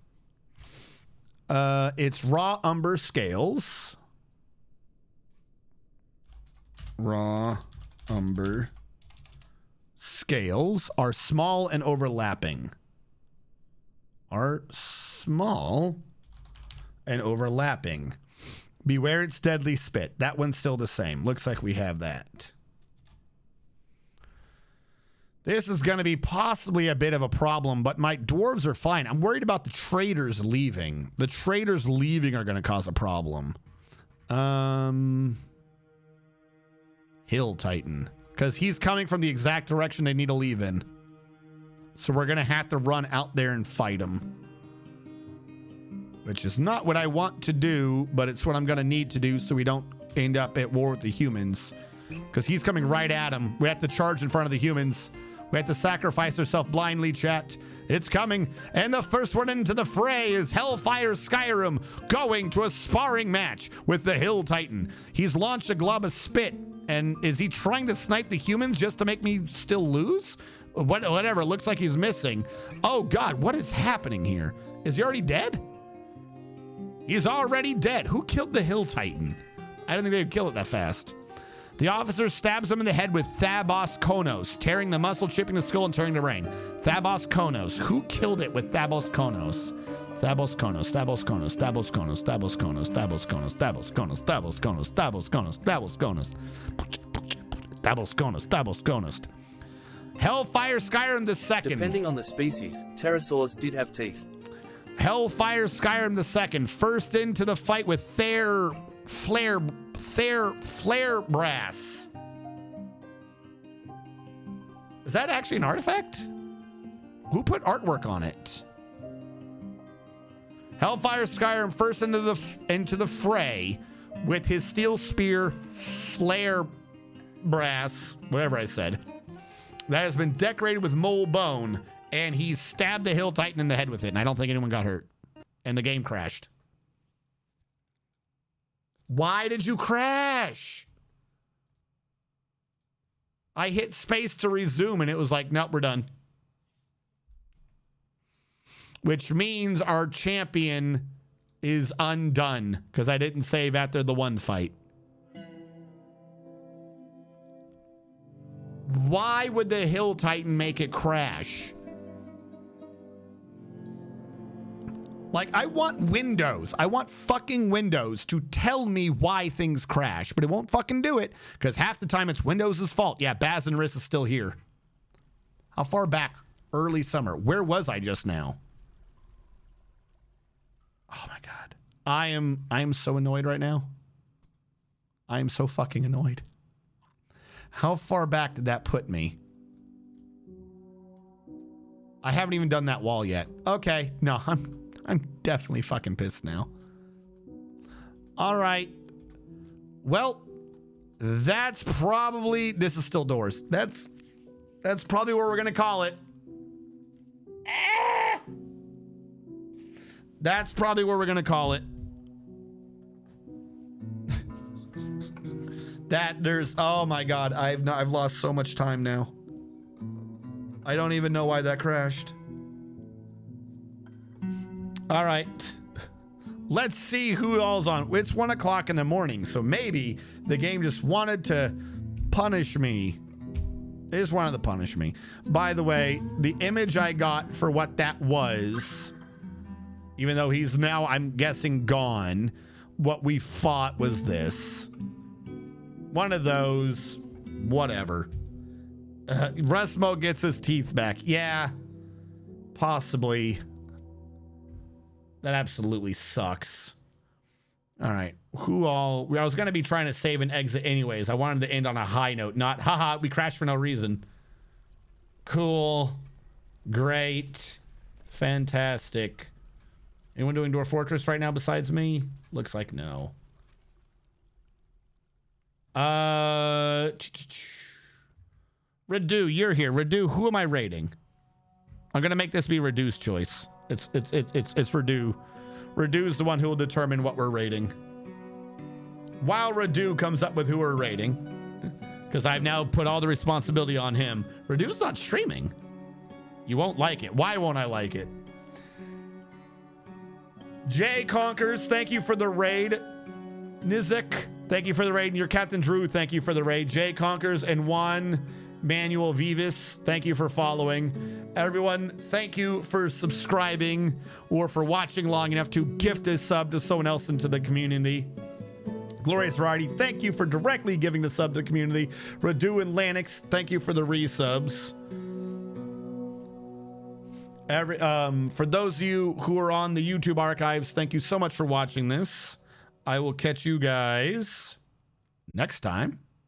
Its raw umber scales. Raw umber scales are small and overlapping. Beware its deadly spit. That one's still the same. Looks like we have that. This is going to be possibly a bit of a problem, but my dwarves are fine. I'm worried about the traders leaving. The traders leaving are going to cause a problem. Hill Titan, because he's coming from the exact direction they need to leave in. So we're going to have to run out there and fight him. Which is not what I want to do, but it's what I'm going to need to do so we don't end up at war with the humans. Because he's coming right at him. We have to charge in front of the humans. We have to sacrifice ourselves blindly, chat. It's coming. And the first one into the fray is Hellfire Skyrim going to a sparring match with the Hill Titan. He's launched a glob of spit. And is he trying to snipe the humans just to make me still lose? Whatever. Looks like he's missing. Oh, God. What is happening here? Is he already dead? He's already dead. Who killed the Hill Titan? I don't think they would kill it that fast. The officer stabs him in the head with Thabos Konos, tearing the muscle, chipping the skull, and turning the brain. Thabos Konos. Who killed it with Thabos Konos? Thabos Konos, Thabos Konos, Thabos Konos, Thabos Konos, Thabos Konos, Thabos Konos, Thabos Konos, Thabos Konos, Thabos Konos, Thabos Konos, Thabos Konos. Hellfire Skyrim the second. Depending on the species, pterosaurs did have teeth. Hellfire Skyrim the second. First into the fight with Flare Brass. Is that actually an artifact? Who put artwork on it? Hellfire Skyrim first into the fray with his steel spear, Flare Brass, whatever I said, that has been decorated with mole bone, and he stabbed the Hill Titan in the head with it, and I don't think anyone got hurt. And the game crashed. Why did you crash? I hit space to resume, and it was like, nope, we're done. Which means our champion is undone, because I didn't save after the one fight. Why would the Hill Titan make it crash? Like, I want Windows. I want fucking Windows to tell me why things crash, but it won't fucking do it, because half the time it's Windows' fault. Yeah, Baz and Riss is still here. How far back? Early summer. Where was I just now? Oh my God. I am so annoyed right now. I am so fucking annoyed. How far back did that put me? I haven't even done that wall yet. Okay. No, I'm definitely fucking pissed now. All right. Well, that's probably... This is still doors. That's probably where we're going to call it. That's probably where we're going to call it. Oh my God, I've lost so much time now. I don't even know why that crashed. All right. Let's see who all's on. It's 1 o'clock in the morning, so maybe the game just wanted to punish me. They just wanted to punish me. By the way, the image I got for what that was, even though he's now, I'm guessing, gone, what we fought was this. One of those, whatever. Resmo gets his teeth back. Yeah, possibly. That absolutely sucks. All right. I was going to be trying to save and exit anyways. I wanted to end on a high note, not, haha, we crashed for no reason. Cool. Great. Fantastic. Anyone doing Dwarf Fortress right now besides me? Looks like no. Redu, you're here. Redu, who am I rating? I'm gonna make this be Redu's choice. It's Redu. Redu's the one who will determine what we're rating. While Redu comes up with who we're rating, because I've now put all the responsibility on him. Redu's not streaming. You won't like it. Why won't I like it? Jay Conkers, thank you for the raid. Nizik, thank you for the raid. And your Captain Drew, thank you for the raid. Jay Conkers and Juan Manuel Vivas, thank you for following. Everyone, thank you for subscribing or for watching long enough to gift a sub to someone else into the community. Glorious Variety, thank you for directly giving the sub to the community. Radu and Lanix, thank you for the resubs. For those of you who are on the YouTube archives, thank you so much for watching this. I will catch you guys next time.